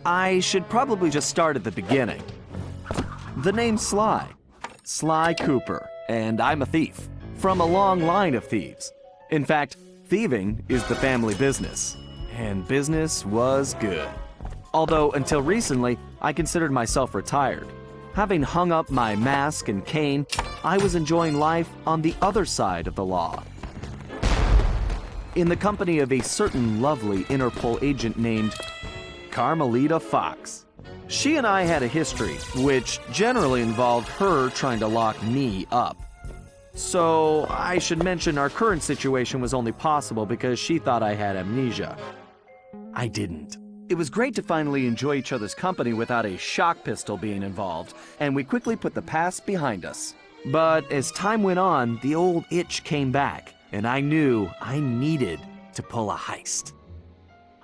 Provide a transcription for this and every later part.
I should probably just start at the beginning. The name's Sly. Sly Cooper, and I'm a thief. From a long line of thieves. In fact, thieving is the family business. And business was good. Although, until recently, I considered myself retired. Having hung up my mask and cane, I was enjoying life on the other side of the law. In the company of a certain lovely Interpol agent named Carmelita Fox. She and I had a history, which generally involved her trying to lock me up. So, I should mention our current situation was only possible because she thought I had amnesia. I didn't. It was great to finally enjoy each other's company without a shock pistol being involved, and we quickly put the past behind us. But as time went on, the old itch came back, and I knew I needed to pull a heist.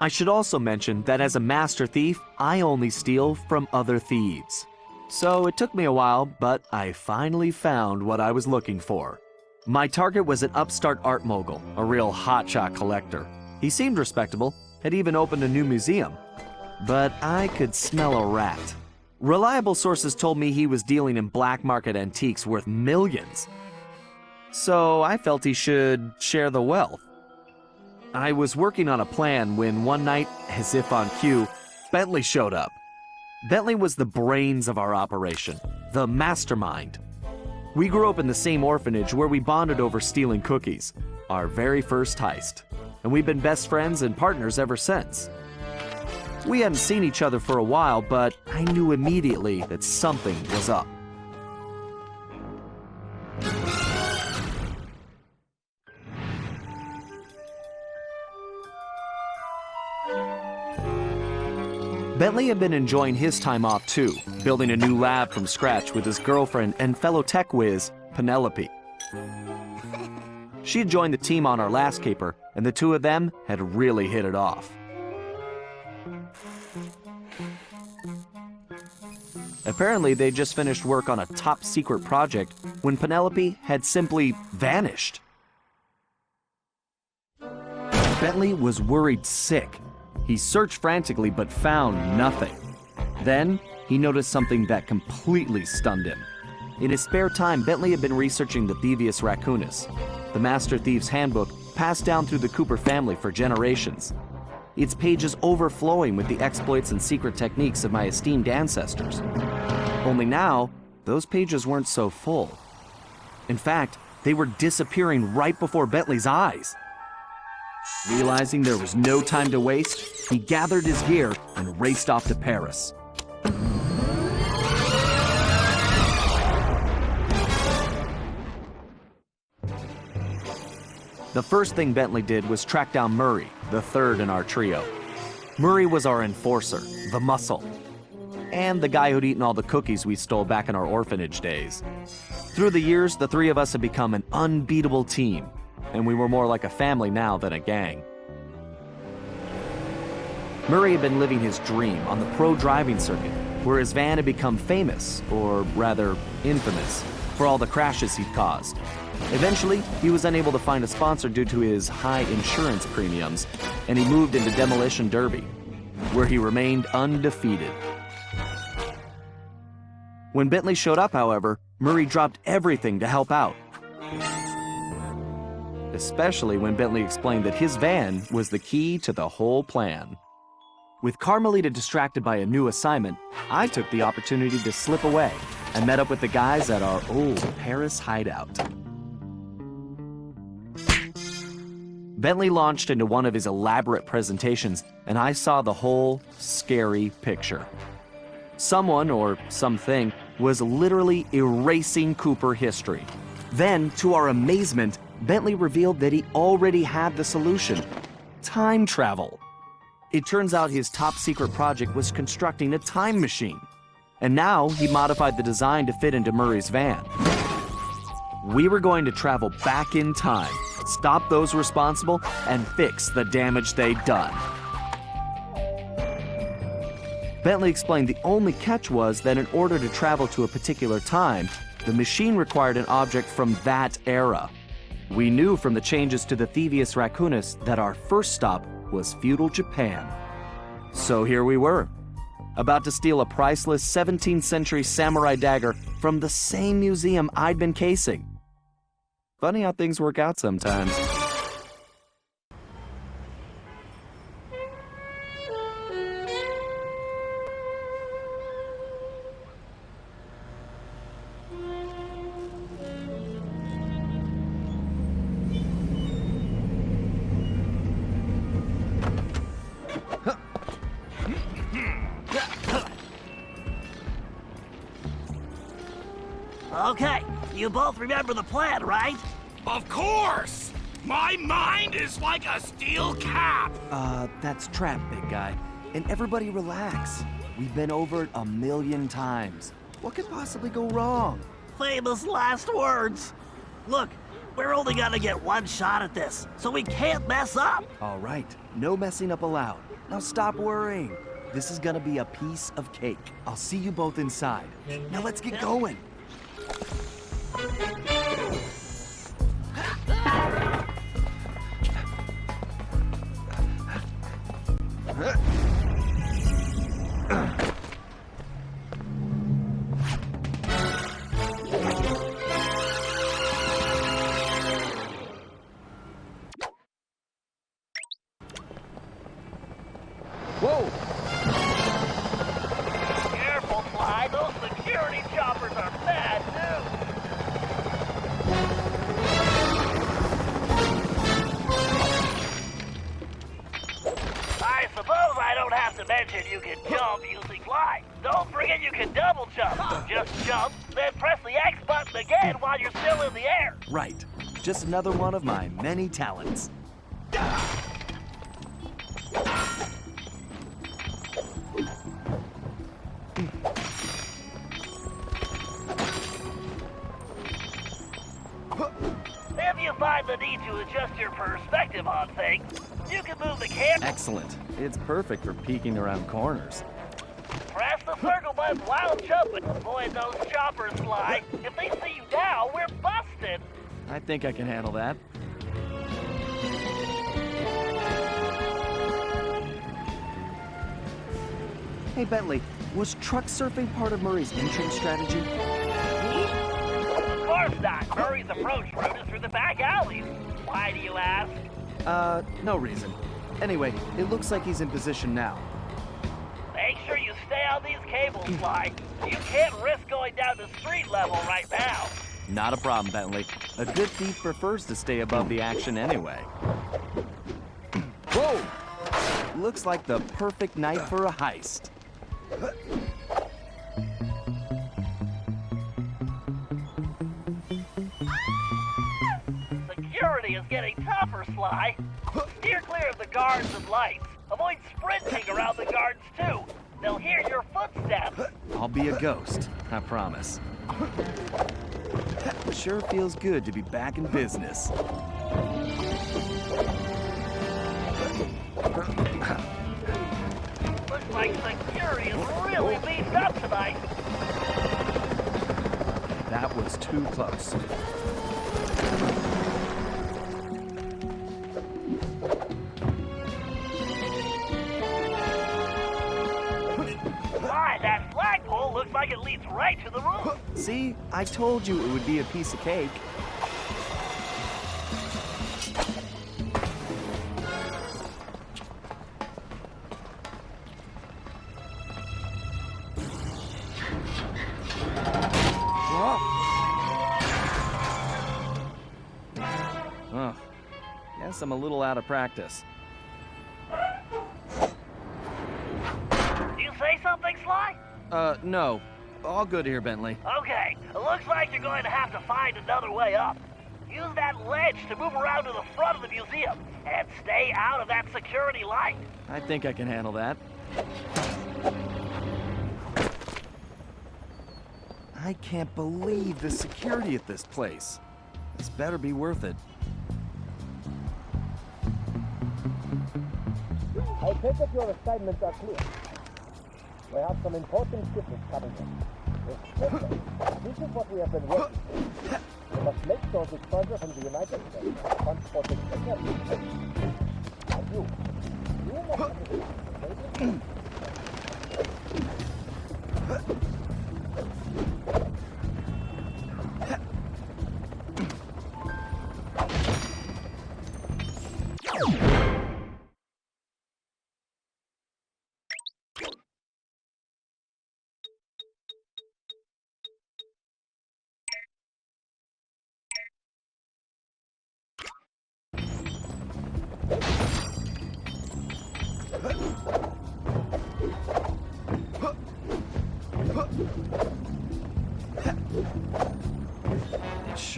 I should also mention that as a master thief, I only steal from other thieves. So it took me a while, but I finally found what I was looking for. My target was an upstart art mogul, a real hotshot collector. He seemed respectable, had even opened a new museum. But I could smell a rat. Reliable sources told me he was dealing in black market antiques worth millions. So I felt he should share the wealth. I was working on a plan when one night, as if on cue, Bentley showed up. Bentley was the brains of our operation, the mastermind. We grew up in the same orphanage where we bonded over stealing cookies, our very first heist, and we've been best friends and partners ever since. We hadn't seen each other for a while, but I knew immediately that something was up. Bentley had been enjoying his time off too, building a new lab from scratch with his girlfriend and fellow tech whiz, Penelope. She had joined the team on our last caper, and the two of them had really hit it off. Apparently, they just finished work on a top-secret project when Penelope had simply vanished. Bentley was worried sick. He searched frantically but found nothing. Then, he noticed something that completely stunned him. In his spare time, Bentley had been researching the Thievius Raccoonus, the Master Thief's handbook passed down through the Cooper family for generations. Its pages overflowing with the exploits and secret techniques of my esteemed ancestors. Only now, those pages weren't so full. In fact, they were disappearing right before Bentley's eyes. Realizing there was no time to waste, he gathered his gear and raced off to Paris. The first thing Bentley did was track down Murray, the third in our trio. Murray was our enforcer, the muscle, and the guy who'd eaten all the cookies we stole back in our orphanage days. Through the years, the three of us had become an unbeatable team, and we were more like a family now than a gang. Murray had been living his dream on the pro driving circuit, where his van had become famous, or rather infamous, for all the crashes he'd caused. Eventually, he was unable to find a sponsor due to his high insurance premiums, and he moved into Demolition Derby, where he remained undefeated. When Bentley showed up, however, Murray dropped everything to help out. Especially when Bentley explained that his van was the key to the whole plan. With Carmelita distracted by a new assignment, I took the opportunity to slip away and met up with the guys at our old Paris hideout. Bentley launched into one of his elaborate presentations, and I saw the whole scary picture. Someone, or something, was literally erasing Cooper history. Then, to our amazement, Bentley revealed that he already had the solution: time travel. It turns out his top-secret project was constructing a time machine, and now he modified the design to fit into Murray's van. We were going to travel back in time, stop those responsible, and fix the damage they'd done. Bentley explained the only catch was that in order to travel to a particular time, the machine required an object from that era. We knew from the changes to the Thievius Raccoonus that our first stop was feudal Japan. So here we were, about to steal a priceless 17th century samurai dagger from the same museum I'd been casing. Funny how things work out sometimes. Okay, you both remember the plan, right? Of course! My mind is like a steel cap! That's trap, big guy. And everybody relax. We've been over it 1,000,000 times. What could possibly go wrong? Famous last words. Look, we're only gonna get one shot at this, so we can't mess up. All right, no messing up allowed. Now stop worrying. This is gonna be a piece of cake. I'll see you both inside. Now let's get going. Whoa! Careful, Sly. Those security choppers are bad news. I suppose I don't have to mention you can jump using Fly. Don't forget you can double jump. Just jump, then press the X button again while you're still in the air. Right. Just another one of my many talents. If you find the need to adjust your perspective on things, you can move the camera. Excellent. It's perfect for peeking around corners. Press the circle button while jumping. Avoid those choppers, Sly. If they see you now, we're busted. I think I can handle that. Hey, Bentley, was truck surfing part of Murray's entrance strategy? Of course not. Murray's approach route is through the back alleys. Why do you ask? No reason. Anyway, it looks like he's in position now. Make sure you stay on these cables, Sly. You can't risk going down to street level right now. Not a problem, Bentley. A good thief prefers to stay above the action anyway. Whoa! Looks like the perfect night for a heist. Security is getting tougher, Sly. Steer clear of the guards and lights. Avoid sprinting around the guards, too. They'll hear your footsteps. I'll be a ghost, I promise. Sure feels good to be back in business. Looks like security is really beefed up tonight. That was too close. Why, that flagpole looks like it leads right to the roof. See, I told you it would be a piece of cake. Ugh. Guess I'm a little out of practice. You say something, Sly? No. All good here, Bentley. Okay, it looks like you're going to have to find another way up. Use that ledge to move around to the front of the museum, and stay out of that security light. I think I can handle that. I can't believe the security at this place. This better be worth it. I take it your assignments are clear. We have some important shipments coming in. This is what we have been working on. We must make those further from the United States, transporting Penelope. And you must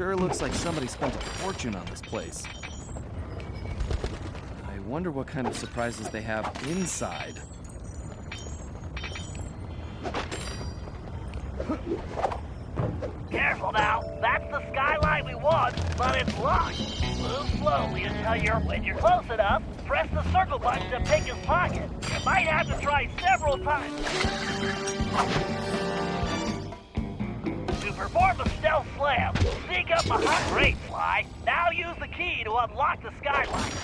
Sure looks like somebody spent a fortune on this place. I wonder what kind of surprises they have inside. Careful now. That's the skylight we want, but it's locked. Move slowly until when you're close enough, press the circle button to pick his pocket. You might have to try several times. To perform a stealth slam, sneak up behind. Great, Sly. Now use the key to unlock the skylight.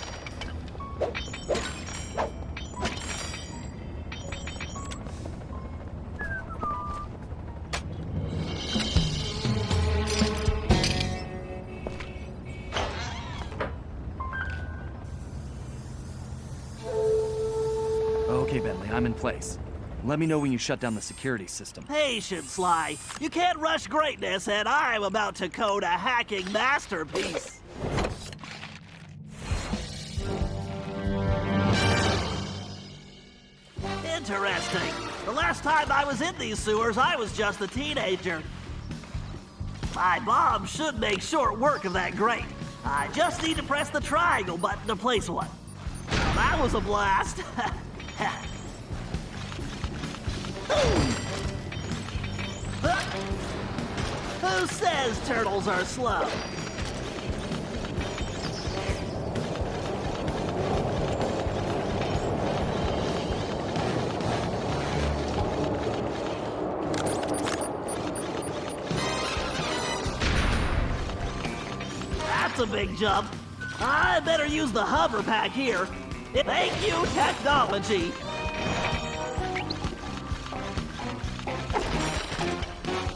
Okay, Bentley, I'm in place. Let me know when you shut down the security system. Patience, Sly. You can't rush greatness, and I'm about to code a hacking masterpiece. Interesting. The last time I was in these sewers, I was just a teenager. My mom should make short work of that grate. I just need to press the triangle button to place one. That was a blast. Who says turtles are slow? That's a big jump. I better use the hover pack here. Thank you, technology.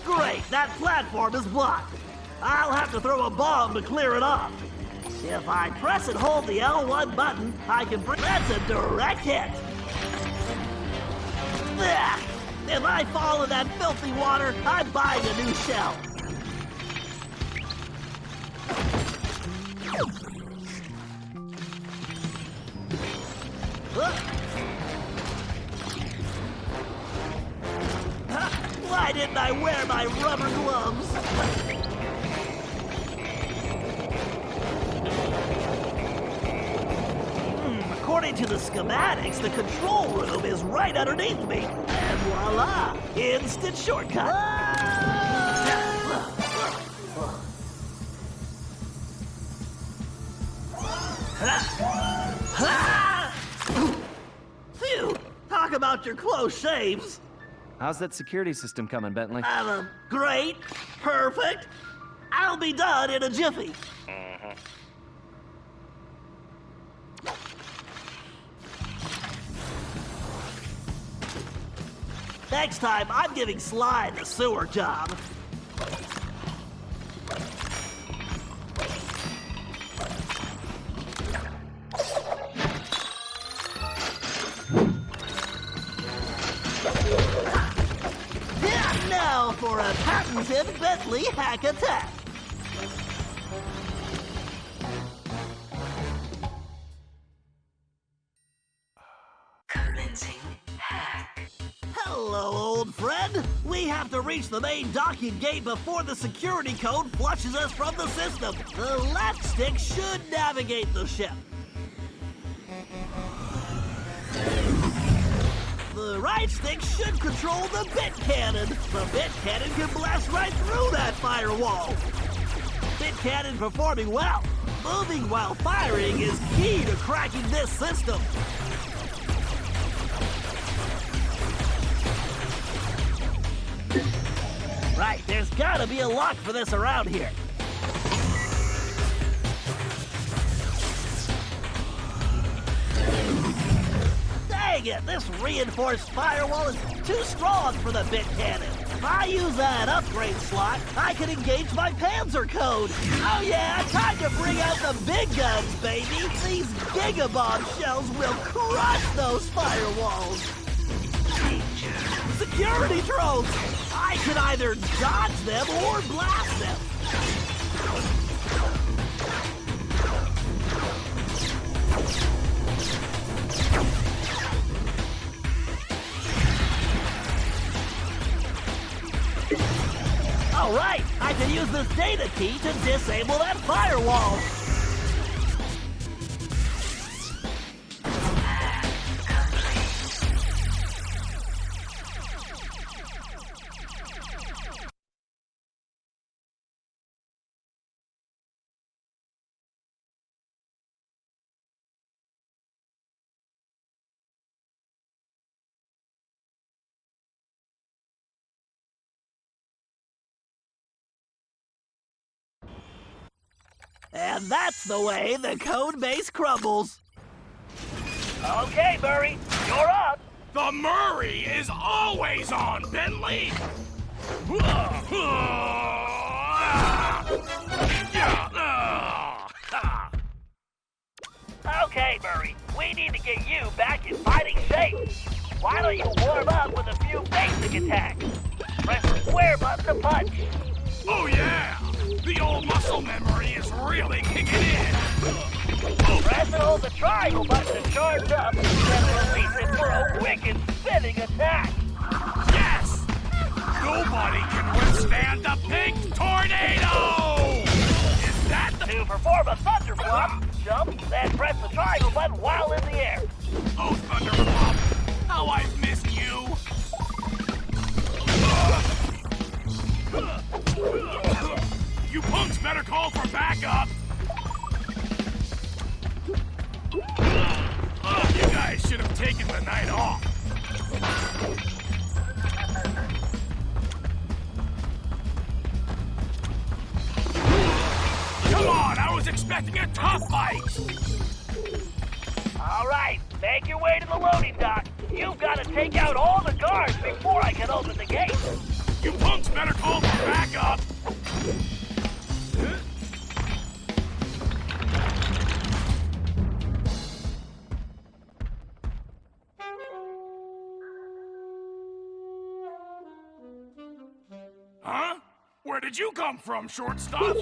Great, that platform is blocked. I'll have to throw a bomb to clear it off. If I press and hold the L1 button, I can bring... That's a direct hit. Ugh. If I fall in that filthy water, I'm buying a new shell. Why didn't I wear my rubber gloves? According to the schematics, the control room is right underneath me. And voila! Instant shortcut. Phew! Talk about your close shaves. How's that security system coming, Bentley? Great. Perfect. I'll be done in a jiffy. Next time, I'm giving Sly the sewer job. Now for a patented Bentley hack attack. Commencing hack. Hello, old friend. We have to reach the main docking gate before the security code flushes us from the system. The left stick should navigate the ship. The right stick should control the bit cannon. The bit cannon can blast right through that firewall. Bit cannon performing well. Moving while firing is key to cracking this system. Right, there's gotta be a lock for this around here. Dang it, this reinforced firewall is too strong for the bit cannon. If I use that upgrade slot, I can engage my Panzer code. Oh yeah, time to bring out the big guns, baby. These gigabomb shells will crush those firewalls. Security drones! I can either dodge them or blast them. All right, I I can use this data key to disable that firewall. And that's the way the code base crumbles. Okay, Murray, you're up. The Murray is always on, Bentley! Okay, Murray, we need to get you back in fighting shape. Why don't you warm up with a few basic attacks? Press the square button to punch. Oh yeah! The old muscle memory is really kicking in! Press and hold the triangle button to charge up, then release it for a wicked spinning attack. Yes! Nobody can withstand the pink tornado! Is that the... To perform a thunder flop, jump, then press the triangle button while in the air. Oh, Thunderflop! How I've missed you! You punks better call for backup! You guys should have taken the night off. Come on, I was expecting a tough fight! All right, make your way to the loading dock. You've got to take out all the guards before I can open the gate. You punks better call for backup! Huh? Where did you come from, shortstop?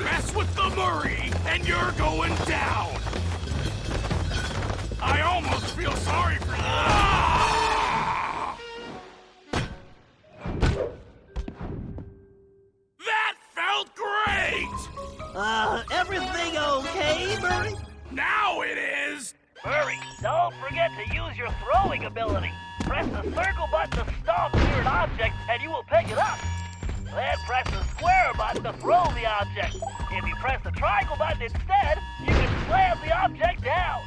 Mess with the Murray, and you're going down! I almost feel sorry for you. Ah! That felt great! Everything okay, Murray? Now it is! Murray, don't forget to use your throwing ability. Press the circle button to stomp near an object, and you will pick it up. Then press the square button to throw the object. If you press the triangle button instead, you can slam the object down.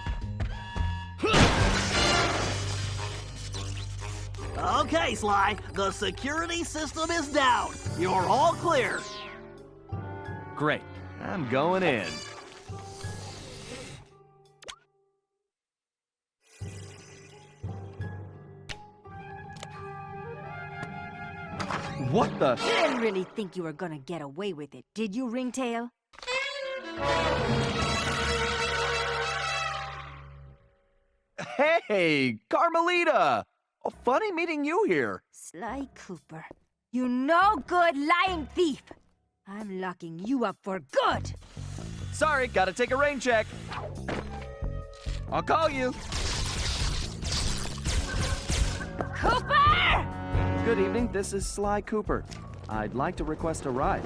Okay, Sly, the security system is down. You're all clear. Great. I'm going in. What the? You didn't really think you were gonna get away with it, did you, Ringtail? Hey, Carmelita! Oh, funny meeting you here. Sly Cooper, you no good lying thief! I'm locking you up for good! Sorry, gotta take a rain check. I'll call you. Cooper! Good evening, this is Sly Cooper. I'd like to request a ride.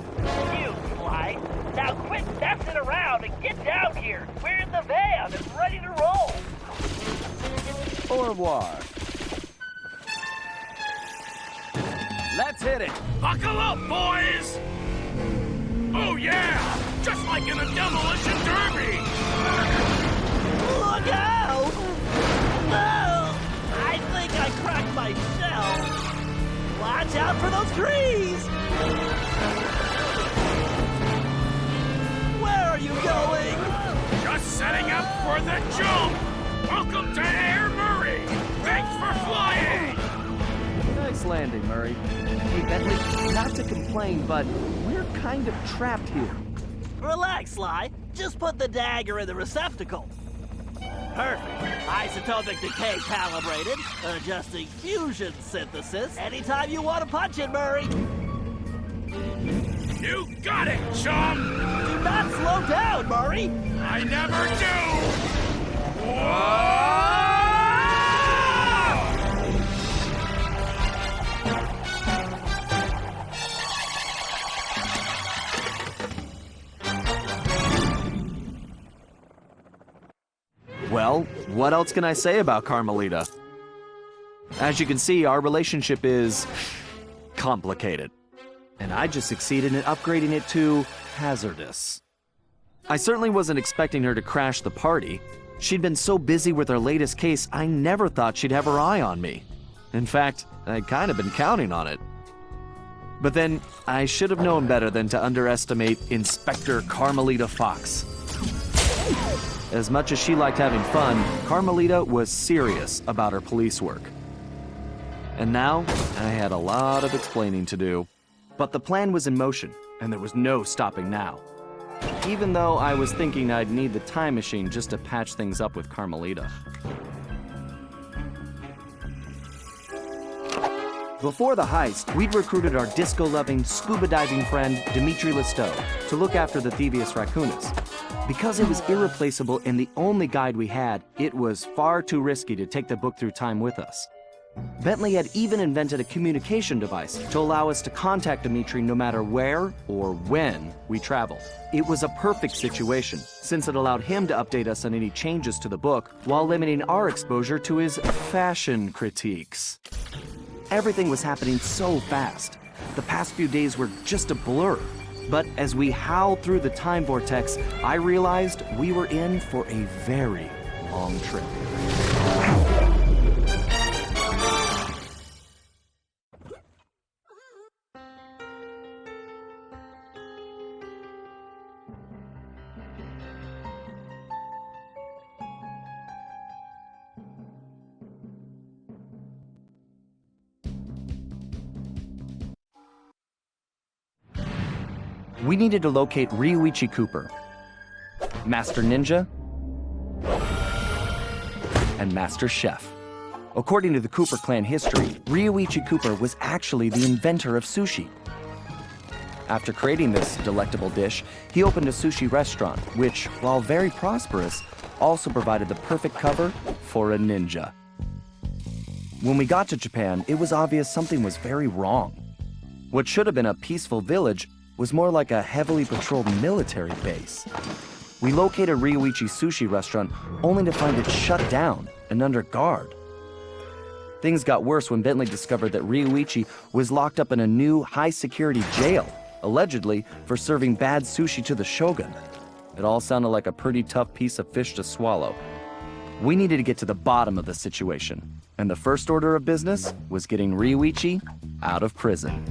You, Sly. Now quit messing around and get down here. We're in the van and ready to roll. Au revoir. Let's hit it. Buckle up, boys! Oh yeah! Just like in a demolition derby! Look out! Oh, I think I cracked my shell. Watch out for those trees! Where are you going? Just setting up for the jump! Welcome to Air Murray! Thanks for flying! Nice landing, Murray. Hey, Bentley, not to complain, but we're kind of trapped here. Relax, Sly. Just put the dagger in the receptacle. Perfect. Isotopic decay calibrated. Adjusting fusion synthesis. Anytime you want to punch it, Murray. You got it, chum! Do not slow down, Murray! I never do! Whoa! Well, what else can I say about Carmelita? As you can see, our relationship is complicated. And I just succeeded in upgrading it to hazardous. I certainly wasn't expecting her to crash the party. She'd been so busy with her latest case, I never thought she'd have her eye on me. In fact, I'd kind of been counting on it. But then, I should have known better than to underestimate Inspector Carmelita Fox. As much as she liked having fun, Carmelita was serious about her police work. And now, I had a lot of explaining to do. But the plan was in motion, and there was no stopping now. Even though I was thinking I'd need the time machine just to patch things up with Carmelita. Before the heist, we'd recruited our disco-loving, scuba-diving friend, Dimitri Listow, to look after the Thievius Raccoonus. Because it was irreplaceable and the only guide we had, it was far too risky to take the book through time with us. Bentley had even invented a communication device to allow us to contact Dimitri no matter where or when we traveled. It was a perfect situation, since it allowed him to update us on any changes to the book while limiting our exposure to his fashion critiques. Everything was happening so fast. The past few days were just a blur. But as we howled through the time vortex, I realized we were in for a very long trip. We needed to locate Rioichi Cooper, Master Ninja, and Master Chef. According to the Cooper clan history, Rioichi Cooper was actually the inventor of sushi. After creating this delectable dish, he opened a sushi restaurant, which, while very prosperous, also provided the perfect cover for a ninja. When we got to Japan, it was obvious something was very wrong. What should have been a peaceful village was more like a heavily patrolled military base. We located Rioichi's sushi restaurant only to find it shut down and under guard. Things got worse when Bentley discovered that Rioichi was locked up in a new high-security jail, allegedly for serving bad sushi to the shogun. It all sounded like a pretty tough piece of fish to swallow. We needed to get to the bottom of the situation, and the first order of business was getting Rioichi out of prison.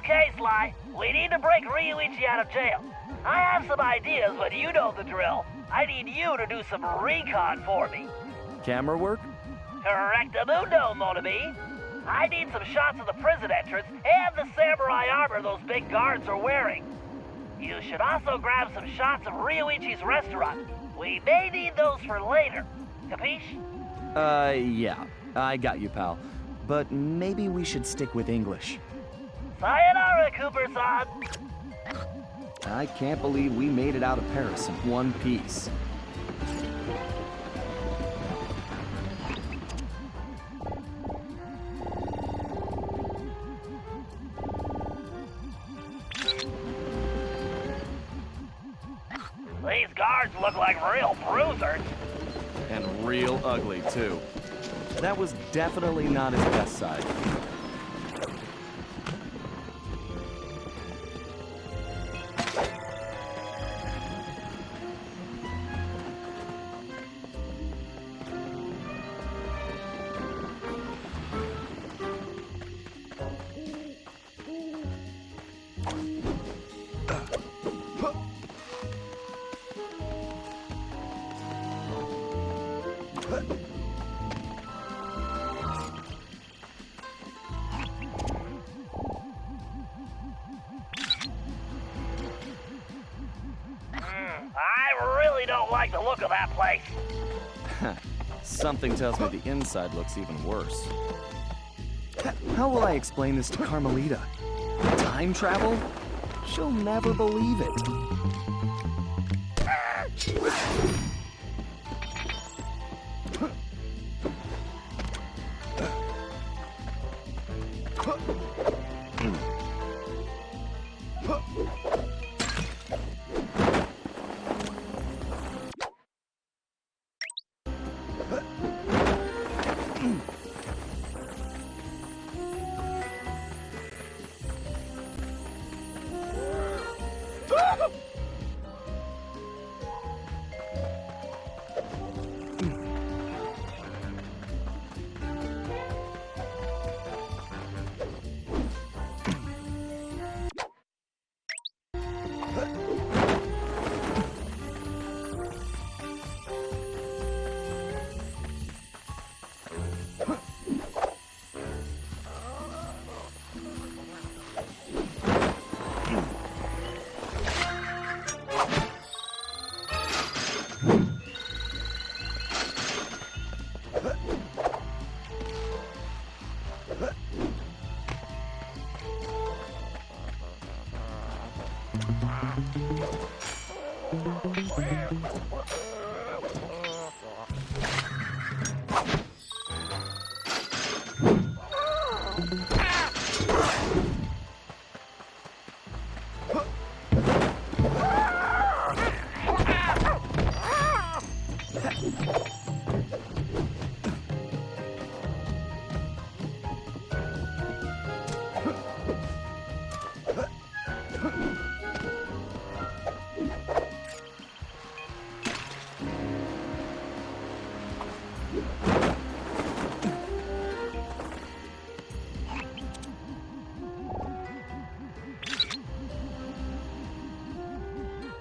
Okay, Sly. We need to break Rioichi out of jail. I have some ideas, but you know the drill. I need you to do some recon for me. Camera work? Correctamundo, mon ami. I need some shots of the prison entrance and the samurai armor those big guards are wearing. You should also grab some shots of Rioichi's restaurant. We may need those for later. Capiche? Yeah. I got you, pal. But maybe we should stick with English. Sayonara, Cooper-san. I can't believe we made it out of Paris in one piece. These guards look like real bruisers. And real ugly, too. That was definitely not his best side. I really don't like the look of that place. Something tells me the inside looks even worse. How will I explain this to Carmelita? Time travel? She'll never believe it.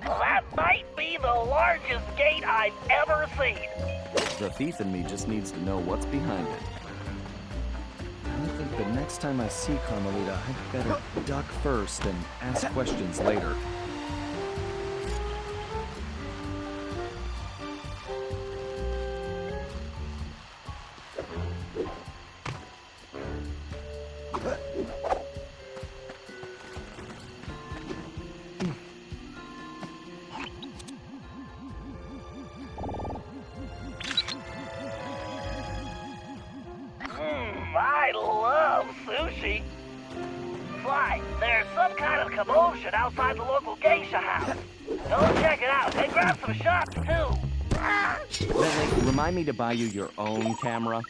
That might be the largest gate I've ever seen. The thief in me just needs to know what's behind it. I think the next time I see Carmelita, I'd better duck first and ask questions later. I love sushi. Sly, there's some kind of commotion outside the local geisha house. Go check it out and grab some shots too. Bentley, remind me to buy you your own camera.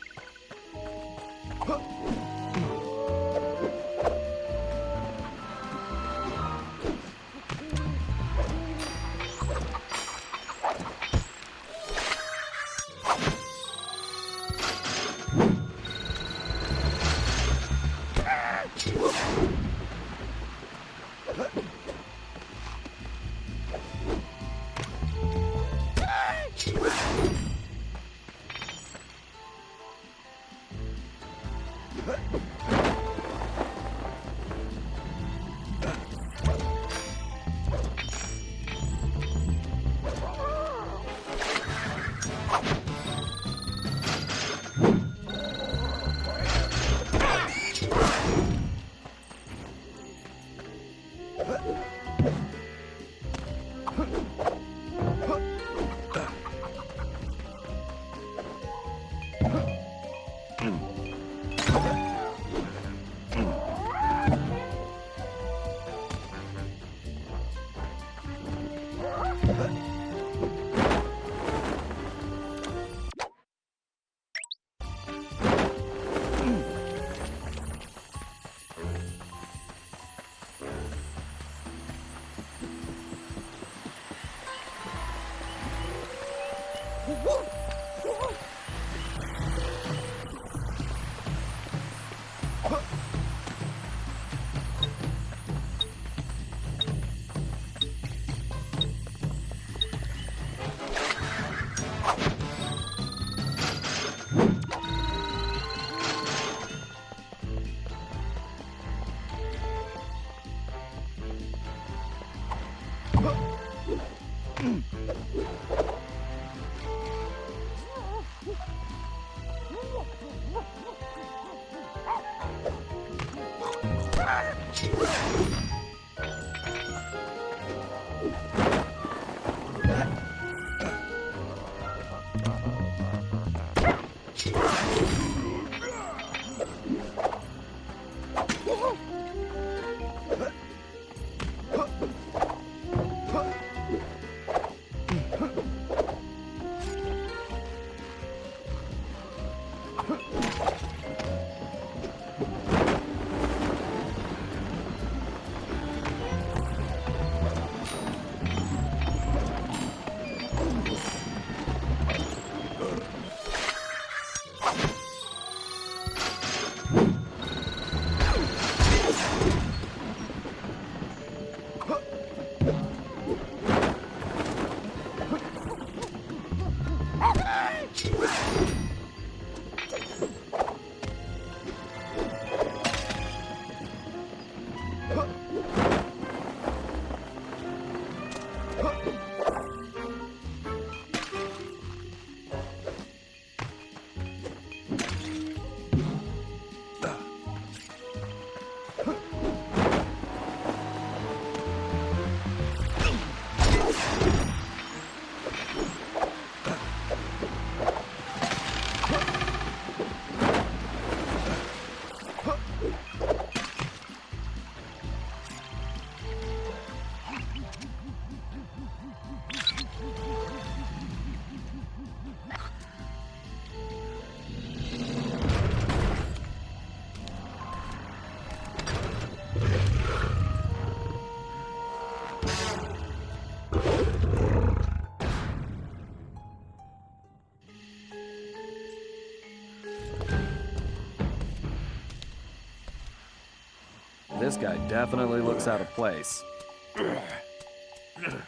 This guy definitely looks out of place.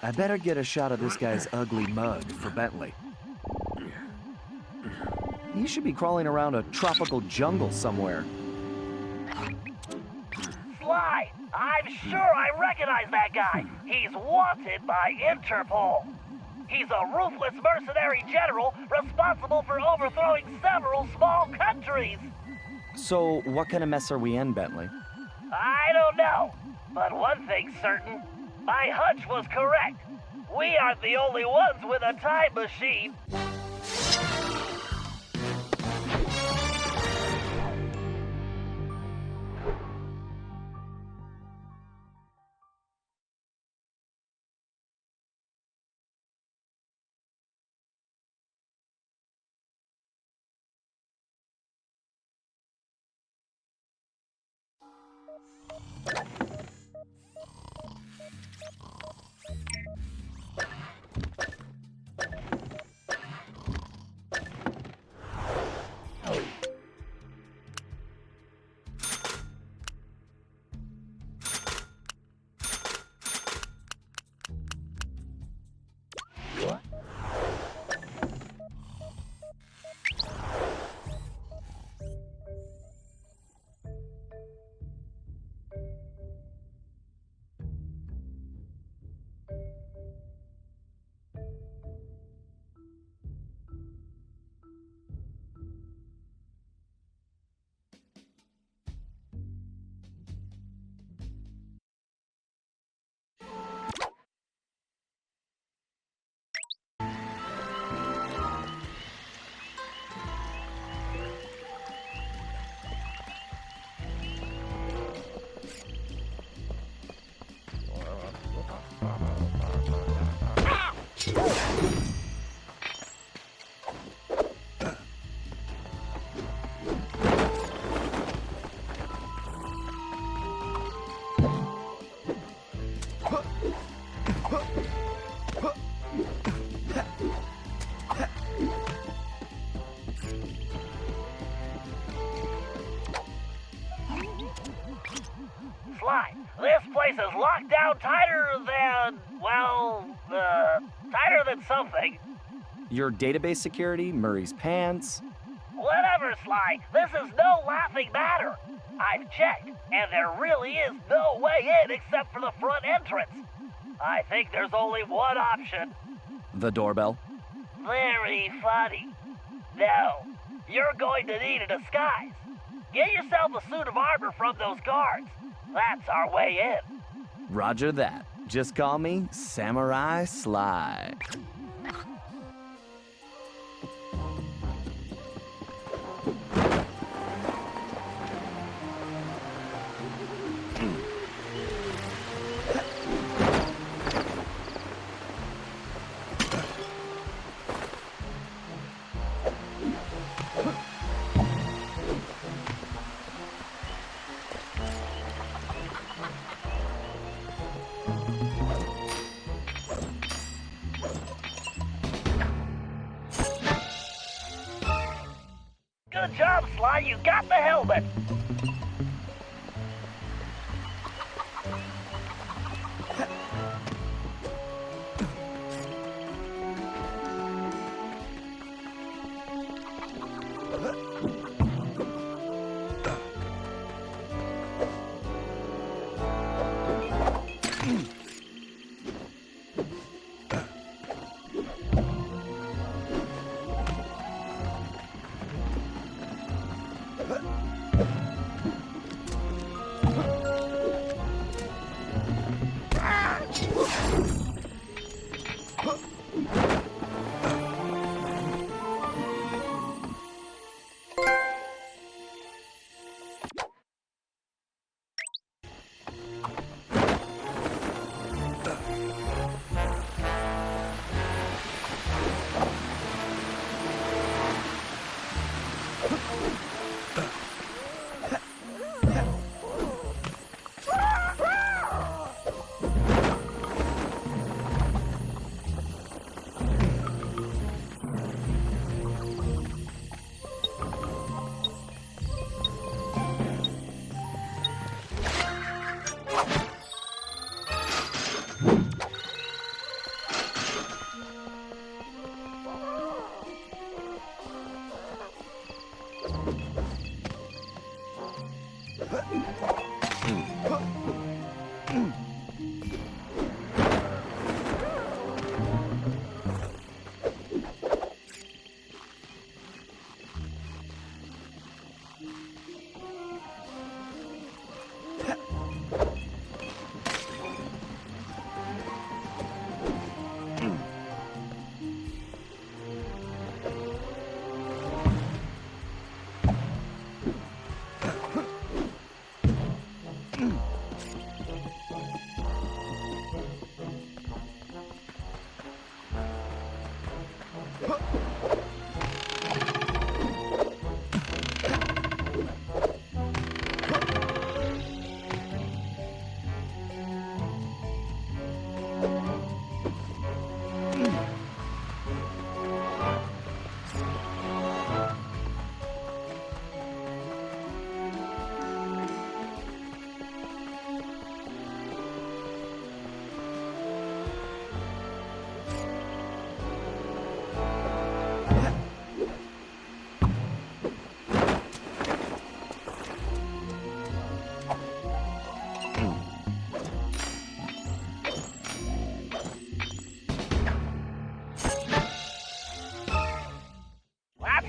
I better get a shot of this guy's ugly mug for Bentley. He should be crawling around a tropical jungle somewhere. Sly! I'm sure I recognize that guy! He's wanted by Interpol! He's a ruthless mercenary general responsible for overthrowing several small countries! So, what kind of mess are we in, Bentley? I don't know, but one thing's certain. My hunch was correct. We aren't the only ones with a time machine. Sly, this place is locked down tighter than, well, tighter than something. Your database security, Murray's pants. Whatever, Sly, this is no laughing matter. I've checked, and there really is no way in except for the front entrance. I think there's only one option. The doorbell. Very funny. No, you're going to need a disguise. Get yourself a suit of armor from those guards. That's our way in. Roger that. Just call me Samurai Sly. Good job, Sly. You got the helmet.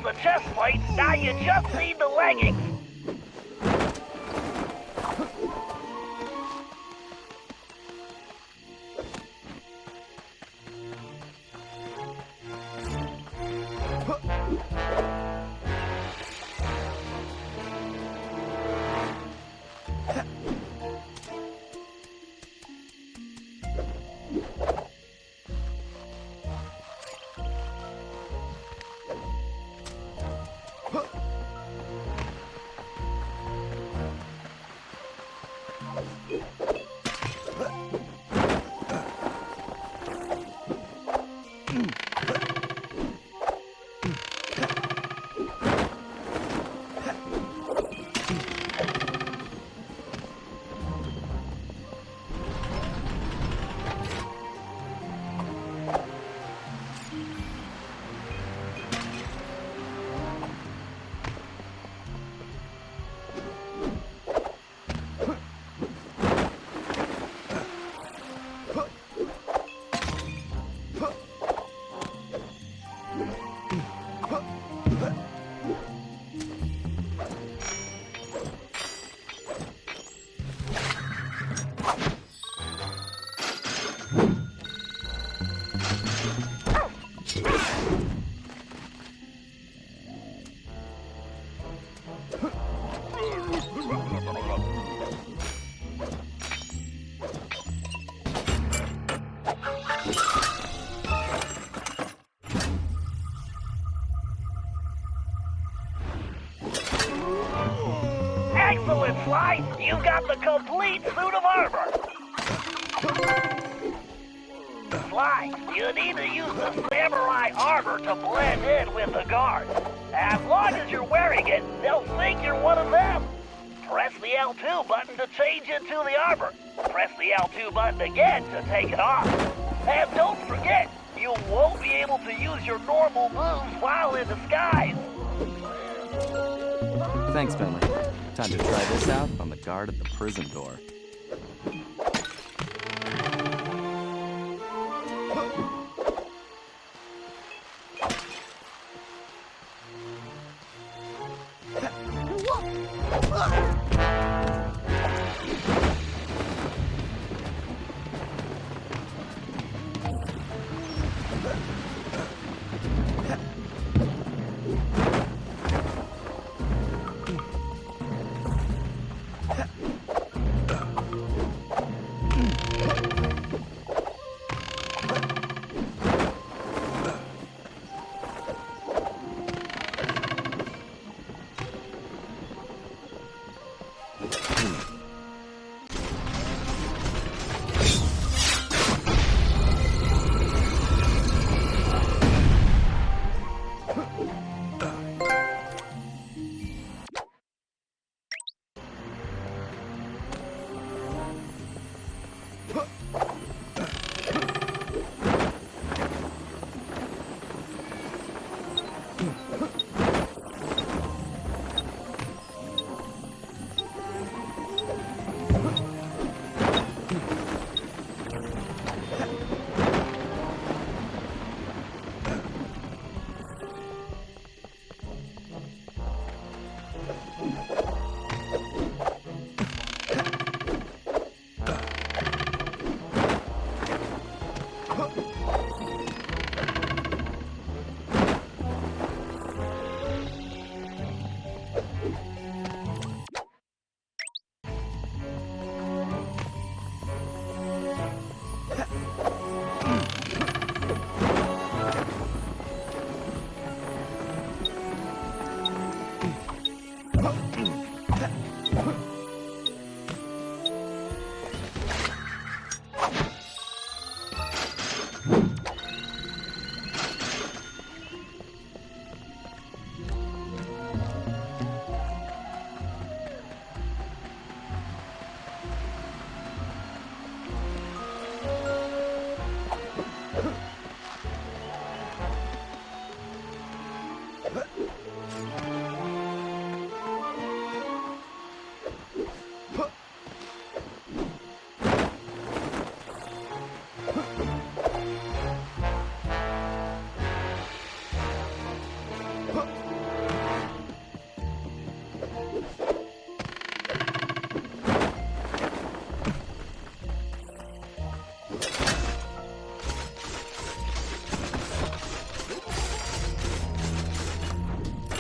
The chest plate, now you just need the leggings. Excellent, Sly! You've got the complete suit of armor! Sly, you need to use the samurai armor to blend in with the guards. As long as you're wearing it, they'll think you're one of them. Press the L2 button to change into the armor. Press the L2 button again to take it off. And don't forget, you won't be able to use your normal moves while in disguise. Thanks, Bentley. Time to try this out on the guard at the prison door.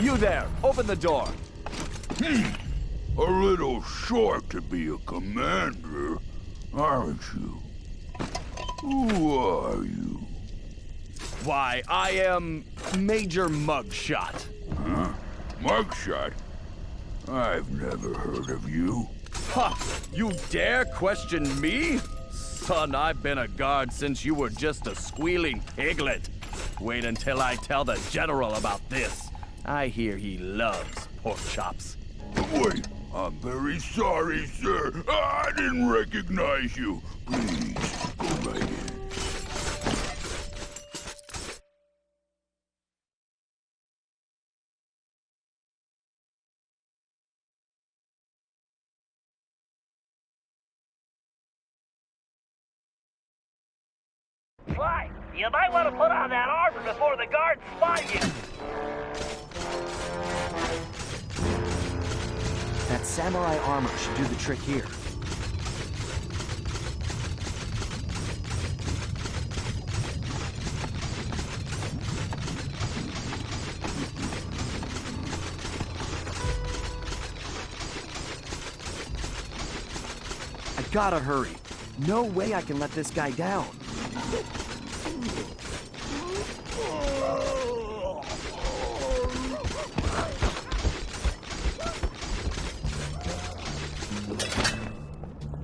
You there! Open the door! A little short to be a commander, aren't you? Who are you? Why, I am Major Mugshot. Huh? Mugshot? I've never heard of you. Ha! You dare question me? Son, I've been a guard since you were just a squealing piglet. Wait until I tell the General about this. I hear he loves pork chops. Wait, I'm very sorry, sir. I didn't recognize you. Please, go right in. Sly, you might want to put on that armor before the guards spot you. That samurai armor should do the trick here. gotta hurry. No way I can let this guy down.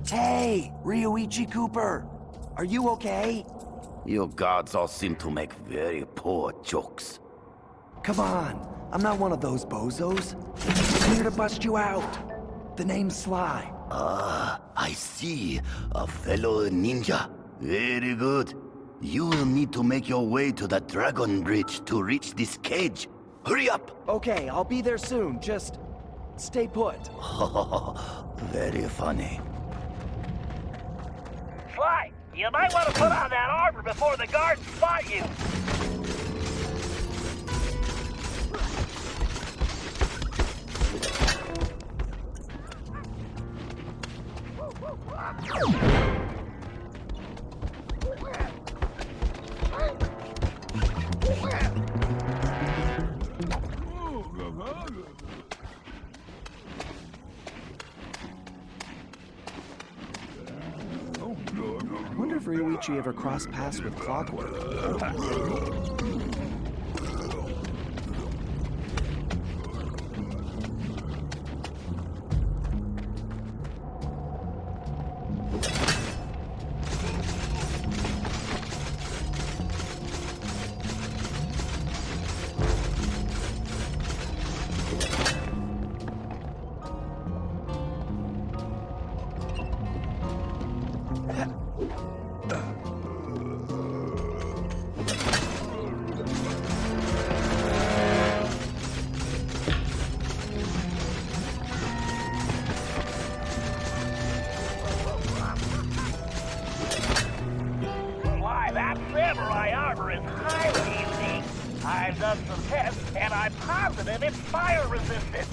Hey, Rioichi Cooper. Are you okay? You guards all seem to make very poor jokes. Come on. I'm not one of those bozos. I'm here to bust you out. The name's Sly. Ah, I see. A fellow ninja. Very good. You will need to make your way to the Dragon Bridge to reach this cage. Hurry up! Okay, I'll be there soon. Just stay put. Very funny. Sly, you might want to put on that armor before the guards spot you. I wonder if Rioichi ever crossed paths with Clockwork. I've done some tests, and I'm positive it's fire resistant.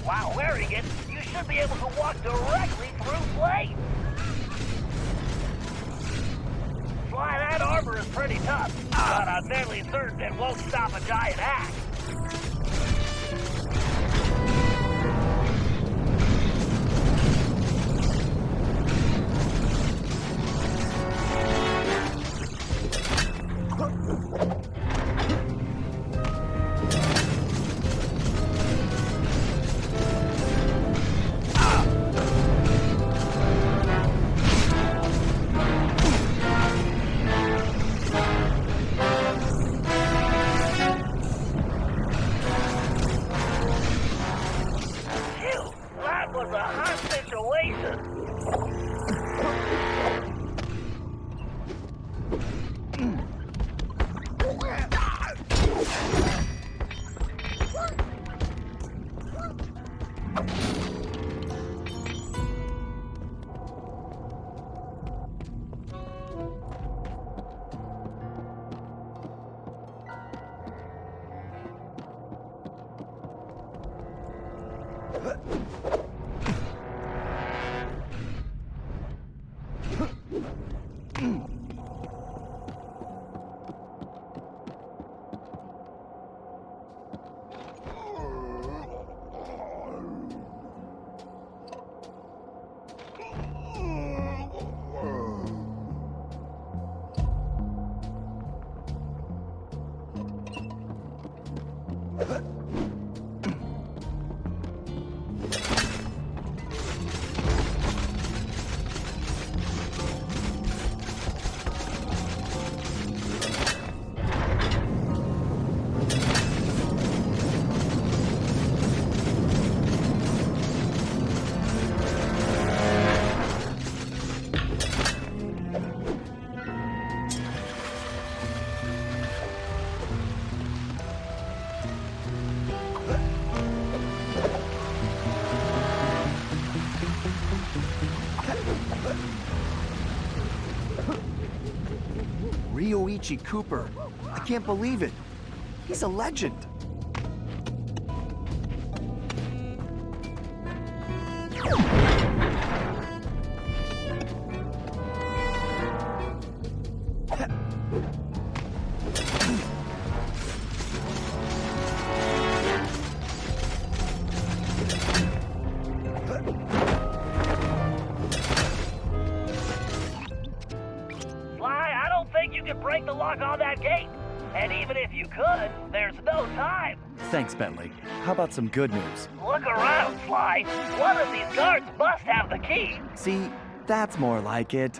While wearing it, you should be able to walk directly through flames. Sly, that armor is pretty tough, but I'm fairly certain it won't stop a giant axe. Rioichi Cooper. I can't believe it. He's a legend. break the lock on that gate. And even if you could, there's no time. Thanks, Bentley. How about some good news? Look around, Sly. One of these guards must have the key. See, that's more like it.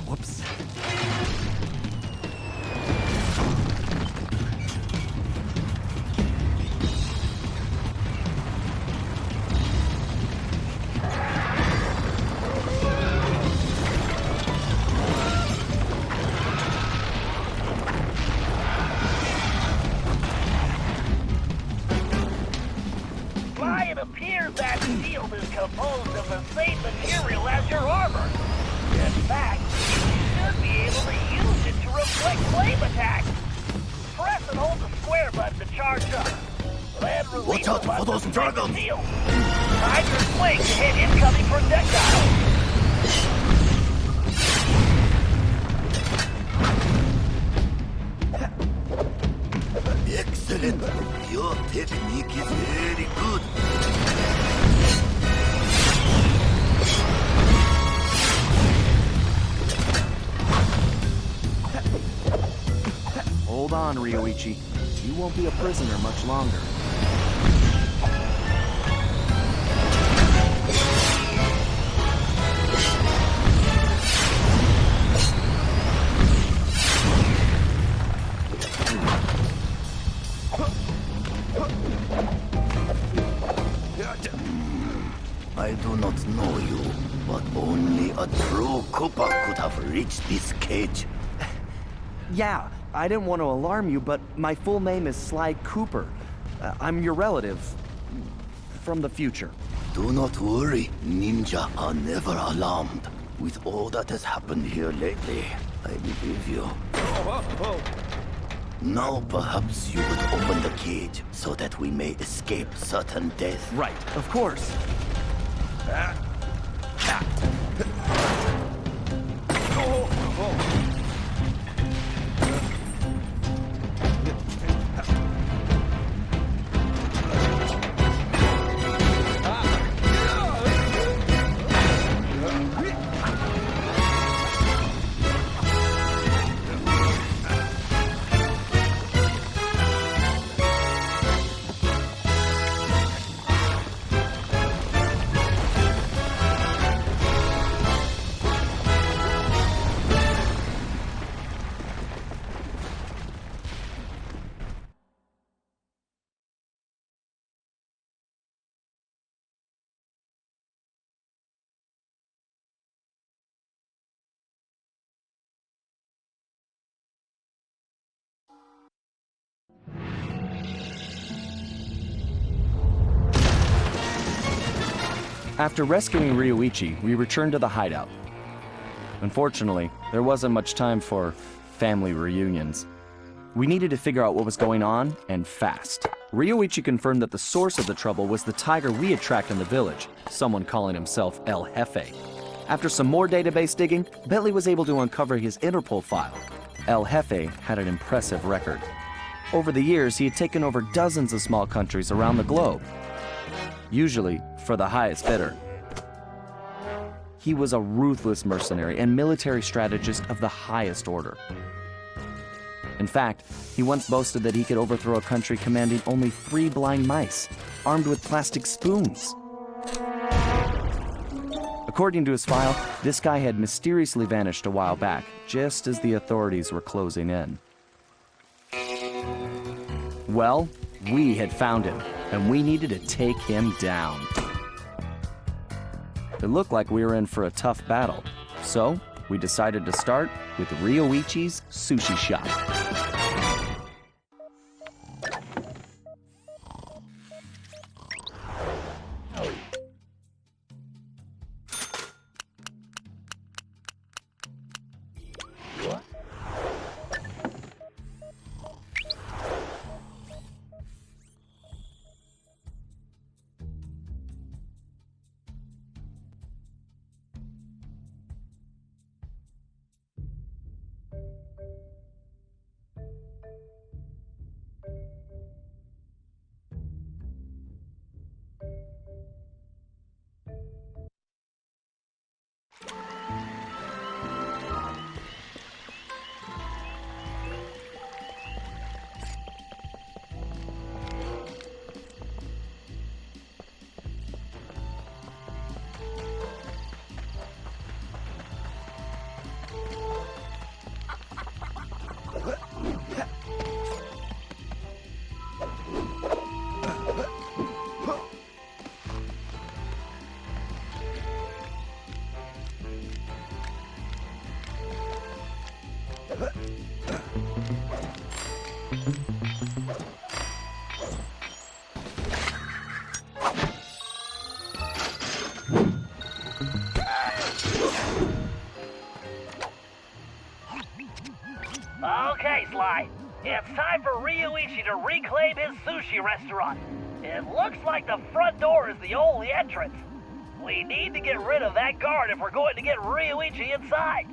Whoops. Sly, it appears that shield is composed of the same material as your armor. In fact, you should be able to use it to reflect flame attacks. Press and hold the square button to charge up. Then release Watch out the button for those to break the dragons. shield. Time your swing to hit incoming projectiles. Excellent. Your technique is very good. Hold on, Rioichi. You won't be a prisoner much longer. I do not know you, but only a true Cooper could have reached this cage. Yeah, I didn't want to alarm you, but my full name is Sly Cooper. I'm your relative. From the future. Do not worry, ninja are never alarmed. With all that has happened here lately, I believe you. Now perhaps you would open the cage so that we may escape certain death. Right, of course. After rescuing Rioichi, we returned to the hideout. Unfortunately, there wasn't much time for family reunions. We needed to figure out what was going on, and fast. Rioichi confirmed that the source of the trouble was the tiger we had tracked in the village, someone calling himself El Jefe. After some more database digging, Bentley was able to uncover his Interpol file. El Jefe had an impressive record. Over the years, he had taken over dozens of small countries around the globe, usually for the highest bidder. He was a ruthless mercenary and military strategist of the highest order. In fact, he once boasted that he could overthrow a country commanding only 3 blind mice, armed with plastic spoons. According to his file, this guy had mysteriously vanished a while back, just as the authorities were closing in. Well, we had found him, and we needed to take him down. It looked like we were in for a tough battle, so We decided to start with Rioichi's sushi shop. Okay, Sly. It's time for Rioichi to reclaim his sushi restaurant. It looks like the front door is the only entrance. We need to get rid of that guard if we're going to get Rioichi inside.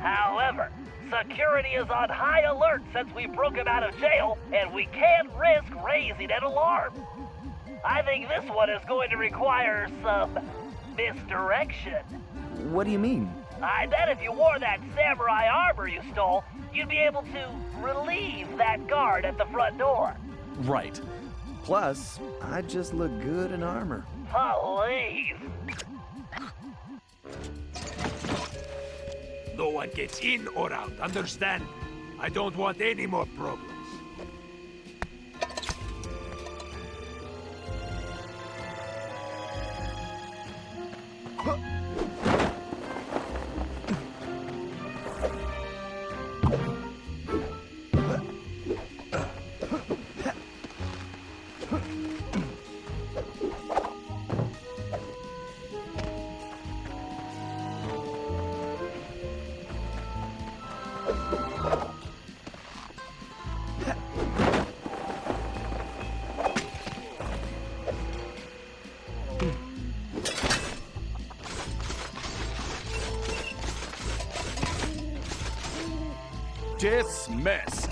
However, security is on high alert since we broke him out of jail, and we can't risk raising an alarm. I think this one is going to require some misdirection. What do you mean? I bet if you wore that samurai armor you stole, you'd be able to relieve that guard at the front door. Right. Plus, I just look good in armor. Please. No one gets in or out, understand? I don't want any more problems. Dismissed.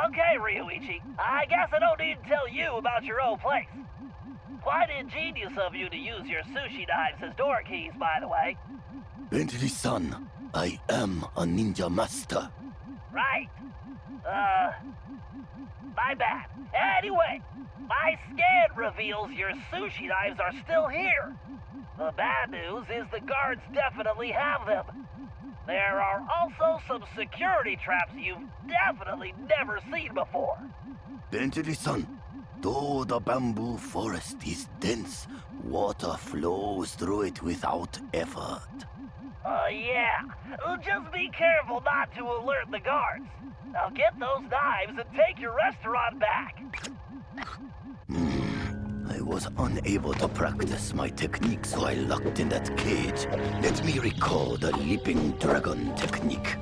Okay, Rioichi. I guess I don't need to tell you about your old place. Quite ingenious of you to use your sushi knives as door keys, by the way. Bentley-san, I am a ninja master. Right. My bad. Anyway, my scan reveals your sushi knives are still here. The bad news is the guards definitely have them. There are also some security traps you've definitely never seen before. Bentley-san, though the bamboo forest is dense, water flows through it without effort. Yeah. Just be careful not to alert the guards. Now get those knives and take your restaurant back. I was unable to practice my techniques while locked in that cage. Let me recall the leaping dragon technique.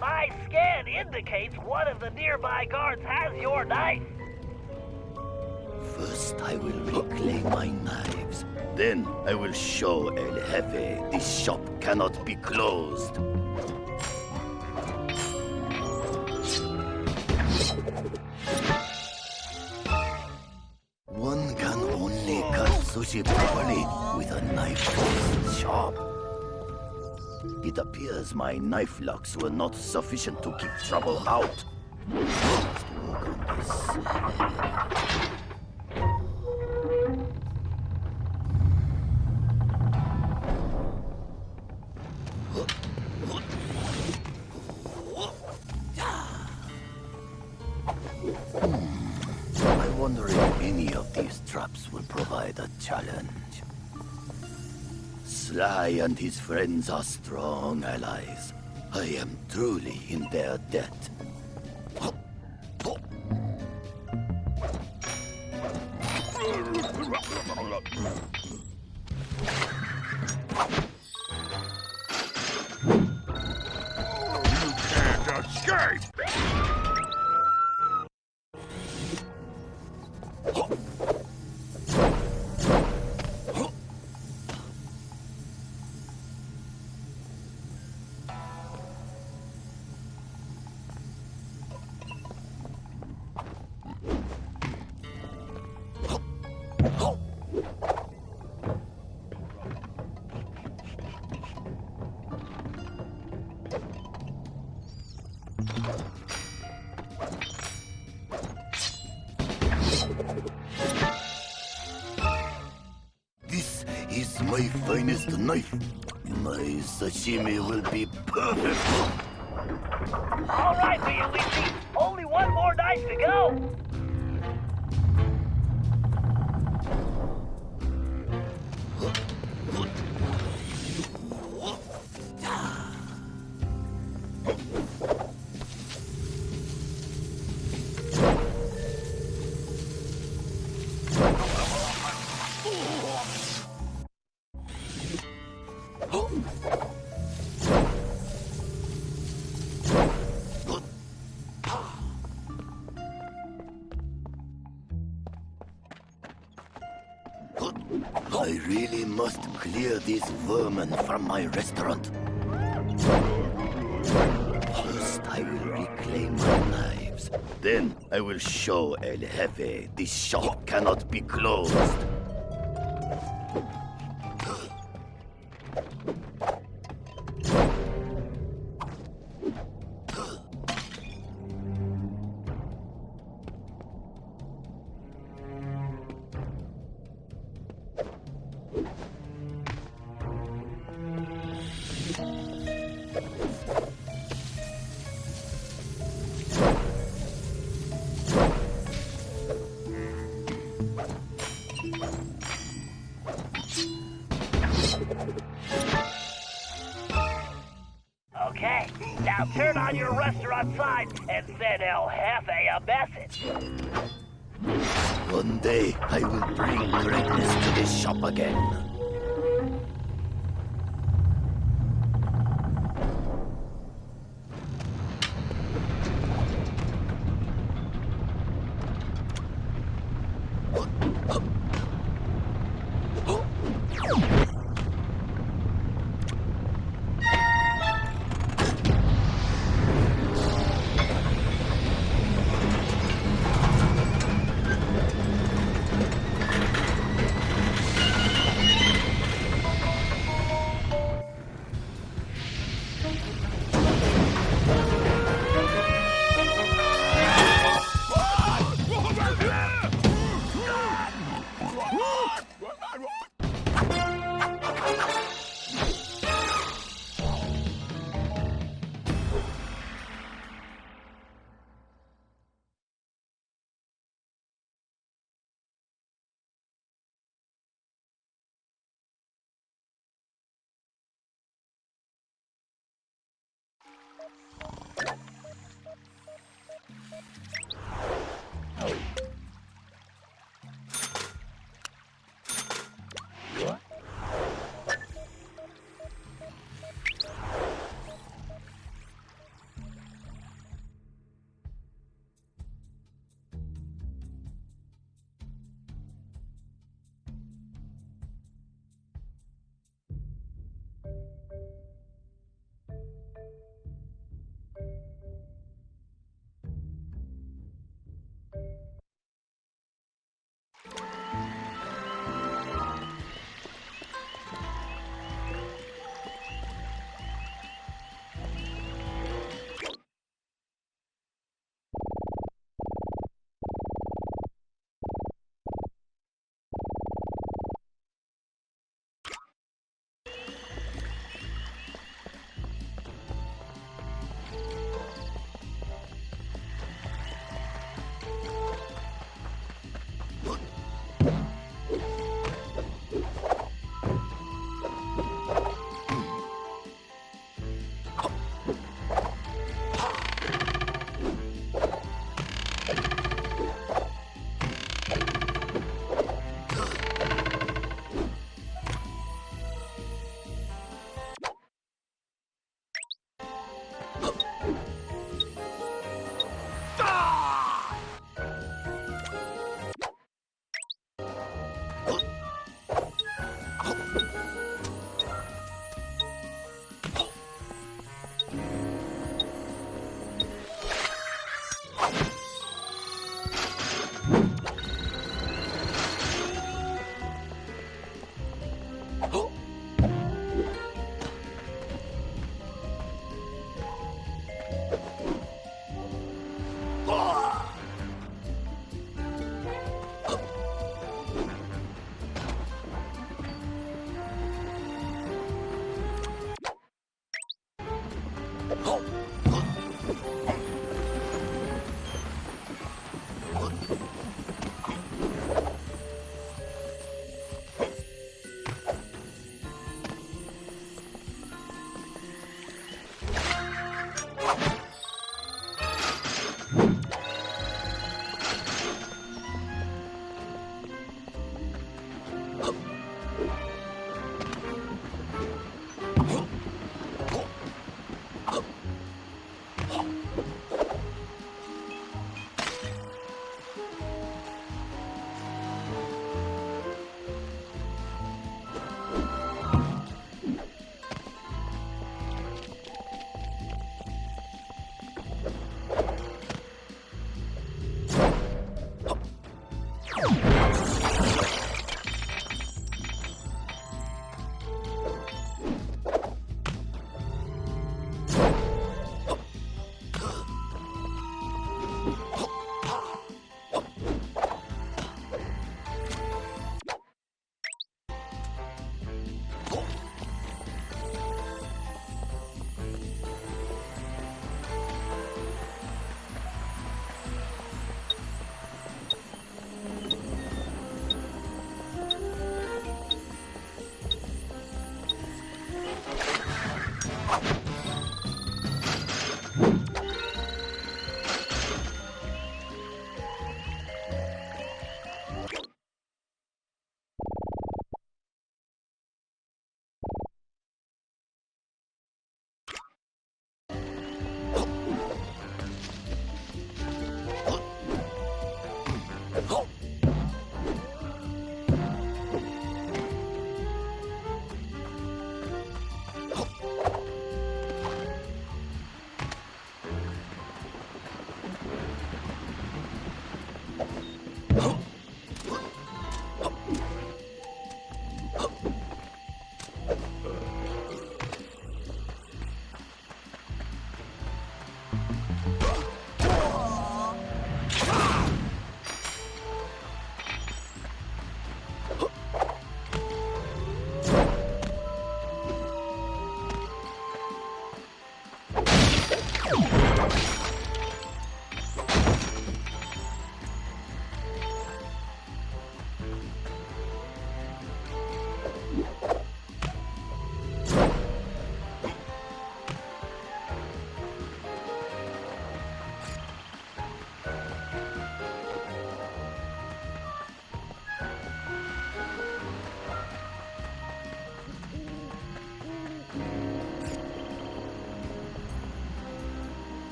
My scan indicates one of the nearby guards has your knife. First, I will reclaim my knives. Then, I will show El Jefe this shop cannot be closed. One can only cut sushi properly with a knife this sharp. It appears my knife locks were not sufficient to keep trouble out. Let's work on this. I wonder if any of these traps will provide a challenge. Sly and his friends are strong allies. I am truly in their debt. You can't escape! This is my finest knife. My sashimi will be perfect. All right, Rioichi. Only one more knife to go. I really must clear these vermin from my restaurant. First, I will reclaim my knives. Then, I will show El Jefe this shop cannot be closed. Okay, now turn on your restaurant sign and send El Jefe a message. One day, I will bring greatness to this shop again.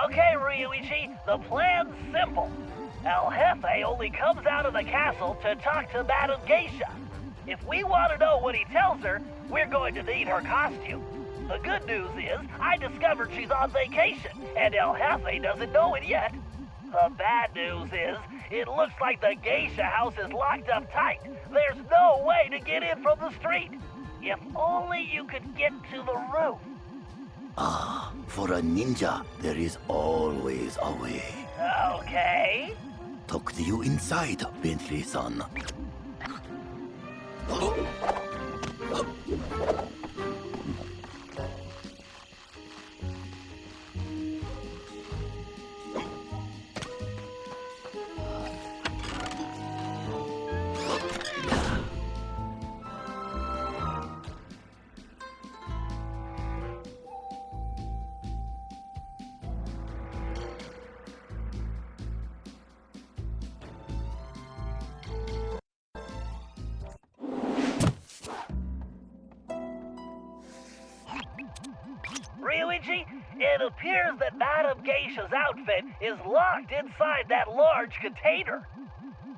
Okay, Rioichi, the plan's simple. El Jefe only comes out of the castle to talk to Madame Geisha. If we want to know what he tells her, we're going to need her costume. The good news is, I discovered she's on vacation, and El Jefe doesn't know it yet. The bad news is, it looks like the Geisha house is locked up tight. There's no way to get in from the street. If only you could get to the roof. Ah, for a ninja, there is always a way. Okay. Talk to you inside, Bentley-san. Rioichi, it appears that Madame Geisha's outfit is locked inside that large container.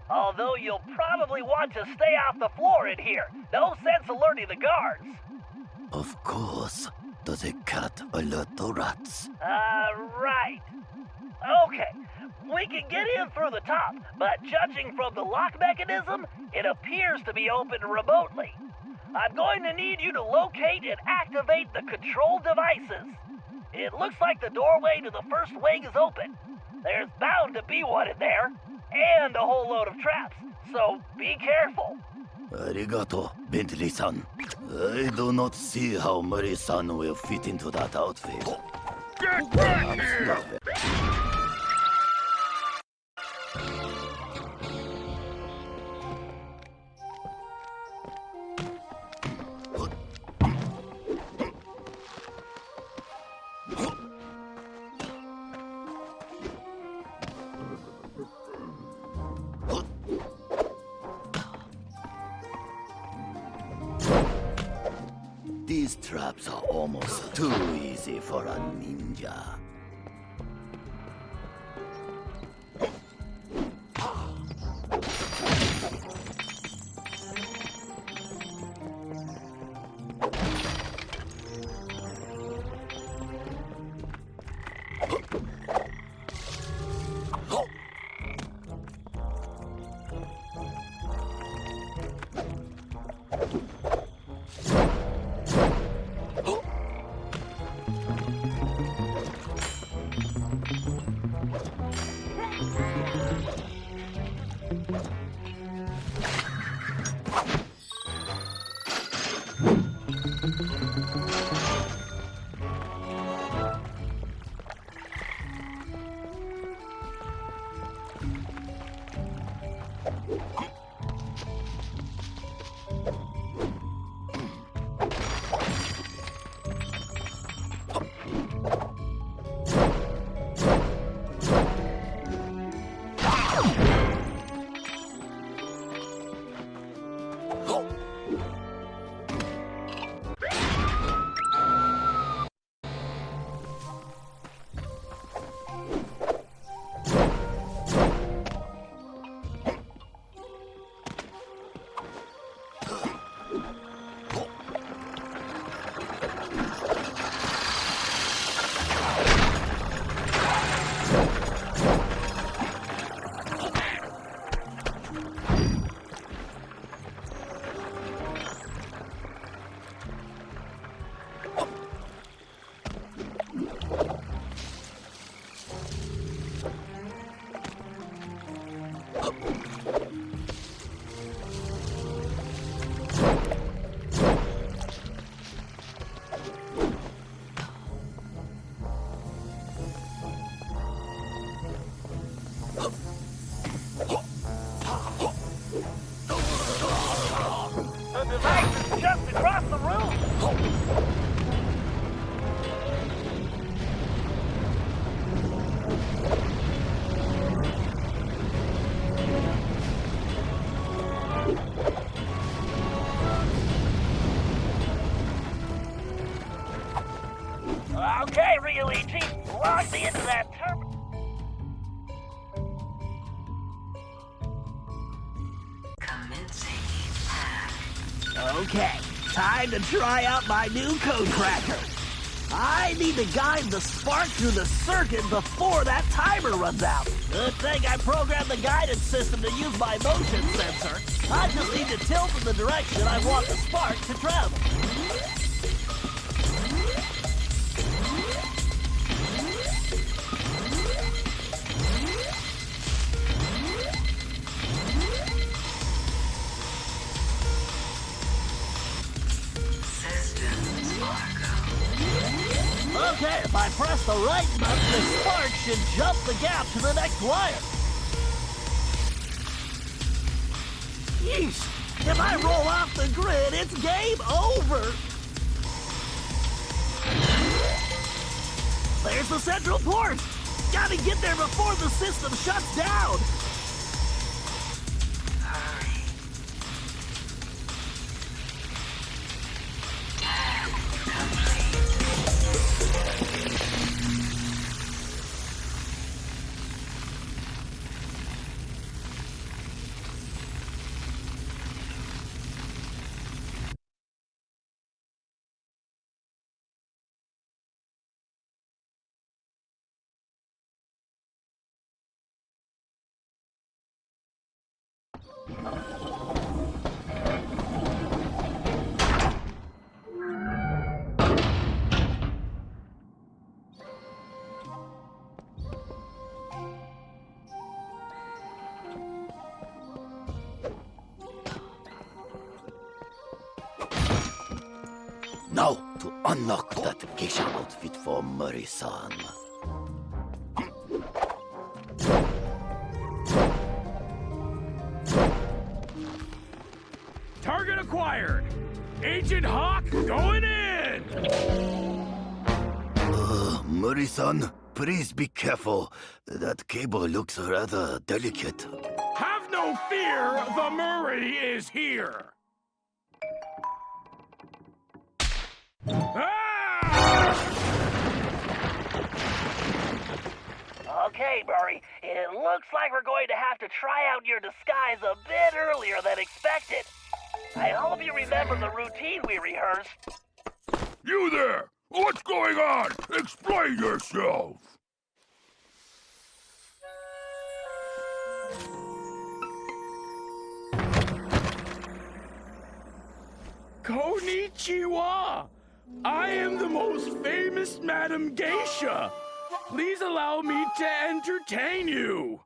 Although you'll probably want to stay off the floor in here. No sense alerting the guards. Of course. Does a cat alert the rats? Right. Okay, we can get in through the top, but judging from the lock mechanism, it appears to be opened remotely. I'm going to need you to locate and activate the control devices. It looks like the doorway to the first wing is open. There's bound to be one in there, and a whole load of traps, so be careful. Arigato, Bentley-san. I do not see how Murray-san will fit into that outfit. Get back here! These traps are almost too easy for a ninja. Just across the room! Okay, Rioichi, log me into that terminal. Okay, time to try out my new code cracker. I need to guide the spark through the circuit before that timer runs out. Good thing I programmed the guidance system to use my motion sensor. I just need to tilt in the direction I want the spark to travel. Okay, if I press the right button, the spark should jump the gap to the next wire. Yeesh! If I roll off the grid, it's game over! There's the central port! Gotta get there before the system shuts down! Now, to unlock that geisha outfit for Murray-san. Target acquired! Agent Hawk going in! Murray-san, please be careful. That cable looks rather delicate. Have no fear, the Murray is here! Ah! Okay, Murray, it looks like we're going to have to try out your disguise a bit earlier than expected. I hope you remember the routine we rehearsed. You there! What's going on? Explain yourself! Konnichiwa! I am the most famous Madam Geisha. Please allow me to entertain you.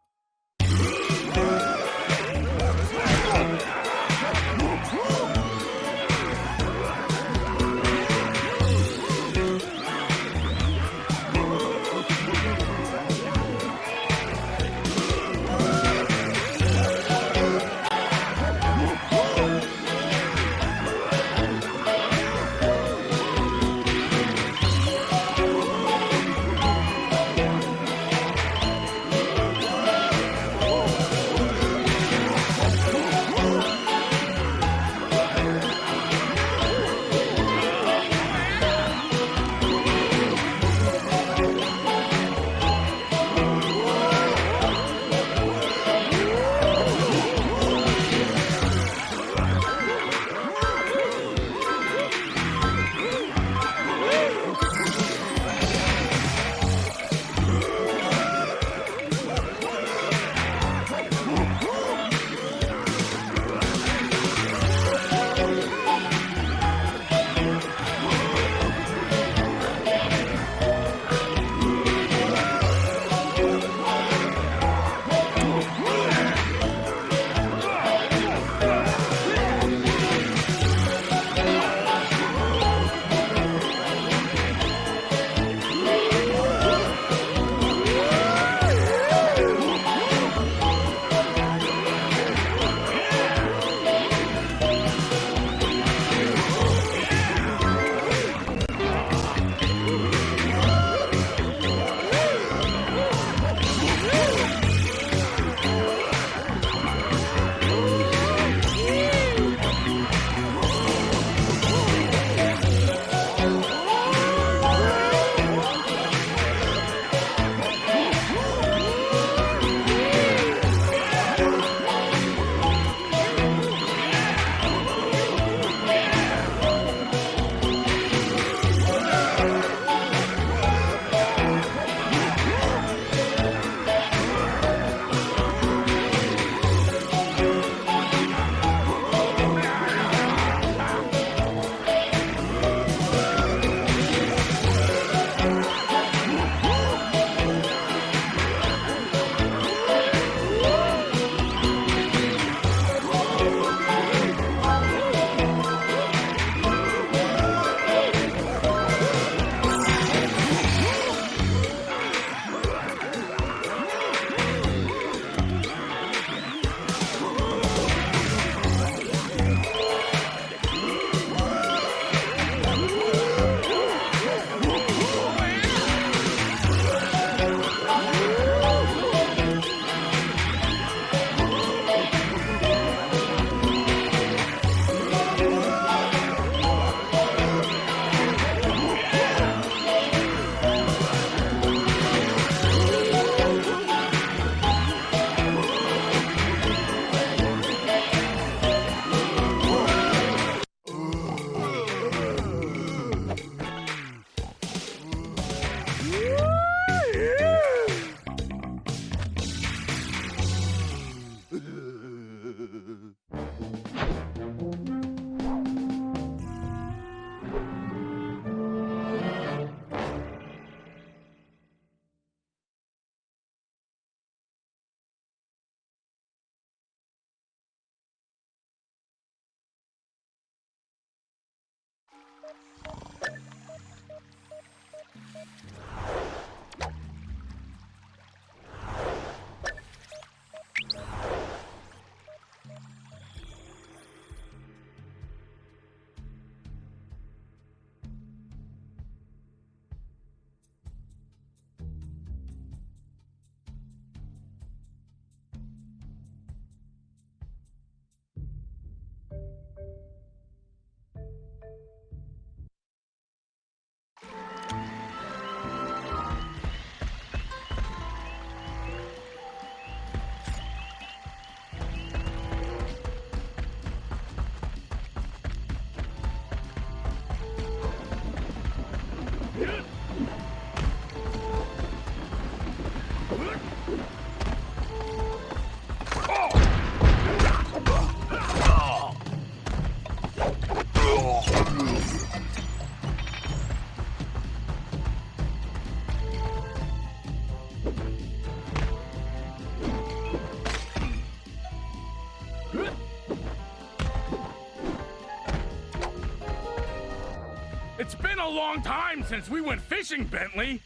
It's been a long time since we went fishing, Bentley.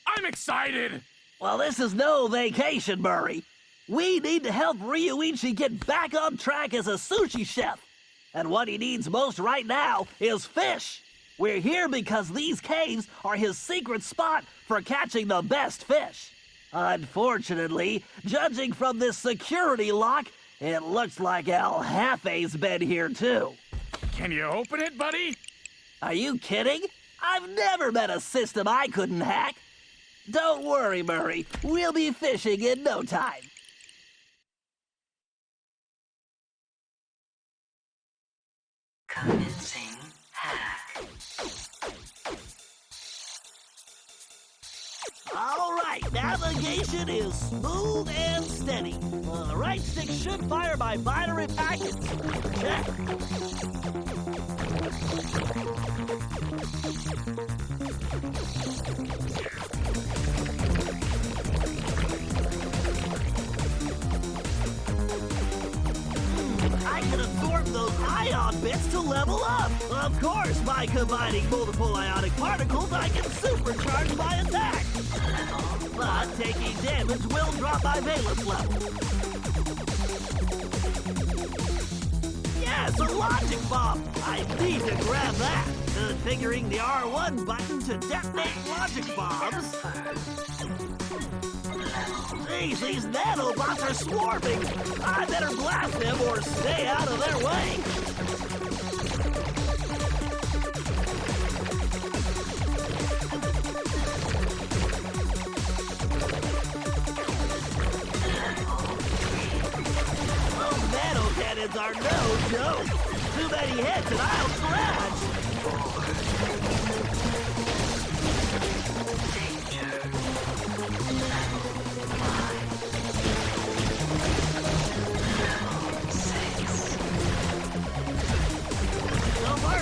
I'm excited. Well, this is no vacation, Murray. We need to help Rioichi get back on track as a sushi chef. And what he needs most right now is fish. We're here because these caves are his secret spot for catching the best fish. Unfortunately, judging from this security lock, it looks like El Jefe's been here too. Can you open it, buddy? Are you kidding? I've never met a system I couldn't hack. Don't worry, Murray. We'll be fishing in no time. Commencing hack. All right, navigation is smooth and steady. Right stick should fire my binary packets. Check. I can absorb those ion bits to level up. Of course, by combining multiple ionic particles, I can supercharge my attack. But taking damage will drop my valence level. Yes, a logic bomb. I need to grab that. Configuring the R1 button to detonate logic bombs. Jeez, these nanobots are swarming. I better blast them or stay out of their way. Those nano cannons are no joke. Too many hits and I'll crash.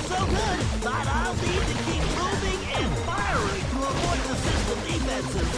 So good, but I'll need to keep moving and firing to avoid the system defenses.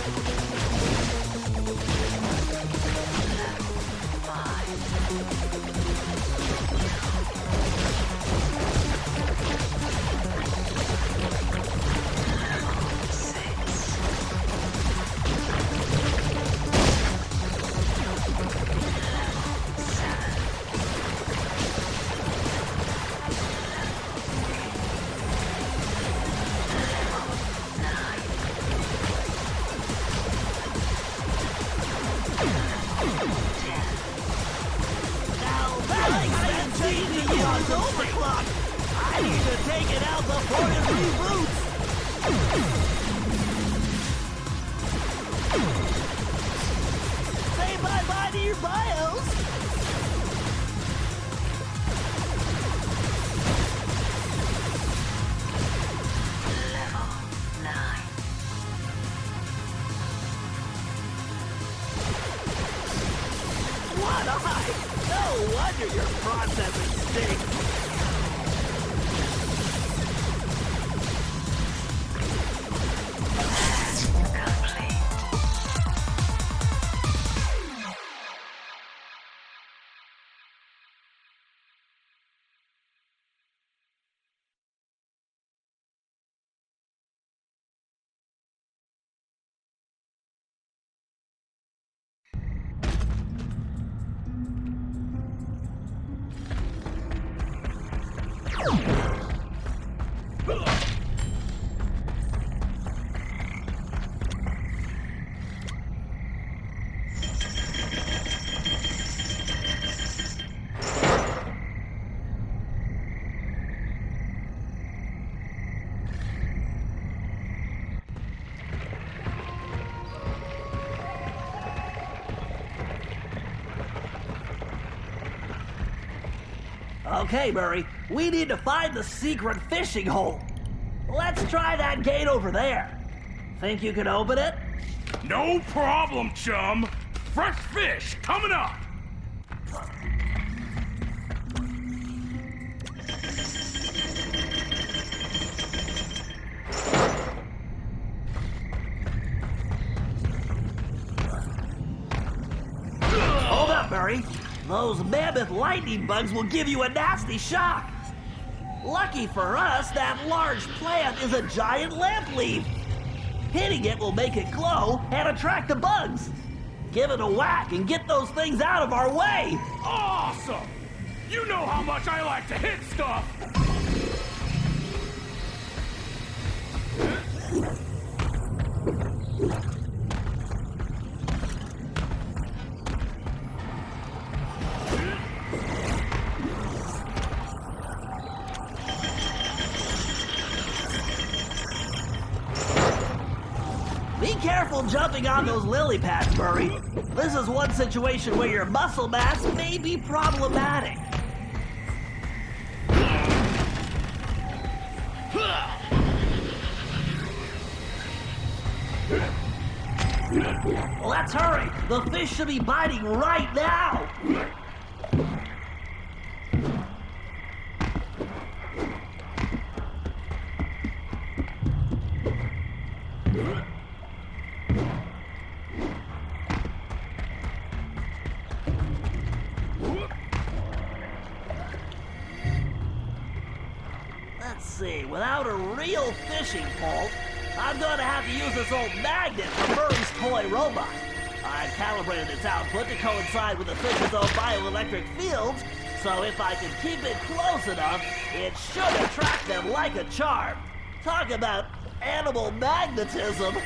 Overclock! I need to take it out before it reboots! Say bye-bye to your bios! Level 9. What a hike! No wonder your processing stinks! Okay, Murray, we need to find the secret fishing hole. Let's try that gate over there. Think you can open it? No problem, chum. Fresh fish coming up. Hold up, Murray. Those mammoth lightning bugs will give you a nasty shock. Lucky for us, that large plant is a giant lamp leaf. Hitting it will make it glow and attract the bugs. Give it a whack and get those things out of our way. Awesome! You know how much I like to hit stuff. Be careful jumping on those lily pads, Murray. This is one situation where your muscle mass may be problematic. Let's hurry. The fish should be biting right now. Let's see, without a real fishing pole, I'm going to have to use this old magnet from Murray's toy robot. I've calibrated its output to coincide with the fish's own bioelectric fields, so if I can keep it close enough, it should attract them like a charm. Talk about animal magnetism.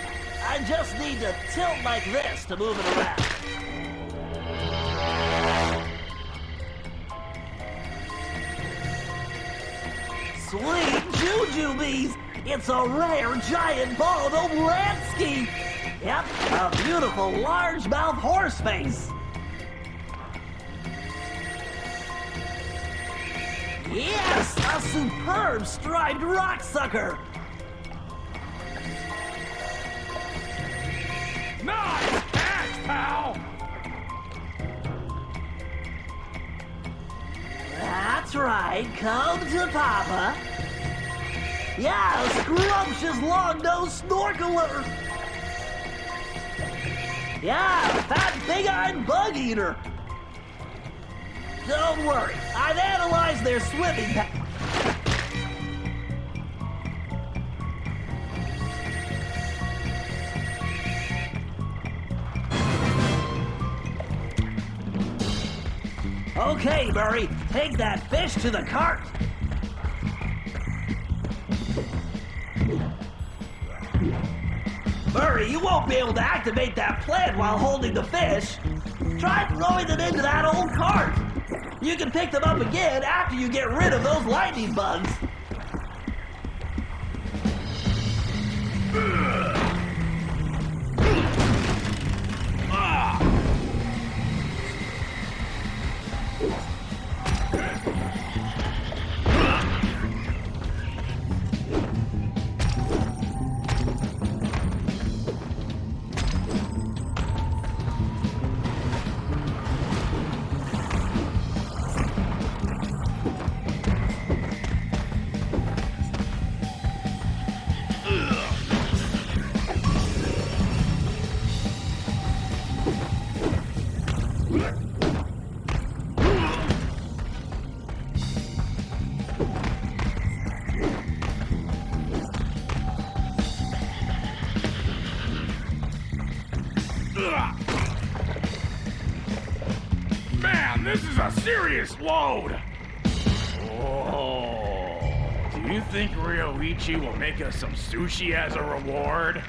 I just need to tilt like this to move it around. Sweet jujubes! It's a rare giant bald Oblansky! Yep, a beautiful largemouth horse face. Yes, a superb striped rocksucker. Nice catch, pal! That's right, come to Papa. Yeah, a scrumptious long-nosed snorkeler. Yeah, fat big-eyed bug eater. Don't worry, I've analyzed their swimming Okay, Murray, take that fish to the cart. Murray, you won't be able to activate that plant while holding the fish. Try throwing them into that old cart. You can pick them up again after you get rid of those lightning bugs. Man, this is a serious load. Oh. You think Rioichi will make us some sushi as a reward?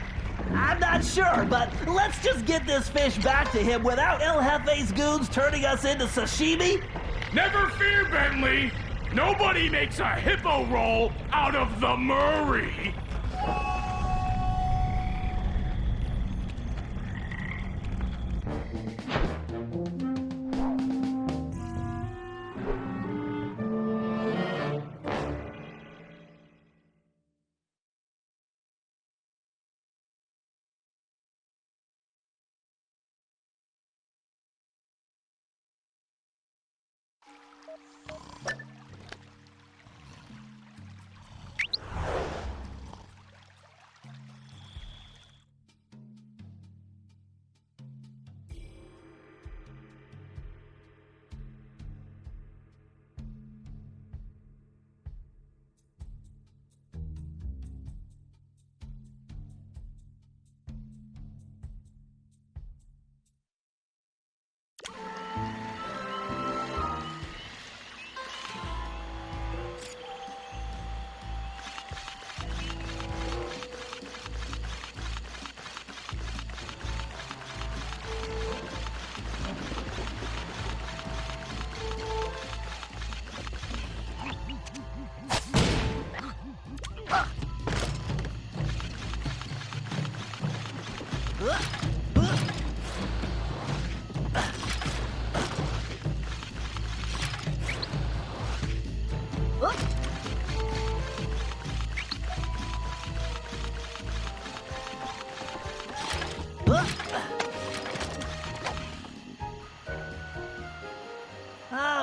I'm not sure, but let's just get this fish back to him without El Jefe's goons turning us into sashimi. Never fear, Bentley! Nobody makes a hippo roll out of the Murray!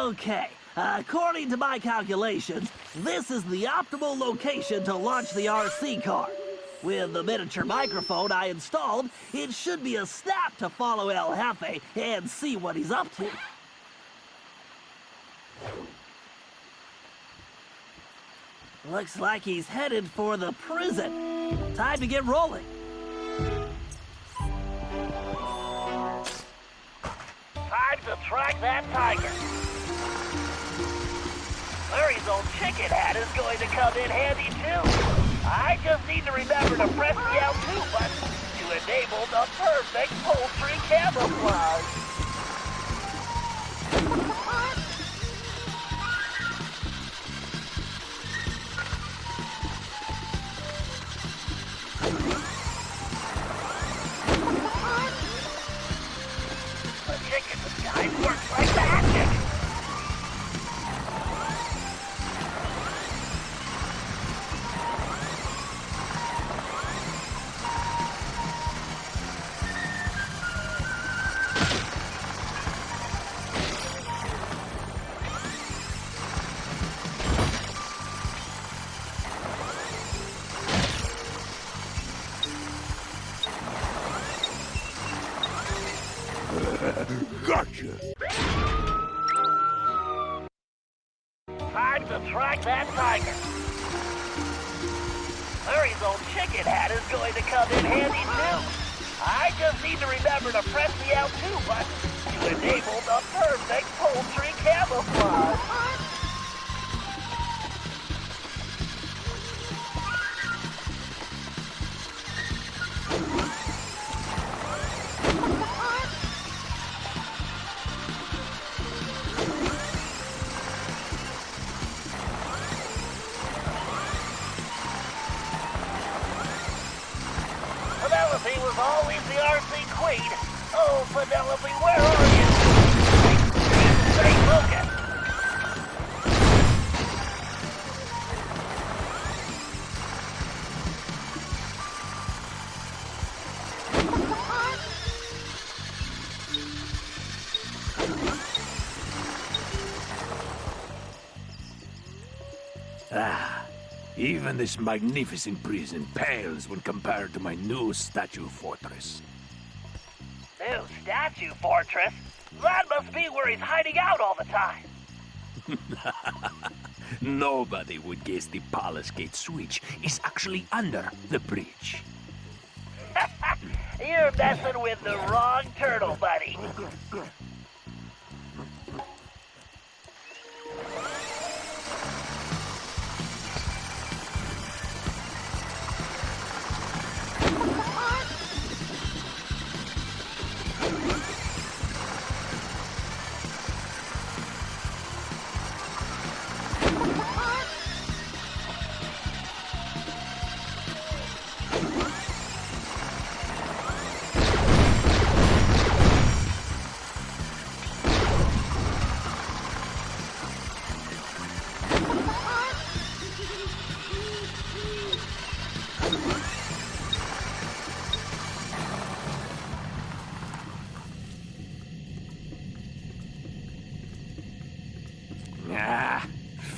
Okay, according to my calculations, this is the optimal location to launch the RC car. With the miniature microphone I installed, it should be a snap to follow El Jefe and see what he's up to. Looks like he's headed for the prison. Time to get rolling. Time to track that tiger. Larry's old chicken hat is going to come in handy too. I just need to remember to press the L2 button to enable the perfect poultry camouflage. The chicken disguise works like magic. Gotcha! Time to track that tiger. Larry's old chicken hat is going to come in handy too. I just need to remember to press the L2 button to enable the perfect poultry camouflage. Penelope was always the RC queen. Oh, Penelope, where are you? Stay focused. Even this magnificent prison pales when compared to my new statue fortress. New statue fortress? That must be where he's hiding out all the time. Nobody would guess the Palace Gate switch is actually under the bridge. You're messing with the wrong turtle, buddy.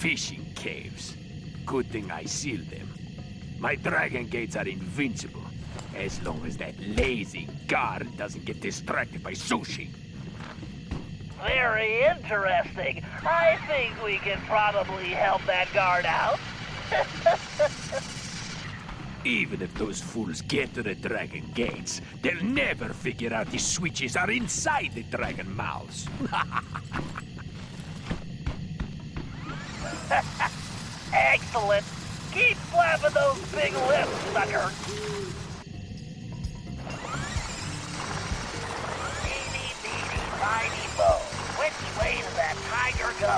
fishing caves. Good thing I sealed them. My dragon gates are invincible, as long as that lazy guard doesn't get distracted by sushi. Very interesting. I think we can probably help that guard out. Even if those fools get to the dragon gates, they'll never figure out the switches are inside the dragon mouths. Excellent. Keep flapping those big lips, sucker. Eeny, meeny, miny, mo. Which way does that tiger go?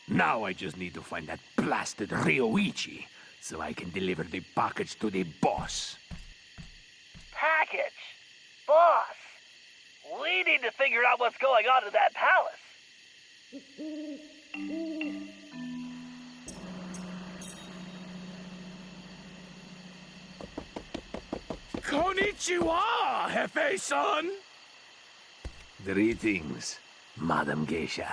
Now I just need to find that blasted Rioichi, so I can deliver the package to the boss. Package? Boss? We need to figure out what's going on in that palace. Konnichiwa, Jefe-san! Greetings, Madam Geisha.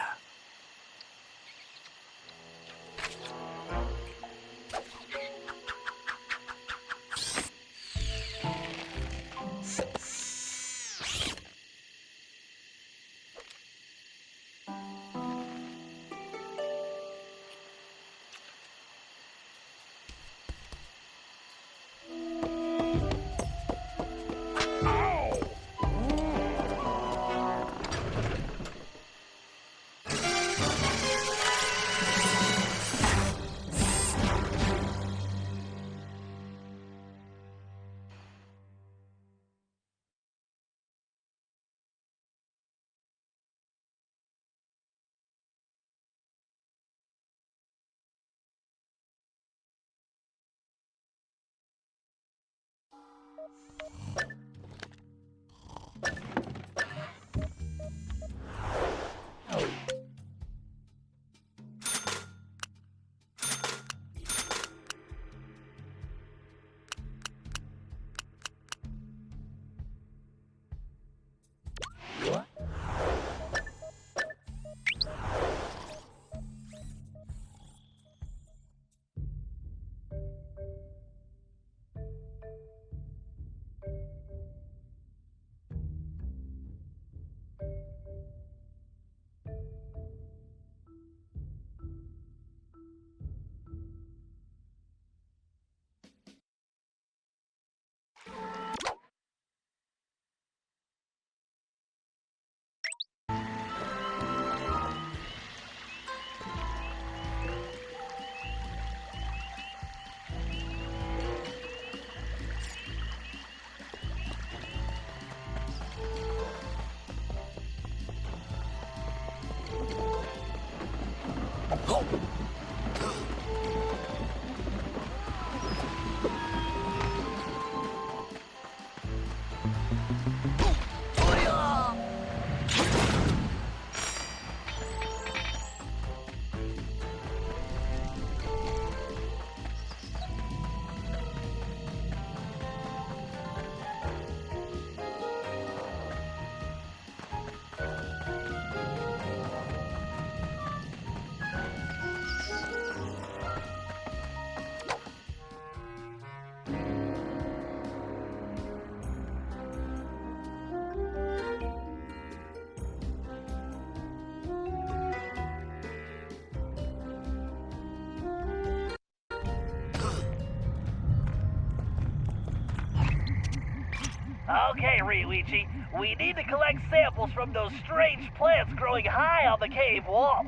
Okay, Rioichi, we need to collect samples from those strange plants growing high on the cave walls.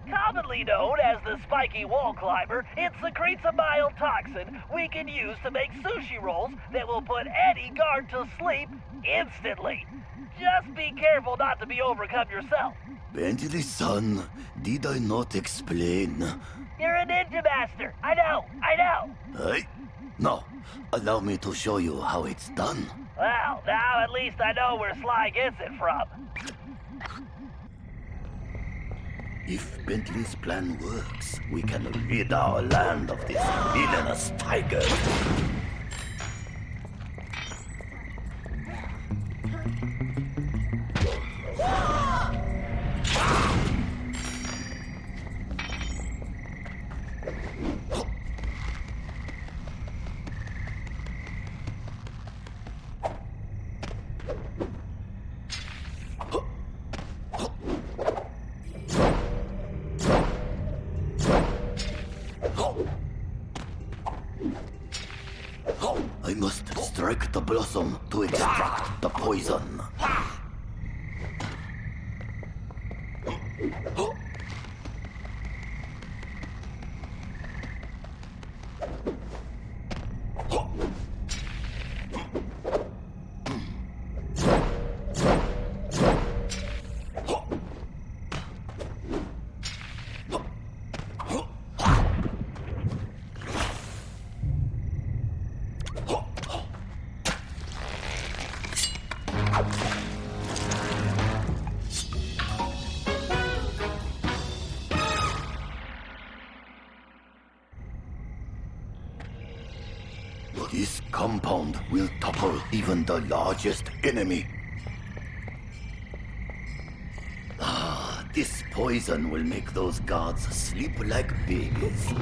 Commonly known as the spiky wall climber, it secretes a mild toxin we can use to make sushi rolls that will put any guard to sleep instantly. Just be careful not to be overcome yourself. Bentley, son, did I not explain? You're a ninja master. I know. Hey? No, allow me to show you how it's done. Well, now at least I know where Sly gets it from. If Bentley's plan works, we can rid our land of this villainous tiger. I must strike the blossom to extract the poison. This compound will topple even the largest enemy. This poison will make those guards sleep like babies.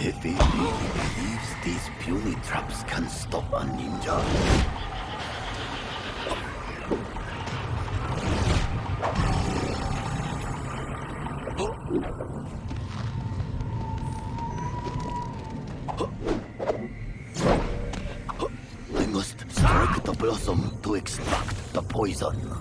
Jefe really believes these puny traps can stop a ninja. I must strike the blossom to extract the poison.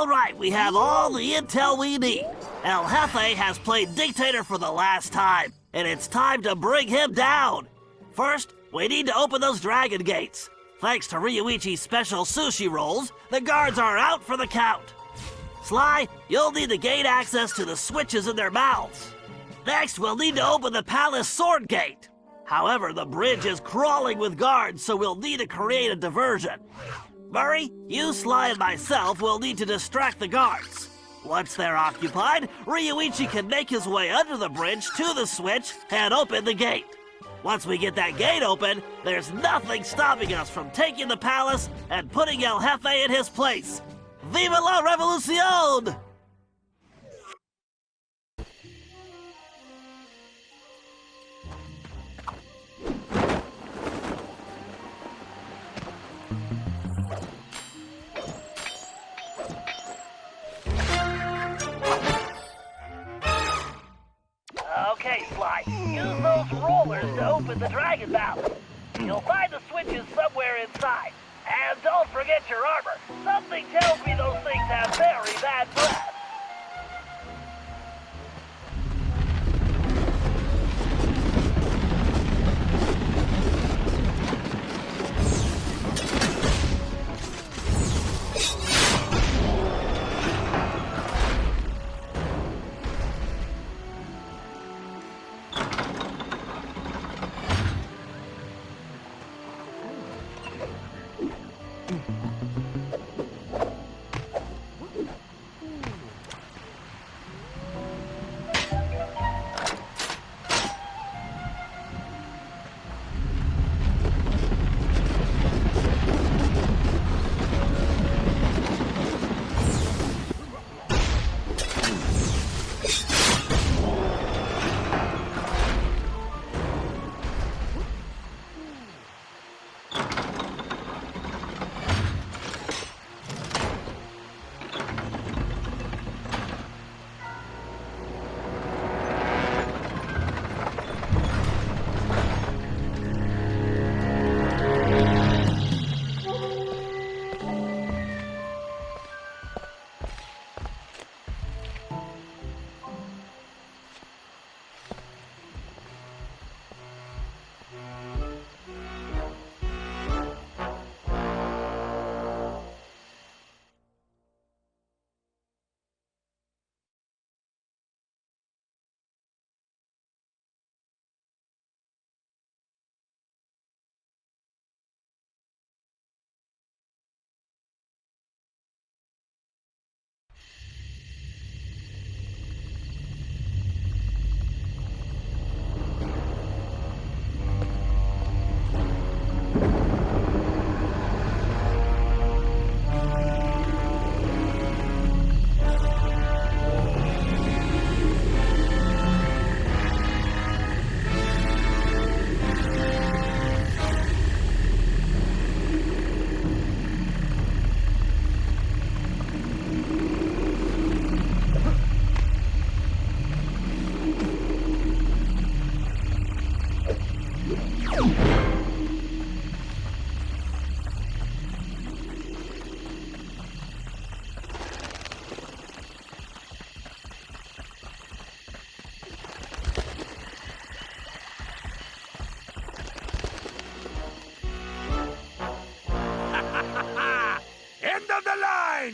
All right, we have all the intel we need. El Jefe has played dictator for the last time, and it's time to bring him down. First, we need to open those dragon gates. Thanks to Rioichi's special sushi rolls, the guards are out for the count. Sly, you'll need to gain access to the switches in their mouths. Next, we'll need to open the palace sword gate. However, the bridge is crawling with guards, so we'll need to create a diversion. Murray, you, Sly, and myself will need to distract the guards. Once they're occupied, Rioichi can make his way under the bridge to the switch and open the gate. Once we get that gate open, there's nothing stopping us from taking the palace and putting El Jefe in his place. Viva la revolucion! Okay, Sly, use those rollers to open the dragon mouth. You'll find the switches somewhere inside. And don't forget your armor. Something tells me those things have very bad breath.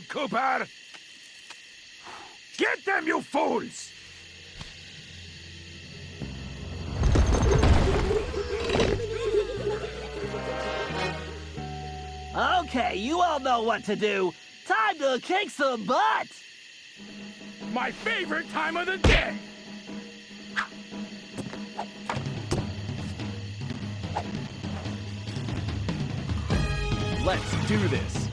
Cooper! Get them, you fools! Okay, you all know what to do. Time to kick some butt! My favorite time of the day! Let's do this.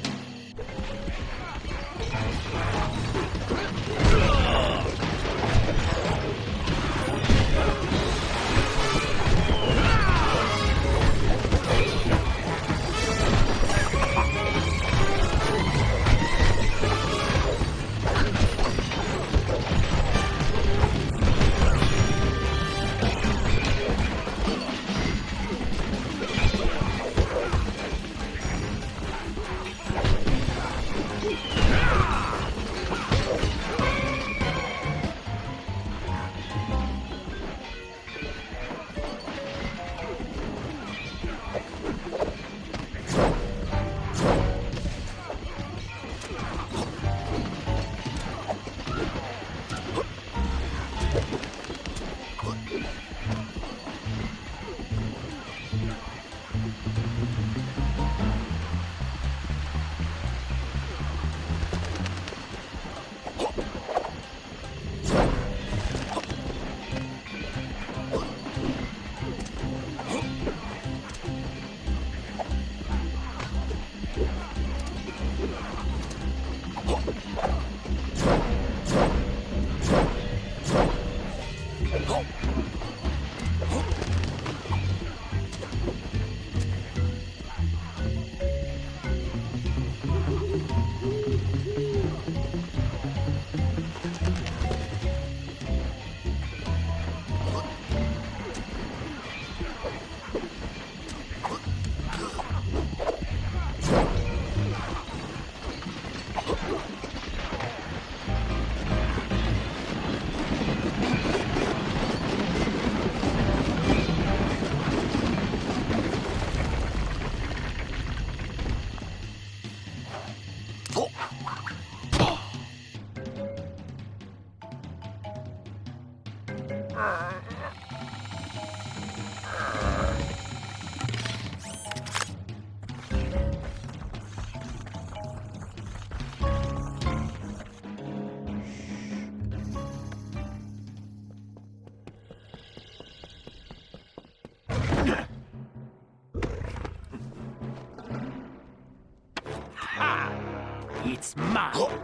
It's mine. Oh!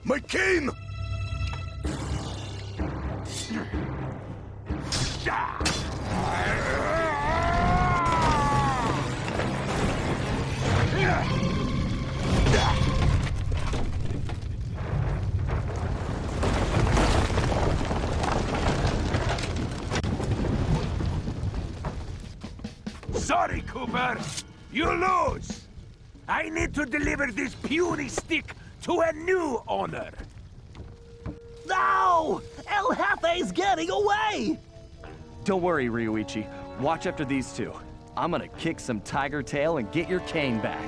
My cane! Sorry, Cooper. You lose. I need to deliver this puny stick to a new owner. No! El Jefe's getting away! Don't worry, Rioichi. Watch after these two. I'm gonna kick some tiger tail and get your cane back.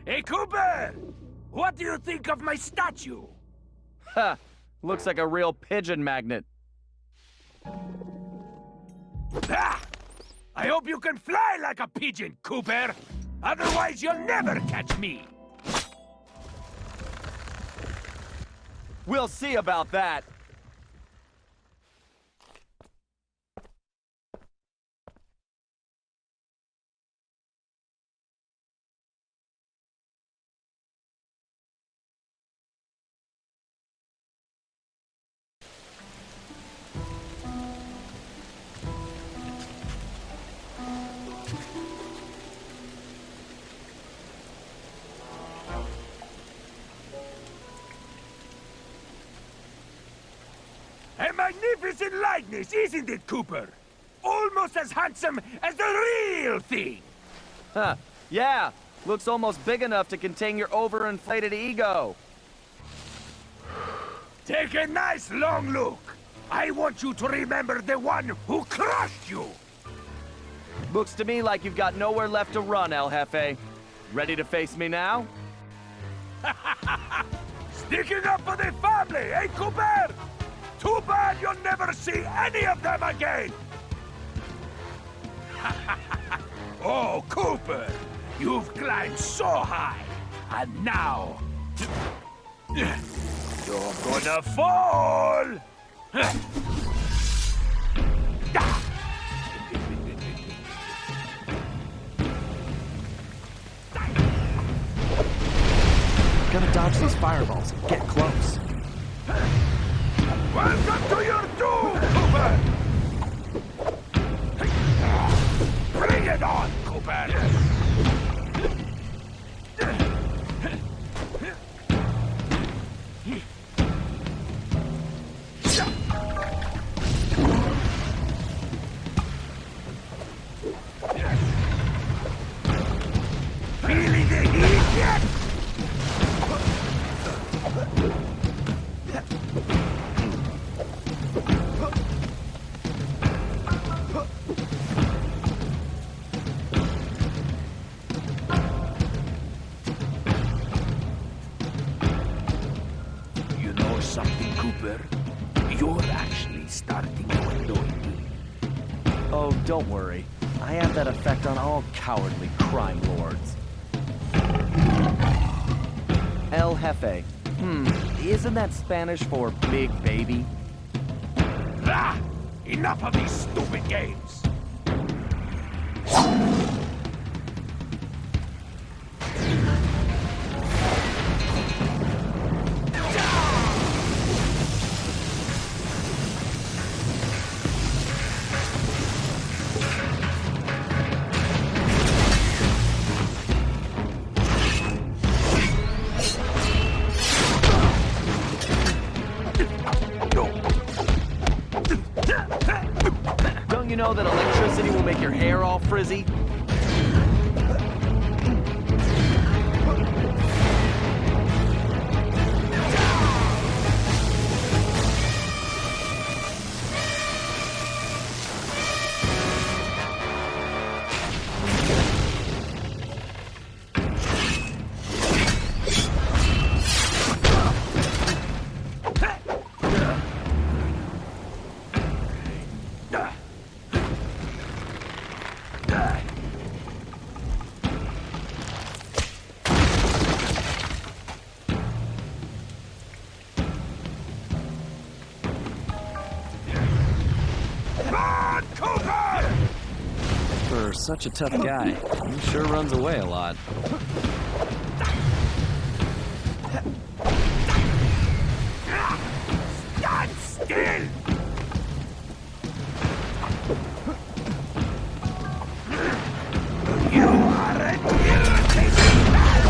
Hey, Cooper! What do you think of my statue? Ha! Looks like a real pigeon magnet. Ah! I hope you can fly like a pigeon, Cooper! Otherwise, you'll never catch me! We'll see about that. A magnificent likeness, isn't it, Cooper? Almost as handsome as the real thing! Huh. Yeah. Looks almost big enough to contain your overinflated ego. Take a nice long look. I want you to remember the one who crushed you. Looks to me like you've got nowhere left to run, El Jefe. Ready to face me now? Sticking up for the family, eh, Cooper? Too bad you'll never see any of them again! Oh, Cooper! You've climbed so high, and now... you're gonna fall! Gotta dodge these fireballs and get close. Welcome to your doom, Cooper! Bring it on, Cooper! something, Cooper? You're actually starting to annoy me. Oh, don't worry. I have that effect on all cowardly crime lords. El Jefe. Isn't that Spanish for big baby? Ah! Enough of these stupid games! Don't you know that electricity will make your hair all frizzy? For such a tough guy, he sure runs away a lot. Stand still! You are an irritating man!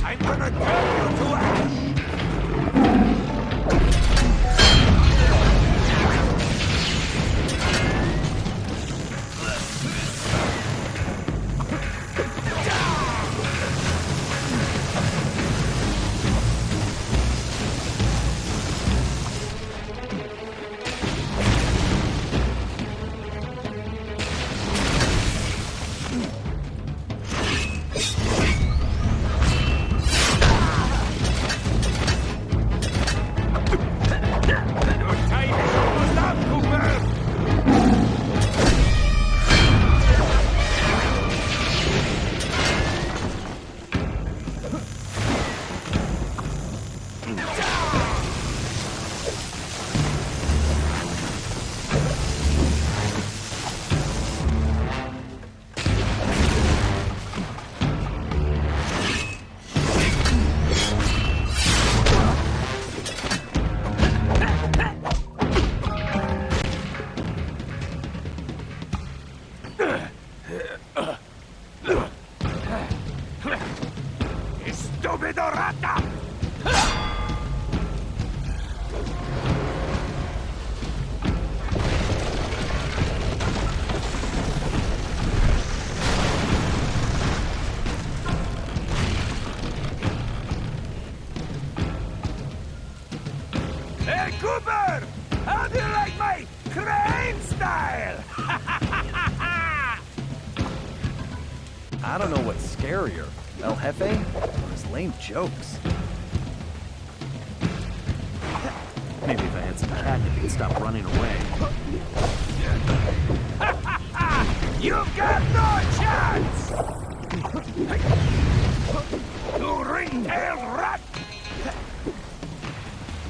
I'm gonna turn you to ash! Your time is almost up, Cooper! Estúpido rata! Hey, Cooper! How do you like my crane style? I don't know what's scarier, El Jefe or his lame jokes. Maybe if I had some catnip, he'd stop running away. You've got no chance! You ring-tailed rat!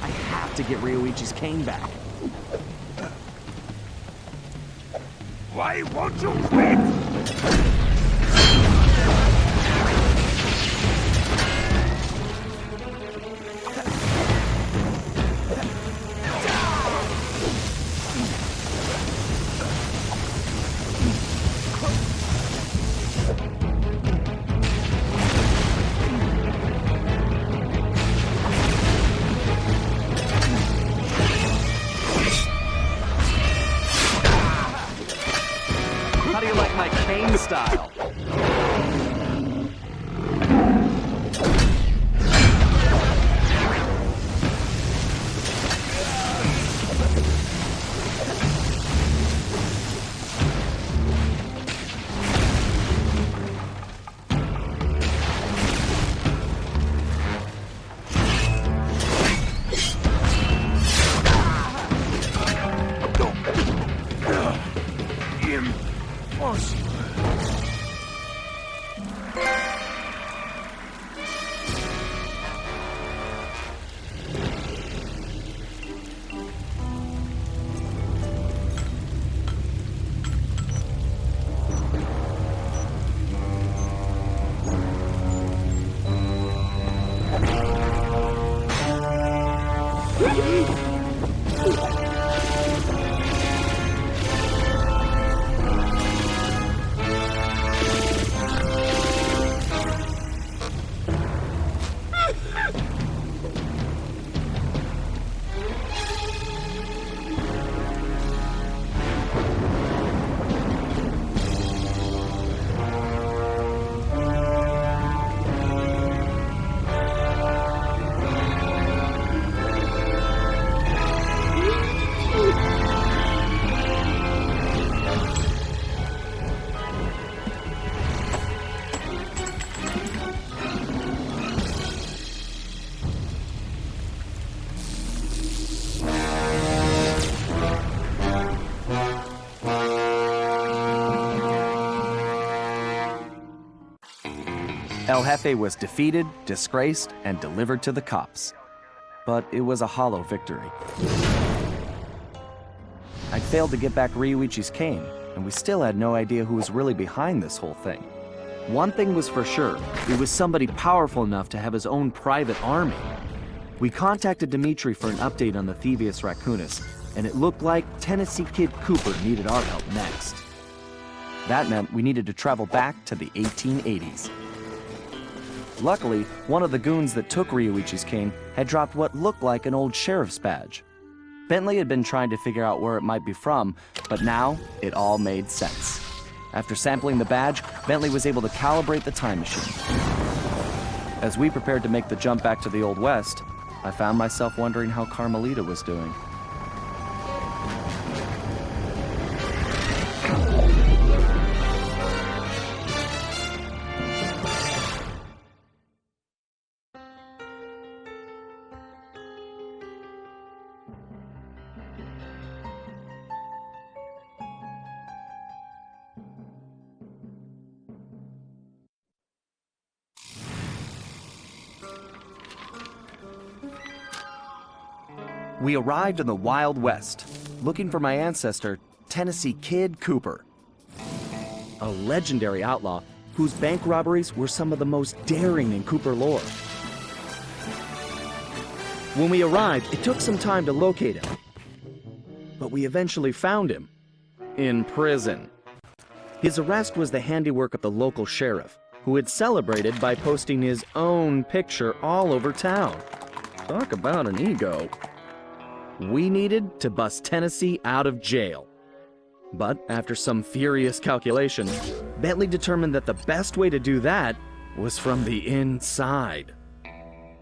I have to get Rioichi's cane back. Why won't you quit? style. El Jefe was defeated, disgraced, and delivered to the cops. But it was a hollow victory. I'd failed to get back Rioichi's cane, and we still had no idea who was really behind this whole thing. One thing was for sure, it was somebody powerful enough to have his own private army. We contacted Dimitri for an update on the Thievius Raccoonus, and it looked like Tennessee Kid Cooper needed our help next. That meant we needed to travel back to the 1880s. Luckily, one of the goons that took Rioichi's cane had dropped what looked like an old sheriff's badge. Bentley had been trying to figure out where it might be from, but now it all made sense. After sampling the badge, Bentley was able to calibrate the time machine. As we prepared to make the jump back to the Old West, I found myself wondering how Carmelita was doing. We arrived in the Wild West, looking for my ancestor, Tennessee Kid Cooper. A legendary outlaw whose bank robberies were some of the most daring in Cooper lore. When we arrived, it took some time to locate him. But we eventually found him. In prison. His arrest was the handiwork of the local sheriff, who had celebrated by posting his own picture all over town. Talk about an ego. We needed to bust Tennessee out of jail. But after some furious calculation, Bentley determined that the best way to do that was from the inside.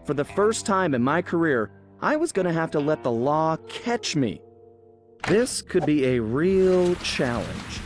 For the first time in my career, I was going to have to let the law catch me. This could be a real challenge.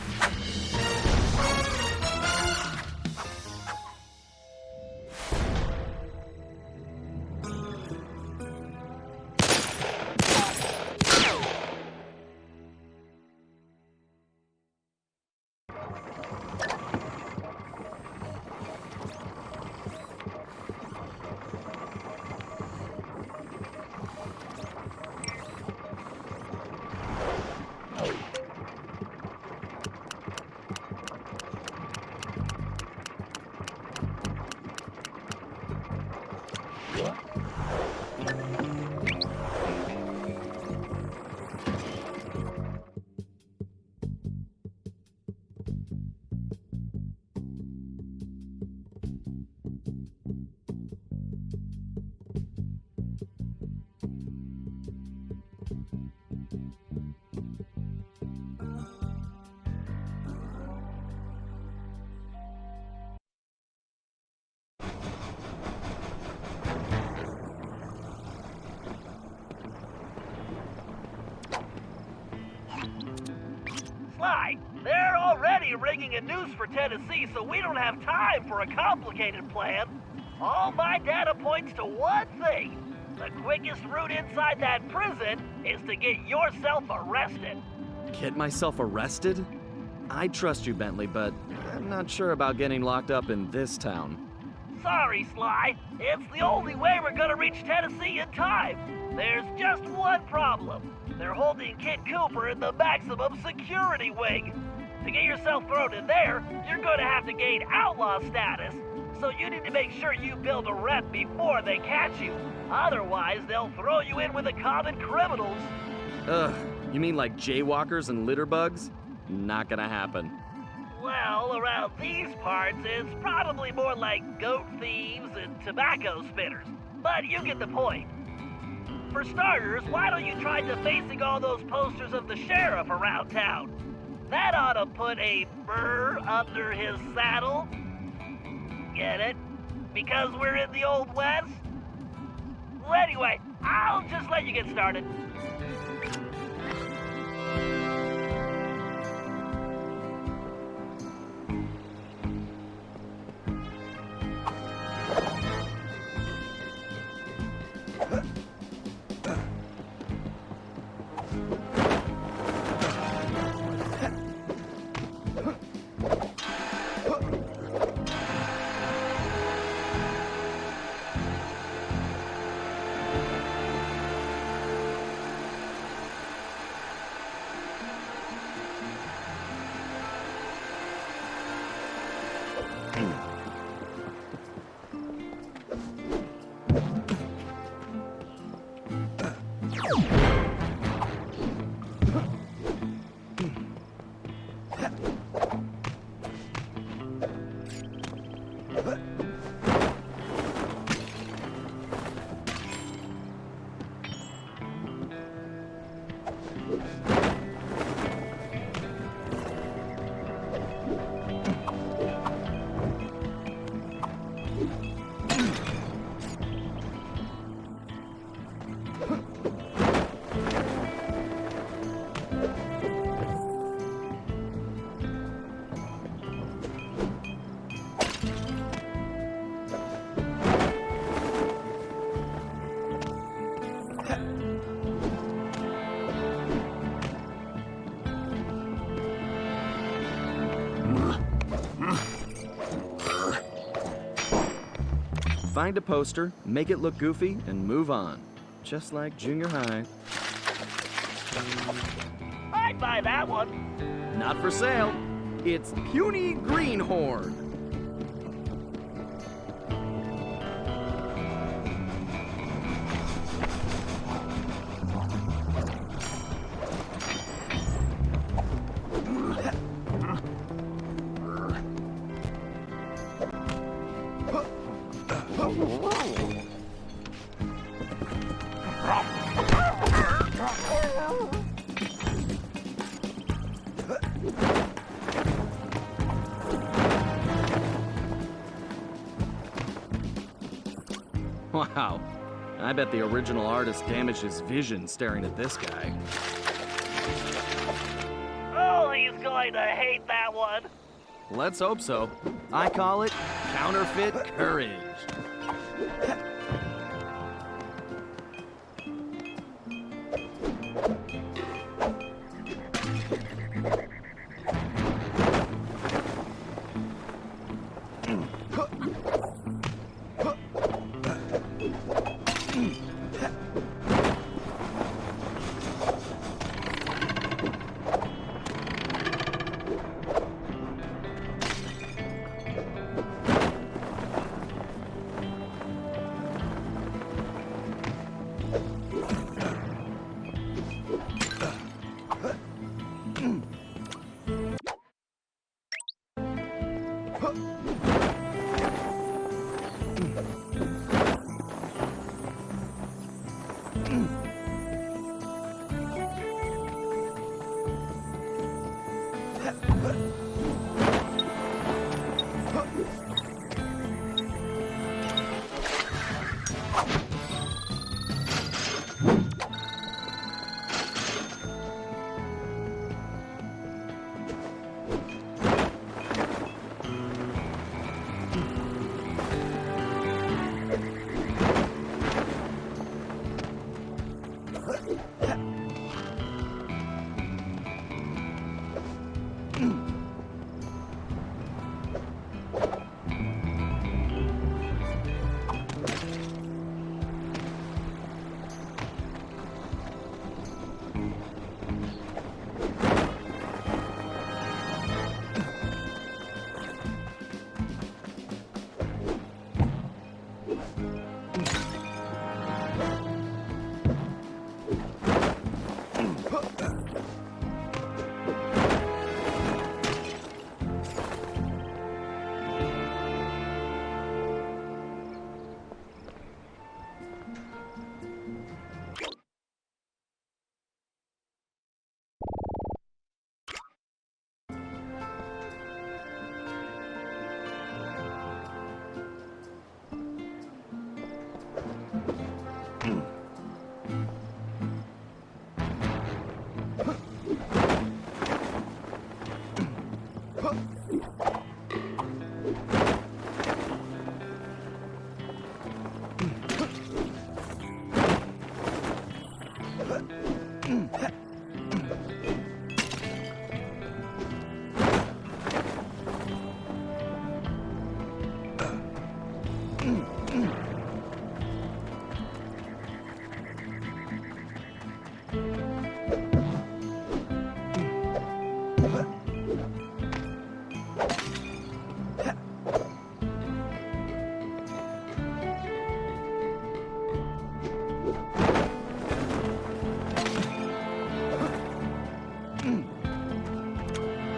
Sly, they're already rigging a noose for Tennessee, so we don't have time for a complicated plan. All my data points to one thing. The quickest route inside that prison is to get yourself arrested. Get myself arrested? I trust you, Bentley, but I'm not sure about getting locked up in this town. Sorry, Sly. It's the only way we're gonna reach Tennessee in time. There's just one problem. They're holding Kid Cooper in the maximum security wing. To get yourself thrown in there, you're gonna have to gain outlaw status. So you need to make sure you build a rep before they catch you. Otherwise, they'll throw you in with the common criminals. Ugh, you mean like jaywalkers and litterbugs? Not gonna happen. Well, around these parts, it's probably more like goat thieves and tobacco spitters. But you get the point. For starters, why don't you try defacing all those posters of the sheriff around town? That ought to put a burr under his saddle. Get it? Because we're in the Old West? Well, anyway, I'll just let you get started. Find a poster, make it look goofy, and move on. Just like junior high. I'd buy that one. Not for sale. It's Puny Greenhorn. Wow, I bet the original artist damaged his vision staring at this guy. Oh, he's going to hate that one. Let's hope so. I call it counterfeit courage.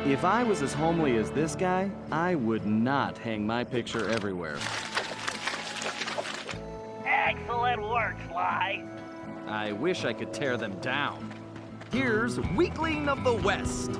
If I was as homely as this guy, I would not hang my picture everywhere. Excellent work, Sly. I wish I could tear them down. Here's Weakling of the West.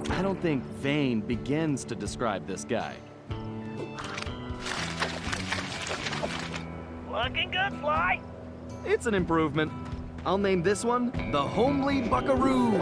I don't think vain begins to describe this guy. Looking good, Sly. It's an improvement. I'll name this one the Homely Buckaroo.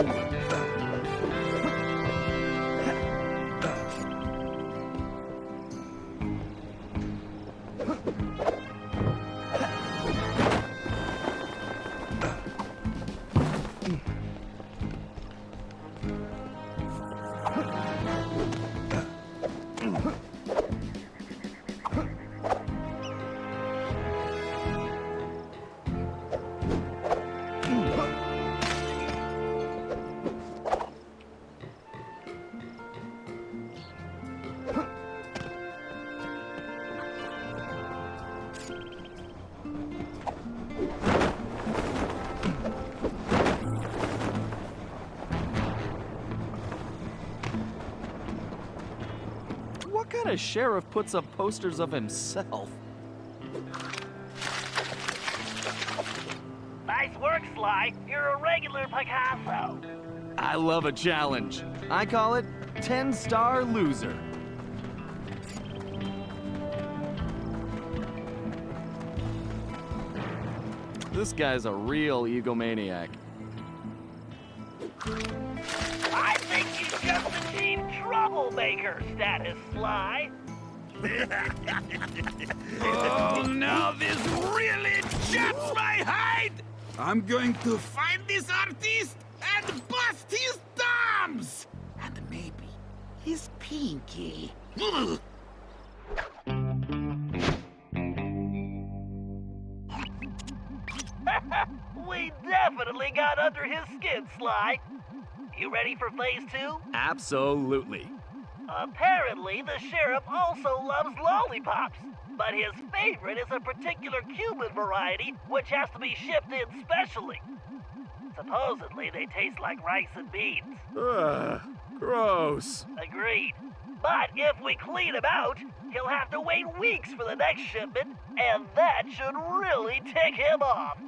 What kind of sheriff puts up posters of himself? Nice work, Sly. You're a regular Picasso. I love a challenge. I call it 10-star loser. This guy's a real egomaniac. I think you just achieved troublemaker status, Sly. Oh, now this really chaps my hide! I'm going to find this artist and bust his thumbs! And maybe his pinky. Ugh. We definitely got under his skin, Sly. You ready for phase 2? Absolutely. Apparently, the sheriff also loves lollipops, but his favorite is a particular Cuban variety which has to be shipped in specially. Supposedly, they taste like rice and beans. Ugh, gross. Agreed. But if we clean him out, He'll have to wait weeks for the next shipment, and that should really tick him off.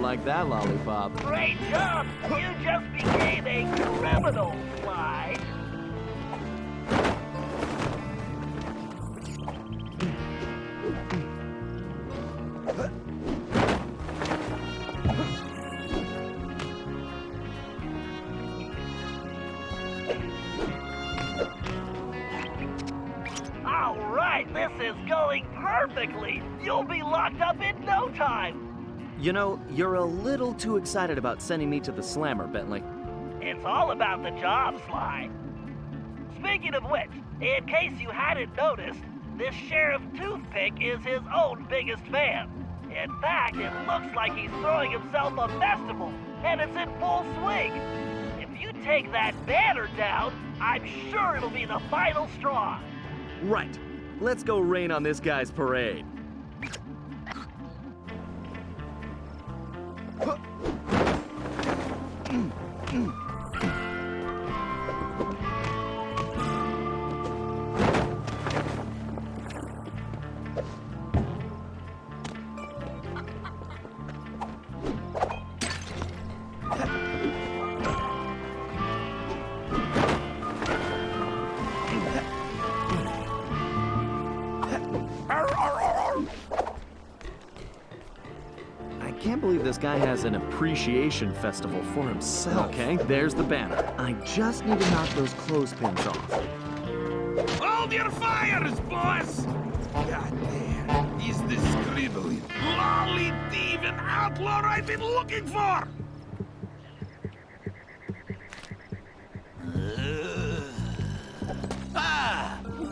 Like that lollipop. Great job! You just became a criminal, Sly. All right, this is going perfectly. You'll be locked up in no time. You know, you're a little too excited about sending me to the slammer, Bentley. It's all about the job, Sly. Speaking of which, in case you hadn't noticed, this Sheriff Toothpick is his own biggest fan. In fact, it looks like he's throwing himself a festival, and it's in full swing. If you take that banner down, I'm sure it'll be the final straw. Right. Let's go rain on this guy's parade. I can't believe this guy has an appreciation festival for himself. Okay, there's the banner. I just need to knock those clothespins off. Hold your fires, boss! God damn, is the scribbling, lolly thieving outlaw I've been looking for!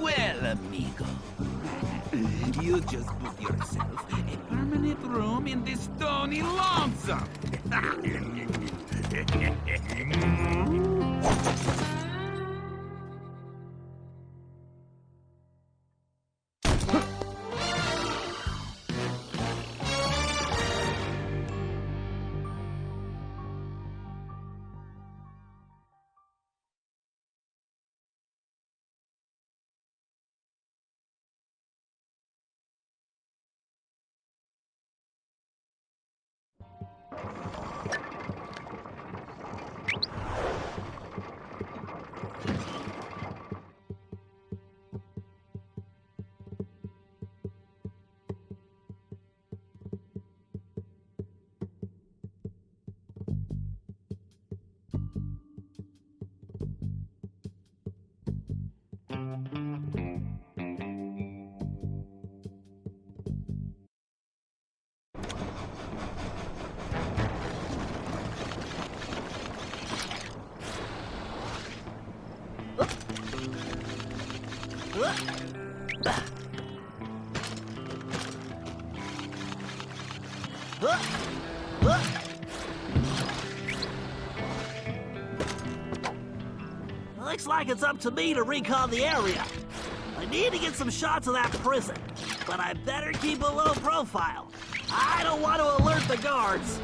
Well, amigo. You just put yourself a permanent room in the stony lonesome. Looks like it's up to me to recon the area. I need to get some shots of that prison, but I better keep a low profile. I don't want to alert the guards.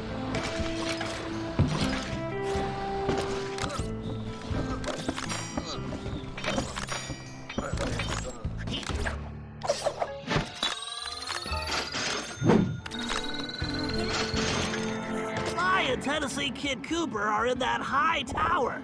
Sly and Tennessee Kid Cooper are in that high tower.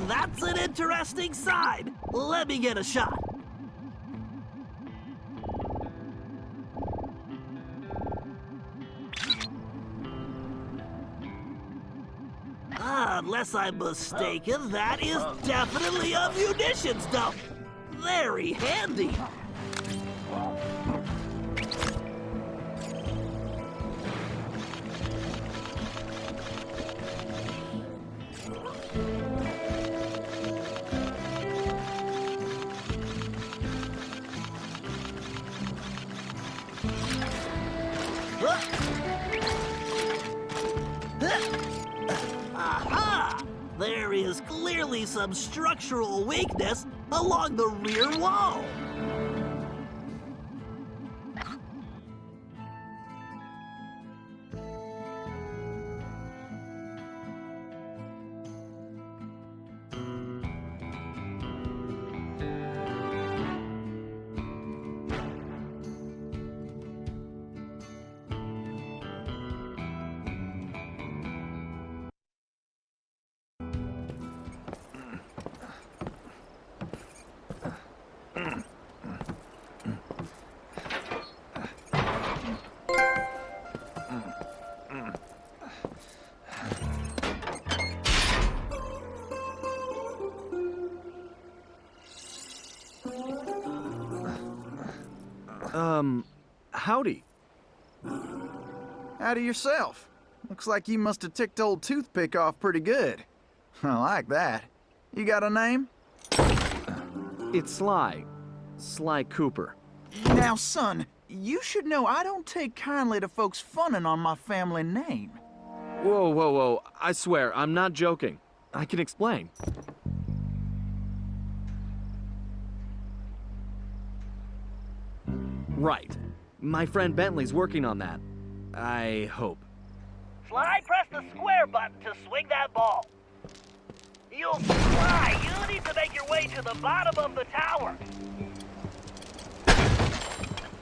That's an interesting side. Let me get a shot. Unless I'm mistaken, that is definitely a munitions dump. Very handy. Aha! There is clearly some structural weakness along the rear wall. Howdy. Howdy yourself. Looks like you must have ticked old Toothpick off pretty good. I like that. You got a name? It's Sly. Sly Cooper. Now, son, you should know I don't take kindly to folks funning on my family name. Whoa, whoa, whoa. I swear, I'm not joking. I can explain. Right. My friend Bentley's working on that. I hope. Sly, press the square button to swing that ball. You'll fly. You need to make your way to the bottom of the tower.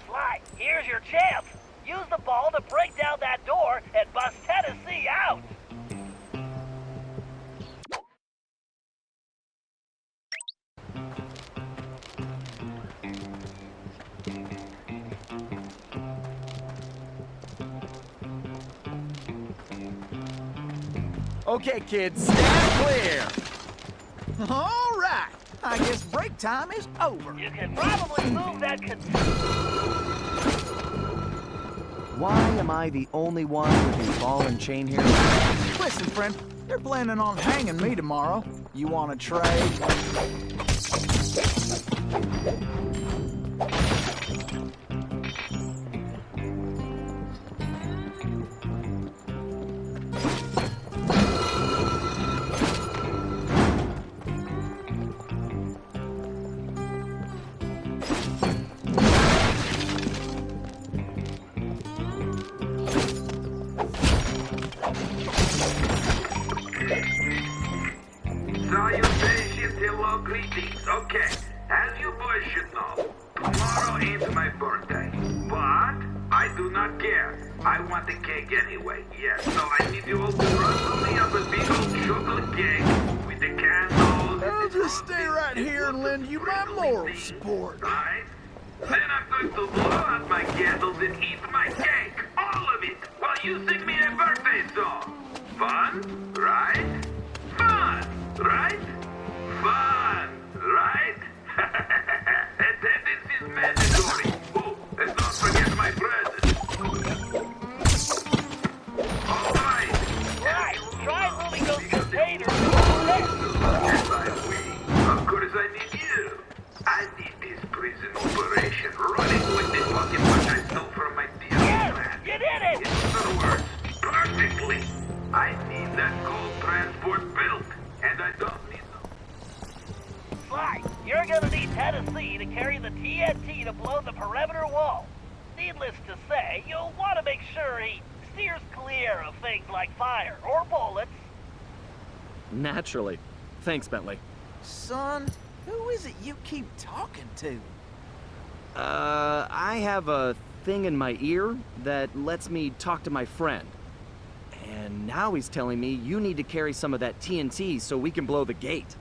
Sly, here's your chance. Use the ball to break down that door and bust Tennessee out. Okay, kids, stand clear. All right. I guess break time is over. You can probably move that Why am I the only one with a ball and chain here? Listen, friend, they're planning on hanging me tomorrow. You want to trade? Salutations, hello, greetings. Okay, as you boys should know, tomorrow ain't my birthday. But I do not care. I want the cake anyway. Yes, so I need you all to rustle me up a big old chocolate cake with the candles. I'll just stay right here and lend you my moral support. Right? Then I'm going to blow out my candles and eat my cake. All of it, while you sing me a birthday song. Fun, right? Fun, right? Fun, right? Attendance is mandatory. Oh, and don't forget my present. All right. Right, try moving those containers. Yes, I will. Of course I need you. I need this prison operation running with the pocket watch I stole from my dear friend. You did it! In other words, perfectly. I need that gold transport built, and I don't need no... Sly, you're gonna need Tennessee to carry the TNT to blow the perimeter wall. Needless to say, you'll want to make sure he steers clear of things like fire or bullets. Naturally. Thanks, Bentley. Son, who is it you keep talking to? I have a thing in my ear that lets me talk to my friend. And now he's telling me you need to carry some of that TNT so we can blow the gate.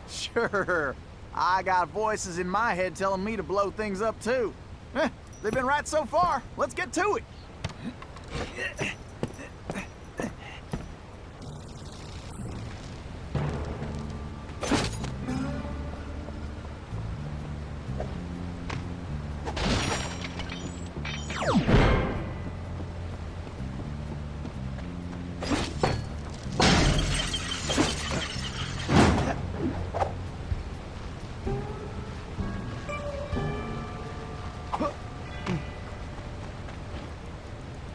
Sure. I got voices in my head telling me to blow things up too. They've been right so far. Let's get to it.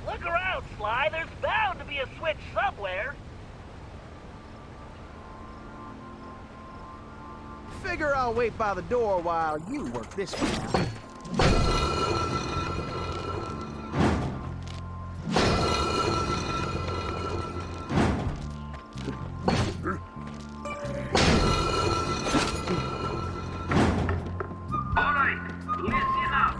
Look around, Sly. There's bound to be a switch somewhere. Figure I'll wait by the door while you work this one out. Alright, listen up.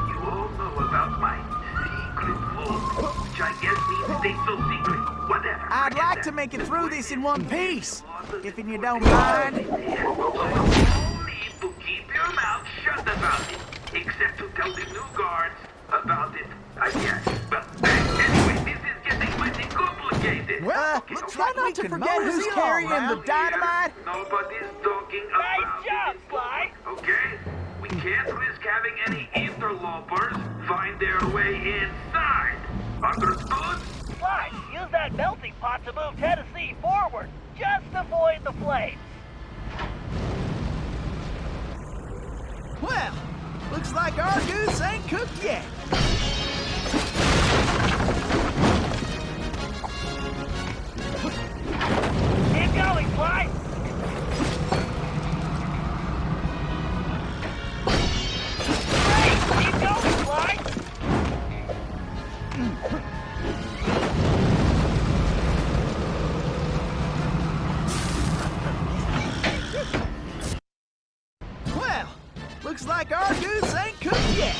You all know about my secret vault, which I guess means stay so secret. Whatever. I'd forget like that. to make it through this in one piece, if you don't mind. You need to keep your mouth shut about it, except to tell the new guards about it, I guess. But anyway, this is getting mighty complicated. Well, try not to forget who's carrying the dynamite. Nobody's talking Nice about job, it. Sly. Okay? We can't risk having any interlopers find their way inside. Understood? Sly, use that melting pot to move Tennessee forward. Just avoid the flames. Well, looks like our goose ain't cooked yet. Keep going, Sly. Great, keep going, Sly. Well, looks like our goose ain't cooked yet.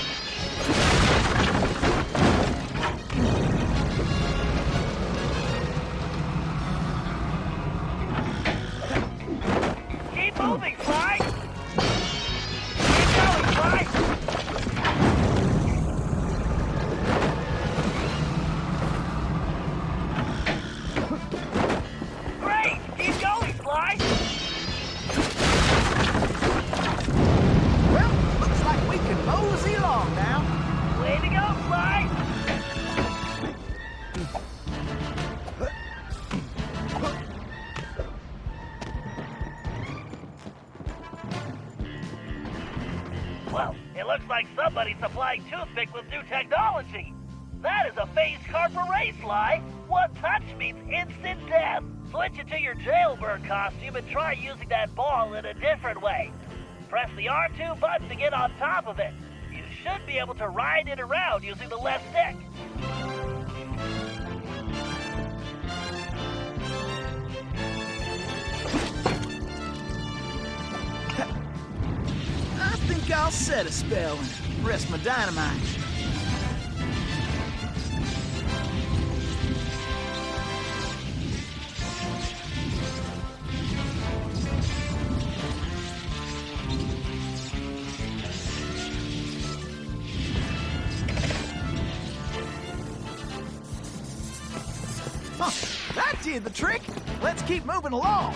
Keep moving, Sly. Keep going, Sly. Great, keep going, Sly. like somebody's supplying Toothpick with new technology. That is a phased Carper race, Sly. One touch means instant death. Switch into your jailbird costume and try using that ball in a different way. Press the R2 button to get on top of it. You should be able to ride it around using the left stick. I think I'll set a spell and rest my dynamite. Huh, that did the trick. Let's keep moving along.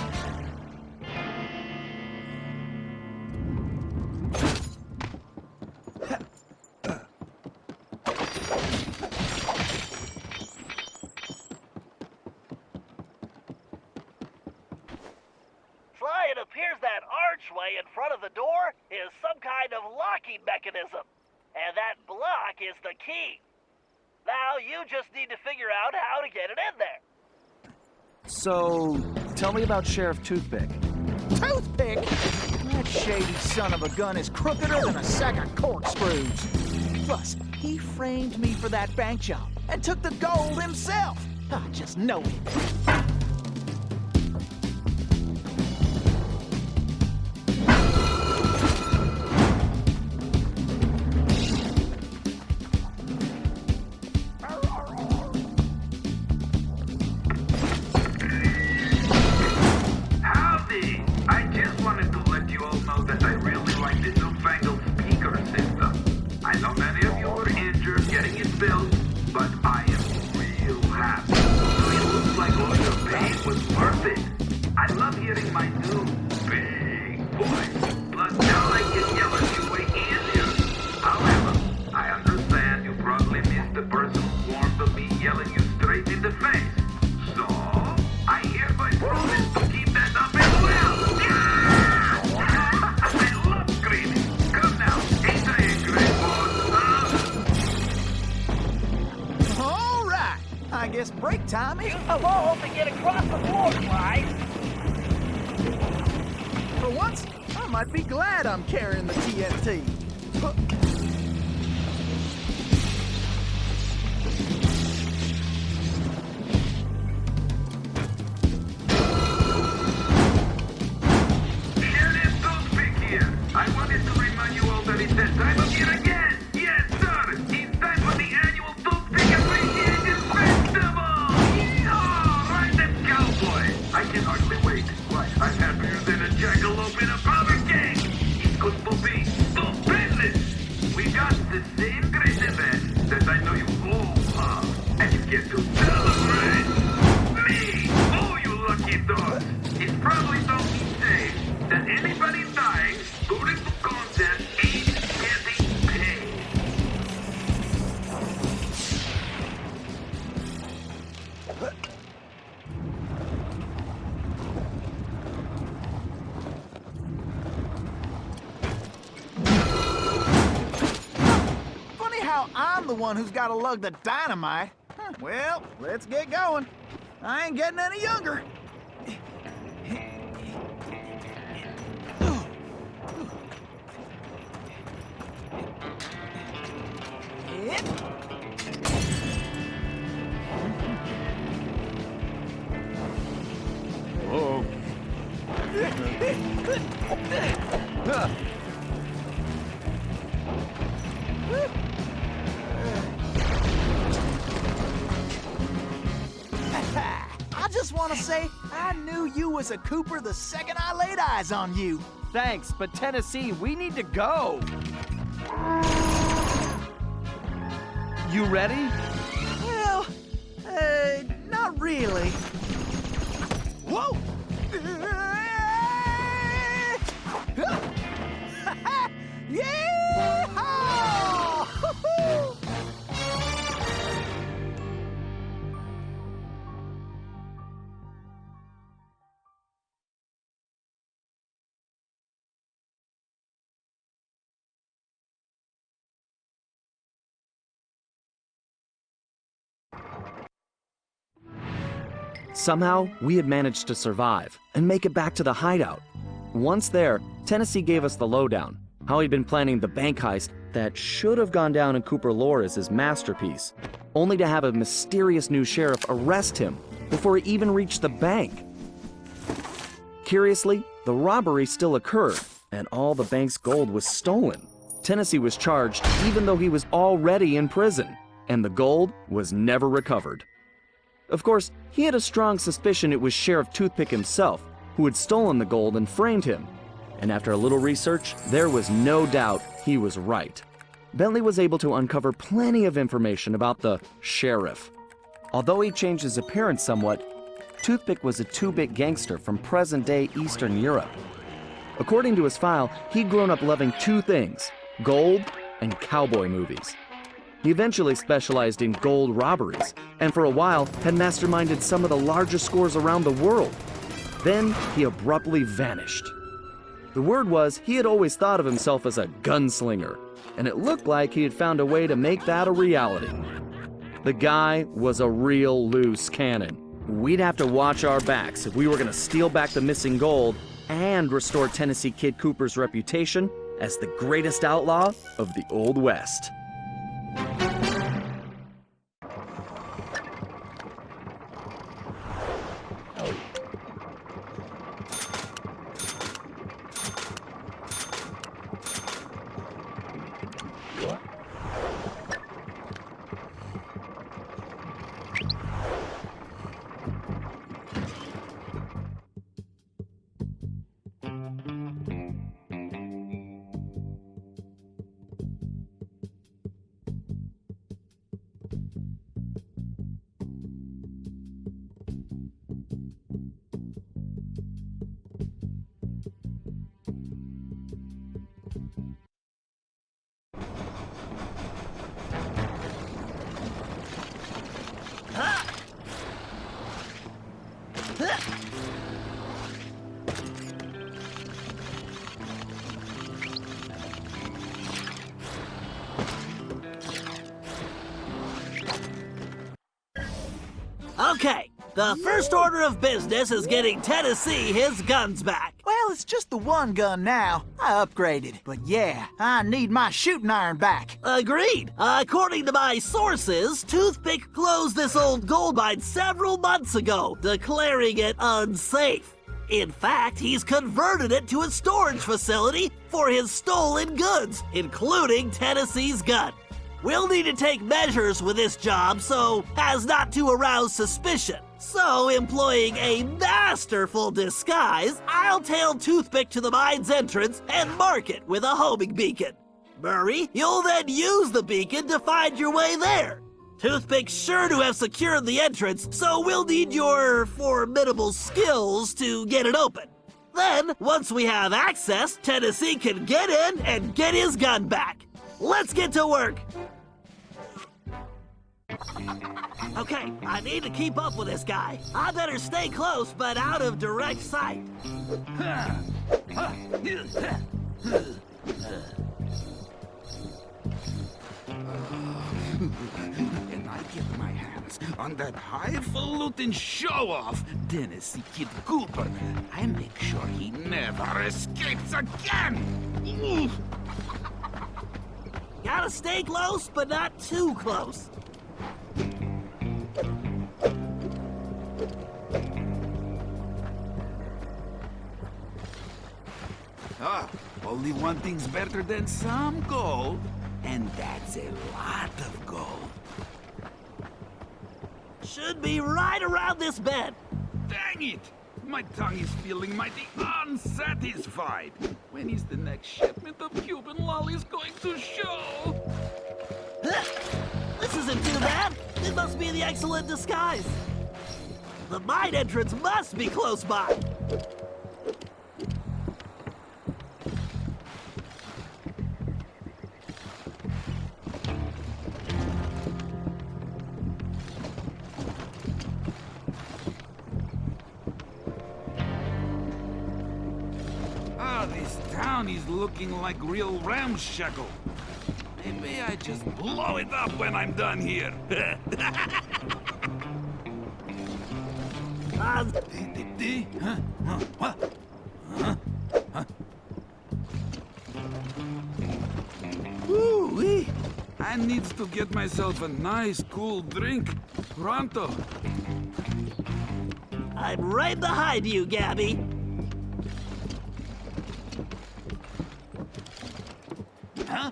Sly, it appears that archway in front of the door is some kind of locking mechanism. And that block is the key. Now you just need to figure out how to get it in there. So, tell me about Sheriff Toothpick. Toothpick? That shady son of a gun is crookeder than a sack of corkscrews. Plus, he framed me for that bank job and took the gold himself. I just know it. Howdy! I just wanted to let you all know that I really like the newfangled speaker system. I know many of you were injured getting it built, but I am real happy. So it looks like all your pain was worth it. I love hearing my new big voice. Plus now I can yell at you way easier. However, I understand you probably missed the personal warmth of me yelling you straight in the face. So, I hereby promise to keep that up as well. Yeah! I love screaming. Come now, ain't I a great boss, huh? All right. I guess break time is Use the ball to get across the floor, Sly. for once. I might be glad I'm carrying the TNT. Huh. Sheriff Toothpick here. I wanted to remind you all that it's that time of year again. Yes, sir. It's time for the annual Toothpick Appreciation Festival. Yeehaw! Right, that cowboy. I can hardly wait. Why, I'm happier than a jackalope in a powder keg. It's going to be stupendous. We got the same great event that I know you all love, and you get to celebrate. Me, oh, you lucky dogs. It probably don't be safe that anybody dying during the contest ain't getting paid. Funny how I'm the one who's got to lug the dynamite. Huh, well, let's get going. I ain't getting any younger. Oh. I just want to say I knew you was a Cooper the second I laid eyes on you. Thanks, but Tennessee, we need to go. You ready? Well, not really. Whoa! Yeah! Somehow, we had managed to survive and make it back to the hideout. Once there, Tennessee gave us the lowdown, how he'd been planning the bank heist that should have gone down in Cooper lore as his masterpiece, only to have a mysterious new sheriff arrest him before he even reached the bank. Curiously, the robbery still occurred, and all the bank's gold was stolen. Tennessee was charged even though he was already in prison, and the gold was never recovered. Of course, he had a strong suspicion it was Sheriff Toothpick himself who had stolen the gold and framed him. And after a little research, there was no doubt he was right. Bentley was able to uncover plenty of information about the sheriff. Although he changed his appearance somewhat, Toothpick was a 2-bit gangster from present-day Eastern Europe. According to his file, he'd grown up loving 2 things: gold and cowboy movies. He eventually specialized in gold robberies, and for a while had masterminded some of the largest scores around the world. Then he abruptly vanished. The word was he had always thought of himself as a gunslinger, and it looked like he had found a way to make that a reality. The guy was a real loose cannon. We'd have to watch our backs if we were going to steal back the missing gold and restore Tennessee Kid Cooper's reputation as the greatest outlaw of the Old West. Okay, the first order of business is getting Tennessee his guns back. Well, it's just the one gun now. I upgraded. But yeah, I need my shooting iron back. Agreed. According to my sources, Toothpick closed this old gold mine several months ago, declaring it unsafe. In fact, he's converted it to a storage facility for his stolen goods, including Tennessee's gun. We'll need to take measures with this job so as not to arouse suspicion. So, employing a masterful disguise, I'll tail Toothpick to the mine's entrance and mark it with a homing beacon. Murray, you'll then use the beacon to find your way there. Toothpick's sure to have secured the entrance, so we'll need your formidable skills to get it open. Then, once we have access, Tennessee can get in and get his gun back. Let's get to work. Okay, I need to keep up with this guy. I better stay close, but out of direct sight. And I get my hands on that highfalutin show-off, Tennessee Kid Cooper. I make sure he never escapes again. Gotta stay close, but not too close. Only one thing's better than some gold, and that's a lot of gold. Should be right around this bed. Dang it! My tongue is feeling mighty unsatisfied. When is the next shipment of Cuban lollies going to show? This isn't too bad. It must be the excellent disguise. The mine entrance must be close by. This town is looking like real ramshackle. Maybe I just blow it up when I'm done here. Ooh-wee. I need to get myself a nice, cool drink. Pronto. I'm right behind you, Gabby. Huh?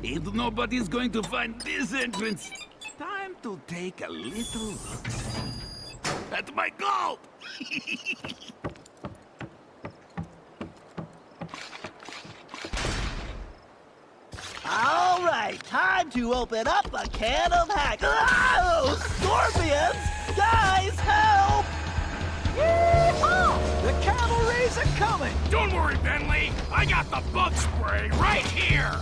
If nobody's going to find this entrance, time to take a little look at my gold! All right, time to open up a can of hack. Oh, scorpions! Guys, help! Yeehaw! The cavalry's a-coming! Don't worry, Bentley. I got the bug spray right here.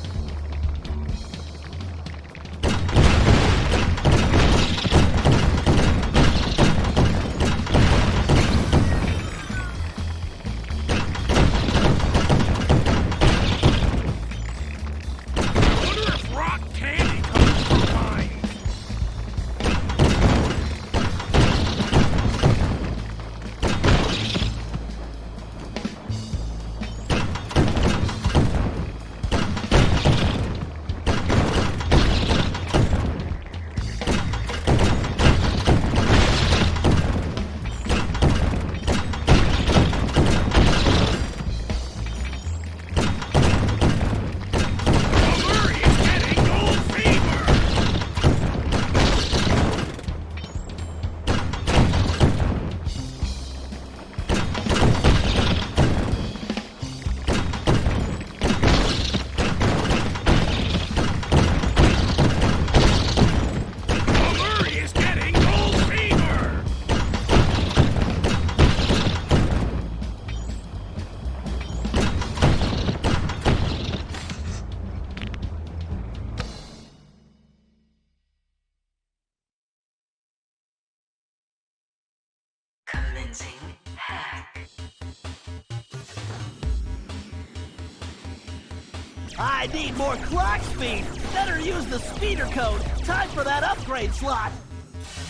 Commencing hack. I need more clock speed. Better use the speeder code. Time for that upgrade slot.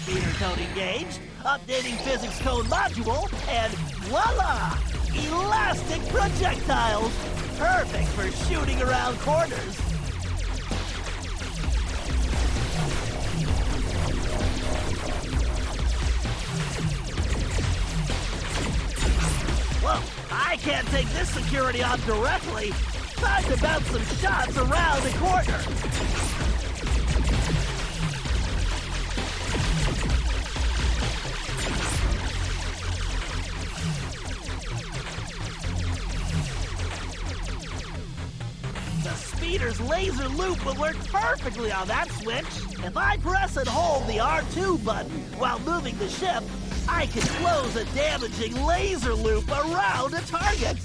Speeder code engaged. Updating physics code module. And voila! Elastic projectiles. Perfect for shooting around corners. Whoa, I can't take this security off directly. Time to bounce some shots around the corner. The speeder's laser loop will work perfectly on that switch. If I press and hold the R2 button while moving the ship, I can close a damaging laser loop around a target.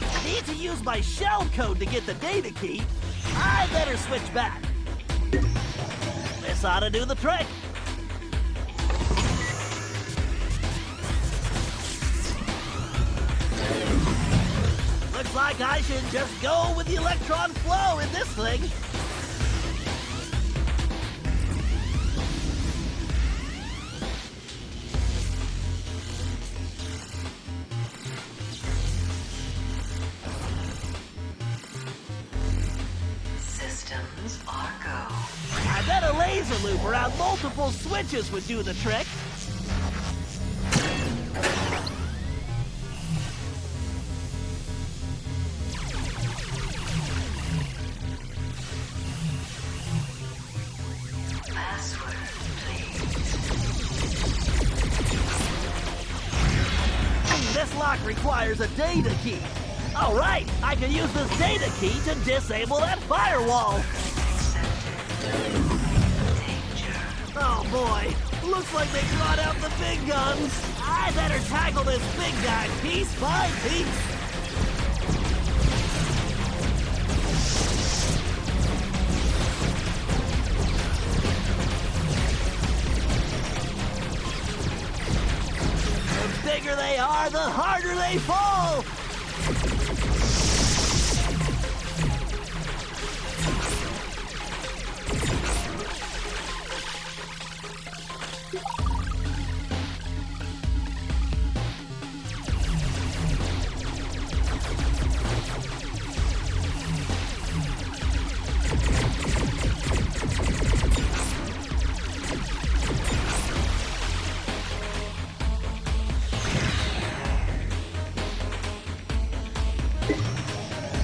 I need to use my shell code to get the data key. I better switch back. This ought to do the trick. Looks like I should just go with the electron flow in this thing. Systems are go. I bet a laser loop around multiple switches would do the trick. Password, please. This lock requires a data key. All right, I can use this data key to disable that firewall. Danger. Oh boy, looks like they brought out the big guns. I better tackle this big guy piece by piece. bigger they are, the harder they fall!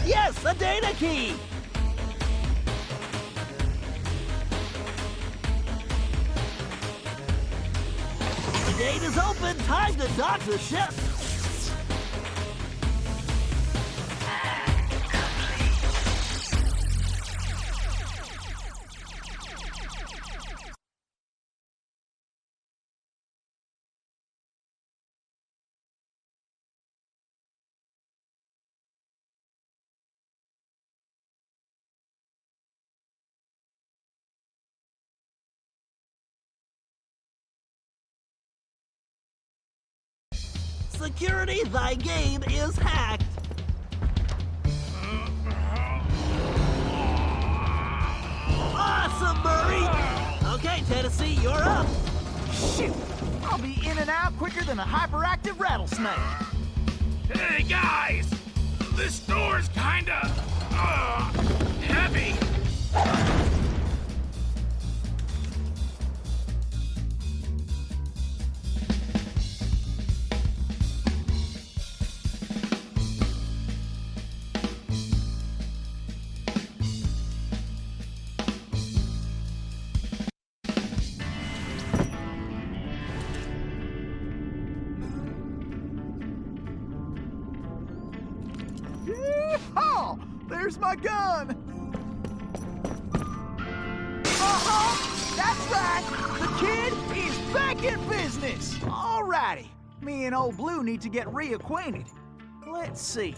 Yes, a data key! The gate is open! Time to dock the ship! Security, thy game is hacked! Awesome, Murray! Okay, Tennessee, you're up! Shoot! I'll be in and out quicker than a hyperactive rattlesnake. Hey, guys! This store's kinda, heavy. Yeehaw! There's my gun! That's right! The kid is back in business! Alrighty, me and Old Blue need to get reacquainted. Let's see.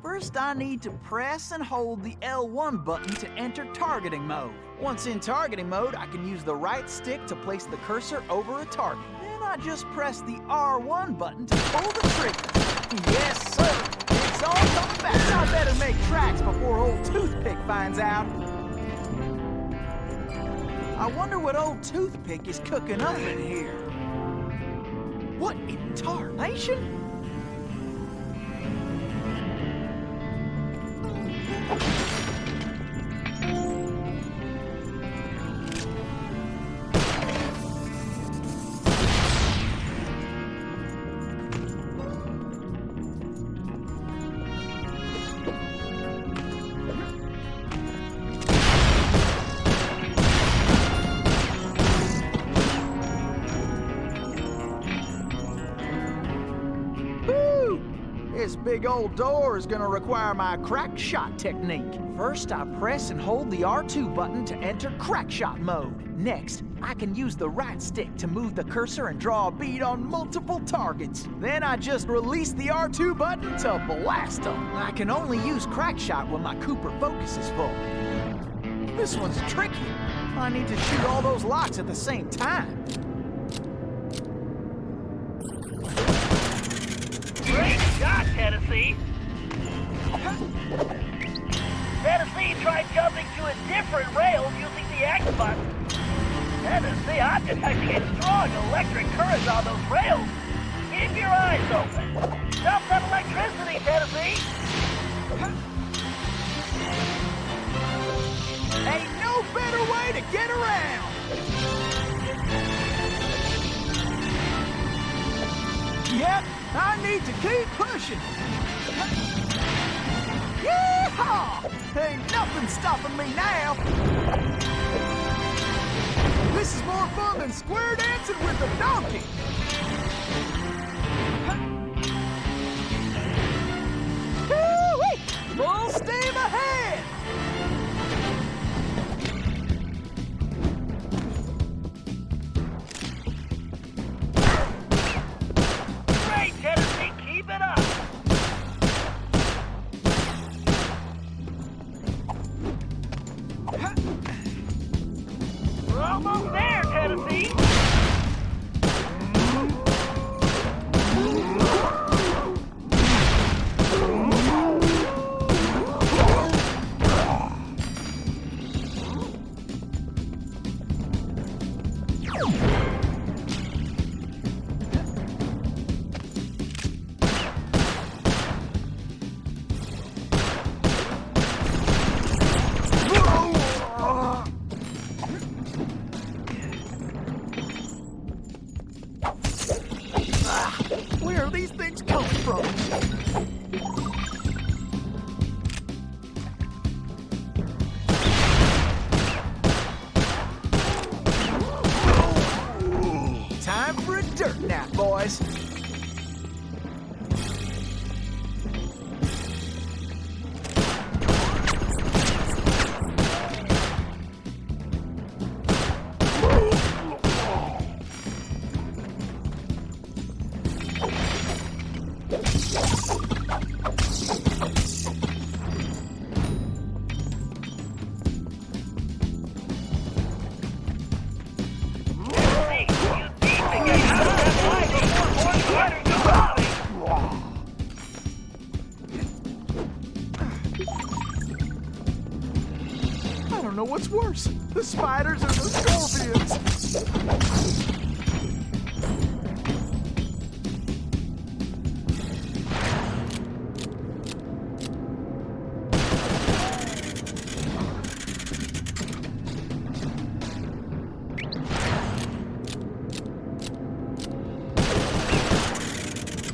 First, I need to press and hold the L1 button to enter targeting mode. Once in targeting mode, I can use the right stick to place the cursor over a target. Then I just press the R1 button to pull the trigger. Yes, sir! It's all coming back. I better make tracks before old Toothpick finds out. I wonder what old Toothpick is cooking up in here. What in tarnation? This big old door is gonna require my crack shot technique. First, I press and hold the R2 button to enter crack shot mode. Next, I can use the right stick to move the cursor and draw a bead on multiple targets. Then I just release the R2 button to blast them. I can only use crack shot when my Cooper focus is full. This one's tricky. I need to shoot all those locks at the same time. Great shot, Tennessee! Tennessee tried jumping to a different rail using the X button. Tennessee, I'm detecting a strong electric current on those rails. Keep your eyes open. Dump that electricity, Tennessee! Ain't no better way to get around! Yep, I need to keep pushing. Yeehaw! Ain't nothing stopping me now. This is more fun than square dancing with a donkey. Woo-wee! Full steam ahead! Tennessee, keep it up! We're almost there, Tennessee! are these things coming from? Time for a dirt nap, boys. I don't know what's worse, the spiders or the scorpions.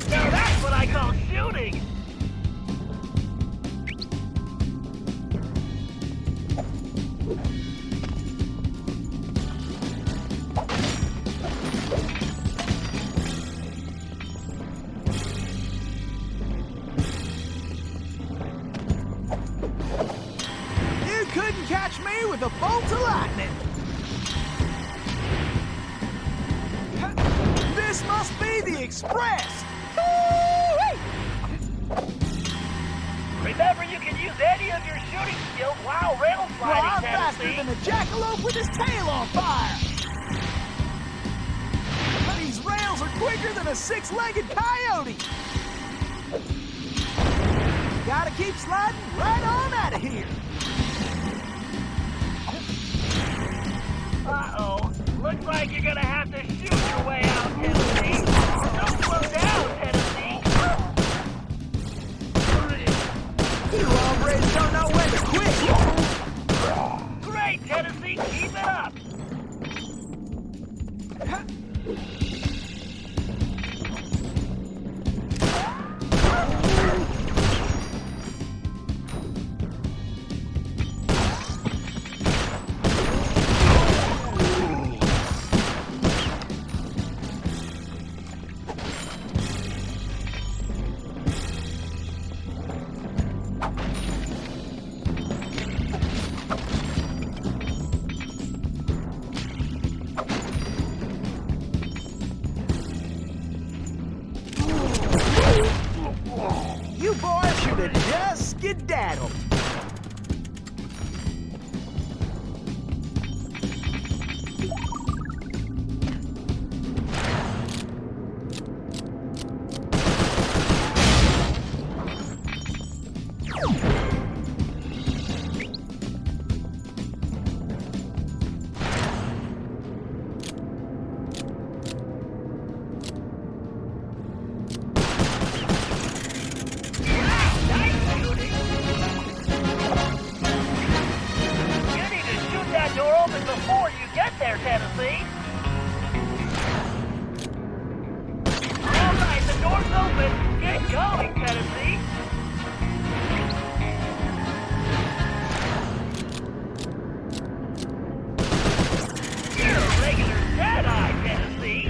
Now that's what I call shooting! You couldn't catch me with a bolt of lightning. This must be the Express. Woo-wee! Remember, you can use any of your shooting skills while rail Well, I'm sliding, faster Tennessee. than a jackalope with his tail on fire. These rails are quicker than a six-legged coyote. Gotta keep sliding right on out of here. Uh-oh. Looks like you're gonna have to shoot your way out, Tennessee. Don't slow down, Tennessee. You hombres don't know when to quit. Great, Tennessee. Keep it up. You boys should have just skedaddled. Before you get there, Tennessee. All right, the door's open. Get going, Tennessee. You're a regular Jedi, Tennessee.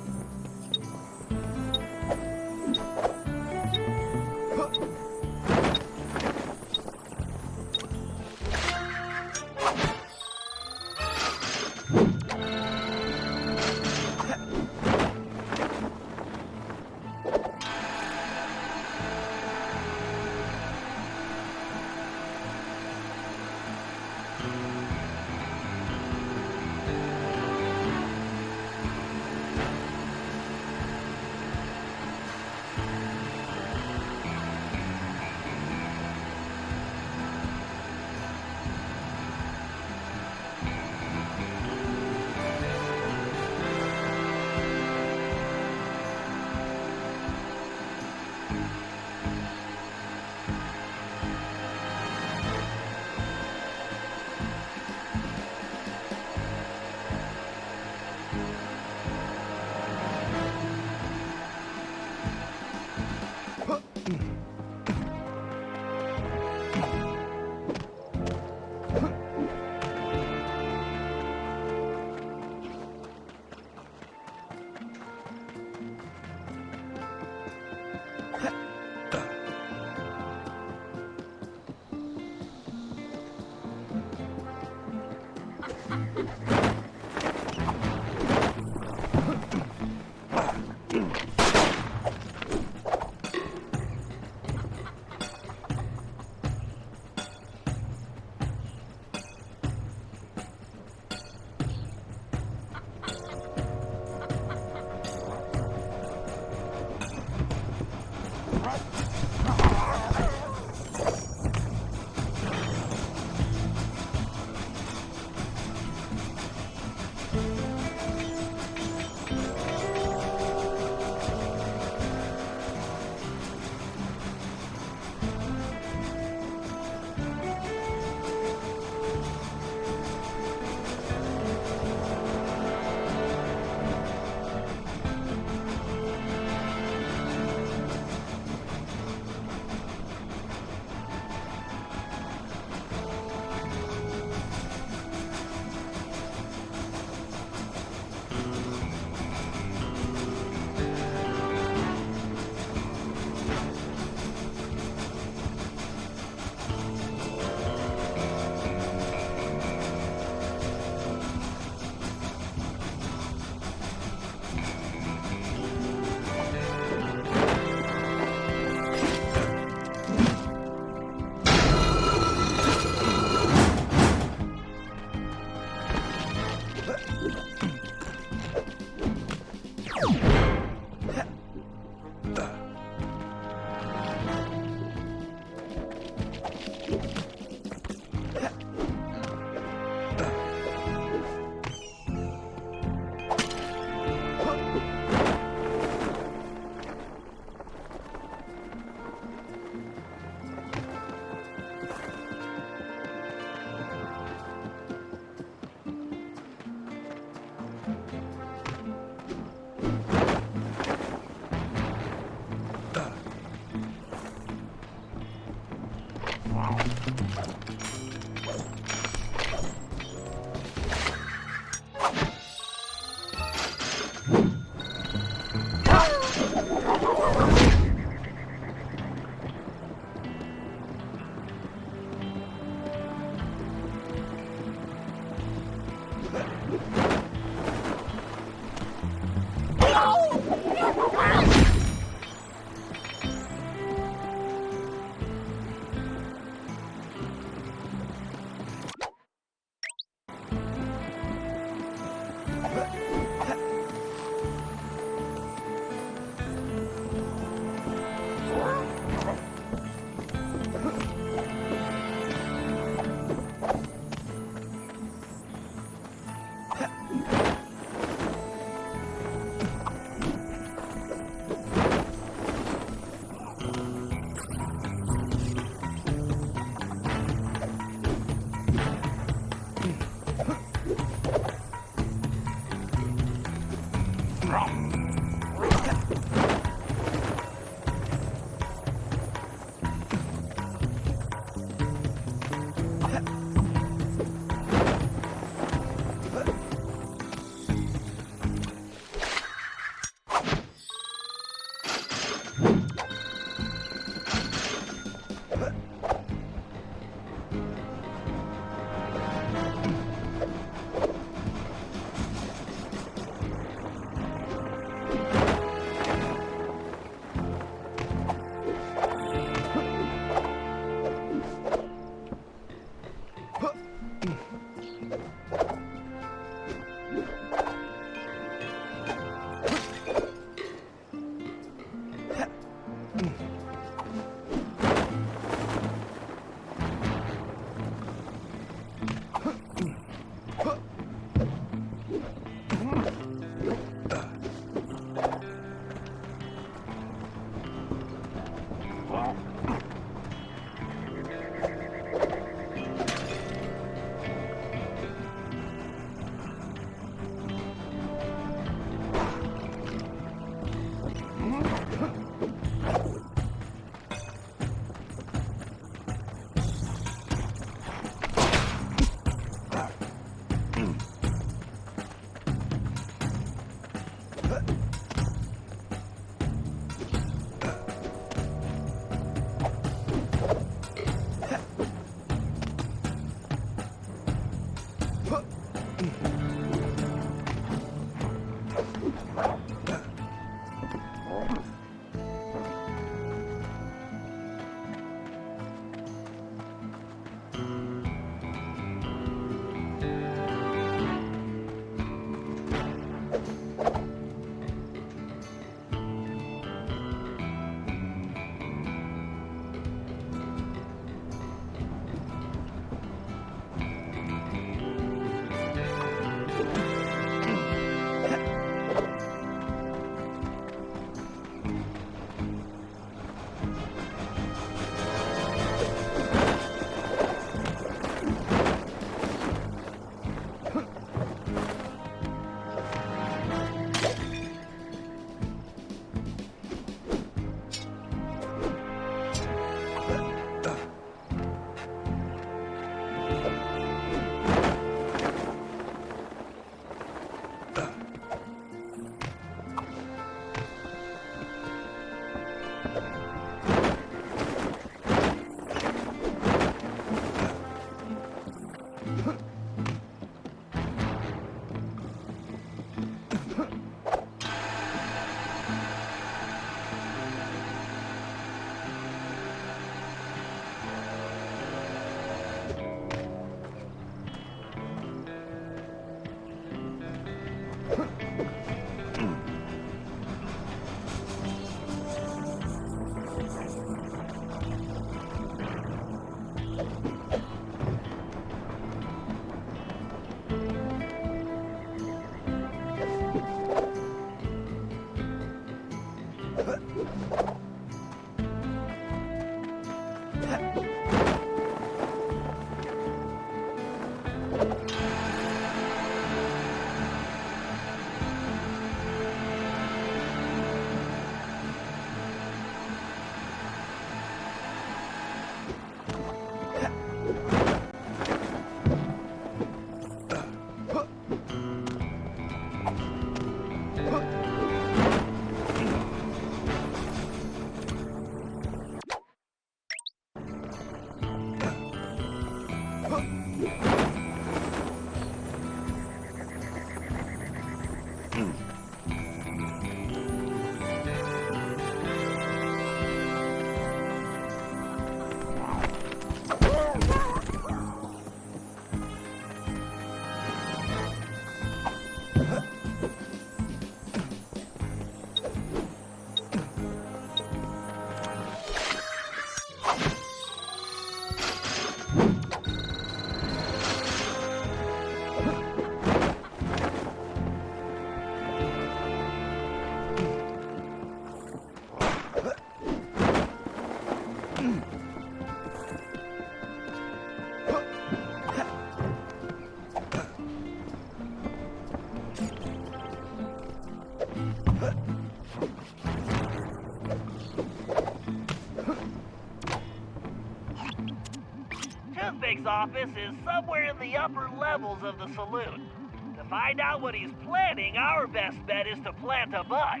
Toothpick's office is somewhere in the upper levels of the saloon. To find out what he's planning, our best bet is to plant a bug.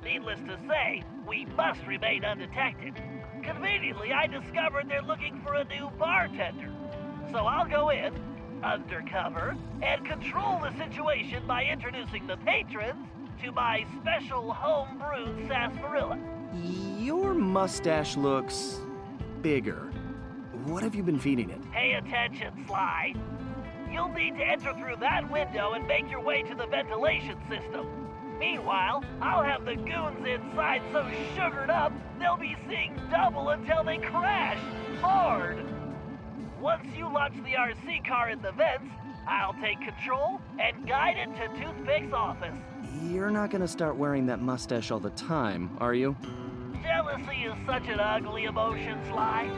Needless to say, we must remain undetected. Conveniently, I discovered they're looking for a new bartender. So I'll go in, undercover, and control the situation by introducing the patrons to my special home-brewed sarsaparilla. Your mustache looks bigger. What have you been feeding it? Pay attention, Sly. You'll need to enter through that window and make your way to the ventilation system. Meanwhile, I'll have the goons inside so sugared up, they'll be seeing double until they crash hard. Once you launch the RC car in the vents, I'll take control and guide it to Toothpick's office. You're not gonna start wearing that mustache all the time, are you? Jealousy is such an ugly emotion, Sly.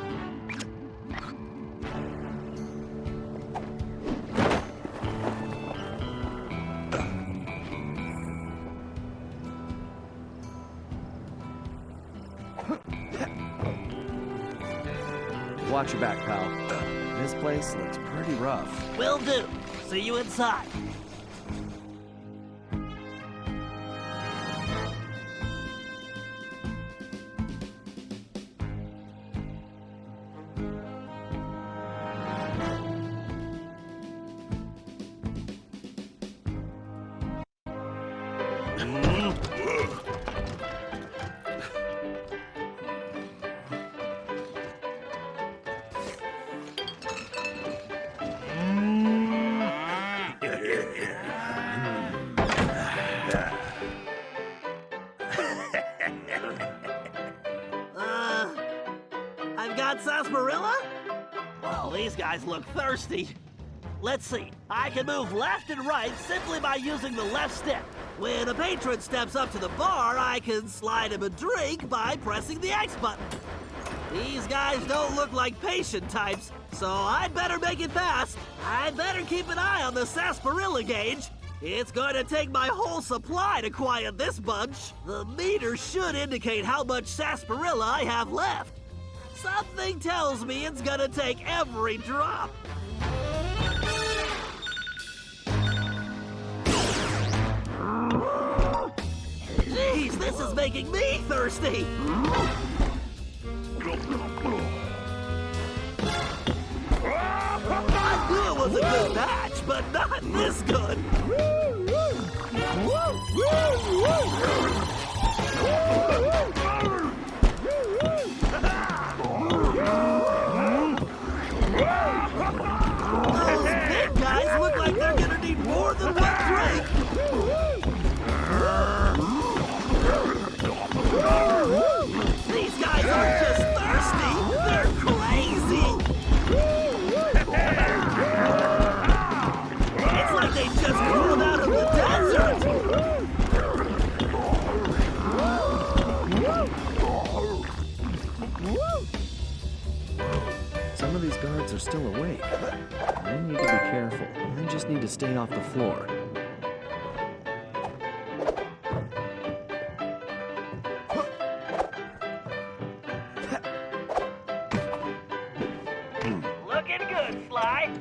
Watch your back, pal. This place looks pretty rough. Will do. See you inside. I've got sarsaparilla? Well, these guys look thirsty. Let's see. I can move left and right simply by using the left stick. When a patron steps up to the bar, I can slide him a drink by pressing the X button. These guys don't look like patient types, so I'd better make it fast. I'd better keep an eye on the sarsaparilla gauge. It's going to take my whole supply to quiet this bunch. The meter should indicate how much sarsaparilla I have left. Something tells me it's gonna take every drop. Jeez, this is making me thirsty. I knew it was a good batch, but not this good. Those big guys look like they're gonna need more than one drink. These guys aren't just thirsty, they're crazy. It's like they just crawled out of the desert. Some of these guards are still awake. I need to be careful. I just need to stay off the floor. Looking good, Sly.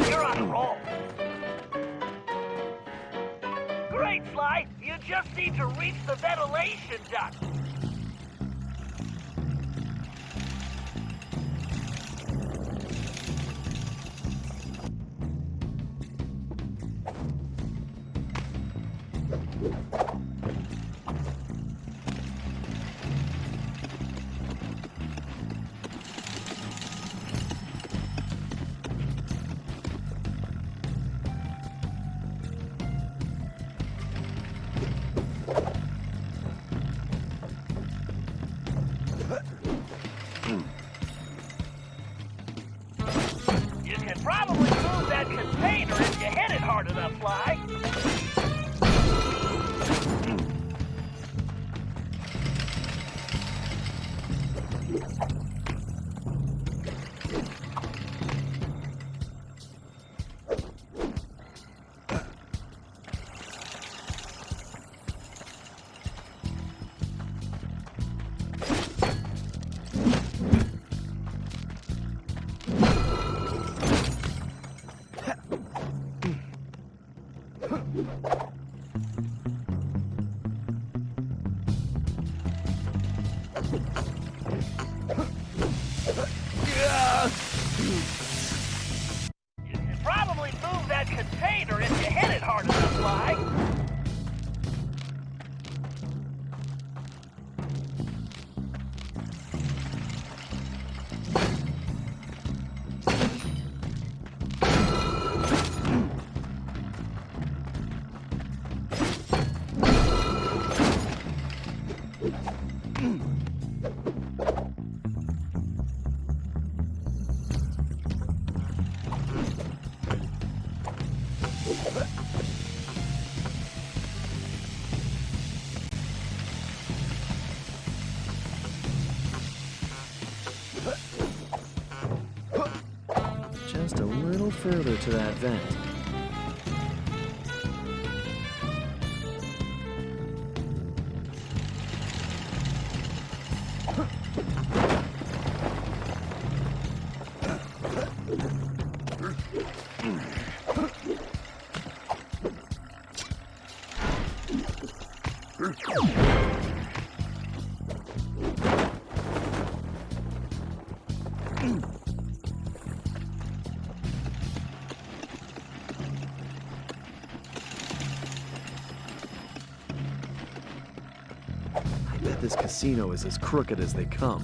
You're on a roll. Great, Sly. You just need to reach the ventilation duct. probably move that container if you hit it hard enough, Sly. You can probably move that container if you hit it hard enough, Sly. Just a little further to that vent. I bet this casino is as crooked as they come.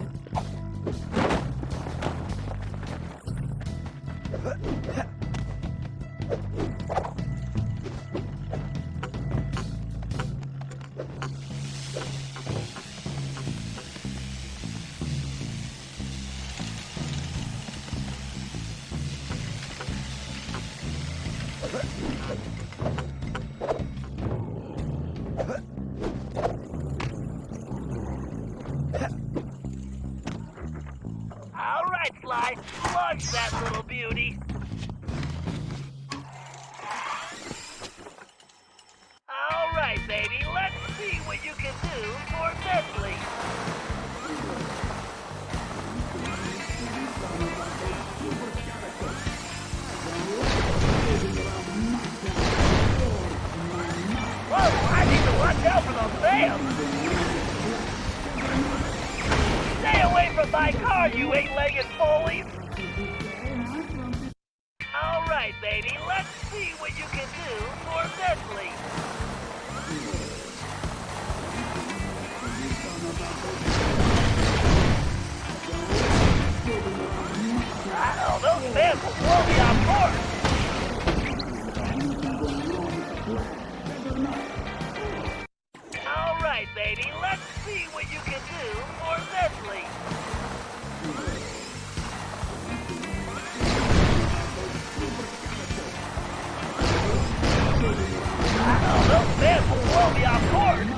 All right, Sly, launch that little beauty. All right, baby, let's see what you can do for Bentley. Whoa, I need to watch out for those bears. Stay away from my car, you eight-legged foolies! All right, baby, let's see what you can do for Bentley. Oh, those fans will blow me off course! All right, baby, let's see what you can do for Bentley. Oh, those fans will blow me off course!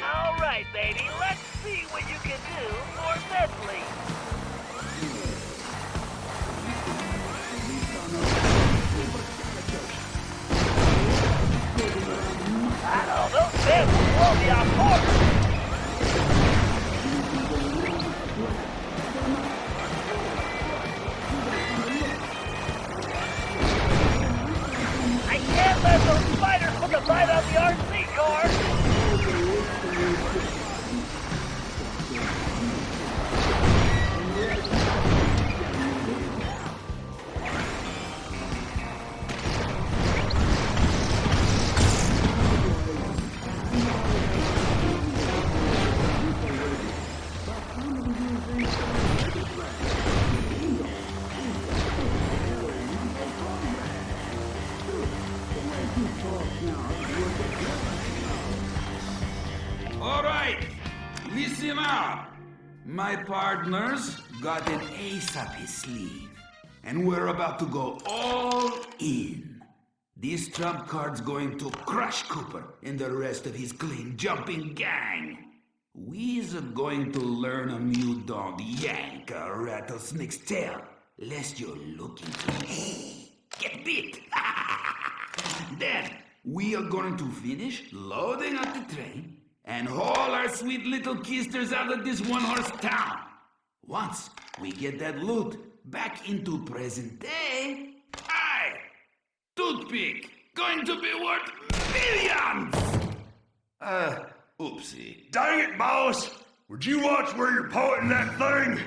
All right, baby, let's see what you can do for Bentley. Oh, those fans will blow me off course! I can't let those spiders put the bite on the RC car! listen up. My partner's got an ace up his sleeve, and we're about to go all in. This trump card's going to crush Cooper and the rest of his clean-jumping gang. We's going to learn 'em you don't yank a rattlesnake's tail, lest you're looking to get bit. Then, we are going to finish loading up the train and haul our sweet little kisters out of this one-horse town. Once we get that loot back into present day, Toothpick, going to be worth millions! Oopsie. Dang it, boss! Would you watch where you're pointing that thing?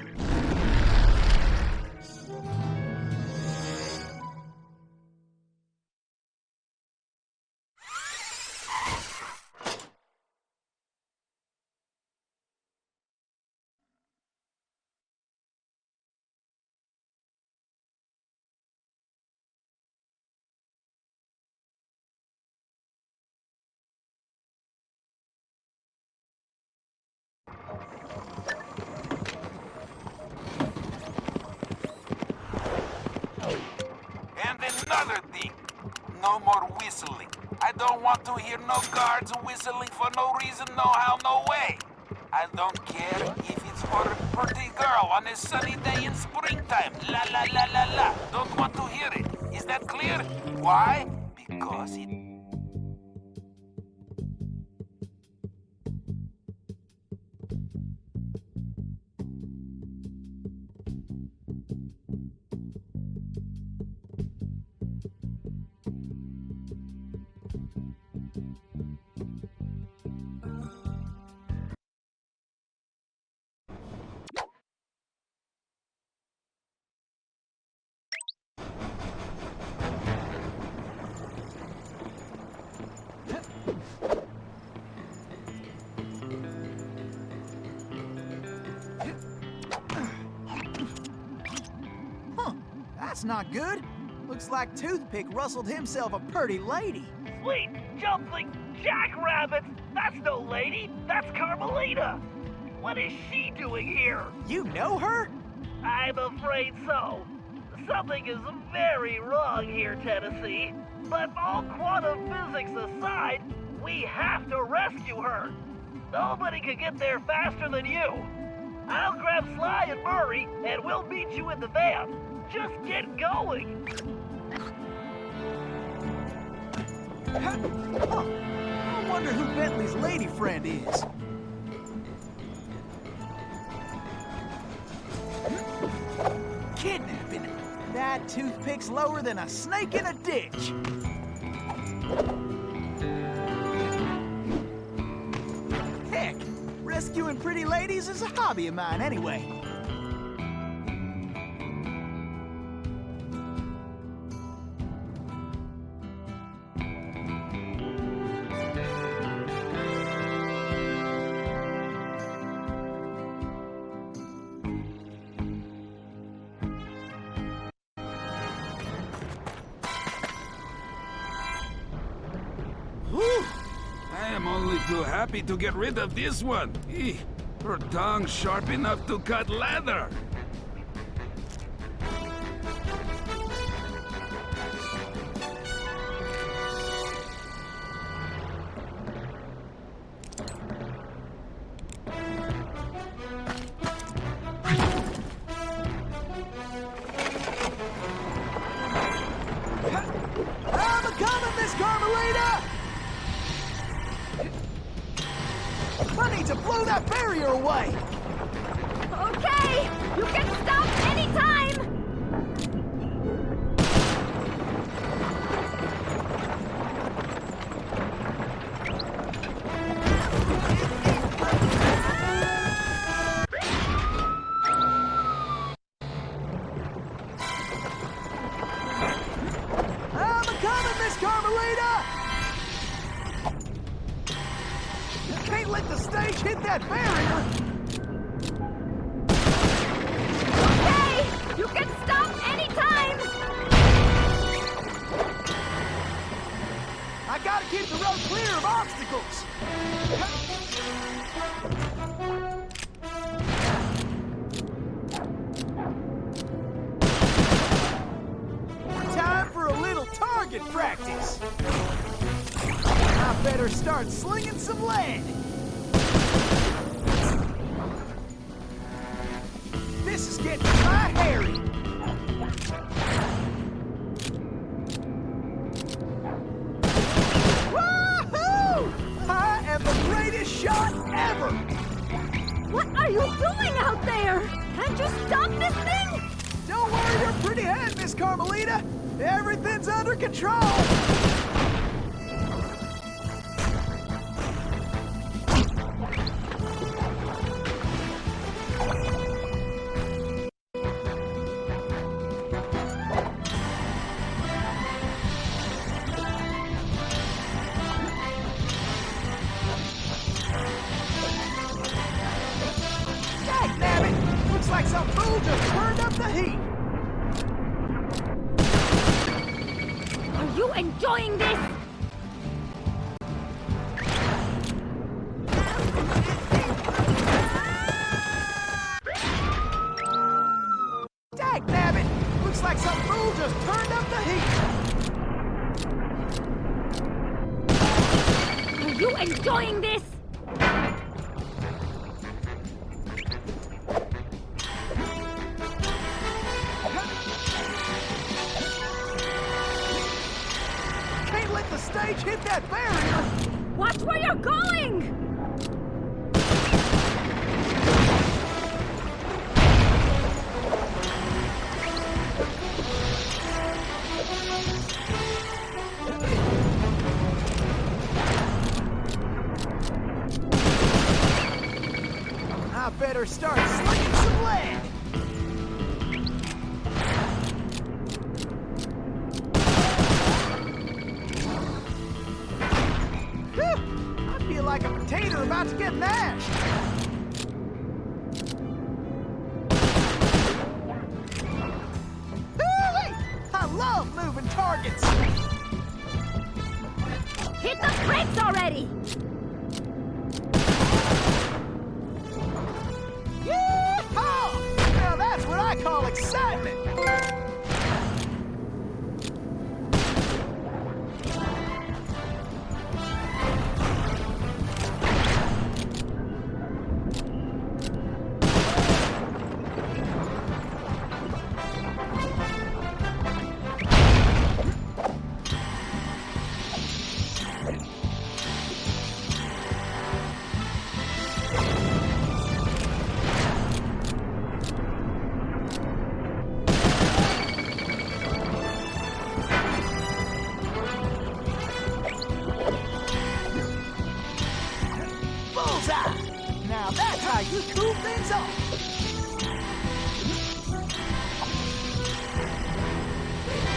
And another thing, no more whistling. I don't want to hear no guards whistling for no reason, no how, no way. I don't care if it's for a pretty girl on a sunny day in springtime. La la la la la. Don't want to hear it. Is that clear? Why? Because it... That's not good. Looks like Toothpick rustled himself a pretty lady. Sweet jumping jackrabbits! That's no lady, that's Carmelita! What is she doing here? You know her? I'm afraid so. Something is very wrong here, Tennessee. But all quantum physics aside, we have to rescue her. Nobody could get there faster than you. I'll grab Sly and Murray, and we'll meet you in the van. Just get going. Huh. I wonder who Bentley's lady friend is. Kidnapping? That Toothpick's lower than a snake in a ditch. Heck, rescuing pretty ladies is a hobby of mine anyway. I am only too happy to get rid of this one. Her tongue's sharp enough to cut leather. I'm a-coming, Miss Carmelita! I need to blow that barrier away! Okay! You can stop anytime! I'm a-coming, Miss Carmelita! Can't let the stage hit that barrier! Okay! You can stop anytime! I gotta keep the road clear of obstacles! practice. I better start slinging some lead. This is getting my hairy. Woohoo! I am the greatest shot ever! What are you doing out there? Can't you stop this thing? Don't worry your pretty head, Miss Carmelita. Everything's under control. Dagnabbit! Looks like some fool just turned up the heat. Are you enjoying this? Dagnabbit! Looks like some fool just turned up the heat. Are you enjoying this? Can't let the stage hit that barrier. Watch where you're going! I better start slinging some lead. Whew, I feel like a potato about to get mashed. Hoo-wee! I love moving targets. Hit the brakes already! Yeehaw! Now that's what I call excitement. Bullseye! Now that's how you cool things off.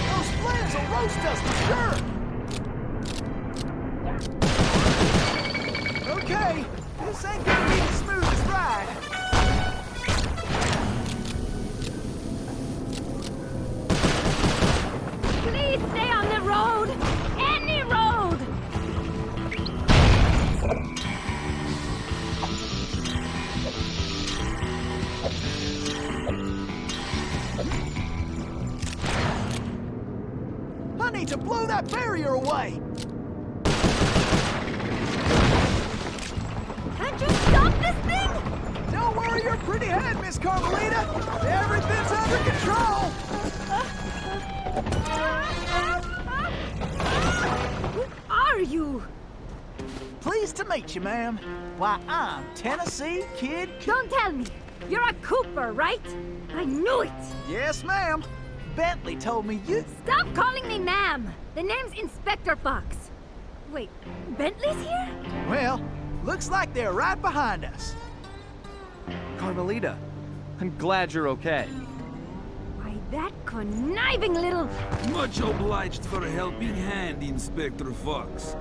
Those flames will roast us for sure. Okay, this ain't gonna be the smoothest ride. Please stay on the road! Any road! I need to blow that barrier away. Can't you stop this thing? Don't worry your pretty head, Miss Carmelita. Everything's under control. Who are you? Pleased to meet you, ma'am. Why, I'm Tennessee Kid Don't tell me. You're a Cooper, right? I knew it! Yes, ma'am. Bentley told me you... Stop calling me ma'am! The name's Inspector Fox. Wait, Bentley's here? Well, looks like they're right behind us. Carmelita, I'm glad you're okay. Why, that conniving little... Much obliged for a helping hand, Inspector Fox.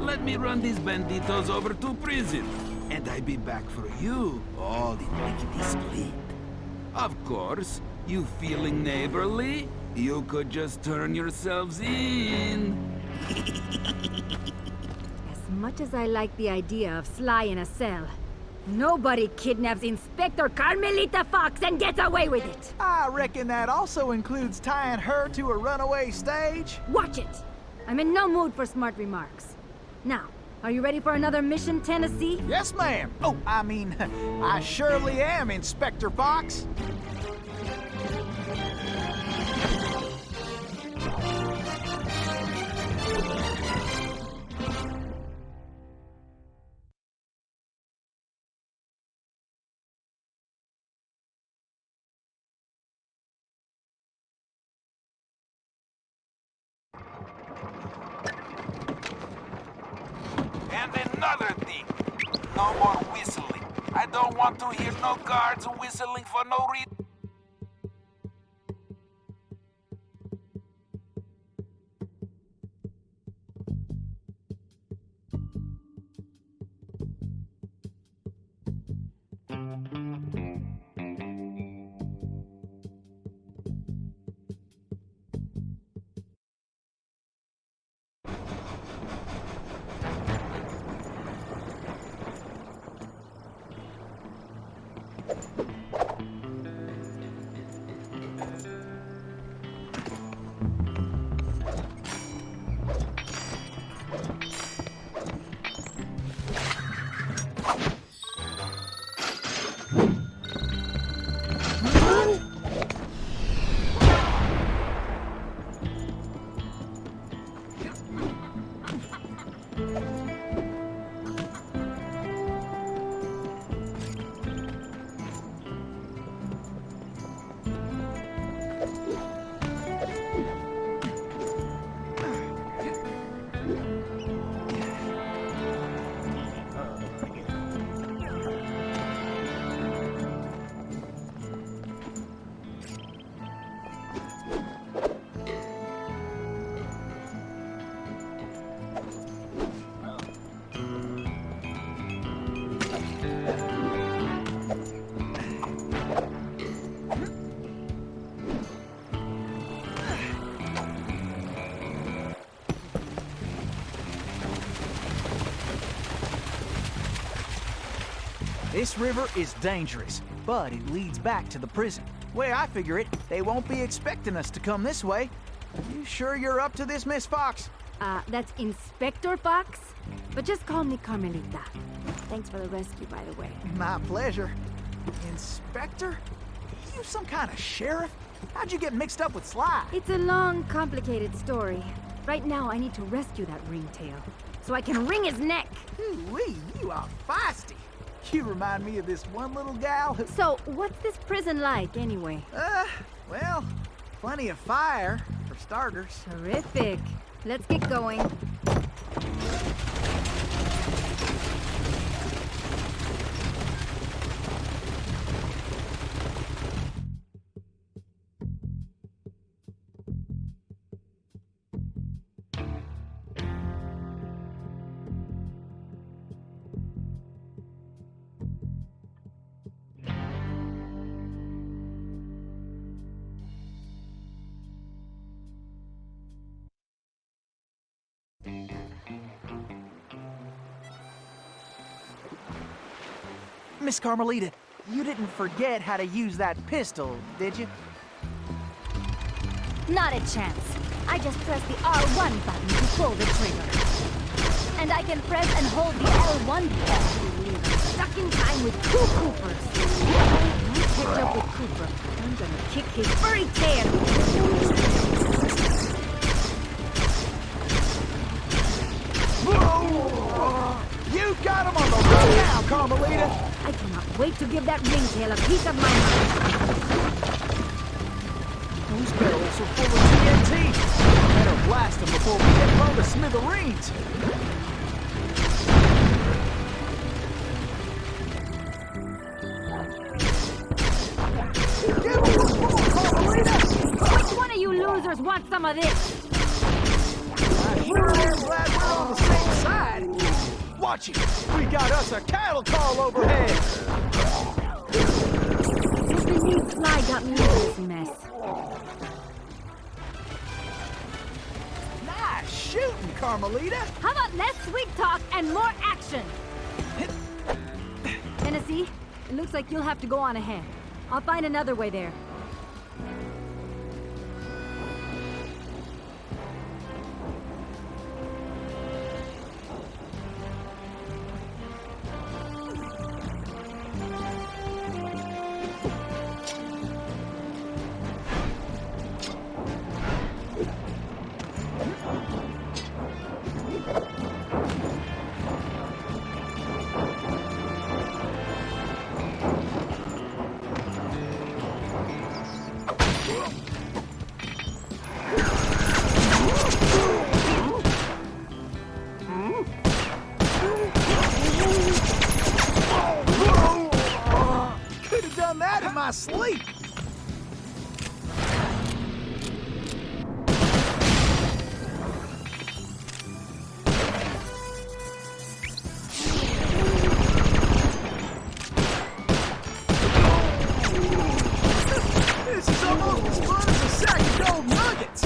Let me run these banditos over to prison, and I be back for you, all in lickety split. Of course, you feeling neighborly? You could just turn yourselves in. As much as I like the idea of Sly in a cell, nobody kidnaps Inspector Carmelita Fox and gets away with it! I reckon that also includes tying her to a runaway stage. Watch it! I'm in no mood for smart remarks. Now, are you ready for another mission, Tennessee? Yes, ma'am. Oh, I mean, I surely am, Inspector Fox. And another thing, no more whistling. I don't want to hear no guards whistling for no reason. This river is dangerous, but it leads back to the prison. Way I figure it, they won't be expecting us to come this way. You sure you're up to this, Miss Fox? That's Inspector Fox? But just call me Carmelita. Thanks for the rescue, by the way. My pleasure. Inspector? You some kind of sheriff? How'd you get mixed up with Sly? It's a long, complicated story. Right now, I need to rescue that ringtail, so I can wring his neck. Ooh-wee, you are feisty. You remind me of this one little gal who... So, what's this prison like, anyway? Well, plenty of fire, for starters. Terrific. Let's get going. Miss Carmelita, you didn't forget how to use that pistol, did you? Not a chance. I just press the R1 button to pull the trigger. And I can press and hold the L1 button. I'm stuck in time with two Coopers. When I catch up with Cooper, I'm gonna kick his furry tail. You got him on the run now, Carmelita! I cannot wait to give that ringtail a piece of my mind. Those barrels are full of TNT. Better blast them before we get blown to smithereens. Which one of you losers wants some of this? I sure am glad we're on the same side. Watch it! We got us a cattle call overhead! Just the new Sly got me into this mess. Nice shooting, Carmelita! How about less sweet talk and more action? Tennessee, it looks like you'll have to go on ahead. I'll find another way there. my sleep. This is almost as fun as a sack of gold nuggets.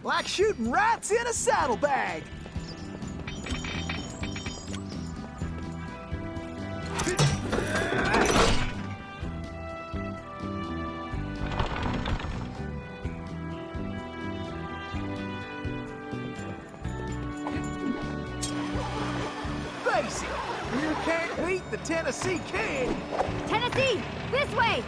Like shooting rats in a saddlebag. Face it, you can't beat the Tennessee Kid. Tennessee, this way!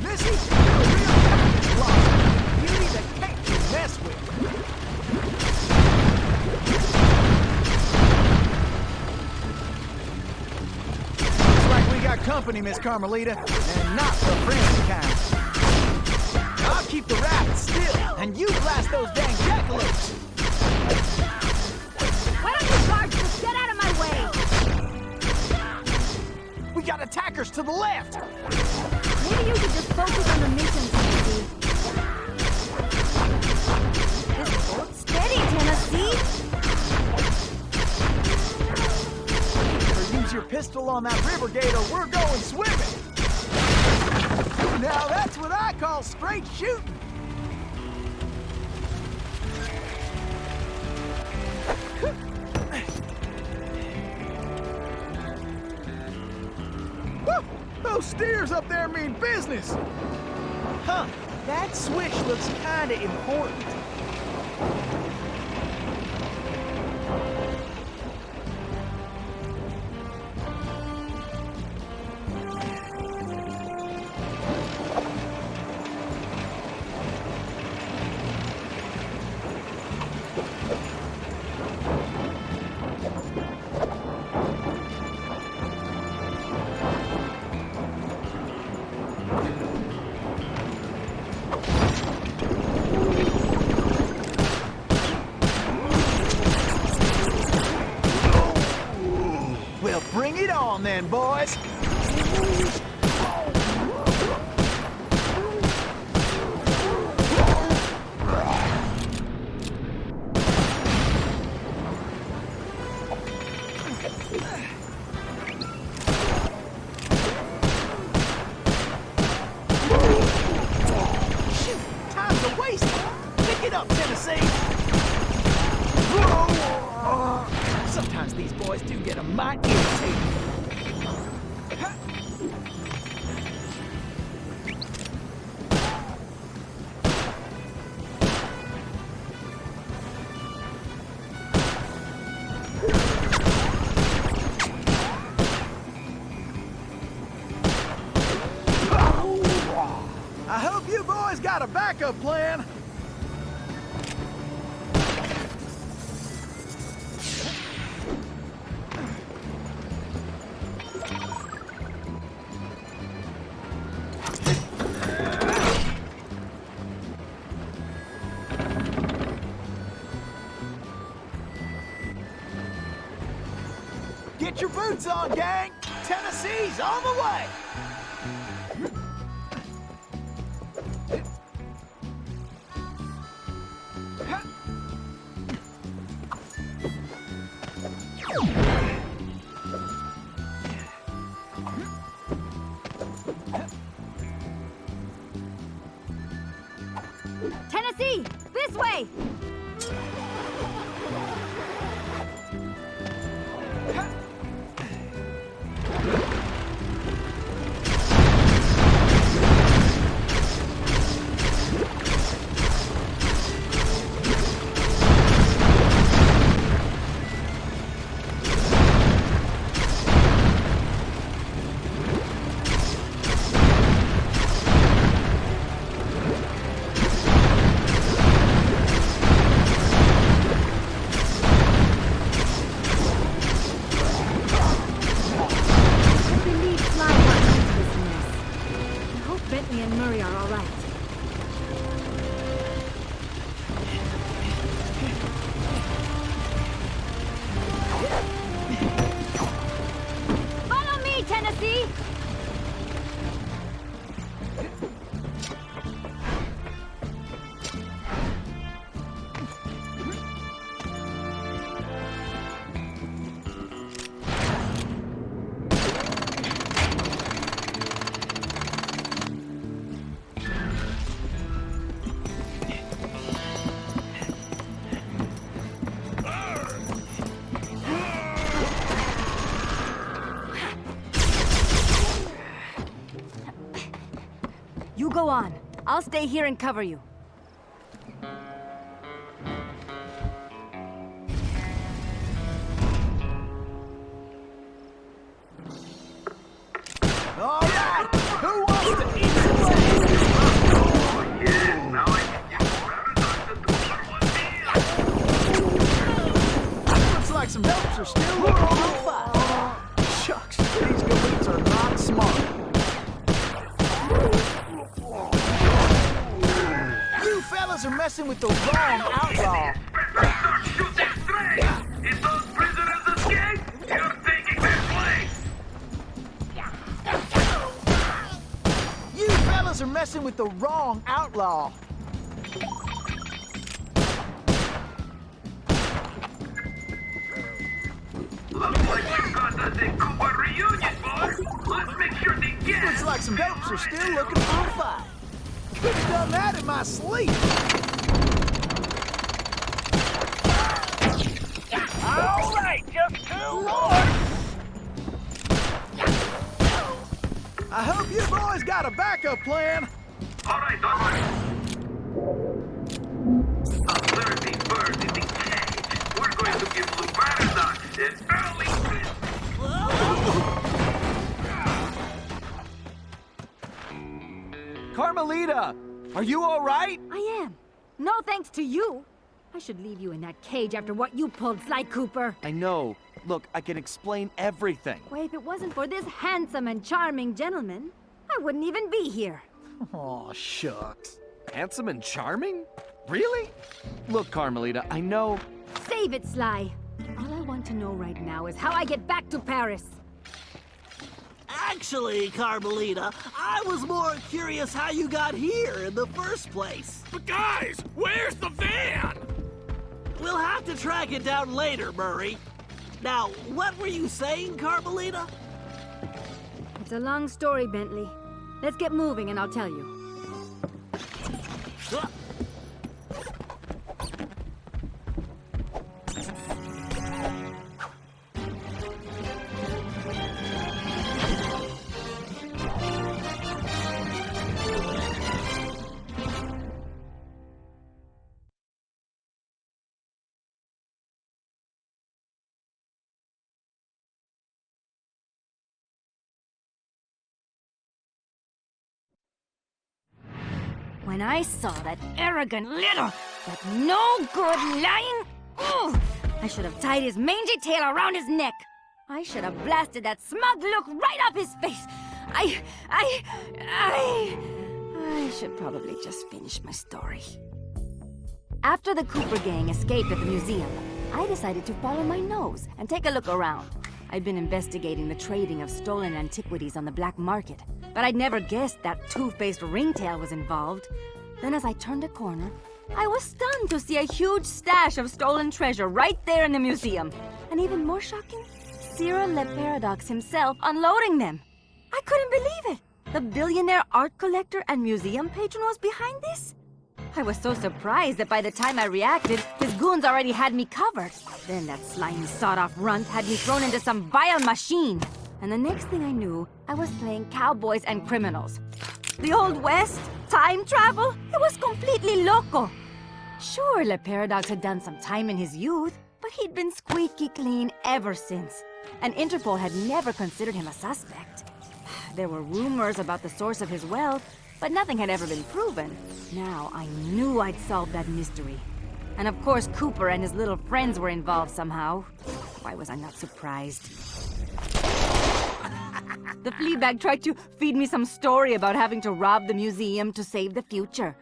Missy, you're a real package lover. Beauty that can't be messed with. Looks like we got company, Miss Carmelita, and not the friendly kind. I'll keep the rabbits still, and you blast those dang jackalopes. Why don't you guards just get out of my way? We got attackers to the left. Maybe you could just focus on the mission, Tennessee. Just hold steady, Tennessee. Better use your pistol on that river gate or we're going swimming. Now that's what I call straight shooting. Woo! Those steers up there mean business. Huh, that switch looks kinda important. Well, bring it on then, boys. Shoot, time's a waste. Pick it up, Tennessee. Sometimes these boys do get a mite irritating. I hope you boys got a backup plan. Get your boots on, gang! Tennessee's on the way! Tennessee, this way! Bentley and Murray are all right. Follow me, Tennessee! You go on. I'll stay here and cover you. All right! Who wants to eat some Looks like some helps are still looking on fire. Shucks, these goblins are not smart. You fellas are messing with the wrong outlaw. If those prisoners escape, you're taking their place! You fellas are messing with the wrong outlaw. Looks like we've got us a Cooper reunion, boys! Let's make sure they get Looks like some dopes are still looking for a fight. Could have done that in my sleep. All right, just 2 more. I hope you boys got a backup plan. Alright. A 30-bird in the cage. We're going to give Blue Paradox an early Carmelita, are you all right? I am. No thanks to you. I should leave you in that cage after what you pulled, Sly Cooper. I know. Look, I can explain everything. Why, if it wasn't for this handsome and charming gentleman, I wouldn't even be here. Aw, shucks. Handsome and charming? Really? Look, Carmelita, I know... Save it, Sly. All I want to know right now is how I get back to Paris. Actually, Carmelita, I was more curious how you got here in the first place. But guys, where's the van? We'll have to track it down later, Murray. Now, what were you saying, Carmelita? It's a long story, Bentley. Let's get moving and I'll tell you. When I saw that arrogant little, that no-good lying... Ugh, I should have tied his mangy tail around his neck. I should have blasted that smug look right off his face. I should probably just finish my story. After the Cooper gang escaped at the museum, I decided to follow my nose and take a look around. I'd been investigating the trading of stolen antiquities on the black market, but I'd never guessed that two-faced ringtail was involved. Then as I turned a corner, I was stunned to see a huge stash of stolen treasure right there in the museum. And even more shocking, Cyril Le Paradox himself unloading them. I couldn't believe it. The billionaire art collector and museum patron was behind this? I was so surprised that by the time I reacted, his goons already had me covered. Then that slimy sawed-off runt had me thrown into some vile machine. And the next thing I knew, I was playing cowboys and criminals. The Old West? Time travel? It was completely loco. Sure, Le Paradox had done some time in his youth, but he'd been squeaky clean ever since. And Interpol had never considered him a suspect. There were rumors about the source of his wealth, but nothing had ever been proven. Now I knew I'd solved that mystery. And of course Cooper and his little friends were involved somehow. Why was I not surprised? The Fleabag tried to feed me some story about having to rob the museum to save the future.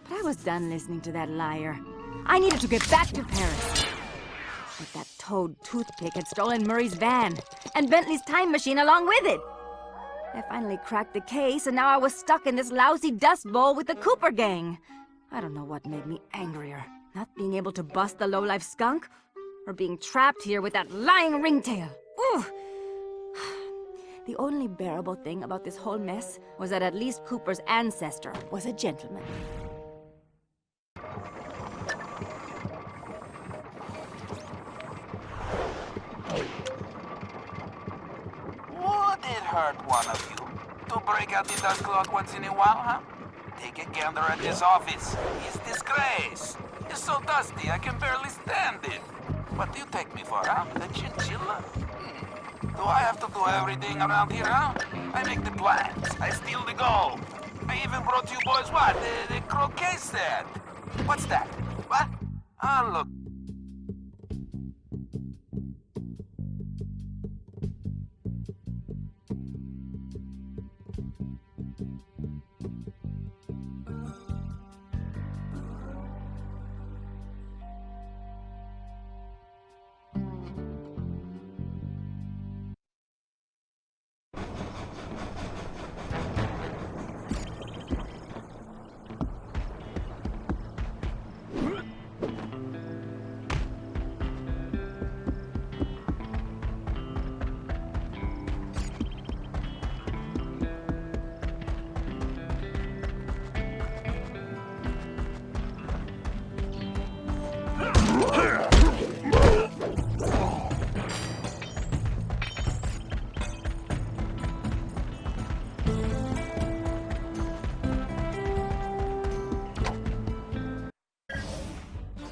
But I was done listening to that liar. I needed to get back to Paris. But that toad Toothpick had stolen Murray's van, and Bentley's time machine along with it. I finally cracked the case, and now I was stuck in this lousy dust bowl with the Cooper gang. I don't know what made me angrier. Not being able to bust the lowlife skunk, or being trapped here with that lying ringtail. Ooh! The only bearable thing about this whole mess was that at least Cooper's ancestor was a gentleman. Would it hurt one of you to break out the dust clock once in a while, huh? Take a gander at this office. It's disgrace. It's so dusty I can barely stand it. What do you take me for, huh? A chinchilla? Do I have to do everything around here, huh? I make the plans. I steal the gold. I even brought you boys what? The croquet set. What's that? What? Ah, look.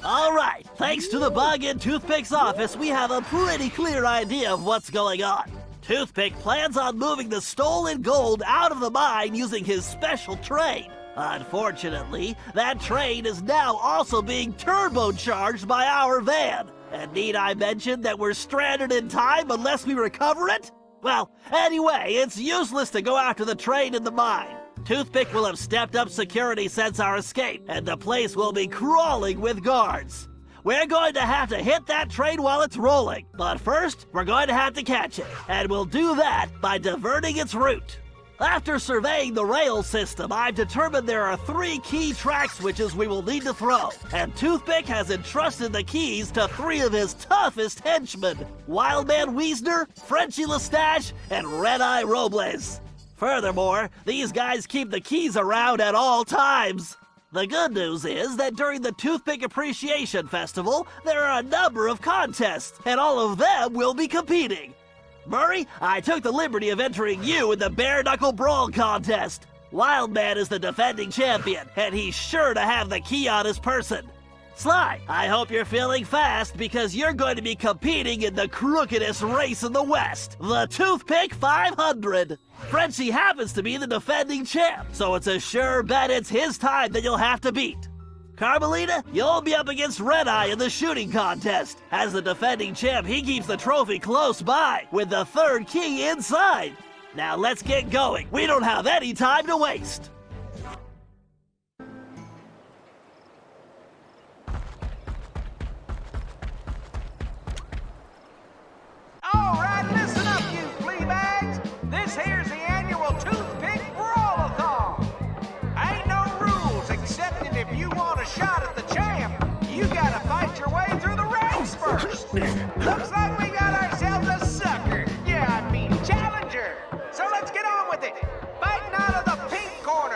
All right, thanks to the bug in Toothpick's office, we have a pretty clear idea of what's going on. Toothpick plans on moving the stolen gold out of the mine using his special train. Unfortunately, that train is now also being turbocharged by our van. And need I mention that we're stranded in time unless we recover it? Well, anyway, it's useless to go after the train in the mine. Toothpick will have stepped up security since our escape, and the place will be crawling with guards. We're going to have to hit that train while it's rolling, but first, we're going to have to catch it, and we'll do that by diverting its route. After surveying the rail system, I've determined there are 3 key track switches we will need to throw, and Toothpick has entrusted the keys to 3 of his toughest henchmen, Wildman Wiesner, Frenchy Lestage, and Red-Eye Robles. Furthermore, these guys keep the keys around at all times. The good news is that during the Toothpick Appreciation Festival, there are a number of contests, and all of them will be competing. Murray, I took the liberty of entering you in the Bare Knuckle Brawl contest. Wildman is the defending champion, and he's sure to have the key on his person. Sly, I hope you're feeling fast because you're going to be competing in the crookedest race in the West, the Toothpick 500. Frenchie happens to be the defending champ, so it's a sure bet it's his time that you'll have to beat. Carmelita, you'll be up against Red-Eye in the shooting contest. As the defending champ, he keeps the trophy close by, with the 3rd key inside. Now let's get going. We don't have any time to waste. All right, listen up, you flea bags. This here's the annual Toothpick Brawl-a-thon. Ain't no rules, except that if you want a shot at the champ, you gotta fight your way through the ranks first. Looks like we got ourselves a sucker. Yeah, I mean challenger. So let's get on with it. Fighting out of the pink corner,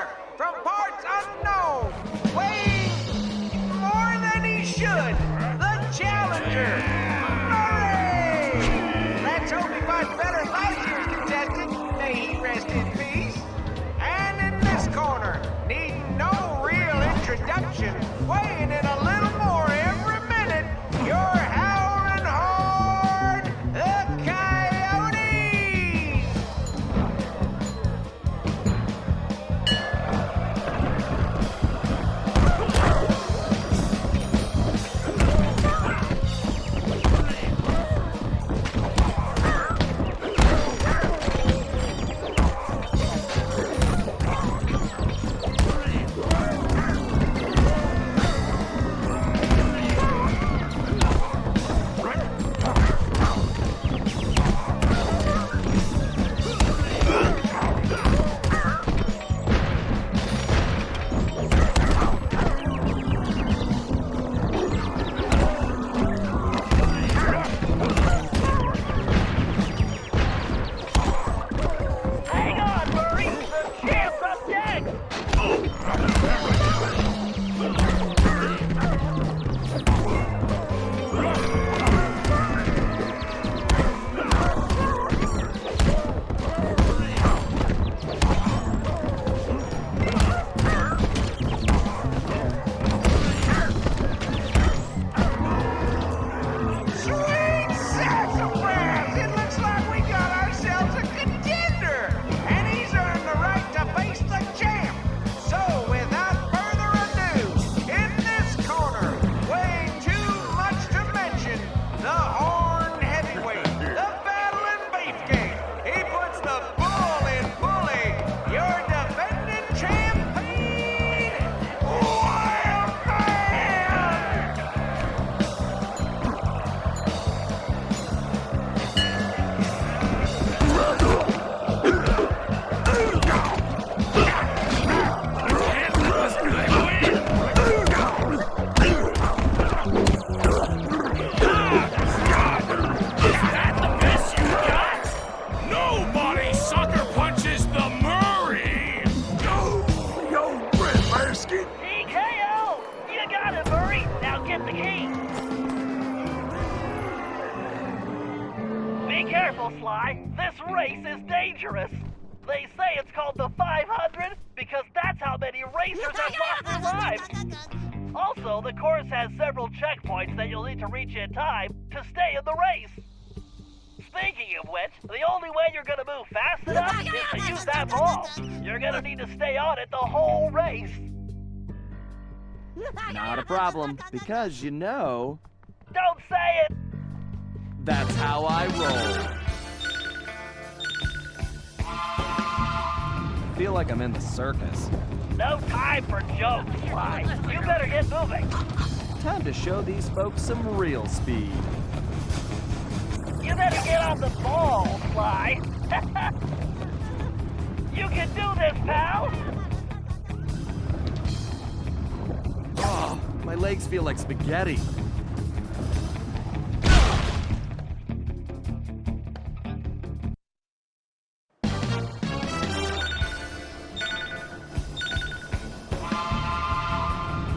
careful, Sly. This race is dangerous. They say it's called the 500 because that's how many racers have lost their lives. Also, the course has several checkpoints that you'll need to reach in time to stay in the race. Speaking of which, the only way you're gonna move fast enough is to use that ball. You're gonna need to stay on it the whole race. Not a problem, because you know, Don't say it! that's how I roll. I feel like I'm in the circus. No time for jokes, Sly. You better get moving. Time to show these folks some real speed. You better get on the ball, Sly. You can do this, pal. Oh, my legs feel like spaghetti.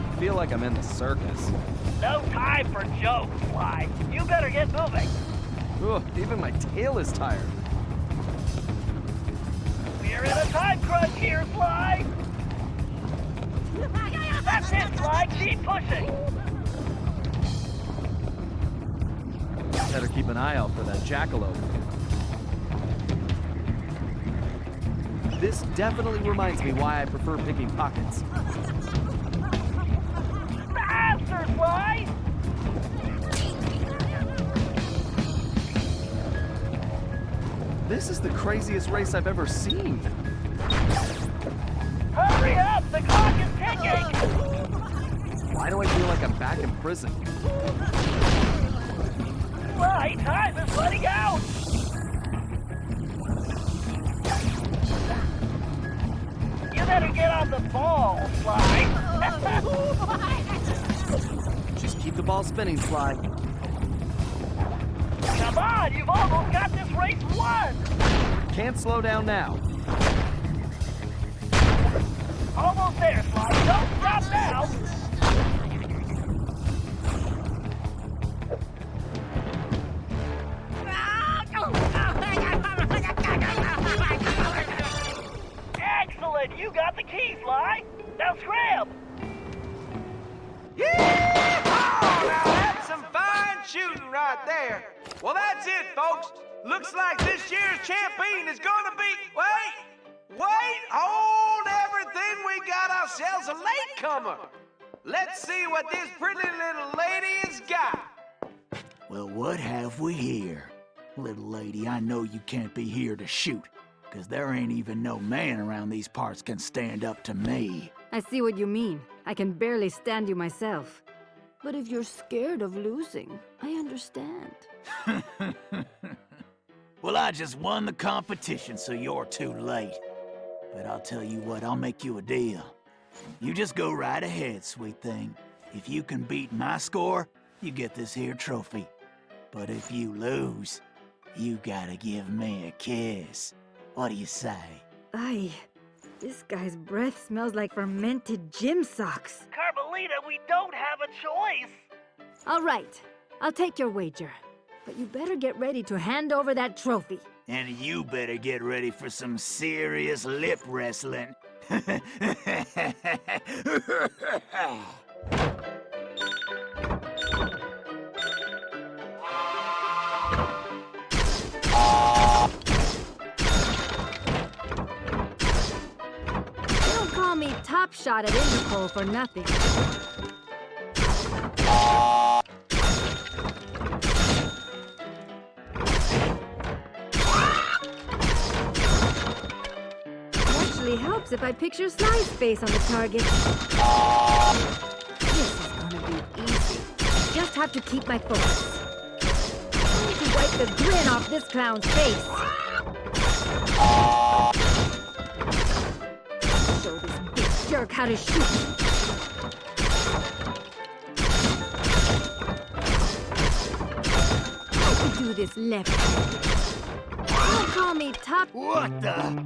I feel like I'm in the circus. No time for jokes, Sly. You better get moving. Ugh, even my tail is tired. We're in a time crunch here, Sly. That's it, Sly. Keep pushing. Better keep an eye out for that jackalope. This definitely reminds me why I prefer picking pockets. Faster, Sly. This is the craziest race I've ever seen. Hurry up. The clock is ticking. Why do I feel like I'm back in prison? Sly, time is running out. You better get on the ball, Sly. Just keep the ball spinning, Sly. Come on, you've almost got this race won. Can't slow down now. Almost there, Sly. Don't stop now. Excellent. You got the key, Sly. Now scram. Yeah! Oh, now that's some fine shooting right there. Well, that's it, folks. Looks like this year's champion is gonna be... Wait! Hold everything. We got ourselves a latecomer. Let's see what this pretty little lady has got. Well, what have we here? Little lady, I know you can't be here to shoot, because there ain't even no man around these parts can stand up to me. I see what you mean. I can barely stand you myself. But if you're scared of losing, I understand. Well, I just won the competition, so you're too late. But I'll tell you what, I'll make you a deal. You just go right ahead, sweet thing. If you can beat my score, you get this here trophy. But if you lose, you gotta give me a kiss. What do you say? Aye, this guy's breath smells like fermented gym socks. Carmelita, we don't have a choice. All right, I'll take your wager. But you better get ready to hand over that trophy. And you better get ready for some serious lip wrestling. Don't call me Top Shot at Interpol for nothing. Helps if I picture Sly's face on the target. This is gonna be easy. Just have to keep my focus. I need to wipe the grin off this clown's face. Show this big jerk how to shoot. I can do this left. Don't call me Top... What the?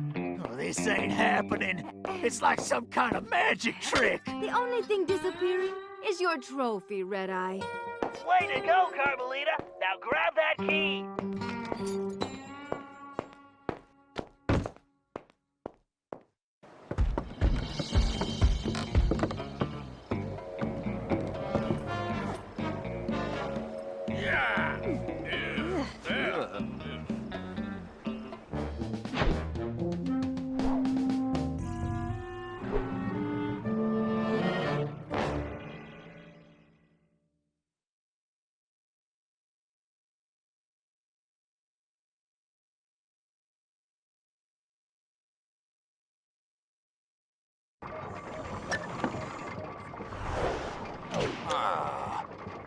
This ain't happening. It's like some kind of magic trick. The only thing disappearing is your trophy, Red Eye. Way to go, Carmelita. Now grab that key.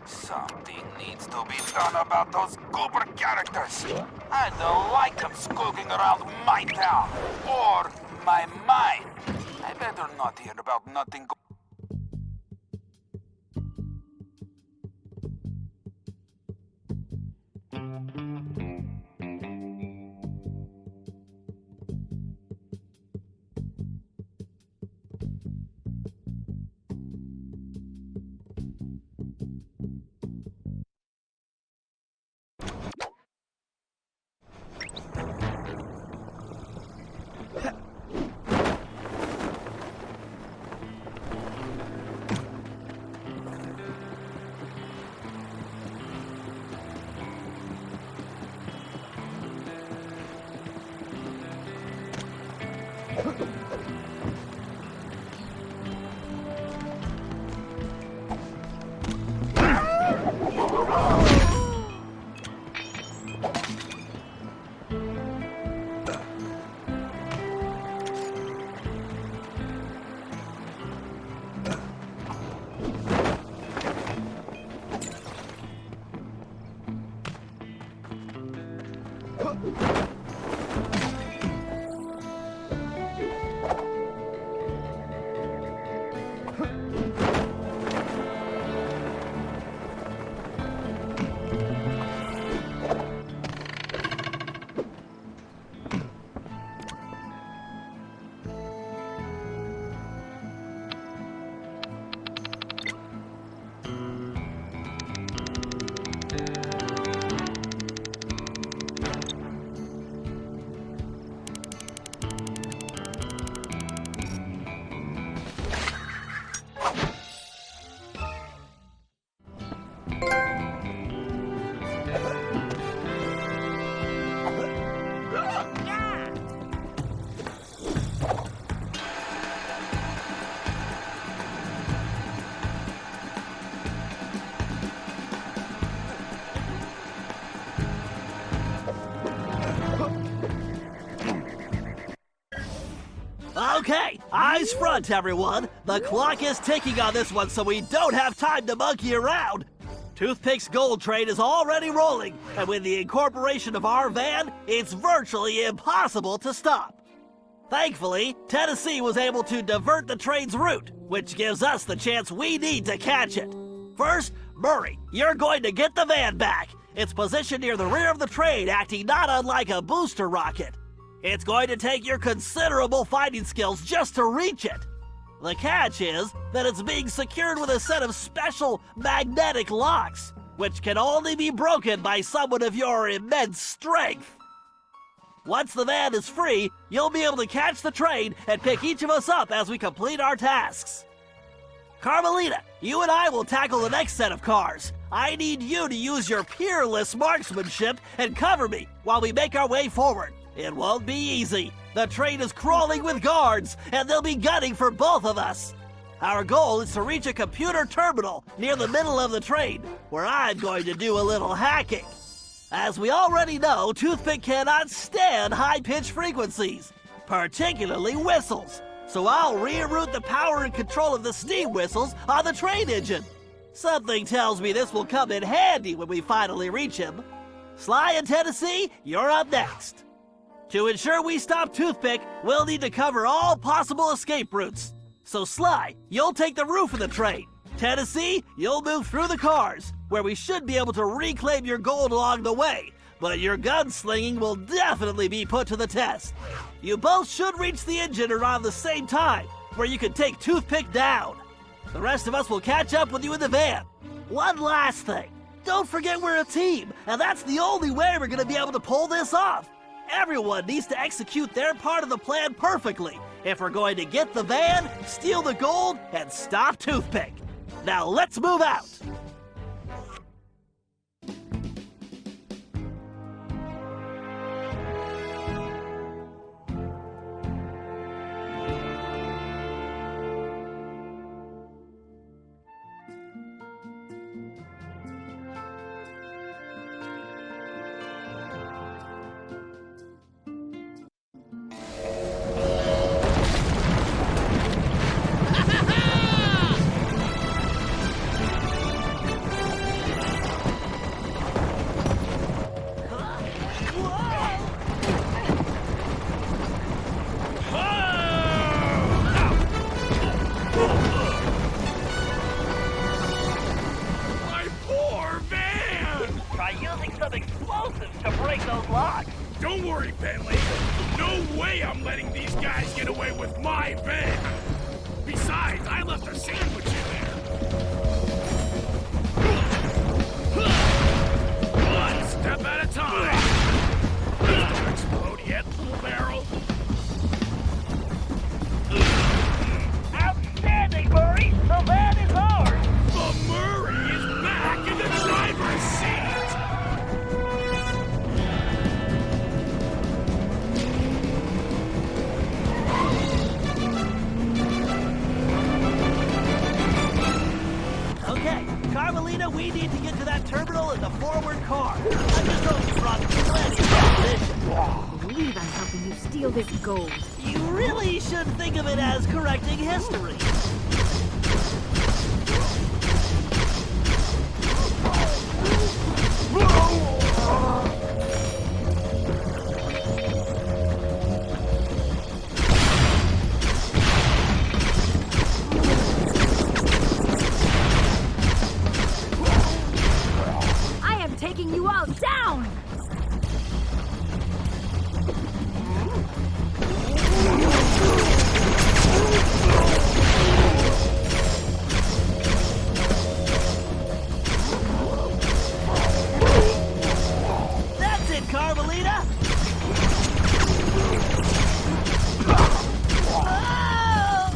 Something needs to be done about those Cooper characters. I don't like them skulking around my town or my mind. I better not hear about nothing. Okay, eyes front, everyone. The clock is ticking on this one, so we don't have time to monkey around. Toothpick's gold train is already rolling, and with the incorporation of our van, it's virtually impossible to stop. Thankfully, Tennessee was able to divert the train's route, which gives us the chance we need to catch it. First, Murray, you're going to get the van back. It's positioned near the rear of the train, acting not unlike a booster rocket. It's going to take your considerable fighting skills just to reach it. The catch is that it's being secured with a set of special magnetic locks, which can only be broken by someone of your immense strength. Once the van is free, you'll be able to catch the train and pick each of us up as we complete our tasks. Carmelita, you and I will tackle the next set of cars. I need you to use your peerless marksmanship and cover me while we make our way forward. It won't be easy. The train is crawling with guards, and they'll be gunning for both of us. Our goal is to reach a computer terminal near the middle of the train, where I'm going to do a little hacking. As we already know, Toothpick cannot stand high-pitched frequencies, particularly whistles. So I'll reroute the power and control of the steam whistles on the train engine. Something tells me this will come in handy when we finally reach him. Sly and Tennessee, you're up next. To ensure we stop Toothpick, we'll need to cover all possible escape routes. So Sly, you'll take the roof of the train. Tennessee, you'll move through the cars, where we should be able to reclaim your gold along the way, but your gunslinging will definitely be put to the test. You both should reach the engine around the same time, where you can take Toothpick down. The rest of us will catch up with you in the van. One last thing. Don't forget we're a team, and that's the only way we're going to be able to pull this off. Everyone needs to execute their part of the plan perfectly if we're going to get the van, steal the gold, and stop Toothpick. Now let's move out. sandwich in there. One step at a time. Please don't explode yet, little barrel. Outstanding, Murray! The van is ours! The Murray is back in the driver's seat. Okay, Carmelita, we need to get to that terminal in the forward car. I just hope you brought plenty of ammunition. I believe I'm helping you steal this gold. You really should think of it as correcting history. I am taking you all down! That's it, Carmelita! Ah!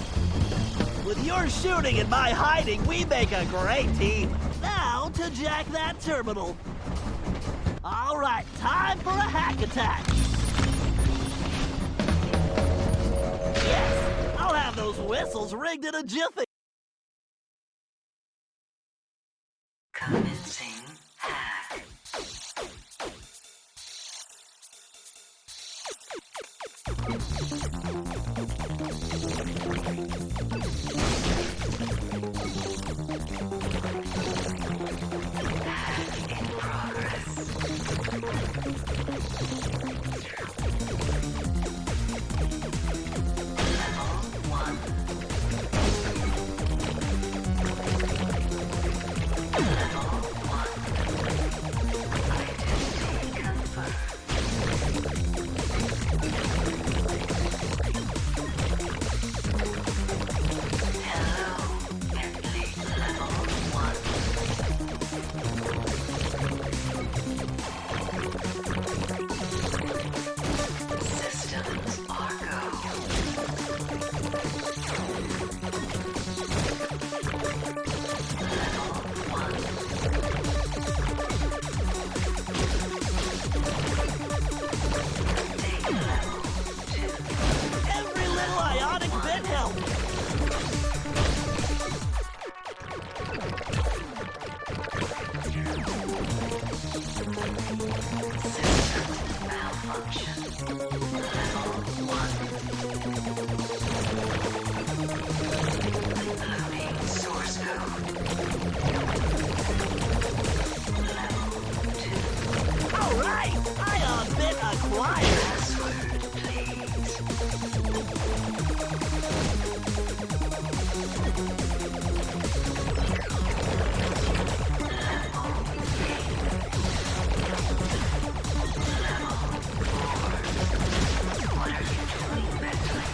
With your shooting and my hiding, we make a great team. Now to jack that terminal. All right, time for a hack attack. Yes, I'll have those whistles rigged in a jiffy. Commencing hack. Hack in progress. Level 1. Level 1. Identity confirmed. Hello, Bentley. Level 1. Systems are go. Every little ionic bit helps. Malfunction. Level 1. Loading source code. Level 2. All right, ion bit acquired. Password, please. What are you doing, Bentley?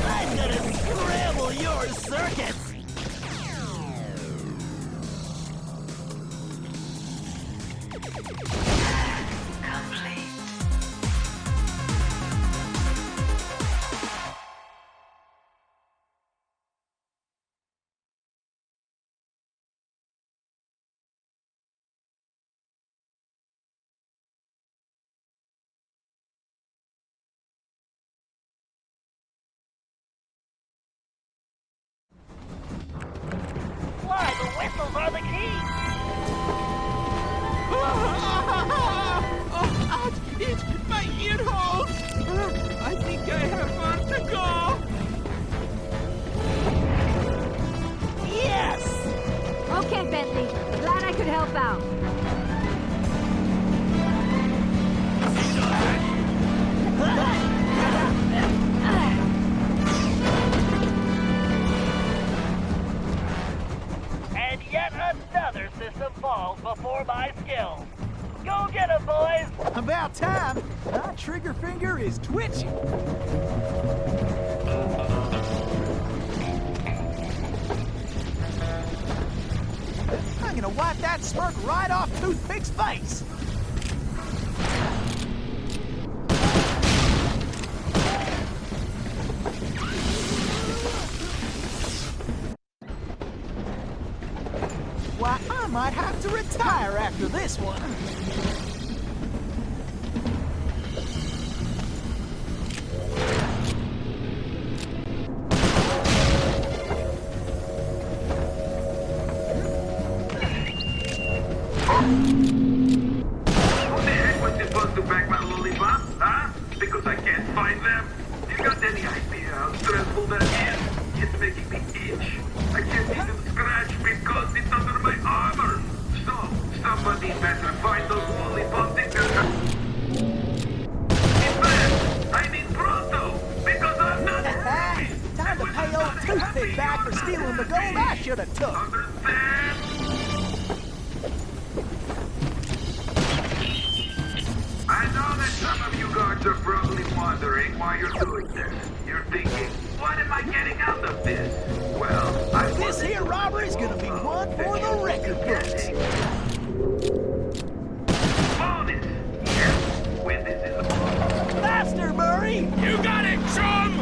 I'm gonna scramble your circuits. Complete. Why, the whistles are the key. Oh, it's my ear hole. I think I have far to go. Yes! Okay, Bentley. Bentley. Glad I could help out. And yet another system falls before my skills. Go get 'em, boys! About time. My trigger finger is twitching. I'm gonna wipe that smirk right off Toothpick's face. Why, I might have to retire after this one. Who the heck was supposed to pack my lollipop, huh? Because I can't find them? You got any idea how stressful that is? It's making me itch. I can't even scratch because it's under my armor. So, somebody better find those lollipops in their... In fact, I mean pronto, because I'm not... Time to pay old Toothpick back for stealing the gold I should have took. Understand? I know that some of you guards are probably wondering why you're doing this. You're thinking, what am I getting out of this? Well, I This here robbery's gonna be one for the record books. bonus. Yes, when this is Faster, Murray! You got it, chum!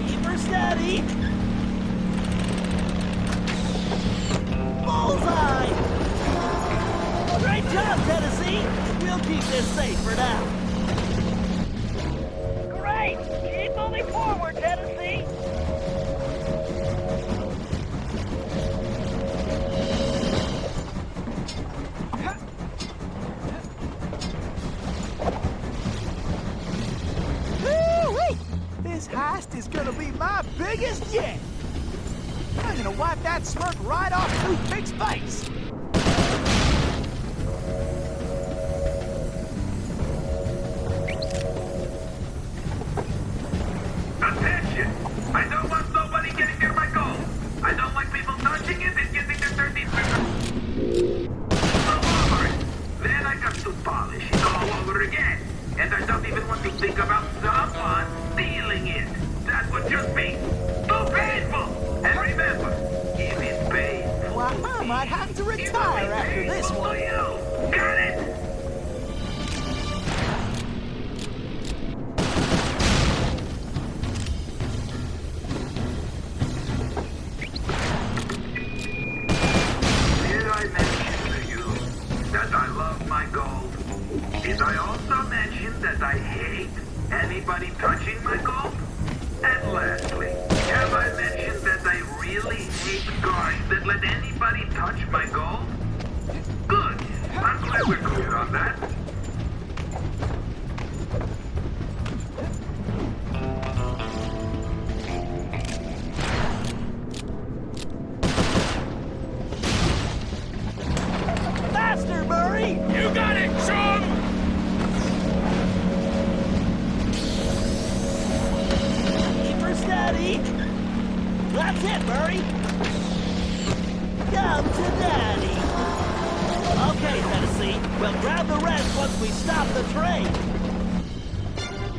Keep her steady! Bullseye! Great job, Tennessee! We'll keep this safe for now. Great! Keep moving forward, Tennessee! Woo-wee! This heist is gonna be my biggest yet. I'm gonna wipe that smirk right off Toothpick's face. attention. I don't want nobody getting near my gold. I don't like people touching it and getting their dirty fingers all over it. Then I got to polish it all over again. And I don't even want to think about someone stealing it. That would just be too painful. And remember, if it's painful, Why, I might have to retire after this painful one. to you. Got it? Did I mention to you that I love my gold? Did I also mention that I hate anybody touching my gold? And lastly, have I mentioned that I really hate guards that let anybody touch my gold? Good. I'm glad we're clear on that. Faster, Murray! You got it, chum! Keep her steady! That's it, Murray! Come to Daddy! Okay, Tennessee, we'll grab the rest once we stop the train!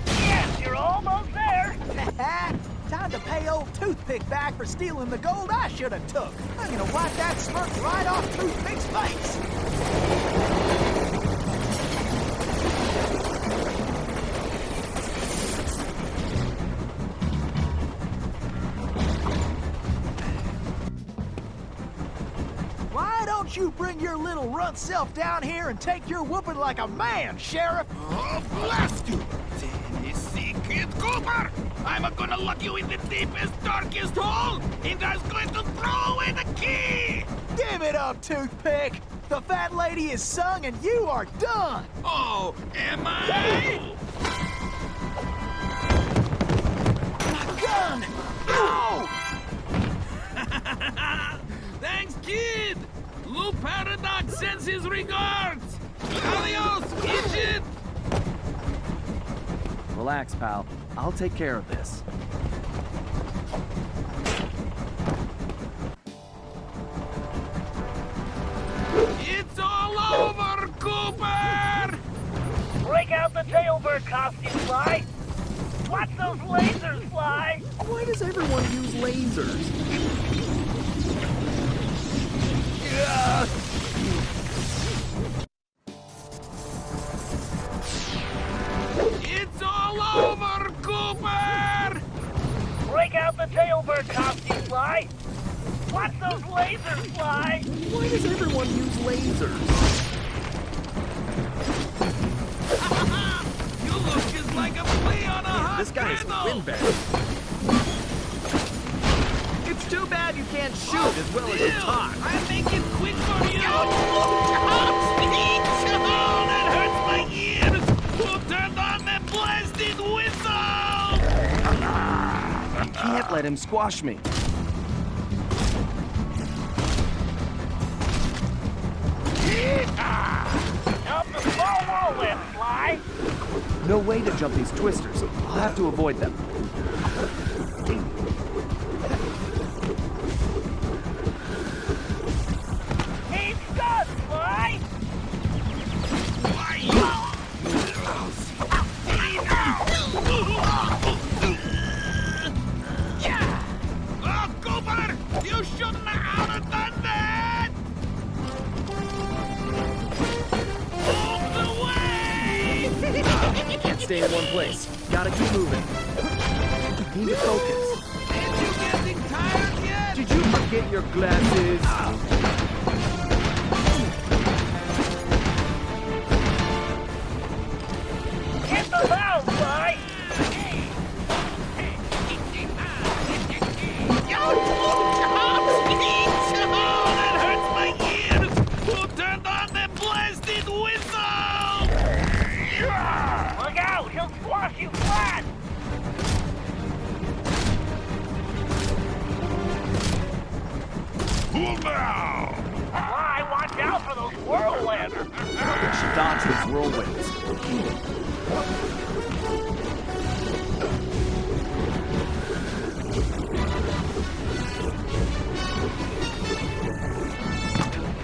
Yes, you're almost there! Time to pay old Toothpick back for stealing the gold I should have took. I'm gonna wipe that smirk right off Toothpick's face. Why don't you bring your little runt self down here and take your whooping like a man, Sheriff? Oh, blast you! Tennessee Kid Cooper! I'm gonna lock you in the deepest, darkest hole, and I'm going to throw away the key! Give it up, Toothpick! The fat lady is sung and you are done! Oh, am I? My gun! Thanks, kid! Lou Paradox sends his regards! Adios, Egypt! Relax, pal. I'll take care of this. It's all over, Cooper! Break out the jailbird costume, Sly! Watch those lasers, Sly! Why does everyone use lasers? It's all over, Cooper! Break out the jailbird costume, Sly! Watch those lasers, Sly! Why does everyone use lasers? You look just like a flea on a hot This guy is griddle. windbag. It's too bad you can't shoot as well as you talk. I'll make it quick for you! That hurts my ears! Who turned on that blasted whistle? You can't let him squash me. Jump the small whirlwind, Sly! No way to jump these twisters. I'll have to avoid them. He's stuck, Sly! Oh, Cooper! You shouldn't have done that! Out the way! Can't stay in one place. Gotta keep moving. Need to focus. Ain't you getting tired yet? Did you forget your glasses? Hit the valve, Sly! That hurts my ears! Who turned on that blasted whistle? Look out! He'll squash you flat! Cool now! Sly, watch out for those whirlwinds! She dodged these whirlwinds.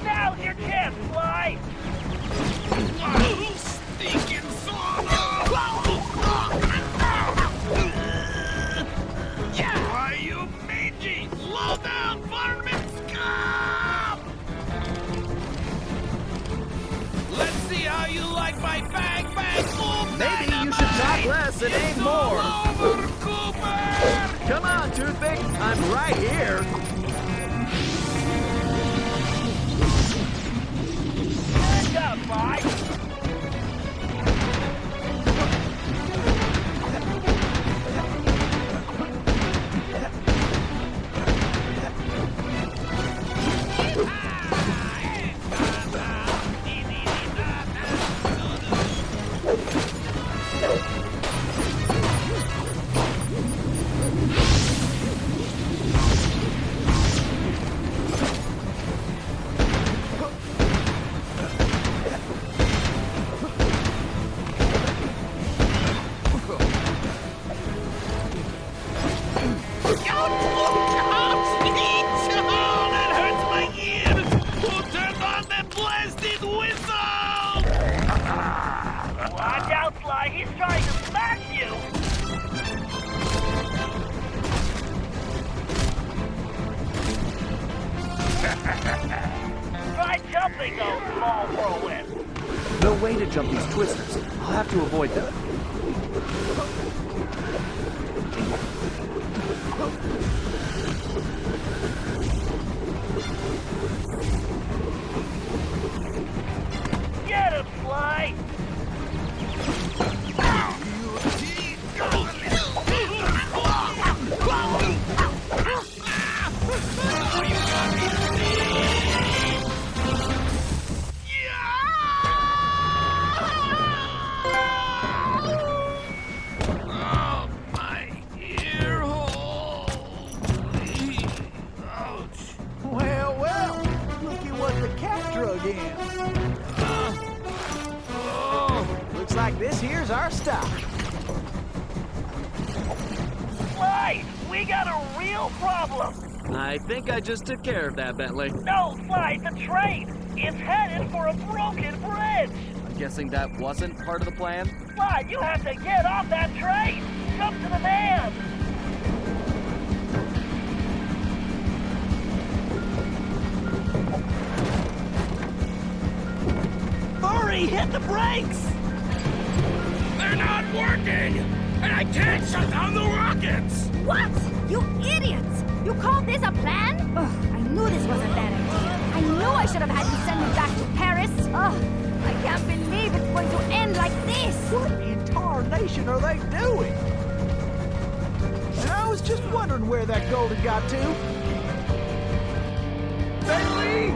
Now's your chance, Sly! Stinking son Why, you mangy, low-down varmint scum! Let's see how you like my bang move. Maybe you should talk less and aim more. Over, Cooper! Come on, Toothpick. I'm right here. Good job, Sly! That hurts my ears! Who turned on that blasted whistle? Watch out, Sly! He's trying to smash you! Try jumping those small whirlwinds! No way to jump these twisters. I'll have to avoid them. Get him, Sly! again. Looks like this here's our stop. Sly, we got a real problem. I think I just took care of that, Bentley. No, Sly, the train. It's headed for a broken bridge. I'm guessing that wasn't part of the plan? Sly, you have to get off that train. Jump to the van. Hurry, hit the brakes. They're not working! And I can't shut down the rockets! What? You idiots! You called this a plan? Ugh, I knew this was a bad idea. I knew I should have had you send me back to Paris. Ugh, I can't believe it's going to end like this. What in tarnation are they doing? And I was just wondering where that gold had got to. Bentley!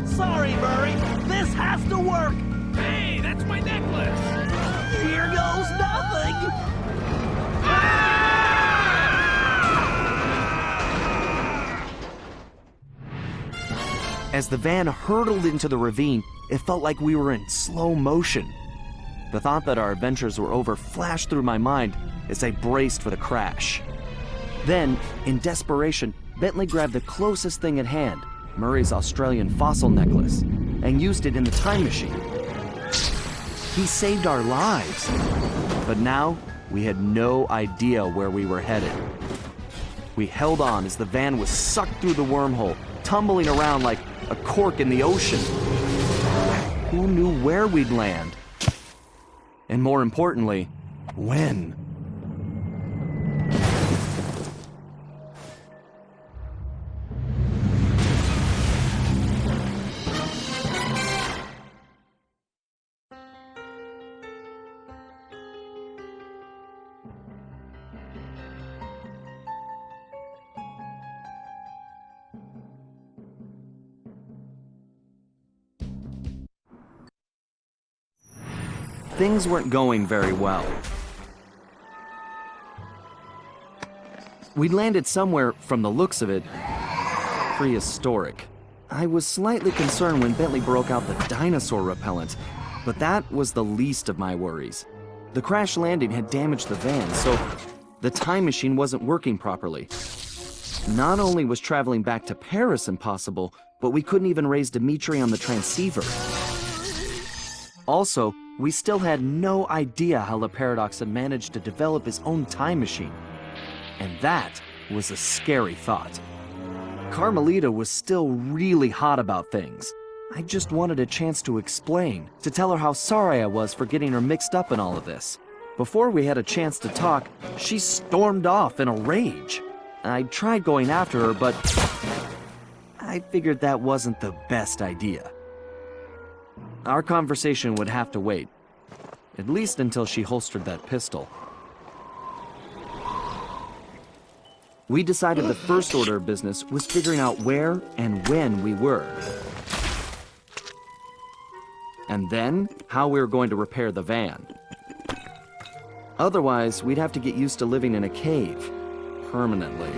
Sorry, Murray. This has to work. Hey, that's my necklace! Here goes nothing. As the van hurtled into the ravine, it felt like we were in slow motion. The thought that our adventures were over flashed through my mind as I braced for the crash. Then, in desperation, Bentley grabbed the closest thing at hand, Murray's Australian fossil necklace, and used it in the time machine. He saved our lives. But now, we had no idea where we were headed. We held on as the van was sucked through the wormhole, tumbling around like a cork in the ocean. Who knew where we'd land? And more importantly, when? Things weren't going very well. We'd landed somewhere, from the looks of it, prehistoric. I was slightly concerned when Bentley broke out the dinosaur repellent, but that was the least of my worries. The crash landing had damaged the van, so the time machine wasn't working properly. Not only was traveling back to Paris impossible, but we couldn't even raise Dimitri on the transceiver. Also, we still had no idea how the Paradox had managed to develop his own time machine. And that was a scary thought. Carmelita was still really hot about things. I just wanted a chance to explain, to tell her how sorry I was for getting her mixed up in all of this. Before we had a chance to talk, she stormed off in a rage. I tried going after her, but I figured that wasn't the best idea. Our conversation would have to wait, at least until she holstered that pistol. We decided the first order of business was figuring out where and when we were. And then, how we were going to repair the van. Otherwise, we'd have to get used to living in a cave, permanently.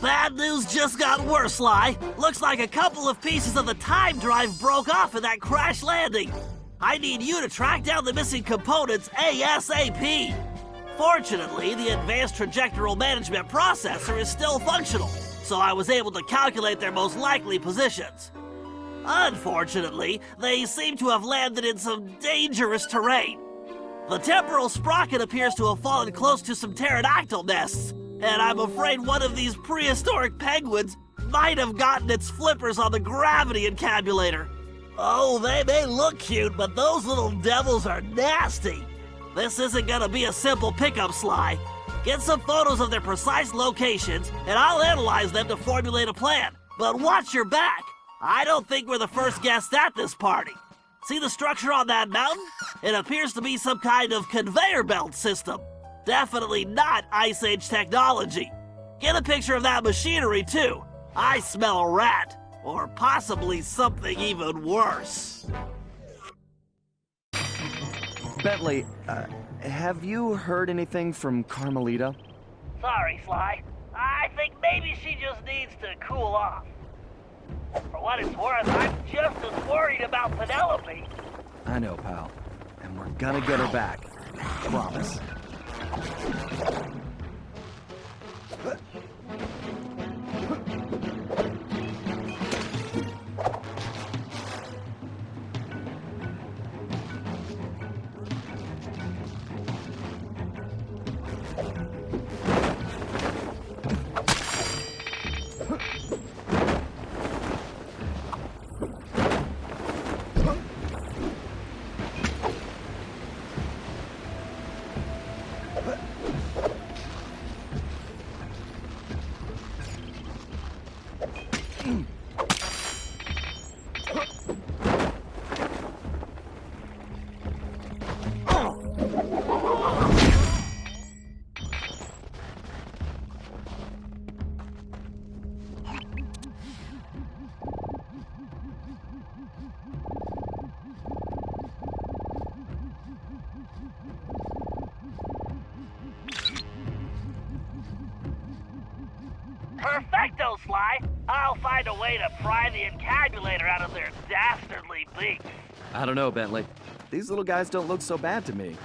Bad news just got worse, Sly. Looks like a couple of pieces of the time drive broke off in that crash landing. I need you to track down the missing components ASAP. Fortunately, the advanced trajectoral management processor is still functional, so I was able to calculate their most likely positions. Unfortunately, they seem to have landed in some dangerous terrain. The temporal sprocket appears to have fallen close to some pterodactyl nests, and I'm afraid one of these prehistoric penguins might have gotten its flippers on the gravity encabulator. Oh, they may look cute, but those little devils are nasty. This isn't gonna be a simple pickup, Sly. Get some photos of their precise locations, and I'll analyze them to formulate a plan. But watch your back. I don't think we're the first guests at this party. See the structure on that mountain? It appears to be some kind of conveyor belt system. Definitely not Ice Age technology. Get a picture of that machinery, too. I smell a rat. Or possibly something even worse. Bentley, have you heard anything from Carmelita? Sorry, Sly. I think maybe she just needs to cool off. For what it's worth, I'm just as worried about Penelope. I know, pal. And we're gonna get her back. Promise. Perfecto, Sly. I'll find a way to pry the encabulator out of their dastardly beaks. I don't know, Bentley. These little guys don't look so bad to me.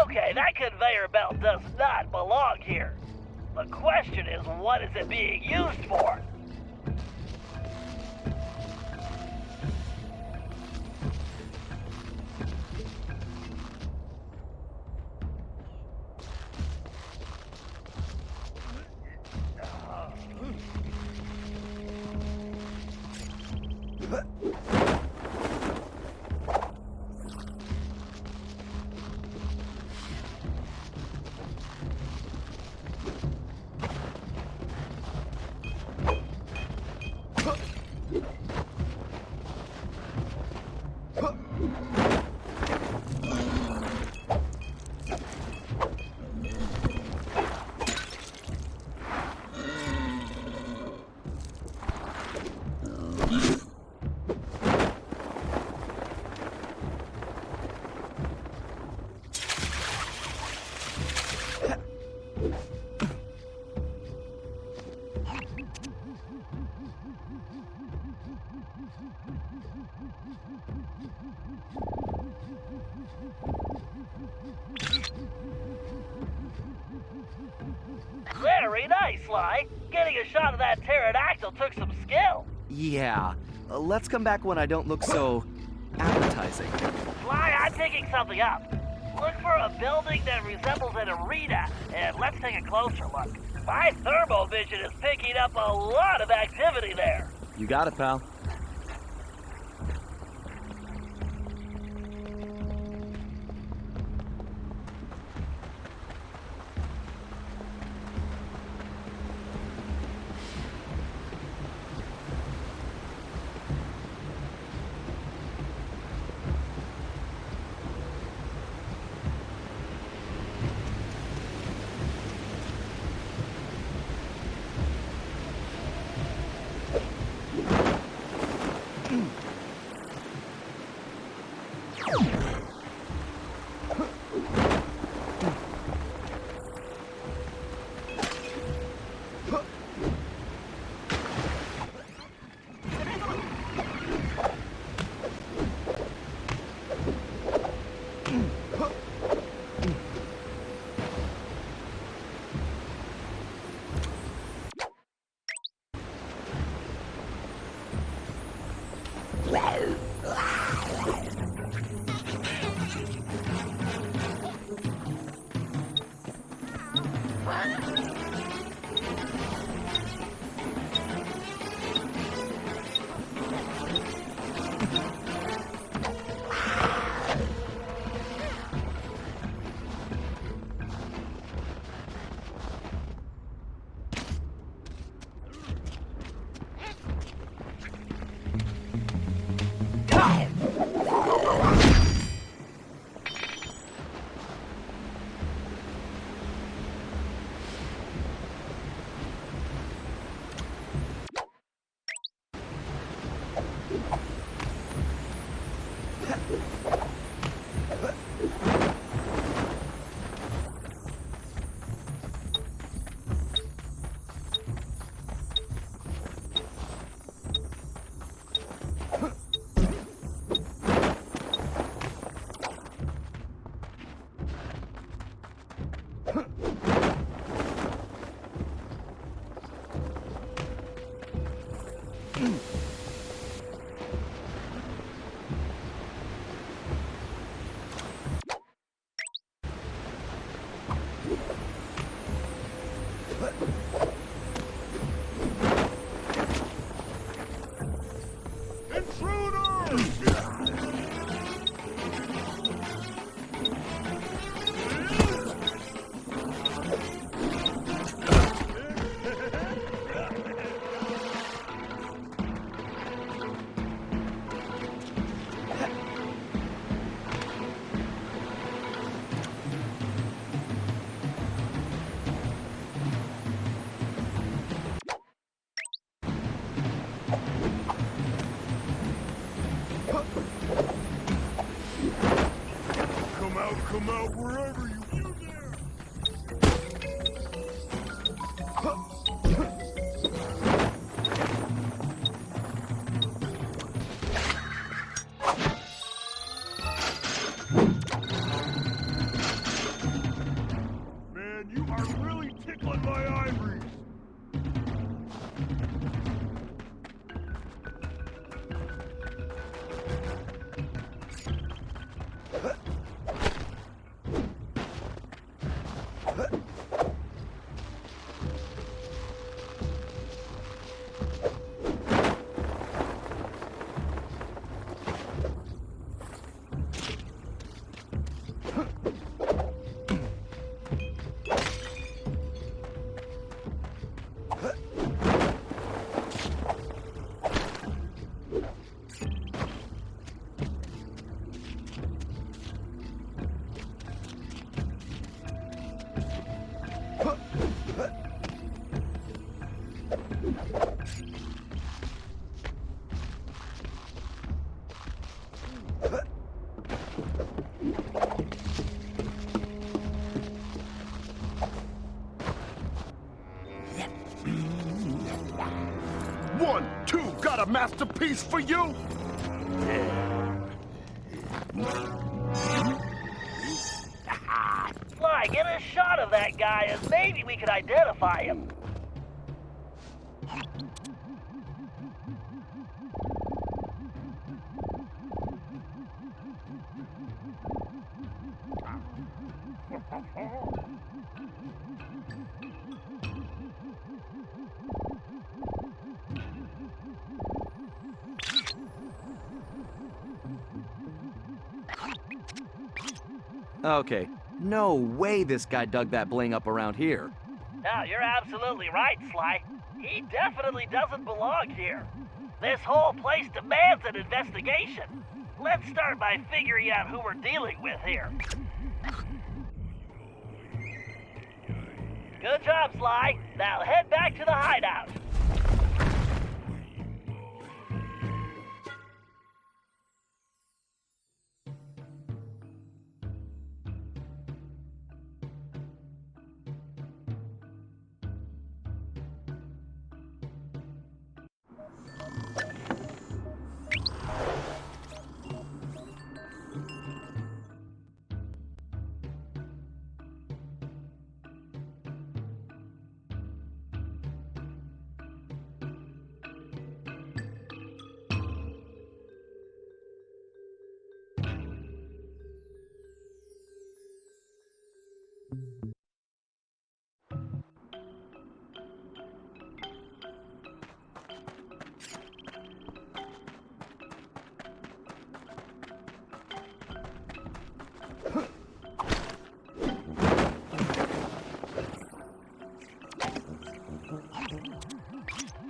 Okay, that conveyor belt does not belong here. The question is, what is it being used for? that pterodactyl took some skill. Yeah. Let's come back when I don't look so appetizing. Sly, I'm picking something up. Look for a building that resembles an arena, and let's take a closer look. My thermal vision is picking up a lot of activity there. You got it, pal. Come out wherever you there. Man, you are really tickling my ivories. A masterpiece for you? Sly, get a shot of that guy and maybe we could identify him. Okay, no way this guy dug that bling up around here. No, you're absolutely right, Sly. He definitely doesn't belong here. This whole place demands an investigation. Let's start by figuring out who we're dealing with here. Good job, Sly. Now head back to the hideout.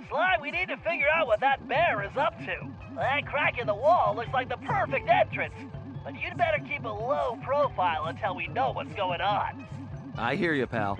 Sly, we need to figure out what that bear is up to. That crack in the wall looks like the perfect entrance. But you'd better keep a low profile until we know what's going on. I hear you, pal.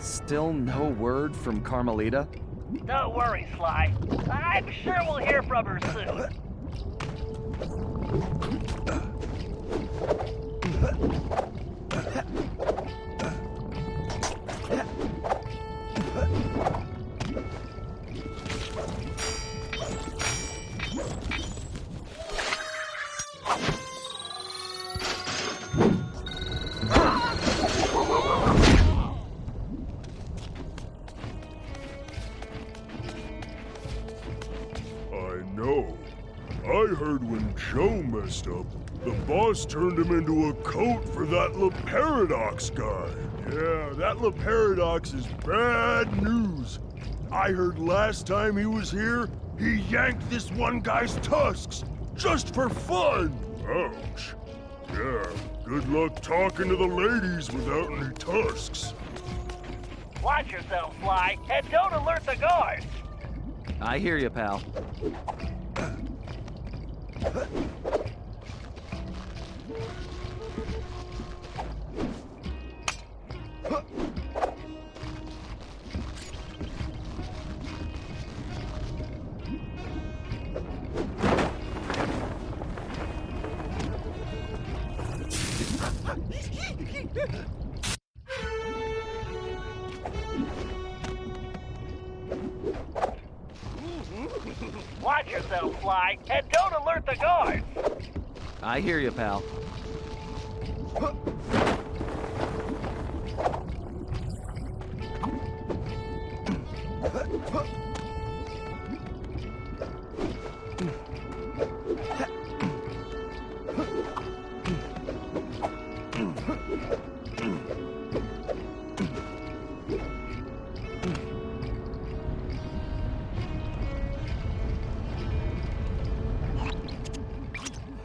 Still no word from Carmelita? Don't worry, Sly. I'm sure we'll hear from her soon. I heard when Joe messed up, the boss turned him into a coat for that Paradox guy. Yeah, that Paradox is bad news. I heard last time he was here, he yanked this one guy's tusks, just for fun. Ouch. Yeah, good luck talking to the ladies without any tusks. Watch yourself, Sly, and don't alert the guards. I hear you, pal. Watch yourself, Sly, and don't alert the guards. I hear you, pal.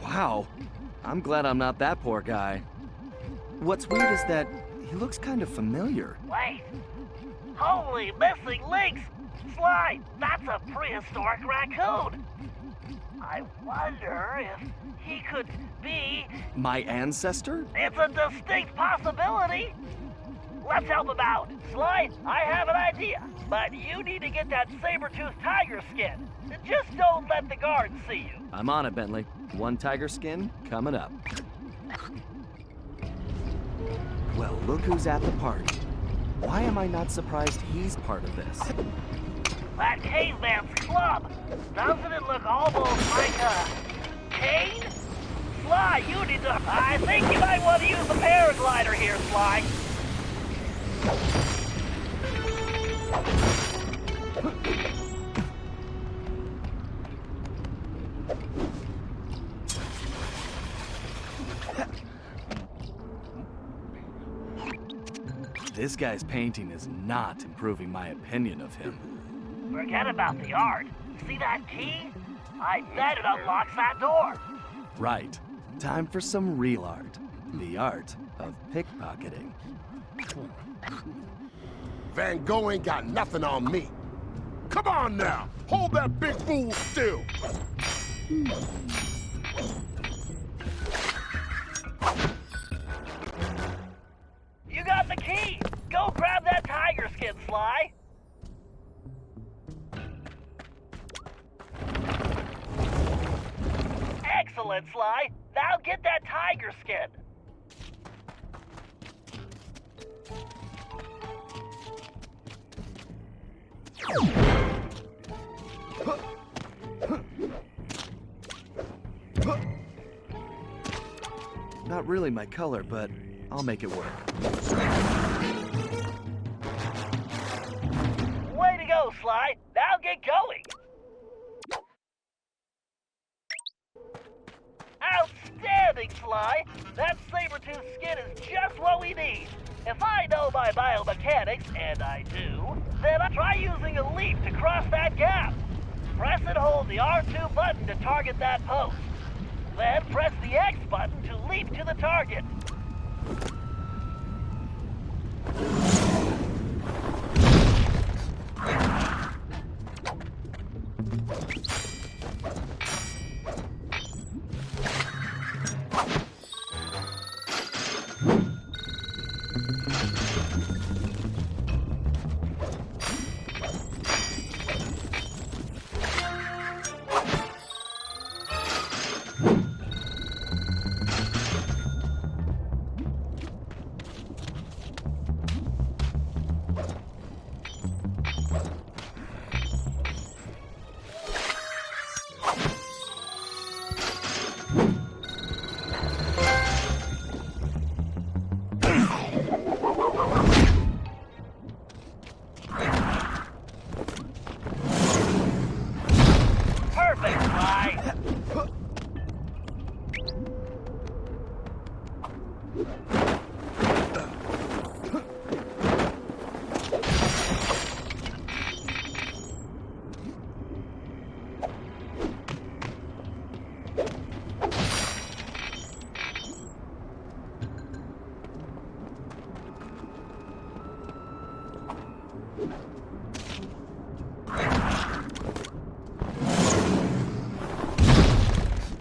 Wow, I'm glad I'm not that poor guy. What's weird is that he looks kind of familiar. Wait! Holy missing links! Sly, that's a prehistoric raccoon! I wonder if he could be... My ancestor? It's a distinct possibility! let's help him out. Sly, I have an idea, but you need to get that saber-toothed tiger skin. Just don't let the guards see you. I'm on it, Bentley. One tiger skin coming up. Well, look who's at the party. Why am I not surprised he's part of this? That caveman's club. Doesn't it look almost like a cane? Sly, you need to... I think you might want to use the paraglider here, Sly. This guy's painting is not improving my opinion of him. Forget about the art. See that key? I bet it unlocks that door. Right. Time for some real art. The art of pickpocketing. Van Gogh ain't got nothing on me. Come on now! Hold that big fool still! You got the key! Go grab that tiger skin, Sly! Excellent, Sly! Now get that tiger skin! Not really my color, but I'll make it work. Way to go, Sly! Now get going! Outstanding, Sly! That saber-tooth skin is just what we need. If I know my biomechanics, and I do, then I try using a leap to cross that gap. Press and hold the R2 button to target that post. Then press the X button to leap to the target. Perfect, Sly!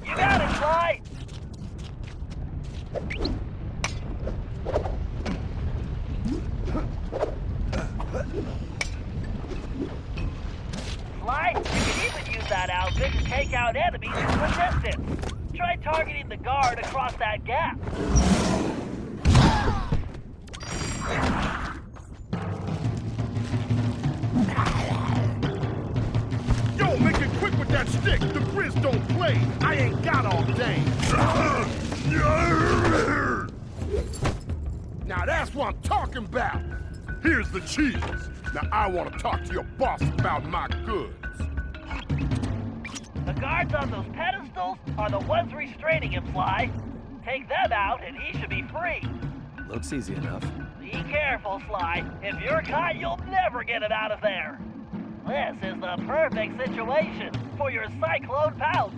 You got it, Sly! Sly, you can even use that outfit to take out enemies from a distance. Try targeting the guard across that gap. Yo, make it quick with that stick! The Grizz don't play! I ain't got all day! Now that's what I'm talking about! Here's the cheese! Now I want to talk to your boss about my goods! The guards on those pedestals are the ones restraining him, Sly. Take them out and he should be free. Looks easy enough. Be careful, Sly. If you're caught, you'll never get it out of there. This is the perfect situation for your cyclone pounce.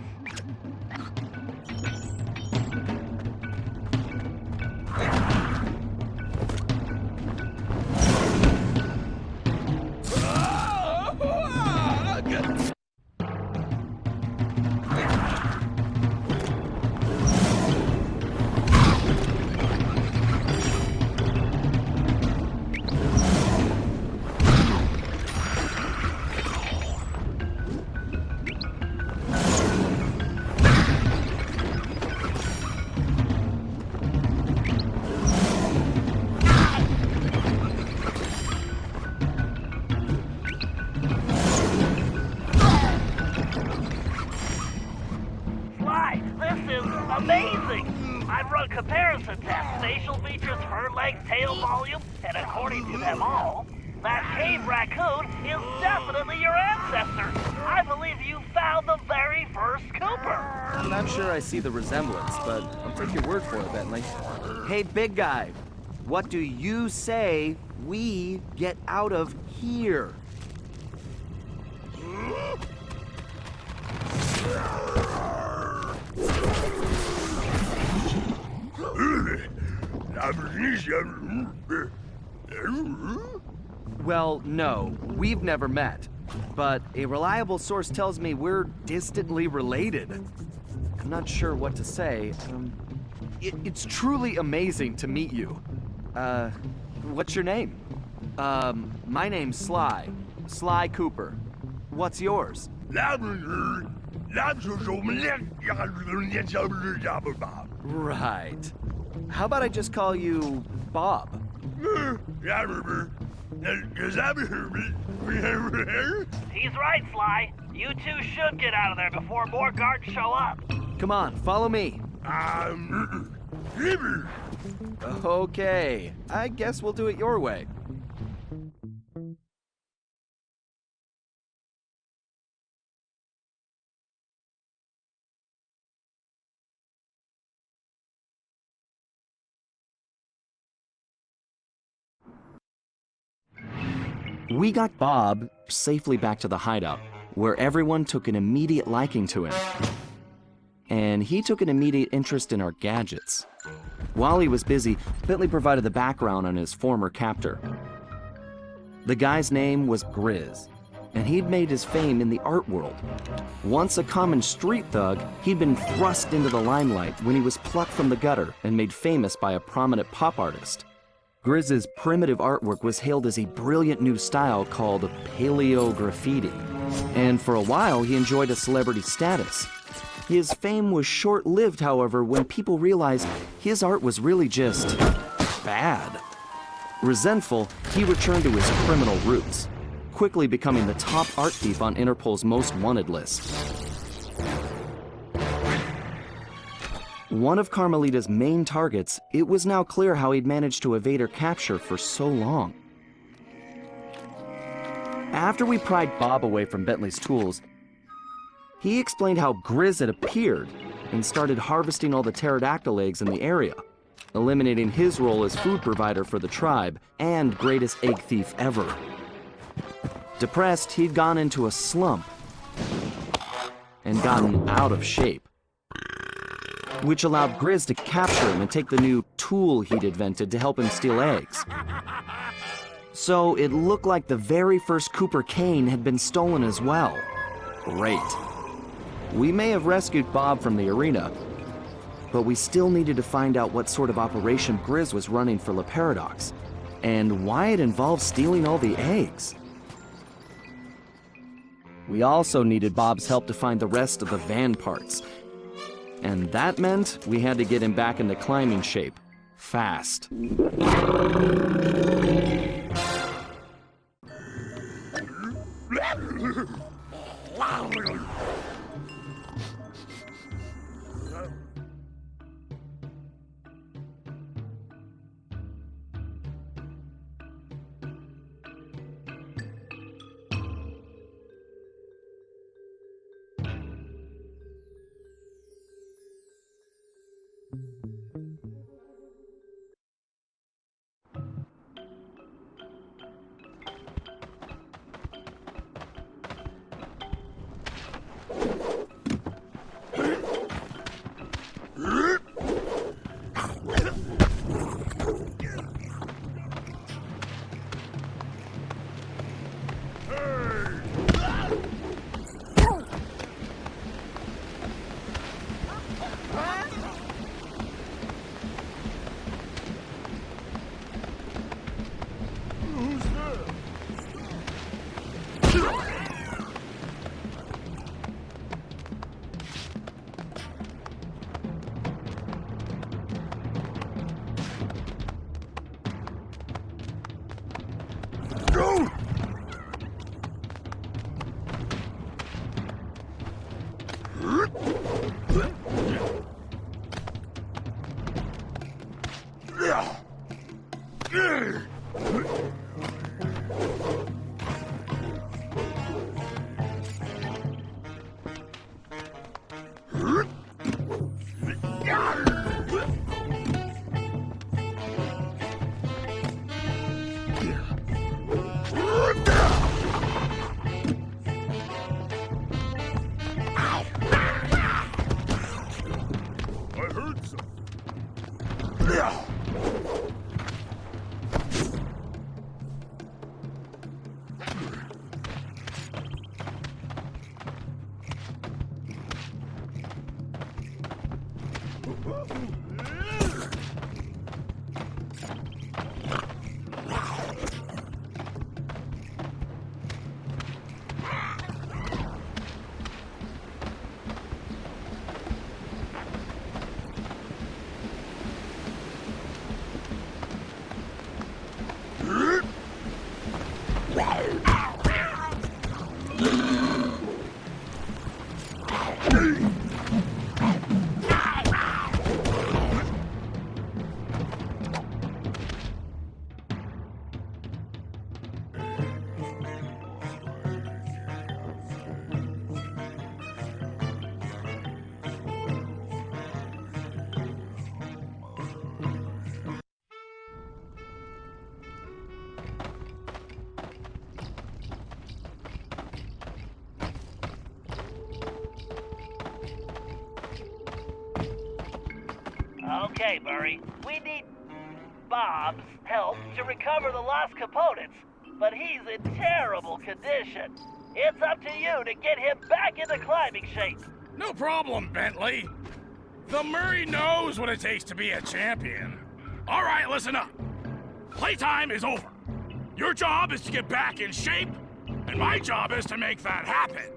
comparison test, facial features, fur length, tail volume, and according to them all, that cave raccoon is definitely your ancestor. I believe you found the very first Cooper. I'm not sure I see the resemblance, but I'll take your word for it, Bentley. Hey, big guy, what do you say we get out of here? Well, no, we've never met. But a reliable source tells me we're distantly related. I'm not sure what to say. It's truly amazing to meet you. What's your name? My name's Sly. Sly Cooper. What's yours? Right. How about I just call you Bob? He's right, Sly. You two should get out of there before more guards show up. Come on, follow me. Okay, I guess we'll do it your way. We got Bob safely back to the hideout, where everyone took an immediate liking to him. And he took an immediate interest in our gadgets. While he was busy, Bentley provided the background on his former captor. The guy's name was Grizz, and he'd made his fame in the art world. Once a common street thug, he'd been thrust into the limelight when he was plucked from the gutter and made famous by a prominent pop artist. Grizz's primitive artwork was hailed as a brilliant new style called paleo graffiti, and for a while he enjoyed a celebrity status. His fame was short-lived, however, when people realized his art was really just bad. Resentful, he returned to his criminal roots, quickly becoming the top art thief on Interpol's most wanted list. One of Carmelita's main targets, it was now clear how he'd managed to evade her capture for so long. After we pried Bob away from Bentley's tools, he explained how Grizz had appeared and started harvesting all the pterodactyl eggs in the area, eliminating his role as food provider for the tribe and greatest egg thief ever. Depressed, he'd gone into a slump and gotten out of shape, which allowed Grizz to capture him and take the new tool he'd invented to help him steal eggs. So it looked like the very first Cooper cane had been stolen as well. Great. We may have rescued Bob from the arena, but we still needed to find out what sort of operation Grizz was running for Le Paradox, and why it involved stealing all the eggs. We also needed Bob's help to find the rest of the van parts, and that meant we had to get him back into climbing shape, fast. Okay, Murray, we need Bob's help to recover the lost components, but he's in terrible condition. It's up to you to get him back into climbing shape. No problem, Bentley. The Murray knows what it takes to be a champion. All right, listen up. Playtime is over. Your job is to get back in shape, and my job is to make that happen.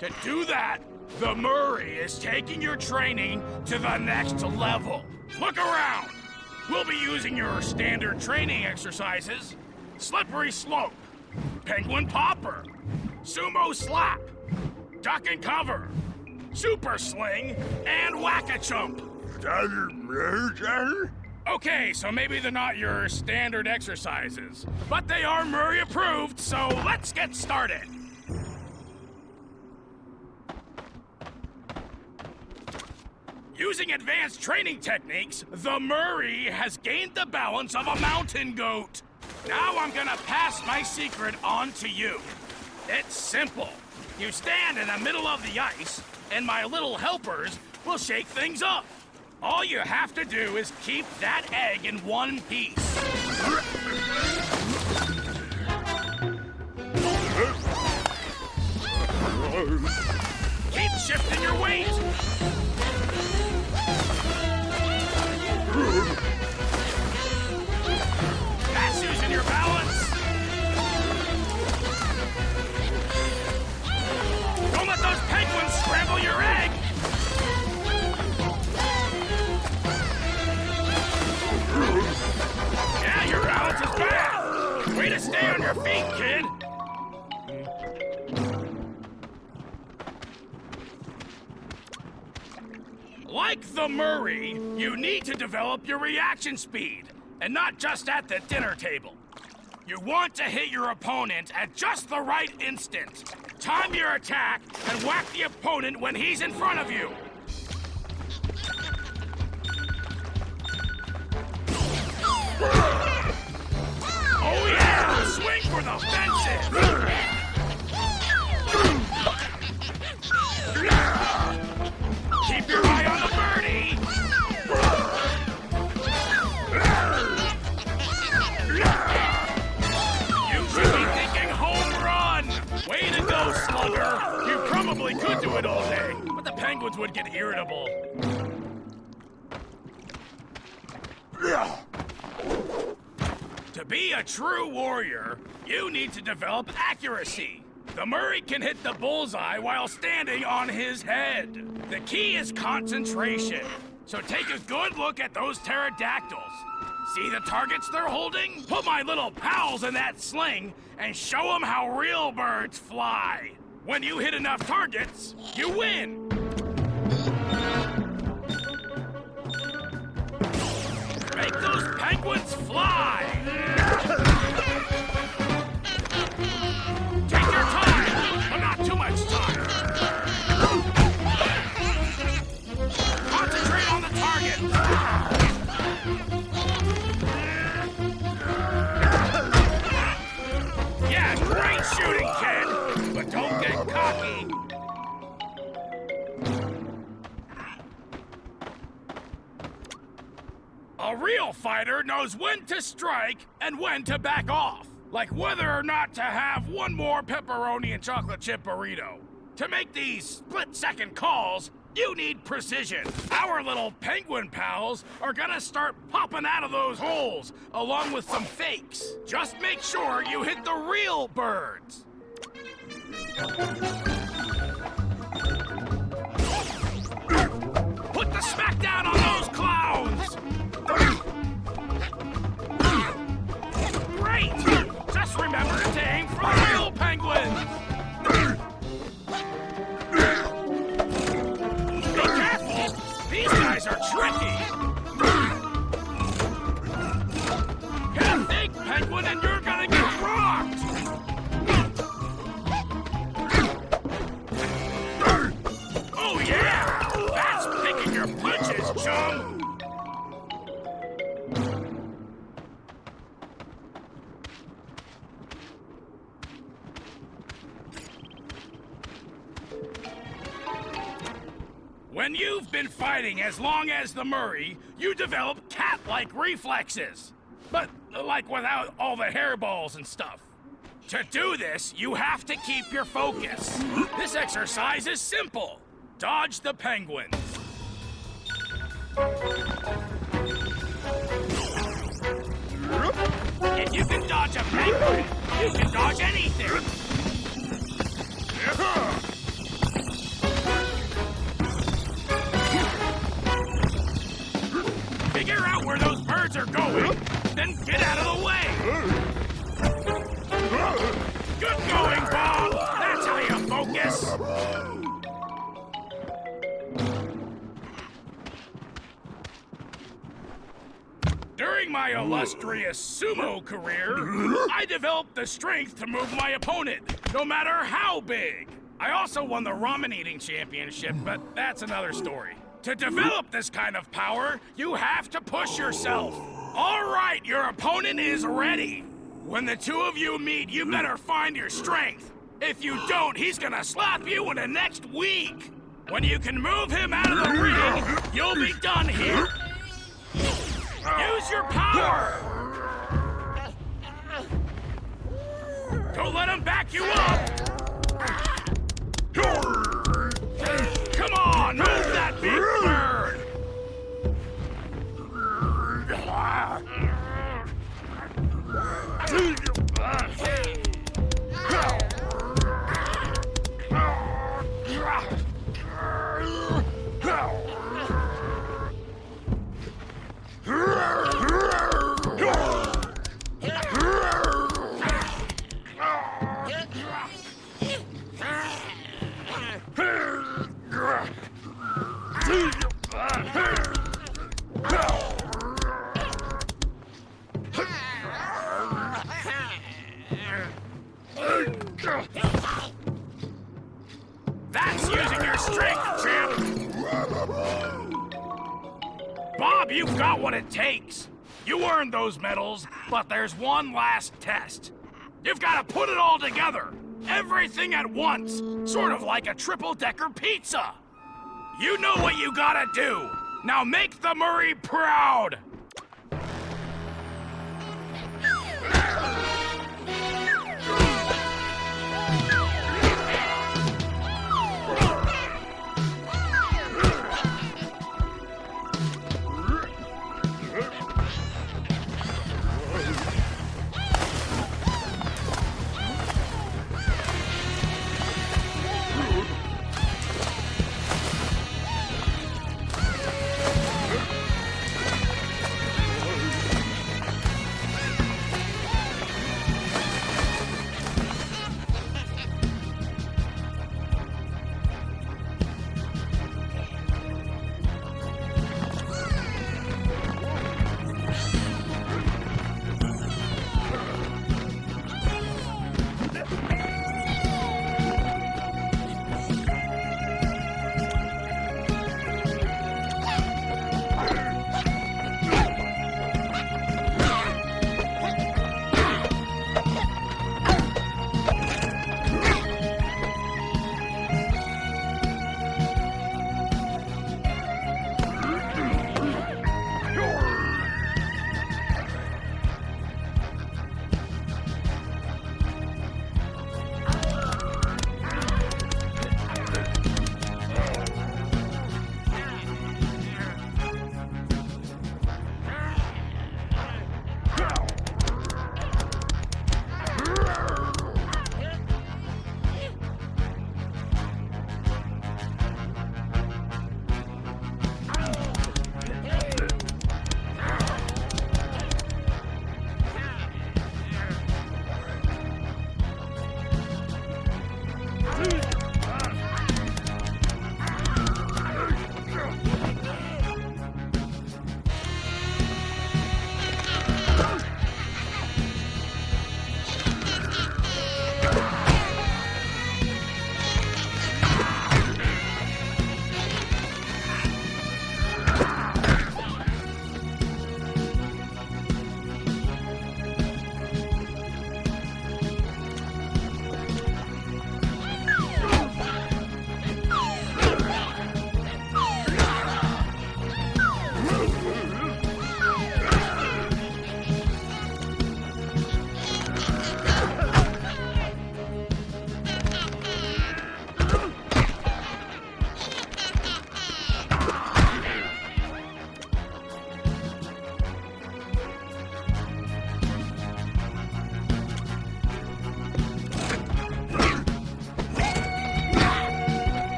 To do that, the Murray is taking your training to the next level. Look around. We'll be using your standard training exercises: slippery slope, penguin popper, sumo slap, duck and cover, super sling, and whack-a-chump. Okay, so maybe they're not your standard exercises, but they are Murray approved, so let's get started. Using advanced training techniques, the Murray has gained the balance of a mountain goat. Now I'm gonna pass my secret on to you. It's simple. You stand in the middle of the ice, and my little helpers will shake things up. All you have to do is keep that egg in one piece. Keep shifting your weight. That's using your balance. Don't let those penguins scramble your egg. Yeah, your balance is bad. Way to stay on your feet, kid. Like the Murray, you need to develop your reaction speed, and not just at the dinner table. You want to hit your opponent at just the right instant. Time your attack and whack the opponent when he's in front of you. Oh yeah! Swing for the fences! Keep your eye on the birdie! You should be thinking home run! Way to go, slugger! You probably could do it all day, but the penguins would get irritable. To be a true warrior, you need to develop accuracy. The Murray can hit the bullseye while standing on his head. The key is concentration. So take a good look at those pterodactyls. See the targets they're holding? Put my little pals in that sling and show them how real birds fly. When you hit enough targets, you win. Make those penguins fly! Take your time, but not too much time. Concentrate on the target. Yeah, great shooting, kid, but don't get cocky. A real fighter knows when to strike and when to back off. Like whether or not to have one more pepperoni and chocolate chip burrito. To make these split-second calls, You need precision. Our little penguin pals are gonna start popping out of those holes, along with some fakes. Just make sure you hit the real birds. Put the smackdown on those clowns! Great! Just remember to aim for the real penguins! Be careful! These guys are tricky! Hit a fake penguin and you're gonna get rocked! Oh yeah! That's picking your punches, chum! When you've been fighting as long as the Murray, you develop cat-like reflexes. But, like, without all the hairballs and stuff. To do this, you have to keep your focus. This exercise is simple. Dodge the penguins. If you can dodge a penguin, you can dodge anything. Figure out where those birds are going, then get out of the way. Good going, Bob. That's how you focus. During my illustrious sumo career, I developed the strength to move my opponent, no matter how big. I also won the ramen eating championship, but that's another story. To develop this kind of power, you have to push yourself. All right, your opponent is ready. When the two of you meet, you better find your strength. If you don't, he's gonna slap you in the next week. When you can move him out of the ring, you'll be done here. Use your power! Don't let him back you up! Come on, move that big bird! That's using your strength, champ! Bob, you've got what it takes. You earned those medals, but there's one last test. You've got to put it all together. Everything at once. Sort of like a triple-decker pizza. You know what you gotta do. Now make the Murray proud.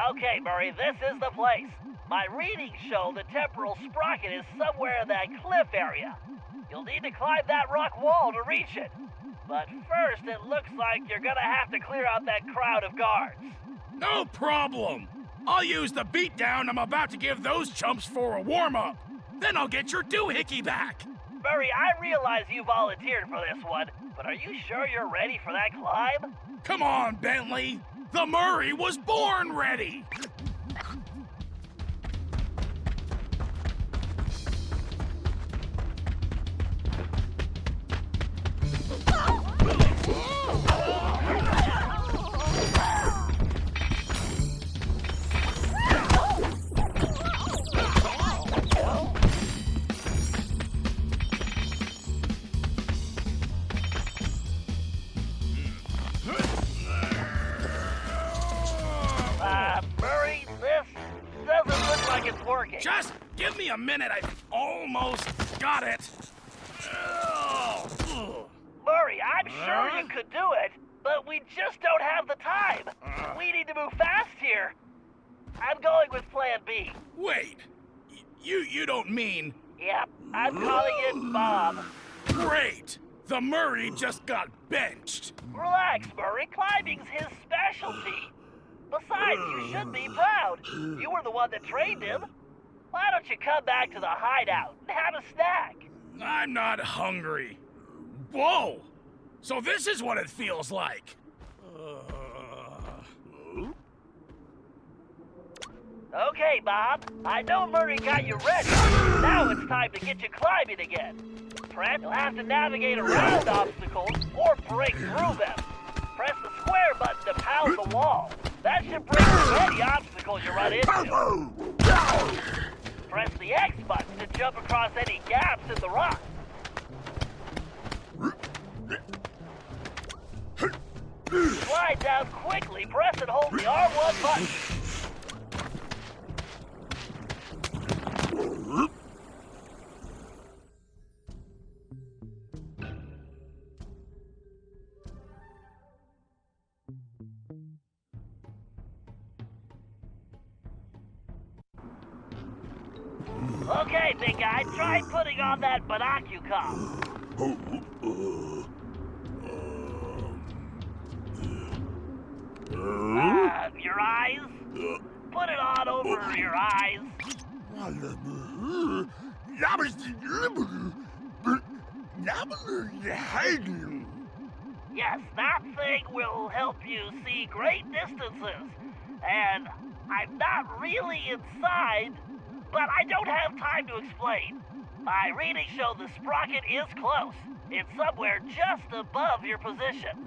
Okay, Murray, this is the place. My readings show the temporal sprocket is somewhere in that cliff area. You'll need to climb that rock wall to reach it. But first, it looks like you're gonna have to clear out that crowd of guards. No problem. I'll use the beatdown I'm about to give those chumps for a warm-up. Then I'll get your doohickey back. Murray, I realize you volunteered for this one, but are you sure you're ready for that climb? Come on, Bentley. The Murray was born ready. Murray, this doesn't look like it's working. Just give me a minute. I almost got it. Murray, I'm sure you could do it, but we just don't have the time. We need to move fast here. I'm going with Plan B. Wait. You don't mean... Yep, I'm calling it Bob. Great! The Murray just got benched. Relax, Murray. Climbing's his specialty. Besides, you should be proud. You were the one that trained him. Why don't you come back to the hideout and have a snack? I'm not hungry. Whoa! So this is what it feels like. Okay, Bob. I know Murray got you ready. Now it's time to get you climbing again. Fred, you'll have to navigate around obstacles or break through them. Press the square button to pound the wall. That should break through any obstacle you run into. Press the X button to jump across any gaps in the rock. Slide down quickly. Press and hold the R1 button. Okay, big guy, try putting on that binocular. Your eyes? Put it on over your eyes. Yes, that thing will help you see great distances. And I'm not really inside, but I don't have time to explain. My readings show the sprocket is close. It's somewhere just above your position.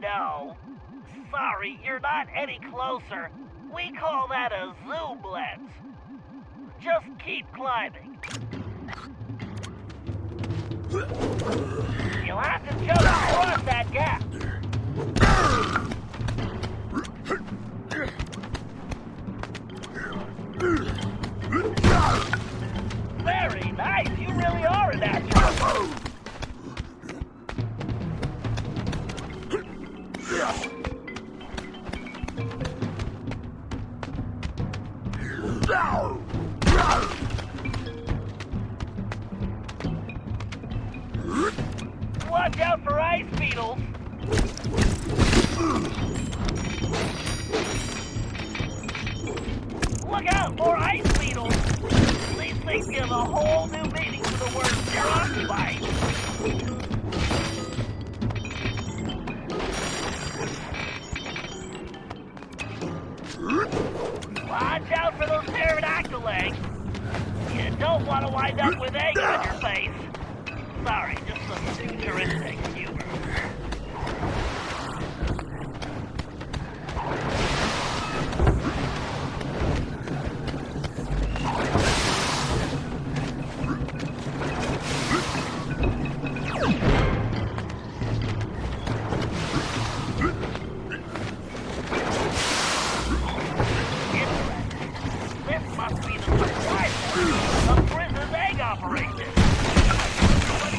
No. Sorry, you're not any closer. We call that a zoom lens. Just keep climbing. You'll have to jump across that gap. Very nice. You really are a natural. Watch out for ice beetles. Look out for ice beetles. These things give a whole new meaning to the word preoccupied. Watch out for those pterodactyl eggs. You don't want to wind up with eggs on your face. Sorry, just some futuristic humor. This must be the supply point of Grizz's egg operation. Let's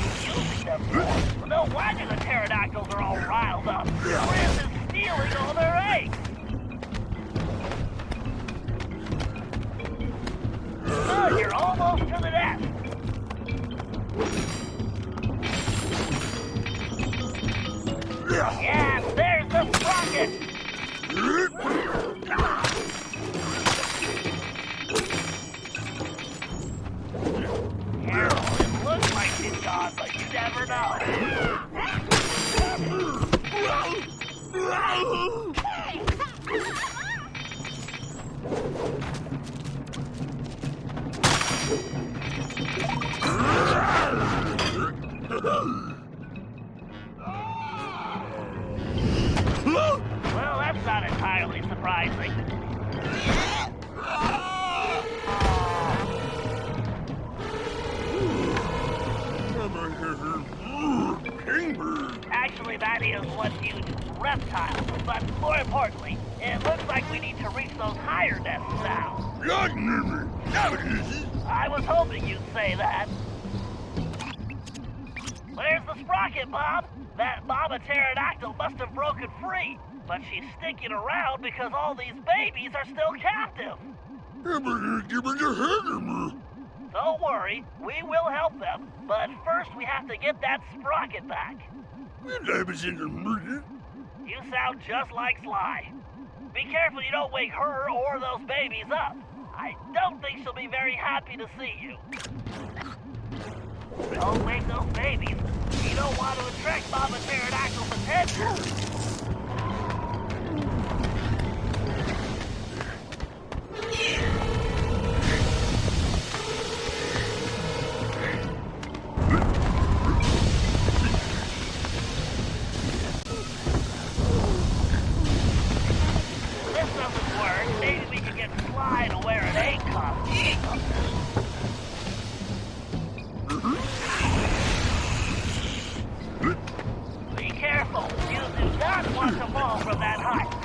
never know. Well, that's not entirely surprising. Actually, that is one huge reptile. But more importantly, it looks like we need to reach those higher nests now. I was hoping you'd say that. Where's the sprocket, Bob? That mama pterodactyl must have broken free, but she's sticking around because all these babies are still captive. Don't worry, we will help them, but first we have to get that sprocket back. You sound just like Sly. Be careful you don't wake her or those babies up. I don't think she'll be very happy to see you. Don't wake those babies. You don't want to attract Mama Pterodactyl's attention. If this doesn't work, maybe we can get Sly to wear an egg costume. Be careful. You do not want to fall from that height.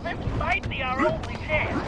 This might be our only chance.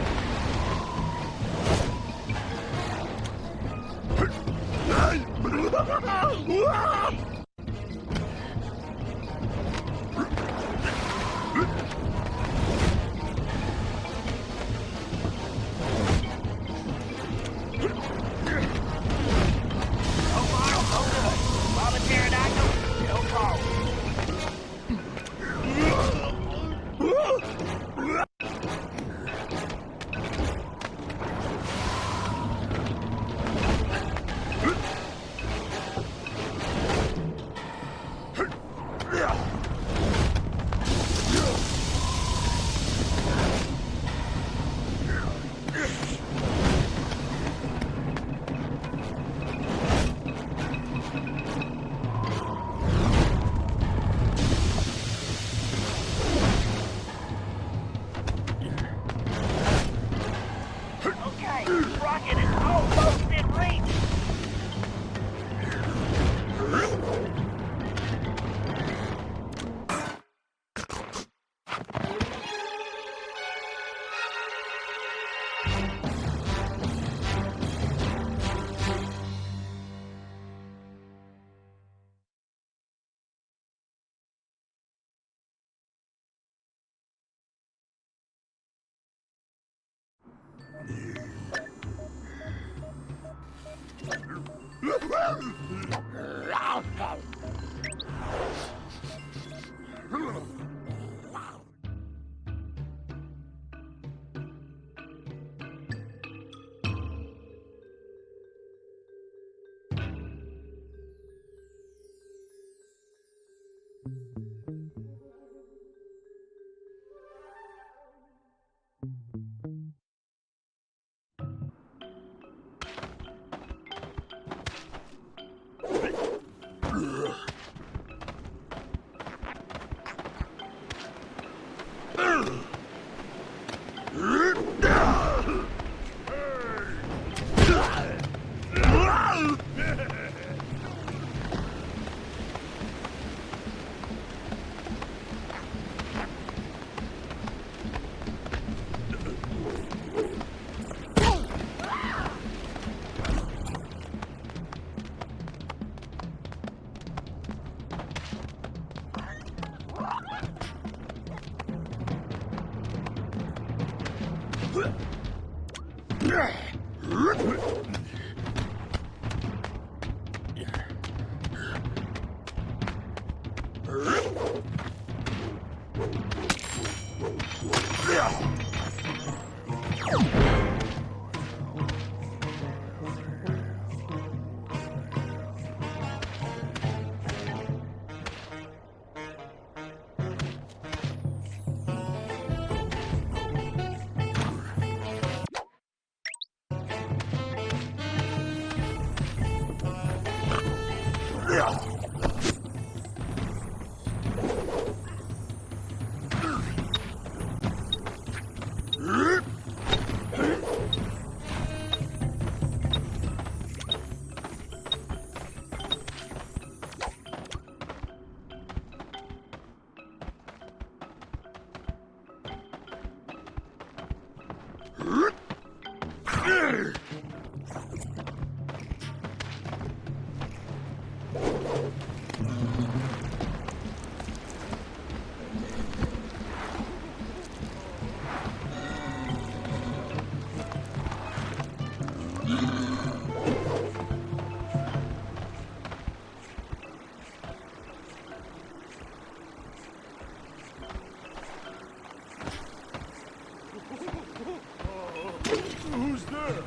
Who's there?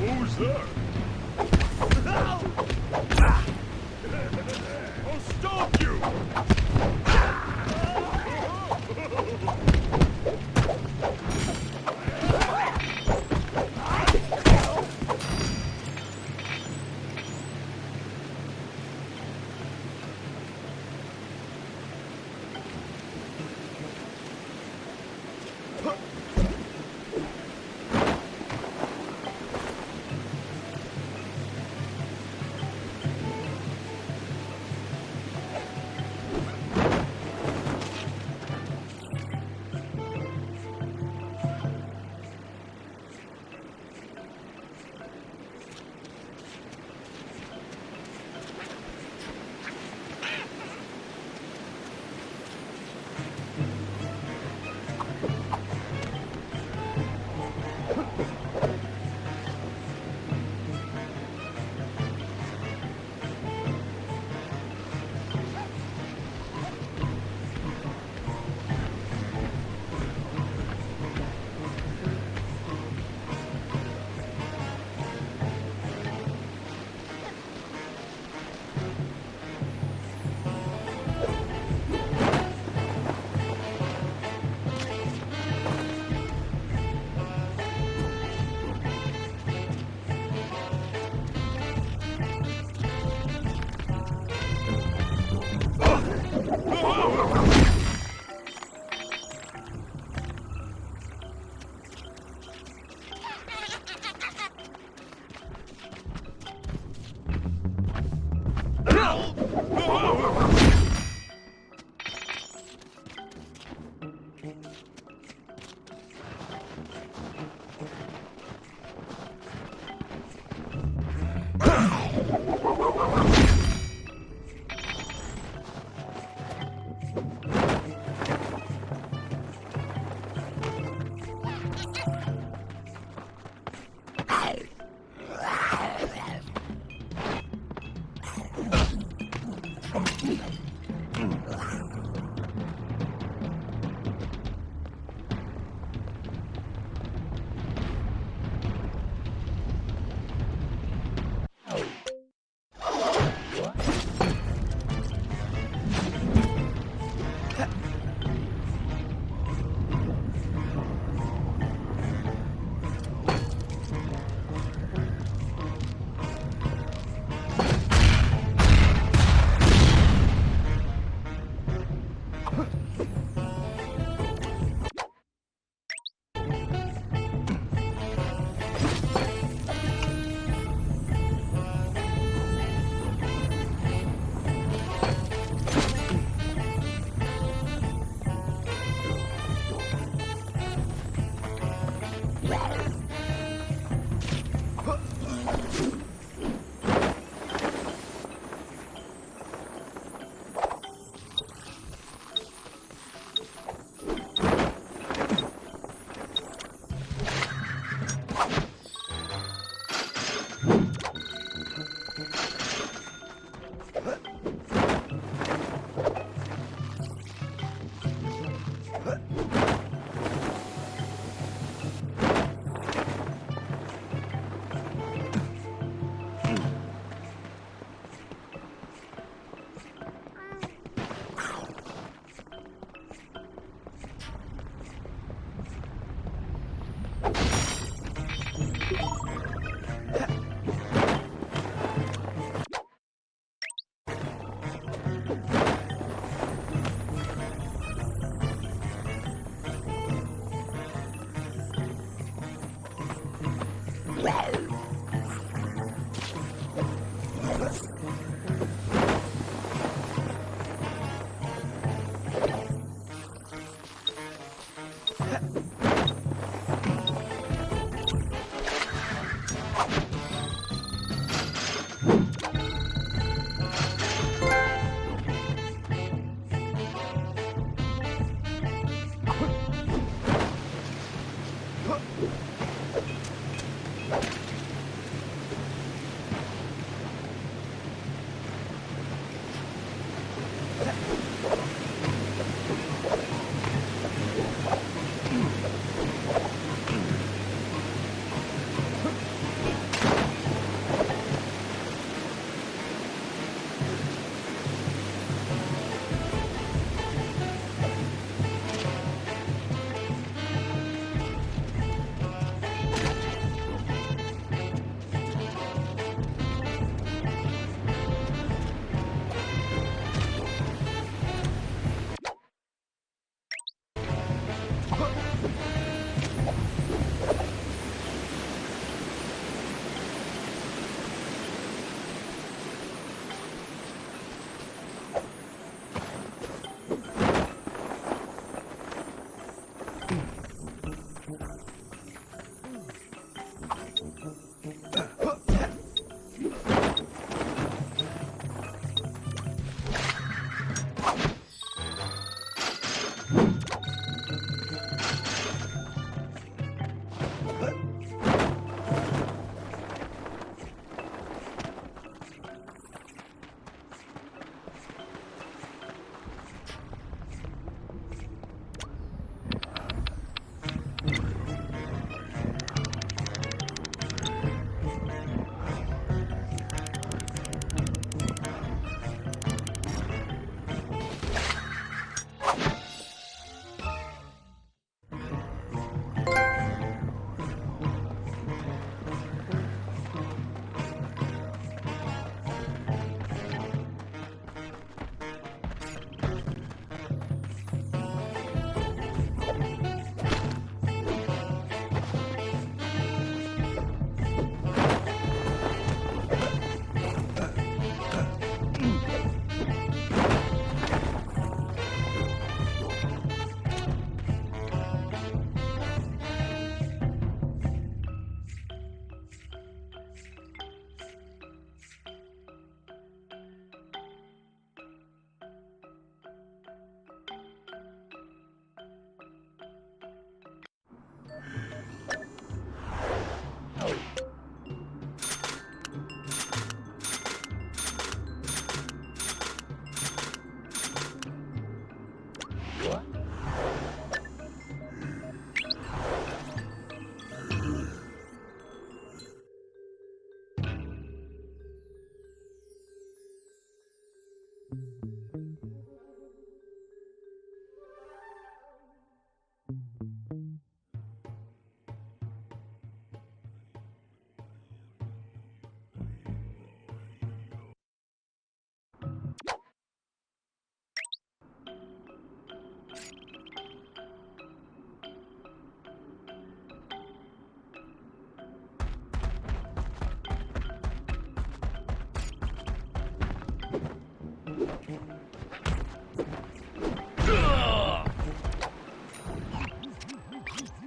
Who's there? I'll stop you!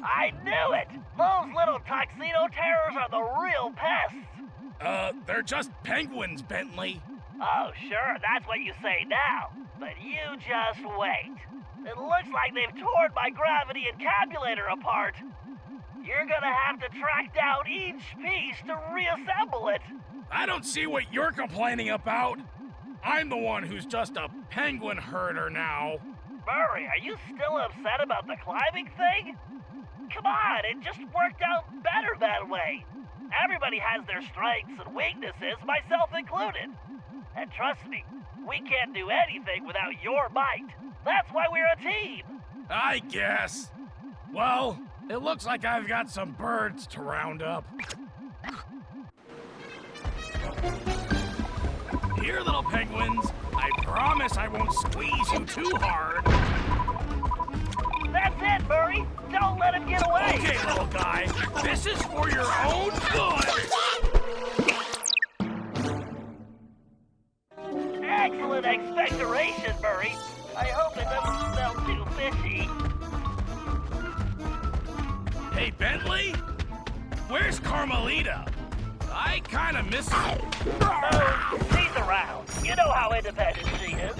I knew it! Those little tuxedo terrors are the real pests! They're just penguins, Bentley. Oh, sure, that's what you say now. But you just wait. It looks like they've torn my gravity encabulator apart. You're gonna have to track down each piece to reassemble it. I don't see what you're complaining about. I'm the one who's just a penguin herder now. Murray, are you still upset about the climbing thing? Come on, it just worked out better that way. Everybody has their strengths and weaknesses, myself included. And trust me, we can't do anything without your might. That's why we're a team. I guess. Well, it looks like I've got some birds to round up. Here, little penguins. I promise I won't squeeze you too hard. That's it, Murray. Don't let him get away. Okay, little guy. This is for your own good. Excellent expectoration, Murray. I hope it doesn't smell too fishy. Hey, Bentley? Where's Carmelita? I kinda miss her. Oh, she's around. You know how independent she is.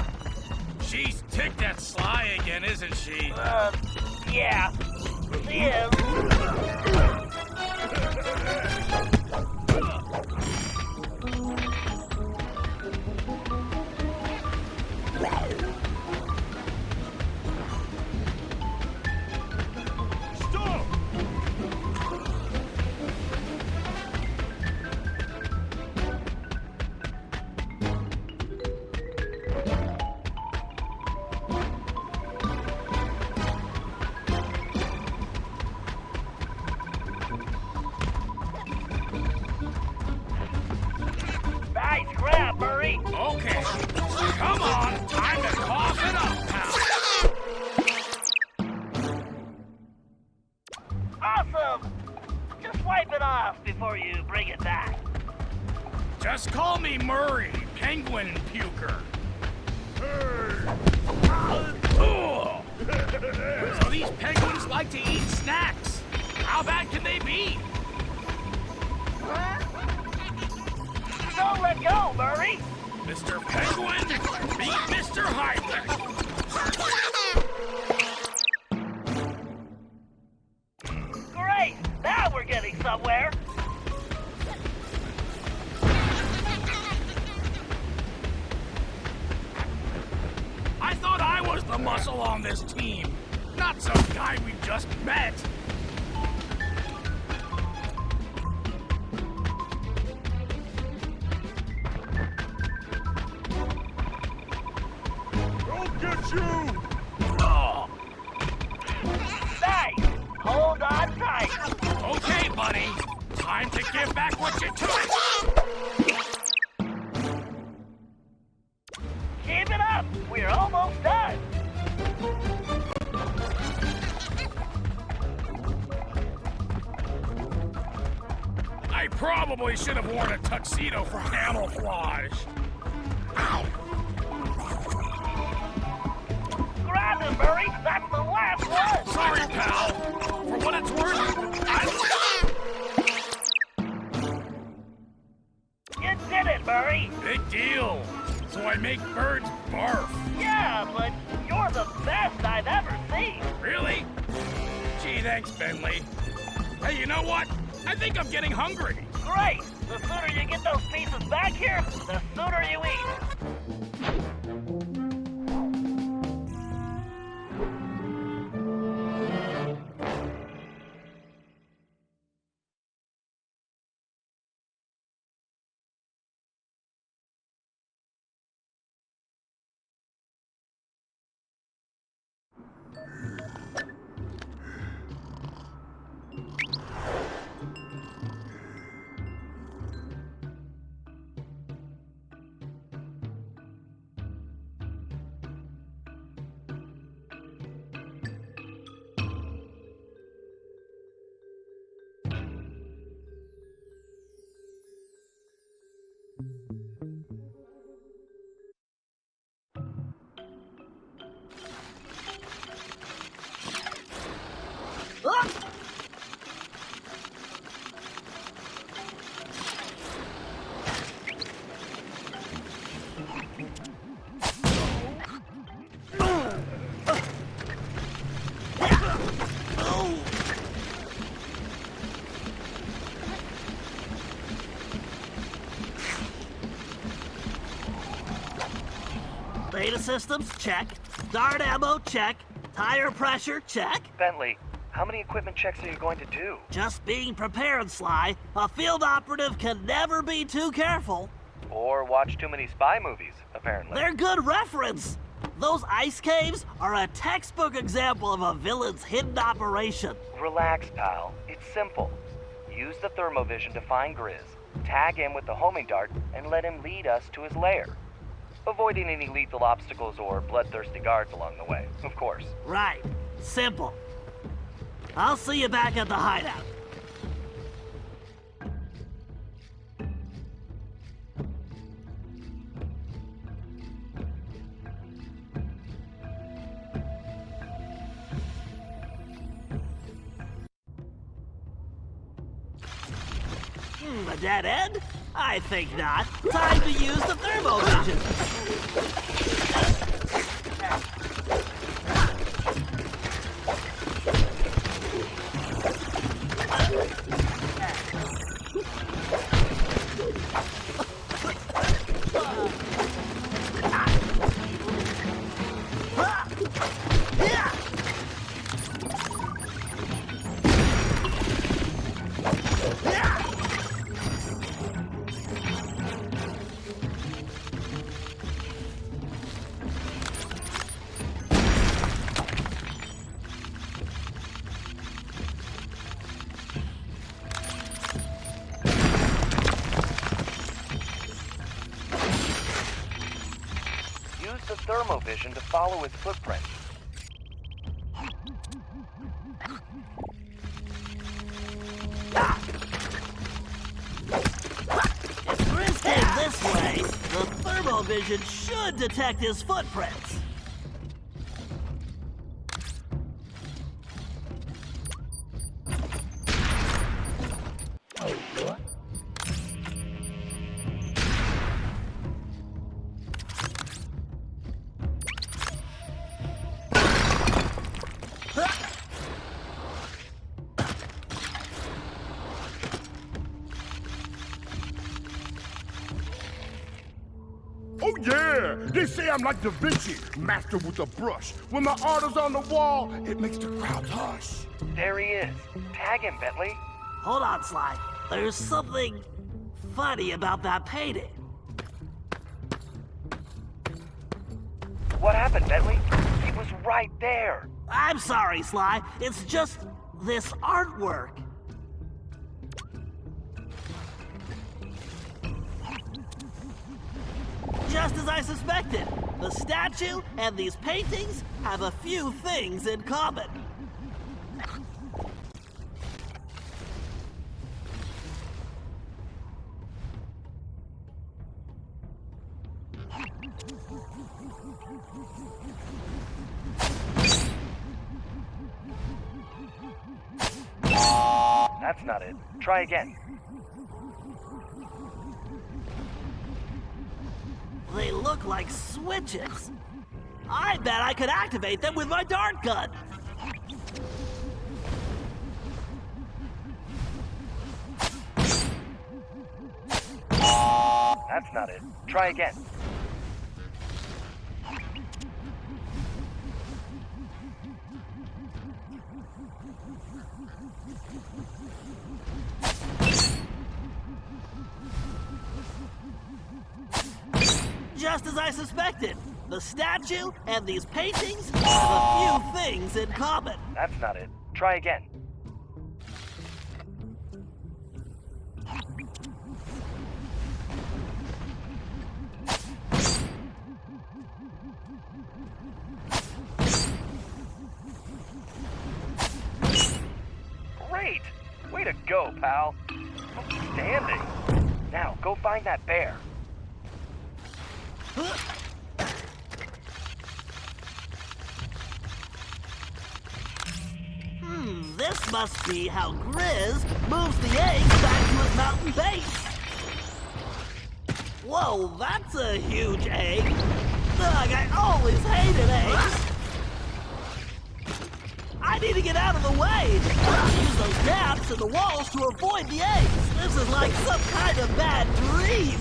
She's ticked at Sly again, isn't she? Yeah. She is. Nice grab, Murray. Okay. Come on. Time to cough it up, pal. Awesome. Just wipe it off before you bring it back. Just call me Murray, penguin puker. So these penguins like to eat snacks. How bad can they be? Don't let go, Murray. Mr. Penguin, meet Mr. Heimlich. Great. Now we're getting somewhere. I thought I was the muscle on this team, not some guy we just met. I'll get you! Oh, Nice. Hold on tight. okay, buddy. Time to give back what you took. Keep it up. We're almost done. I probably should have worn a tuxedo for camouflage. Grab him, Murray. That's the last one. Sorry, pal. For what it's worth, You did it, Murray. big deal. So I make birds barf. Yeah, but you're the best I've ever seen. Really? Gee, thanks, Bentley. Hey, you know what? I think I'm getting hungry. Great. The sooner you get those pieces back here, the sooner you eat. Beta systems, check. Dart ammo, check. Tire pressure, check. Bentley, how many equipment checks are you going to do? Just being prepared, Sly. A field operative can never be too careful. Or watch too many spy movies, apparently. They're good reference. Those ice caves are a textbook example of a villain's hidden operation. Relax, pal. It's simple. Use the thermovision to find Grizz, tag him with the homing dart, and let him lead us to his lair. Avoiding any lethal obstacles or bloodthirsty guards along the way, of course. Right. Simple. I'll see you back at the hideout. A dead end? I think not. Time to use the thermovision. The thermovision to follow his footprint. If Grizz came this way, the thermovision should detect his footprints. Oh yeah! They say I'm like Da Vinci, master with a brush. When my art is on the wall, it makes the crowd hush. There he is. Tag him, Bentley. Hold on, Sly. There's something funny about that painting. What happened, Bentley? He was right there. I'm sorry, Sly. It's just this artwork. Just as I suspected, the statue and these paintings have a few things in common. That's not it. Try again. They look like switches. I bet I could activate them with my dart gun. That's not it. Try again. Just as I suspected, the statue and these paintings have a few things in common. That's not it. Try again. Great! Way to go, pal. Outstanding. Now, go find that bear. This must be how Grizz moves the eggs back to his mountain base. Whoa, that's a huge egg. Ugh, I always hated eggs. I need to get out of the way. Use those gaps in the walls to avoid the eggs. This is like some kind of bad dream.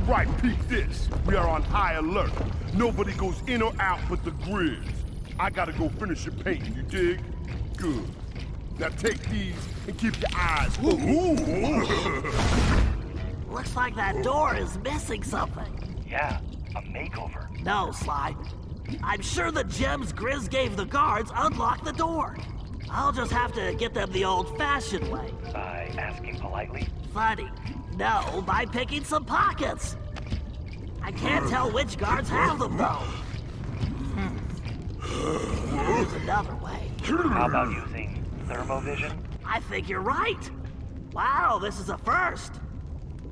Alright, peep this. We are on high alert. Nobody goes in or out but the Grizz. I gotta go finish your painting, you dig? Good. Now take these and keep your eyes open. Looks like that door is missing something. Yeah, a makeover. No, Sly. I'm sure the gems Grizz gave the guards unlock the door. I'll just have to get them the old-fashioned way. By asking politely? Funny. No, by picking some pockets. I can't tell which guards have them, though. There's another way. How about using thermovision? I think you're right. Wow, this is a first.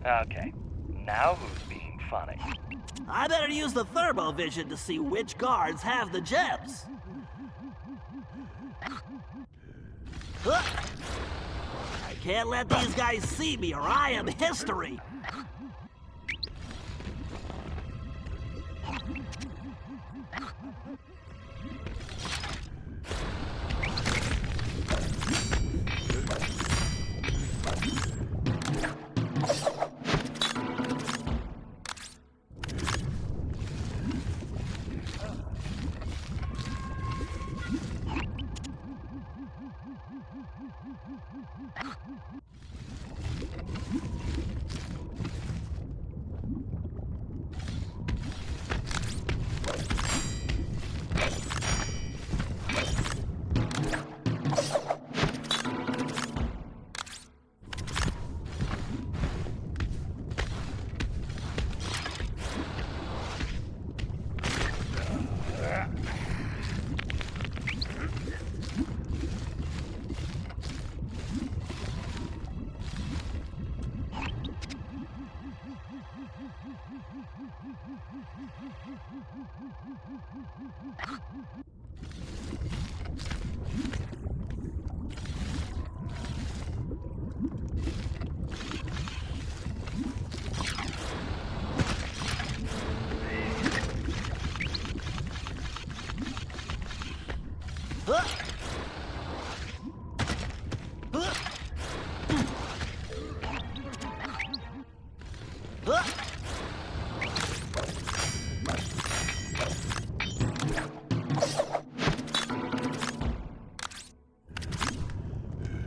Okay, now who's being funny? I better use the thermovision to see which guards have the gems. Huh. I can't let these guys see me or I am history.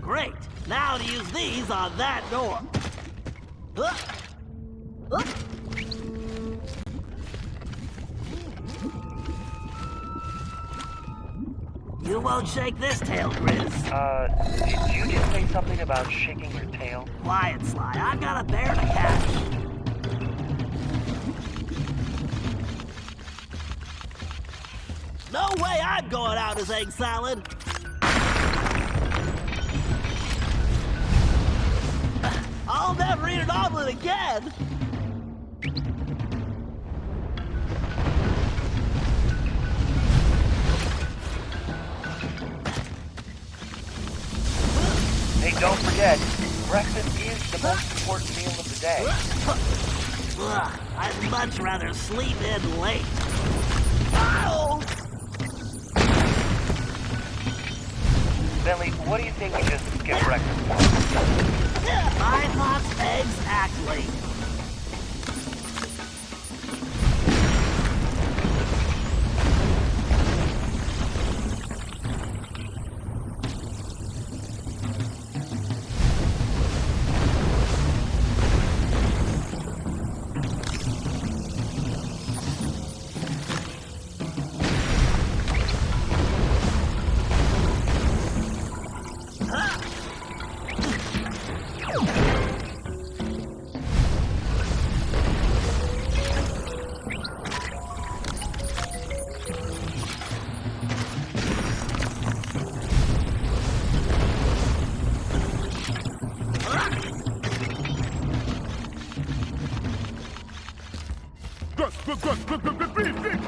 Great. Now to use these on that door. You won't shake this tail, Grizz. Did you just say something about shaking your tail? Quiet, Sly. I've got a bear to catch. No way I'm going out as egg salad. I'll never eat an omelet again. Hey, don't forget, breakfast is the most important meal of the day. I'd much rather sleep in late. Ow! Bentley, what do you think we just skip breakfast? I thought exactly.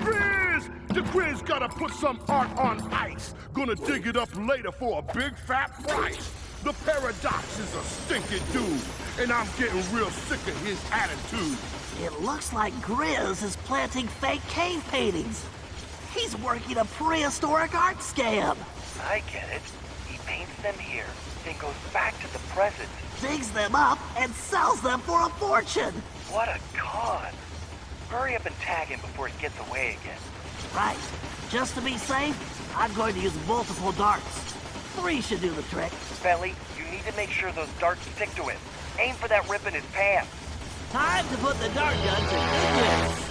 Grizz! The Grizz gotta put some art on ice. Gonna dig it up later for a big fat price. The Paradox is a stinking dude, and I'm getting real sick of his attitude. It looks like Grizz is planting fake cave paintings. He's working a prehistoric art scam. I get it. He paints them here, then goes back to the present digs them up, and sells them for a fortune. What a con. Hurry up and tag him before he gets away again. Right. Just to be safe, I'm going to use multiple darts. 3 should do the trick. Bentley, you need to make sure those darts stick to him. Aim for that rip in his pants. Time to put the dart gun to good use.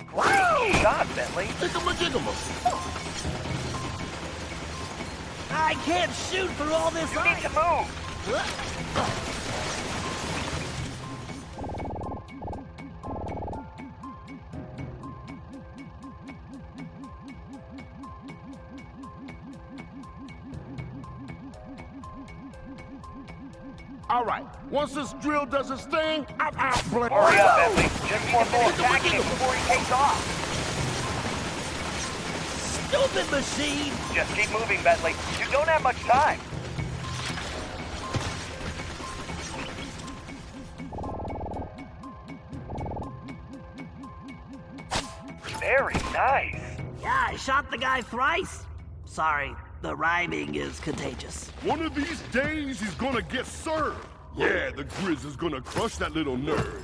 Great shot, Bentley. I can't shoot through all this You need ice. to move. All right, once this drill does its thing, I'm out. Hurry up, Bentley. Just one more tagging him before he takes off. Stupid machine! Just keep moving, Bentley. You don't have much time. Very nice. Yeah, I shot the guy thrice. Sorry, the rhyming is contagious. One of these days, he's gonna get served. Yeah, the Grizz is gonna crush that little nerd.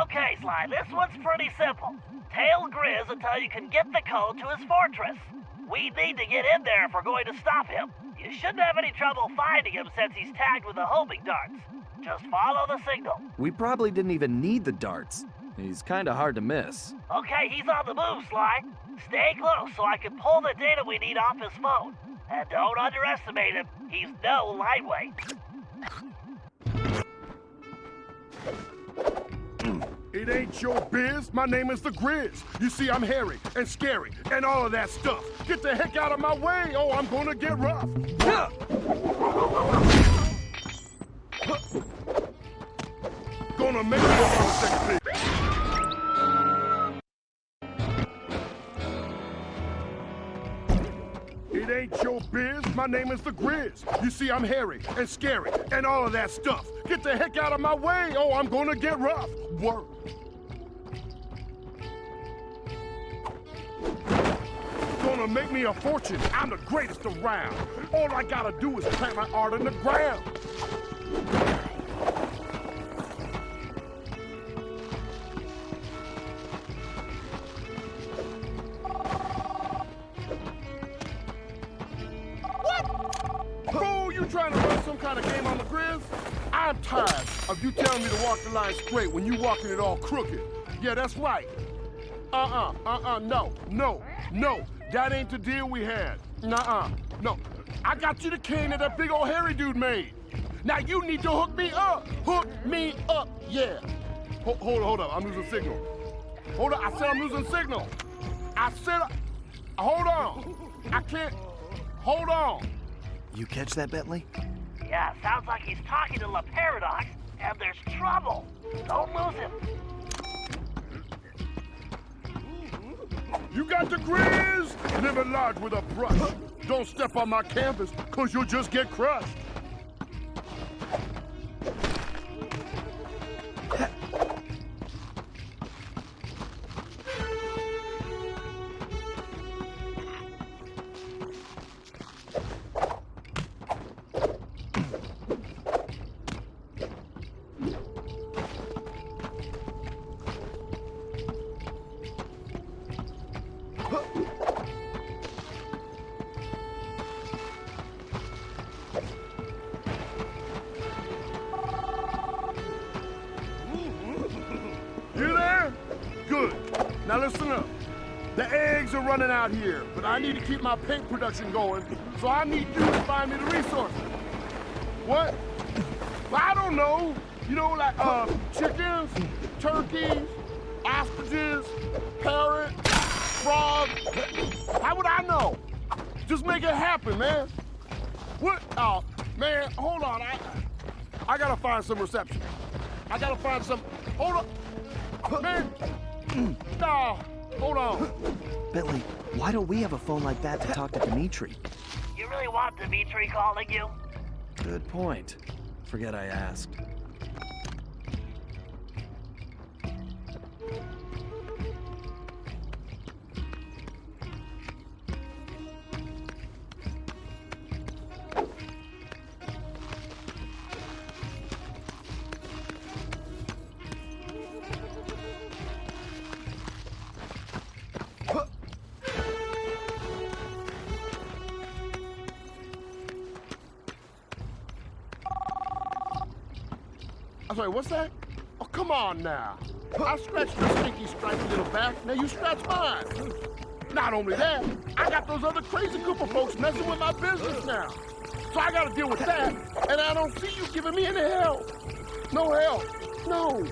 Okay, Sly, this one's pretty simple. Tail Grizz until you can get the code to his fortress. We need to get in there if we're going to stop him. You shouldn't have any trouble finding him since he's tagged with the homing darts. Just follow the signal. We probably didn't even need the darts. He's kinda hard to miss. Okay, he's on the move, Sly. Stay close so I can pull the data we need off his phone. And don't underestimate him. He's no lightweight. It ain't your biz. My name is the Grizz. You see, I'm hairy and scary and all of that stuff. Get the heck out of my way, or I'm gonna get rough. Gonna make you a second. It ain't your biz. My name is the Grizz. You see, I'm hairy and scary and all of that stuff. Get the heck out of my way, or I'm gonna get rough. Work. Gonna make me a fortune. I'm the greatest around. All I gotta do is plant my art in the ground. Fool, you trying to run some kind of game on the Grizz? I'm tired of you telling me to walk the line straight when you walking it all crooked. Yeah, that's right. No. That ain't the deal we had. No. I got you the cane that big old hairy dude made. Now you need to hook me up. Hook me up, yeah. Hold up, I'm losing signal. Hold up, I said I'm losing signal. Hold on. I can't, hold on. You catch that, Bentley? Yeah, sounds like he's talking to La Paradox, and there's trouble. Don't lose him. You got the Grizz? Living large with a brush. Don't step on my canvas, cause you'll just get crushed. Now listen up. The eggs are running out here, but I need to keep my paint production going, so I need you to find me the resources. What? Well, I don't know. You know, like, chickens, turkeys, ostriches, parrot, frog. How would I know? Just make it happen, man. What? Oh, man, hold on. I gotta find some reception. I gotta find some... Hold on. Man. No, hold on. Bentley, why don't we have a phone like that to talk to Dimitri? You really want Dimitri calling you? Good point. Forget I asked. I'm sorry, what's that? Oh, come on now. I scratched your stinky stripy little back, now you scratch mine. Not only that, I got those other crazy Cooper folks messing with my business now. So I gotta deal with that, and I don't see you giving me any help. No help. No.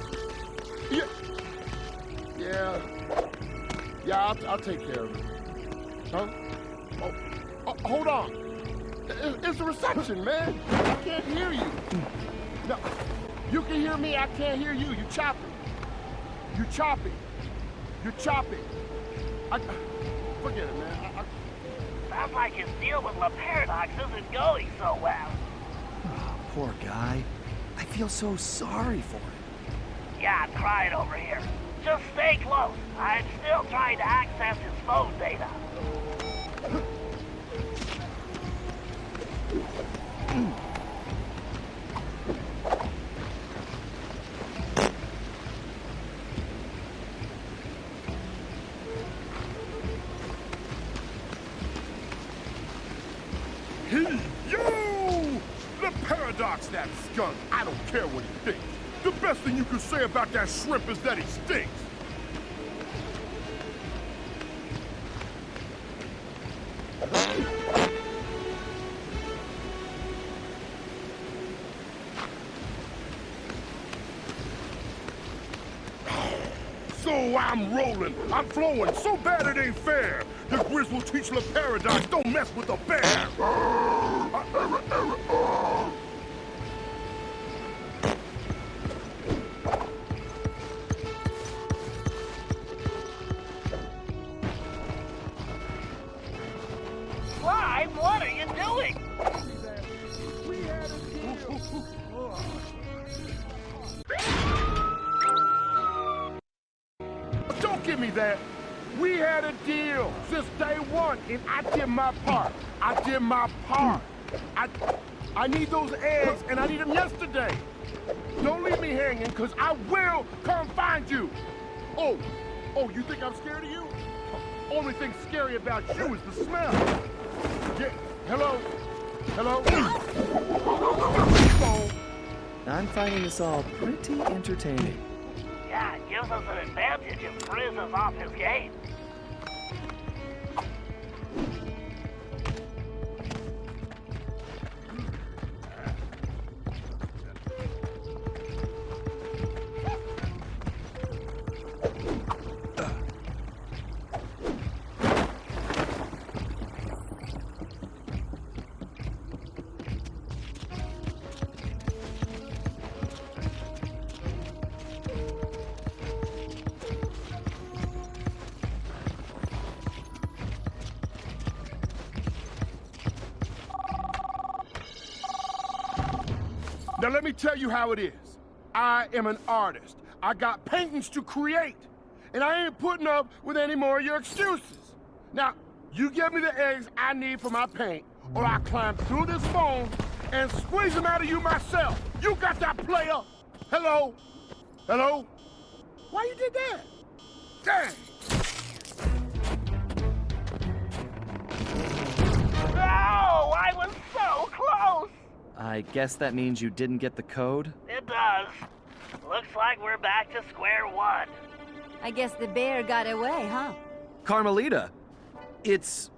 Yeah, I'll take care of it. Huh? Oh, hold on. It's the reception, man. I can't hear you. No. You can hear me, I can't hear you. You choppy. You choppy. You choppy. Forget it, man. Sounds like his deal with La Paradox isn't going so well. Oh, poor guy. I feel so sorry for him. Yeah, I'm crying over here. Just stay close. I'm still trying to access his phone data. Yo! The Paradox, that skunk. I don't care what he thinks. The best thing you can say about that shrimp is that he stinks. So I'm rolling, I'm flowing, so bad it ain't fair. The Grizz will teach La Paradox, don't mess with the bear. Slime, what are you doing? Don't give me that. We had a deal since day one, and I did my part. I did my part. I need those eggs, and I need them yesterday. Don't leave me hanging, because I will come find you. Oh, you think I'm scared of you? Only thing scary about you is the smell. Yeah, hello? I'm finding this all pretty entertaining. Yeah, it gives us an advantage if Grizz is off his game. Now let me tell you how it is. I am an artist. I got paintings to create. And I ain't putting up with any more of your excuses. Now, you give me the eggs I need for my paint, or I climb through this phone and squeeze them out of you myself. You got that, player? Hello? Why you did that? Dang! No! I was so close! I guess that means you didn't get the code? It does. Looks like we're back to square one. I guess the bear got away, huh? Carmelita, it's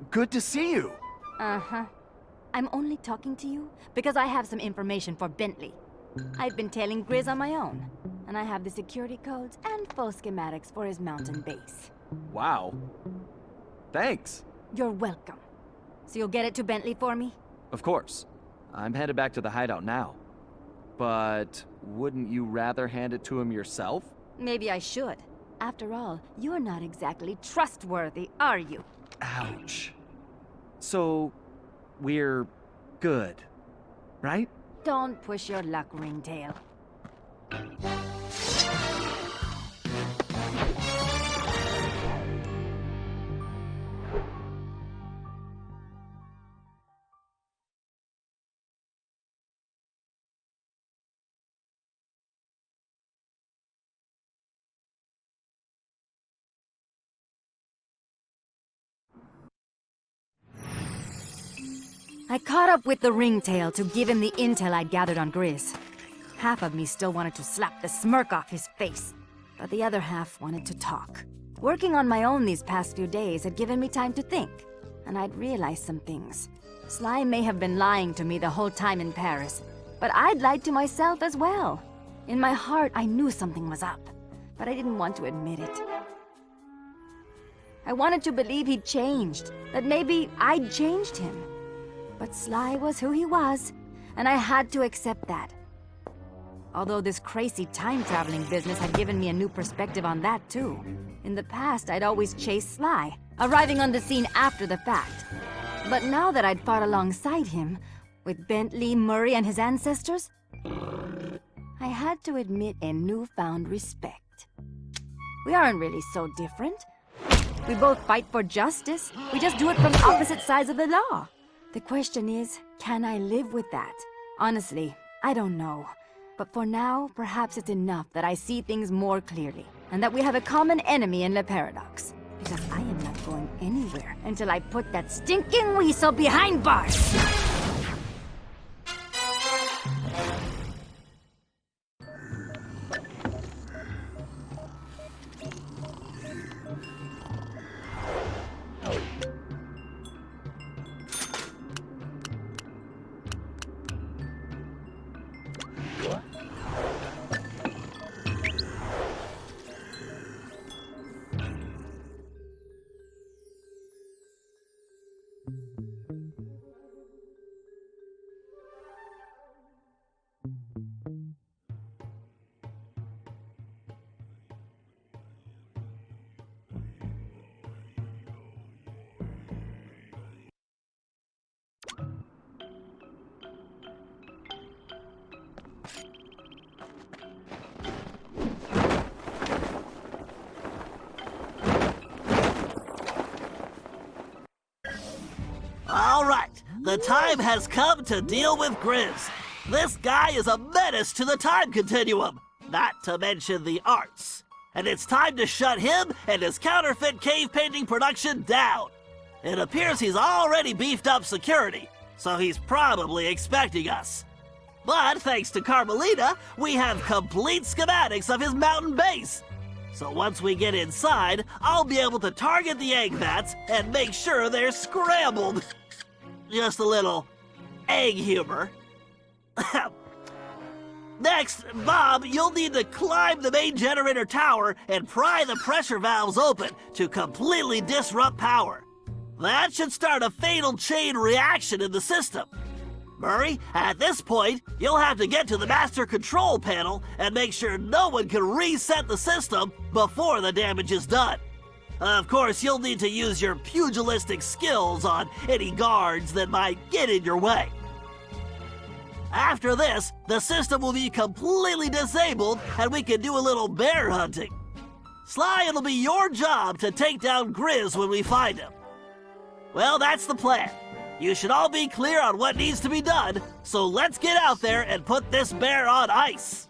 good to see you. Uh-huh. I'm only talking to you because I have some information for Bentley. I've been tailing Grizz on my own, and I have the security codes and full schematics for his mountain base. Wow. Thanks. You're welcome. So you'll get it to Bentley for me? Of course. I'm headed back to the hideout now. But wouldn't you rather hand it to him yourself? Maybe I should. After all, you're not exactly trustworthy, are you? Ouch. So, we're good, right? Don't push your luck, Ringtail. I caught up with the Ringtail to give him the intel I'd gathered on Grizz. Half of me still wanted to slap the smirk off his face, but the other half wanted to talk. Working on my own these past few days had given me time to think, and I'd realized some things. Sly may have been lying to me the whole time in Paris, but I'd lied to myself as well. In my heart, I knew something was up, but I didn't want to admit it. I wanted to believe he'd changed, that maybe I'd changed him. But Sly was who he was, and I had to accept that. Although this crazy time-traveling business had given me a new perspective on that too. In the past, I'd always chased Sly, arriving on the scene after the fact. But now that I'd fought alongside him, with Bentley, Murray, and his ancestors, I had to admit a newfound respect. We aren't really so different. We both fight for justice. We just do it from opposite sides of the law. The question is, can I live with that? Honestly, I don't know. But for now, perhaps it's enough that I see things more clearly, and that we have a common enemy in Le Paradox. Because I am not going anywhere until I put that stinking weasel behind bars! All right, the time has come to deal with Grizz. This guy is a menace to the time continuum, not to mention the arts. And it's time to shut him and his counterfeit cave painting production down. It appears he's already beefed up security, so he's probably expecting us. But thanks to Carmelita, we have complete schematics of his mountain base. So once we get inside, I'll be able to target the egg vats and make sure they're scrambled. Just a little egg humor. Next, Bob, you'll need to climb the main generator tower and pry the pressure valves open to completely disrupt power. That should start a fatal chain reaction in the system. Murray, at this point, you'll have to get to the master control panel and make sure no one can reset the system before the damage is done. Of course, you'll need to use your pugilistic skills on any guards that might get in your way. After this, the system will be completely disabled and we can do a little bear hunting. Sly, it'll be your job to take down Grizz when we find him. Well, that's the plan. You should all be clear on what needs to be done, so let's get out there and put this bear on ice.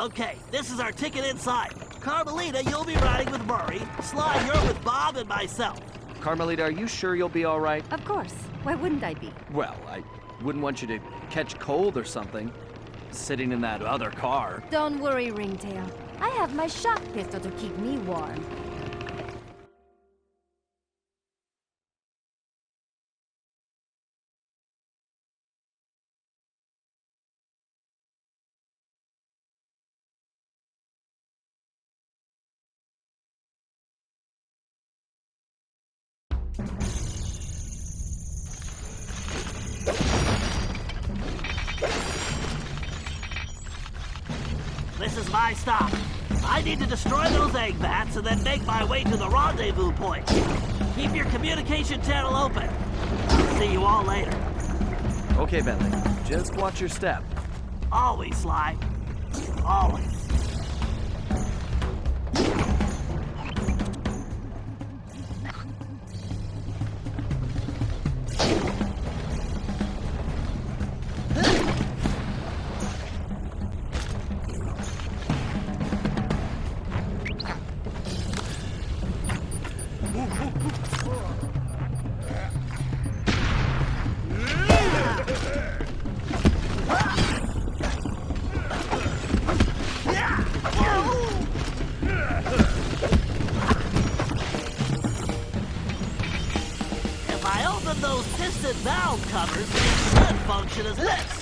Okay, this is our ticket inside. Carmelita, you'll be riding with Murray. Sly, you're with Bob and myself. Carmelita, are you sure you'll be all right? Of course. Why wouldn't I be? Well, I wouldn't want you to catch cold or something, sitting in that other car. Don't worry, Ringtail. I have my shock pistol to keep me warm. This is my stop. I need to destroy those egg vats and then make my way to the rendezvous point. Keep your communication channel open. I'll see you all later. Okay, Bentley. Just watch your step. Always, Sly. Always. Those piston valve covers should function as this.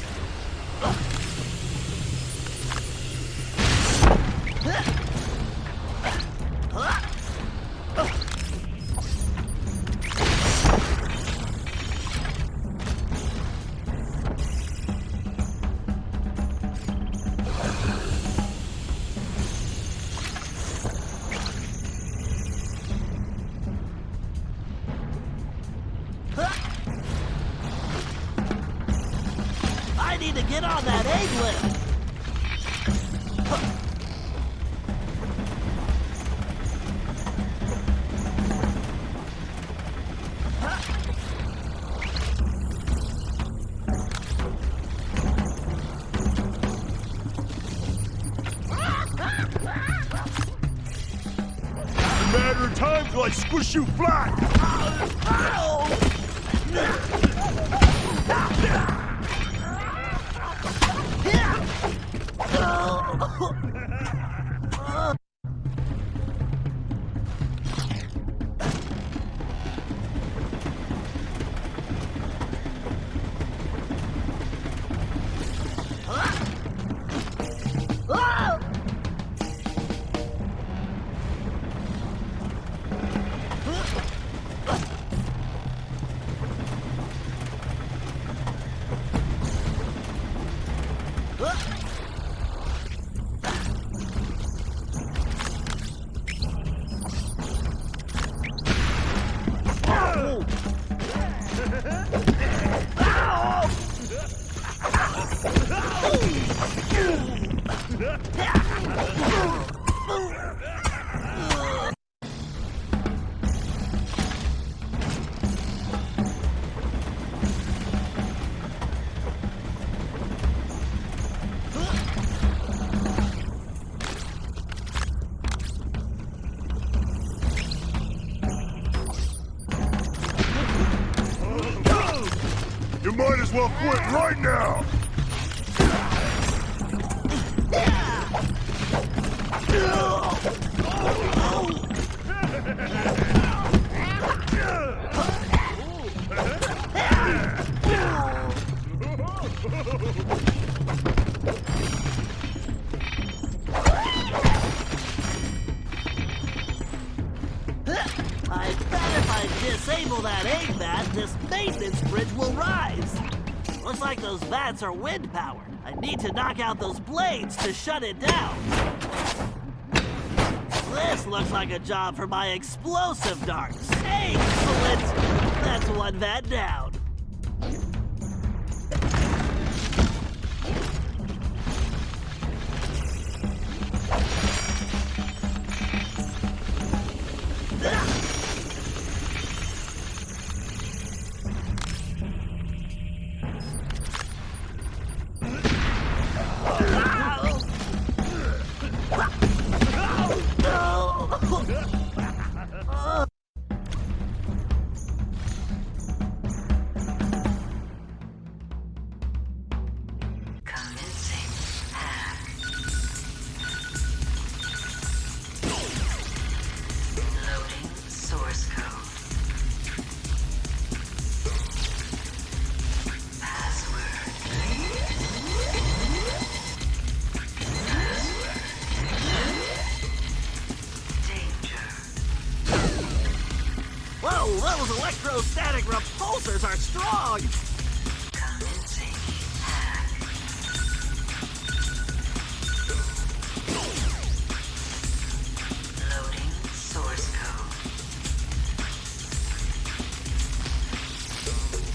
I need to get on that egg lift. Matter of time till I squish you flat! You might as well quit right now! I bet if I disable that egg vat, this maintenance bridge will rise. Looks like those vats are wind-powered. I need to knock out those blades to shut it down. This looks like a job for my explosive darts. Excellent! That's one vat down. Whoa, those electrostatic repulsors are strong! Commencing hack. Loading source code.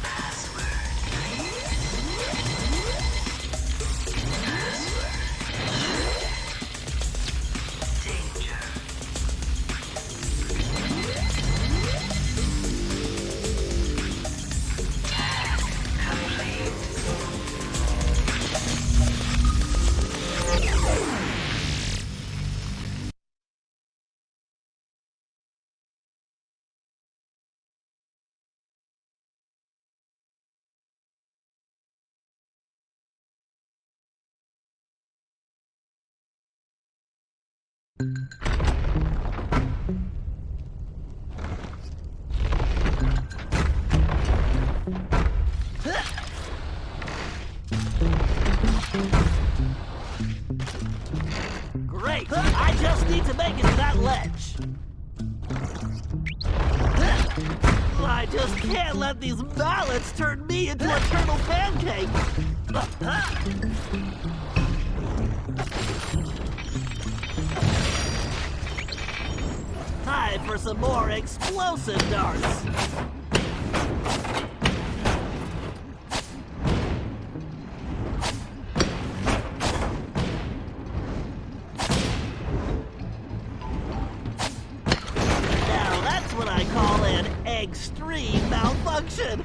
Password. Danger. Complete. Great! I just need to make it to that ledge. I just can't let these mallets turn me into a turtle pancake. Time for some more explosive darts. Now that's what I call an extreme malfunction.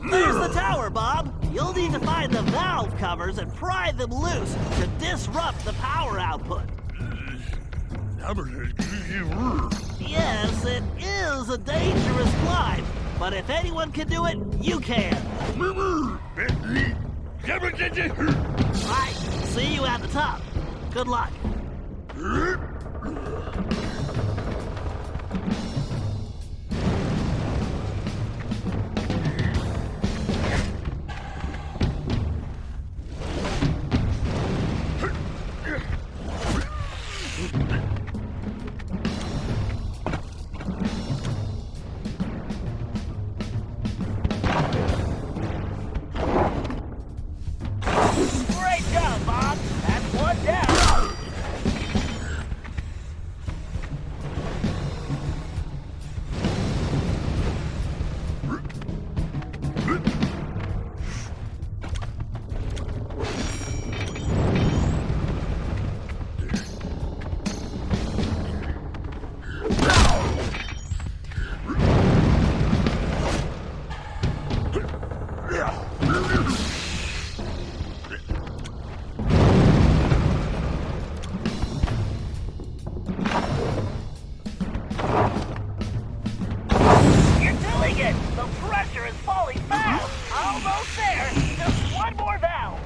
There's the tower, Bob. You'll need to find the valve covers and pry them loose to disrupt the power output. Yes, it is a dangerous climb, but if anyone can do it, you can. Right, see you at the top. Good luck. Great job, Bob. That's one down. You're doing it! The pressure is falling fast! Almost there! Just one more valve!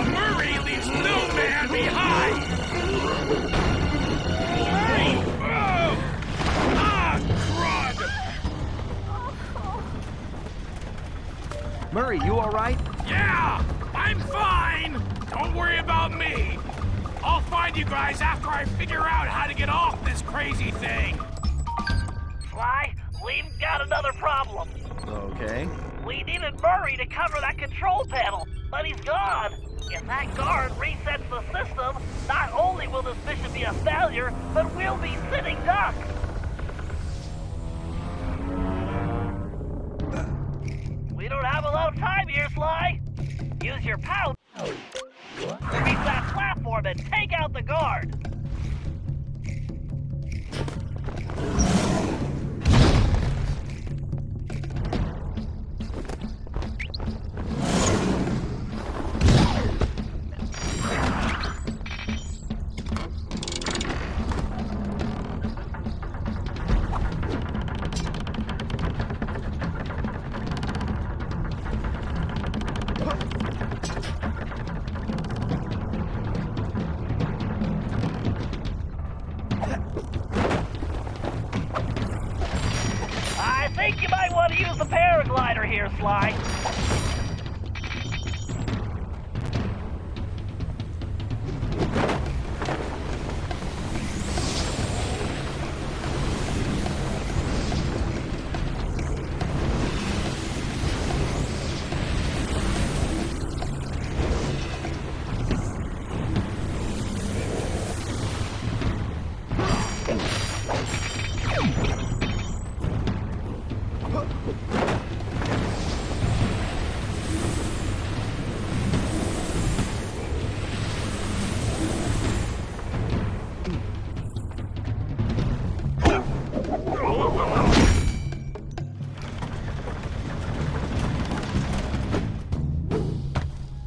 Murray leaves no man behind! Hurry! Oh! Ah, crud! Murray, you all right? Yeah, I'm fine! Don't worry about me. I'll find you guys after I figure out how to get off this crazy thing. Sly, we've got another problem. Okay. We needed Murray to cover that control panel, but he's gone. If that guard resets the system, not only will this mission be a failure, but we'll be sitting ducks. We don't have a lot of time here, Sly. Use your pouch. Reach that platform and take out the guard. I think you might want to use the paraglider here, Sly.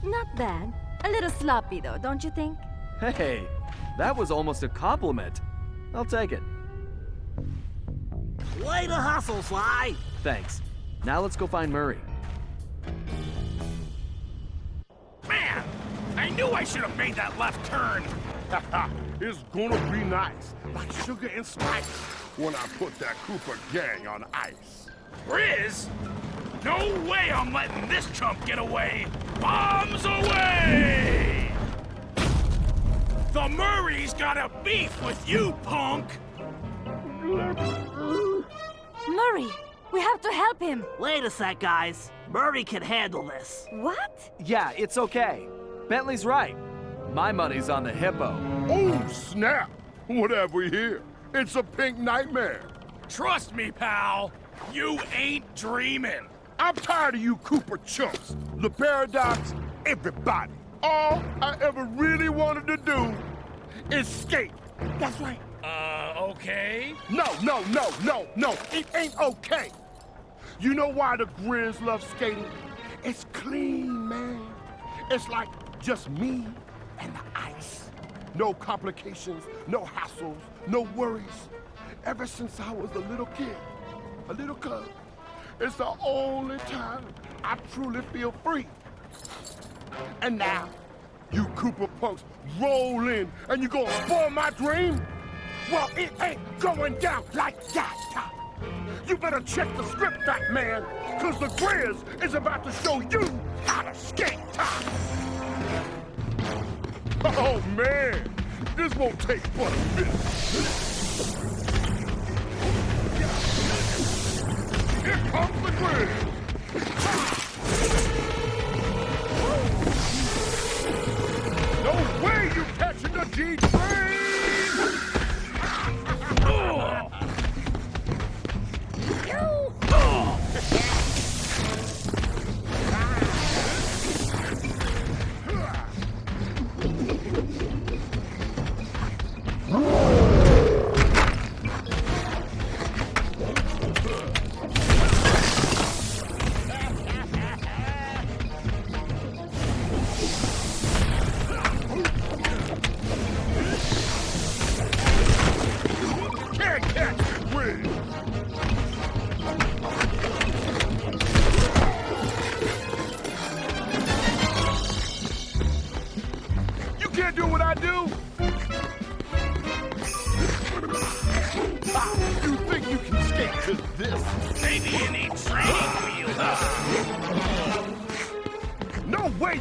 Not bad. A little sloppy, though, don't you think? Hey, that was almost a compliment. I'll take it. Way to hustle, Sly. Thanks. Now let's go find Murray. Man, I knew I should have made that left turn. It's gonna be nice, like sugar and spice, when I put that Cooper gang on ice. Grizz? No way I'm letting this chump get away! Bombs away! The Murray's got a beef with you, punk! Murray, we have to help him. Wait a sec, guys. Murray can handle this. What? Yeah, it's okay. Bentley's right. My money's on the hippo. Oh, snap! What have we here? It's a pink nightmare. Trust me, pal. You ain't dreaming. I'm tired of you Cooper chumps. The paradox, everybody. All I ever really wanted to do is skate. That's right. Okay? No. It ain't okay. You know why the Grizz love skating? It's clean, man. It's like just me and the ice. No complications, no hassles, no worries. Ever since I was a little kid, a little cub, it's the only time I truly feel free. And now, you Cooper punks roll in and you gonna spoil my dream? Well, it ain't going down like that. You better check the script, fat man, cause the Grizz is about to show you how to skate. Oh man, this won't take but a minute. Here comes the Grizz. No way you catching the G-Train!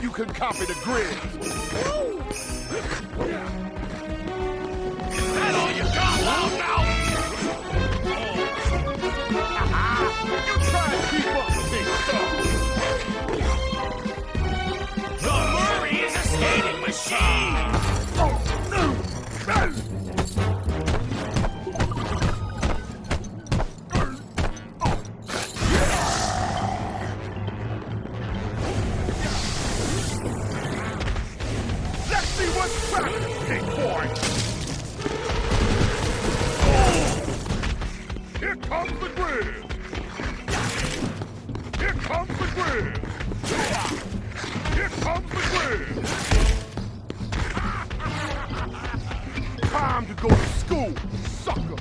You can copy the Grizz. Is that all you got, loudmouth? You try and keep up, big stuff. The Murray is a skating machine. What's cracking, big boy? Here comes the Grizz! Here comes the Grizz! Here comes the Grizz! Time to go to school, sucker!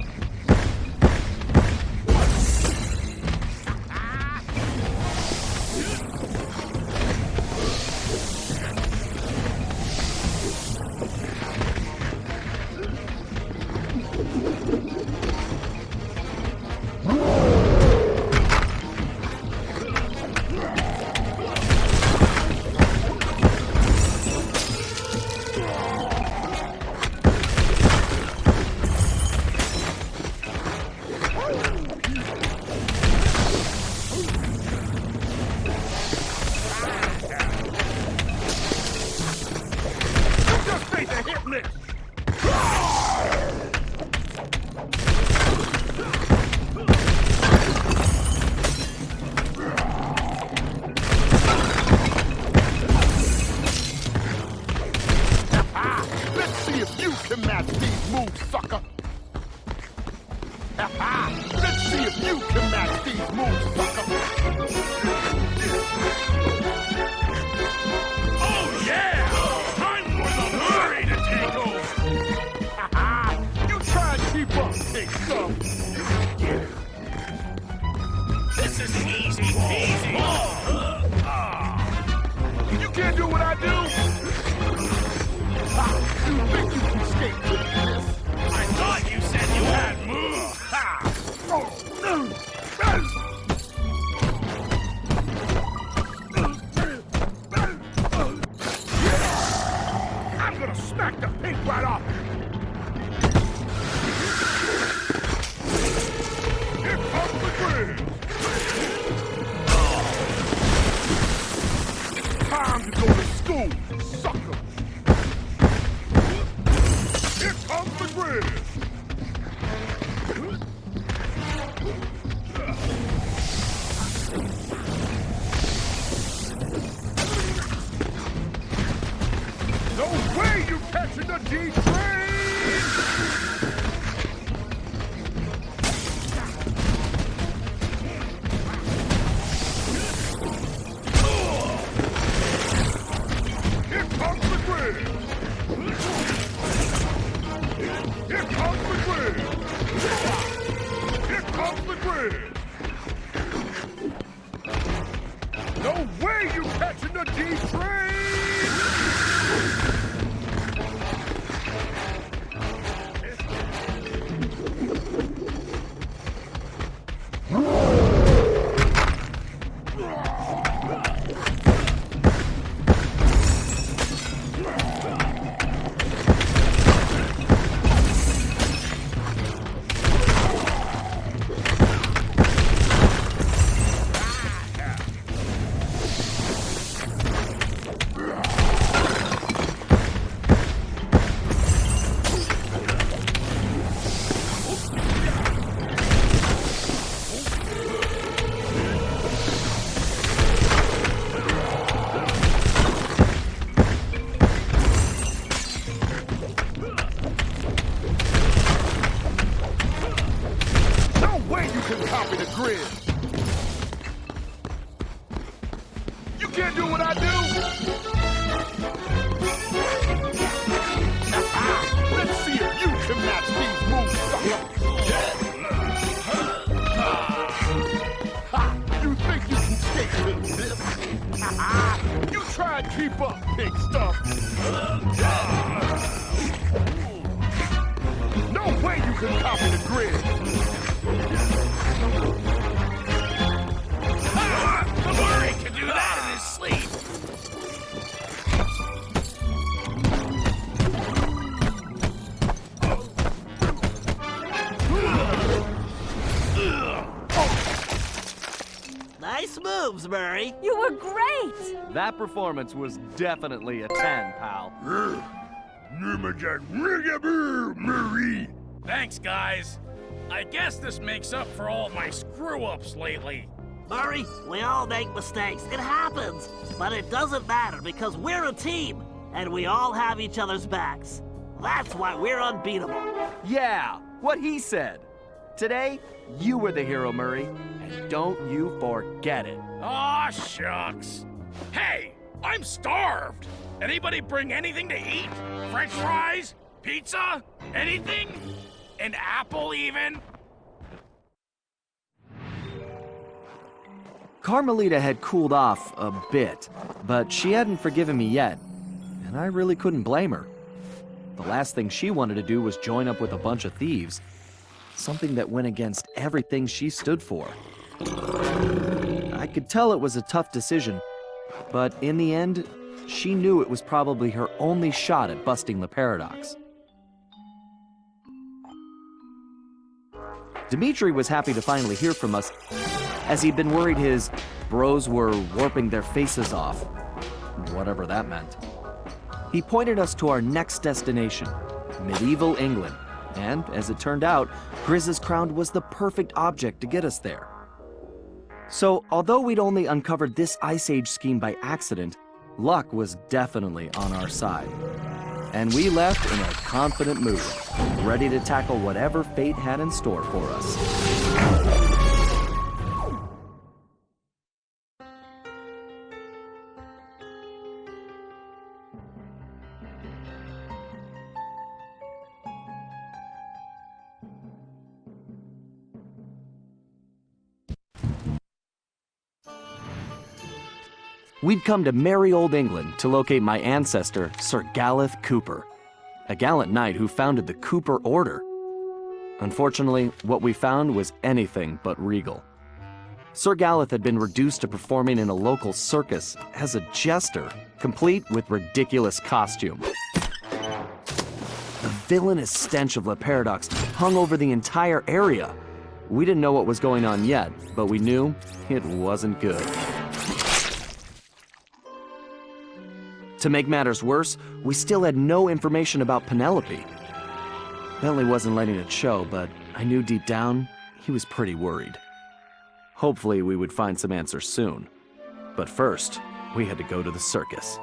Murray. You were great! That performance was definitely a 10, pal. Thanks, guys. I guess this makes up for all my screw-ups lately. Murray, we all make mistakes. It happens. But it doesn't matter because we're a team. and we all have each other's backs. That's why we're unbeatable. Yeah, what he said. Today, you were the hero, Murray, and don't you forget it. Aw, shucks. Hey, I'm starved. Anybody bring anything to eat? French fries? Pizza? Anything? An apple, even? Carmelita had cooled off a bit, but she hadn't forgiven me yet, and I really couldn't blame her. The last thing she wanted to do was join up with a bunch of thieves, something that went against everything she stood for. I could tell it was a tough decision, but in the end, she knew it was probably her only shot at busting the paradox. Dimitri was happy to finally hear from us, as he'd been worried his bros were warping their faces off, whatever that meant. He pointed us to our next destination, medieval England, and as it turned out, Grizz's crown was the perfect object to get us there. So, although we'd only uncovered this Ice Age scheme by accident, luck was definitely on our side. And we left in a confident mood, ready to tackle whatever fate had in store for us. We'd come to merry old England to locate my ancestor, Sir Galeth Cooper, a gallant knight who founded the Cooper Order. Unfortunately, what we found was anything but regal. Sir Galeth had been reduced to performing in a local circus as a jester, complete with ridiculous costume. The villainous stench of Le Paradox hung over the entire area. We didn't know what was going on yet, but we knew it wasn't good. To make matters worse, we still had no information about Penelope. Bentley wasn't letting it show, but I knew deep down he was pretty worried. Hopefully we would find some answers soon. But first, we had to go to the circus.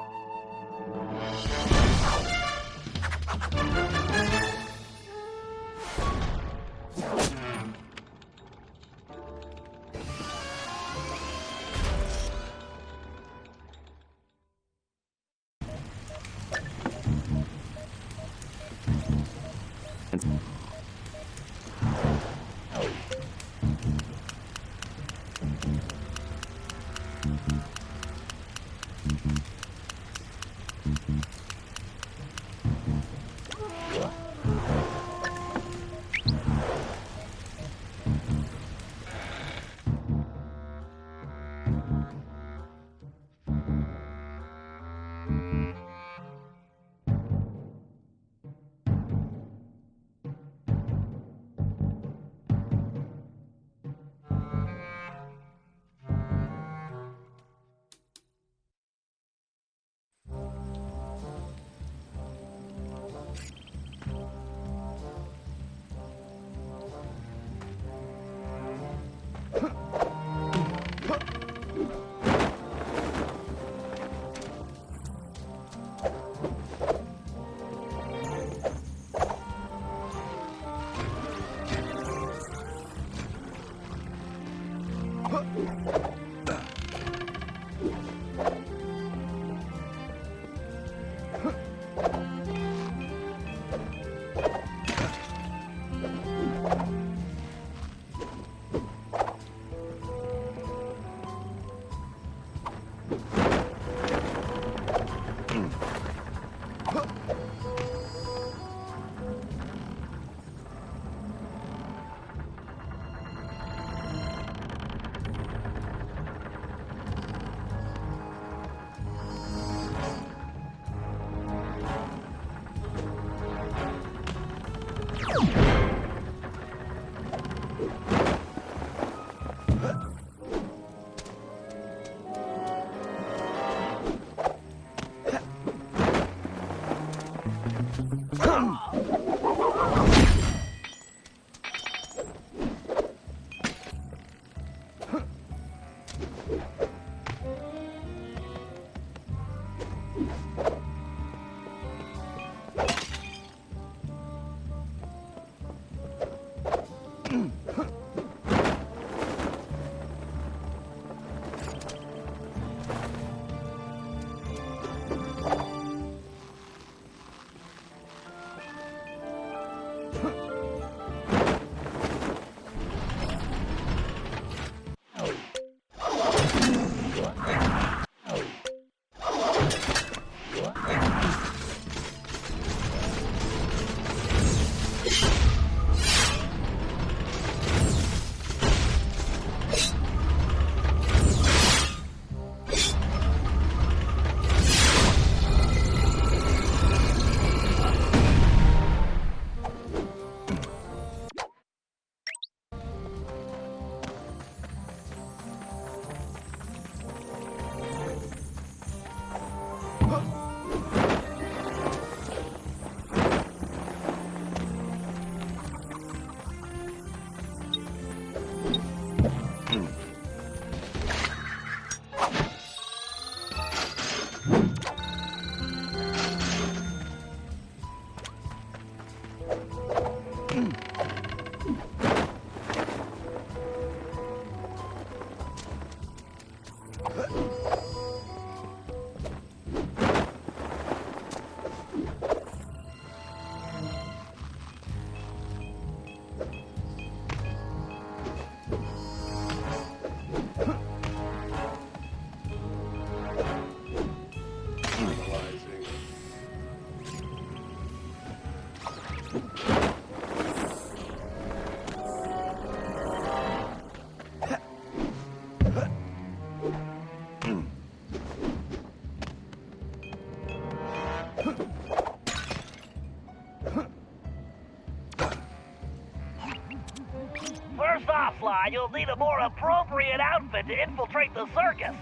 First off, Sly, you'll need a more appropriate outfit to infiltrate the circus.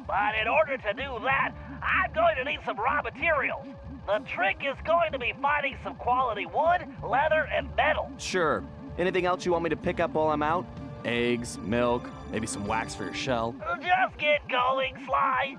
But in order to do that, I'm going to need some raw materials. The trick is going to be finding some quality wood, leather, and metal. Sure. Anything else you want me to pick up while I'm out? Eggs, milk, maybe some wax for your shell. Just get going, Sly.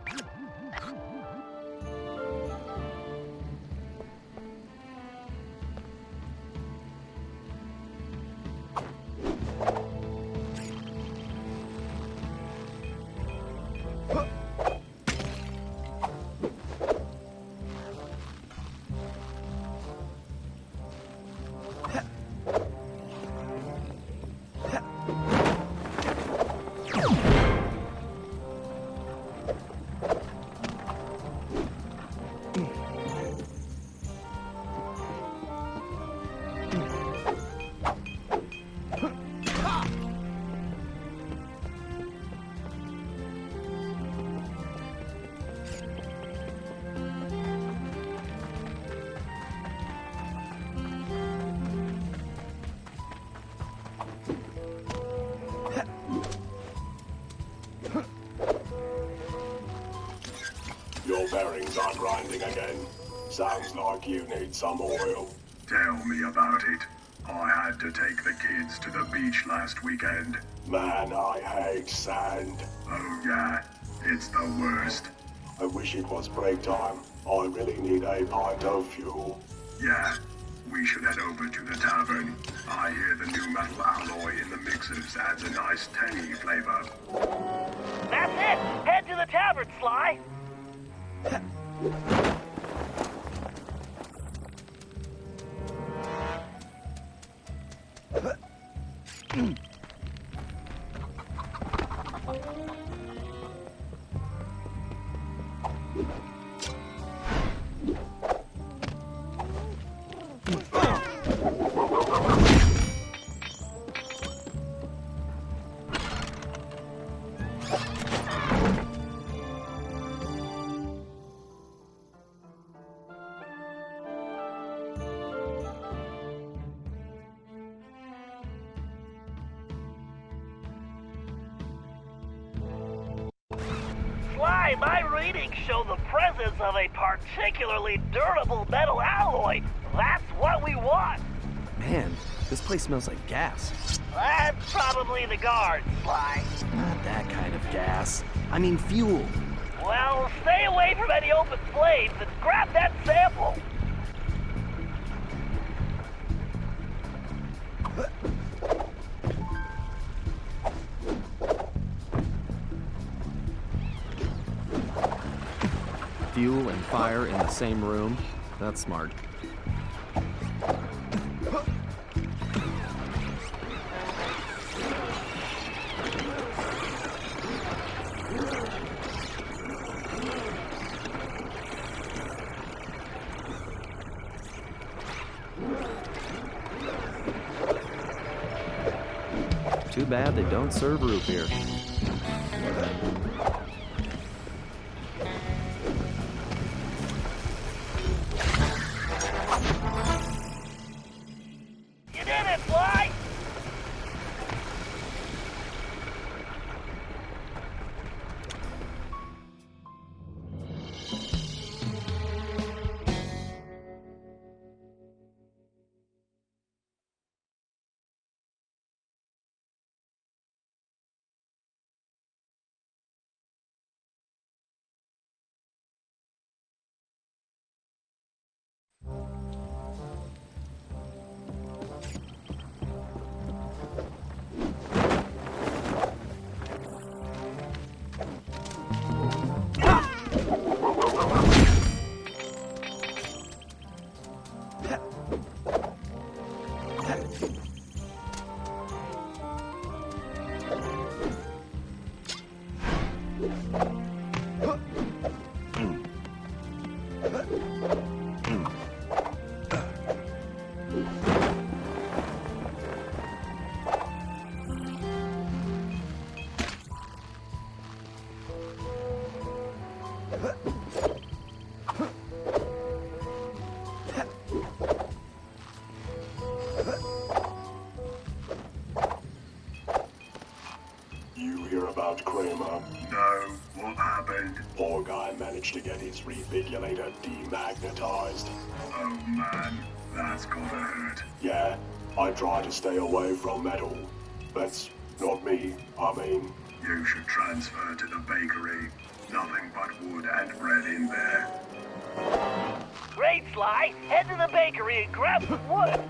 Your bearings are grinding again. Sounds like you need some oil. Tell me about it. I had to take the kids to the beach last weekend. Man, I hate sand. Oh yeah, it's the worst. I wish it was break time. I really need a pint of fuel. Yeah, we should head over to the tavern. I hear the new metal alloy in the mixers adds a nice tangy flavor. That's it! Head to the tavern, Sly! Sly, my readings show the presence of a particularly durable metal alloy. That's what we want. Man, this place smells like gas. That's probably the guards, Sly. Not that kind of gas. I mean fuel. Well, stay away from any open flames and grab that sample. Fuel and fire in the same room. That's smart. Too bad they don't serve root beer. You did it, Sly! regulator demagnetized. Oh man, that's gotta hurt. Yeah, I try to stay away from metal. That's not me, I mean. You should transfer to the bakery. Nothing but wood and bread in there. Great, Sly! Head to the bakery and grab some wood!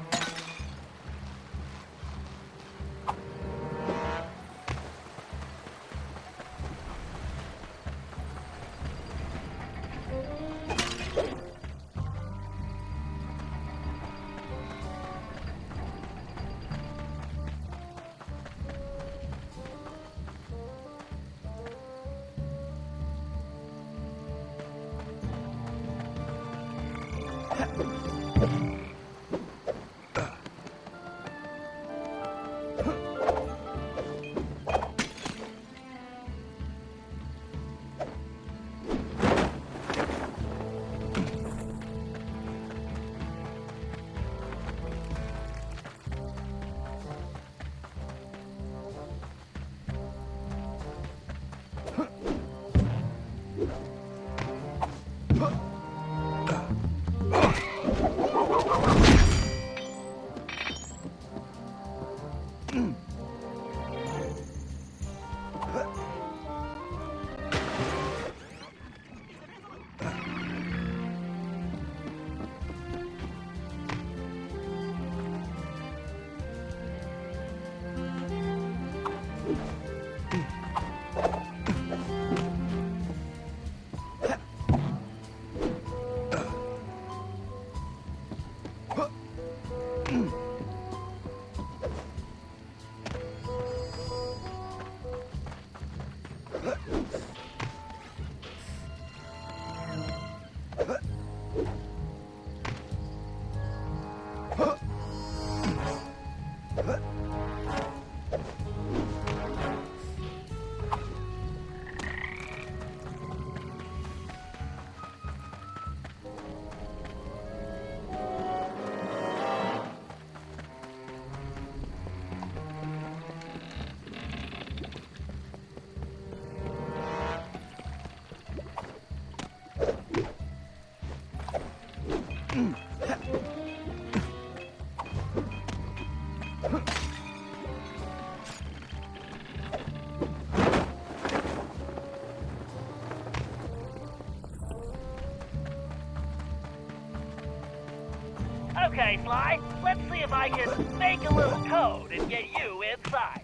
Okay, Sly, let's see if I can make a little code and get you inside.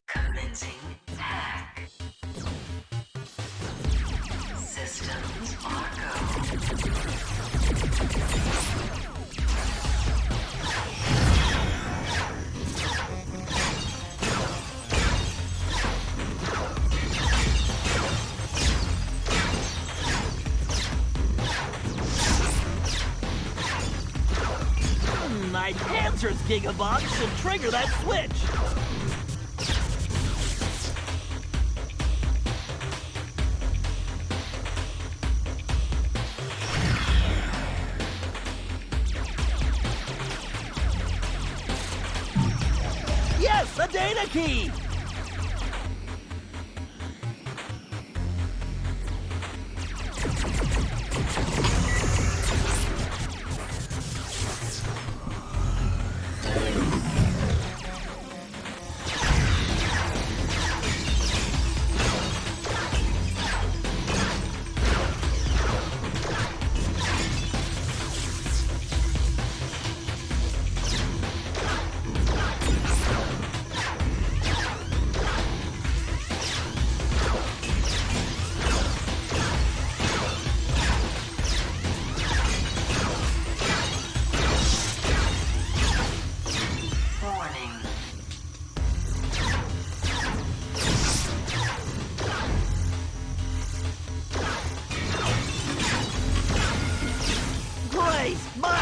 Commencing hack. Systems are go. My Panzer's Gigabox should trigger that switch. Yes, a data key!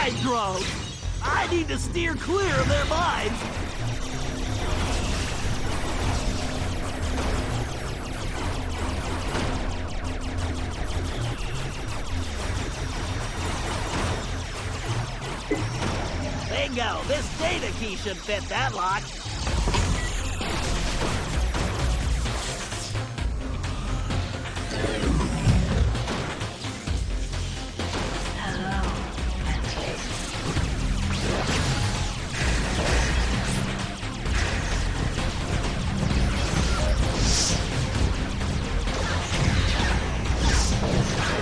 Alright, drones! I need to steer clear of their minds! Bingo! This data key should fit that lock. Hello, Bentley.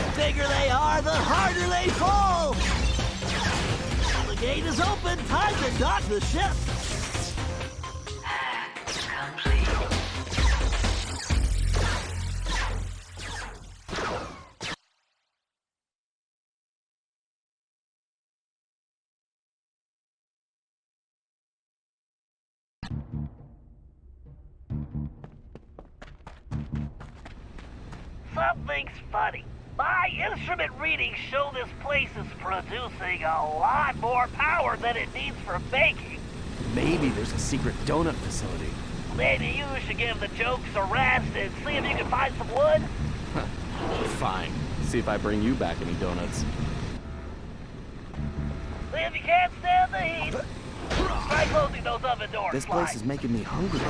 The bigger they are, the harder they fall! The gate is open! Time to dock the ship! Hack complete. Something's funny. My instrument readings show this place is producing a lot more power than it needs for baking. Maybe there's a secret donut facility. Maybe you should give the jokes a rest and see if you can find some wood. Fine. See if I bring you back any donuts. See if you can't stand the heat. Try closing those oven doors. This place is making me hungry.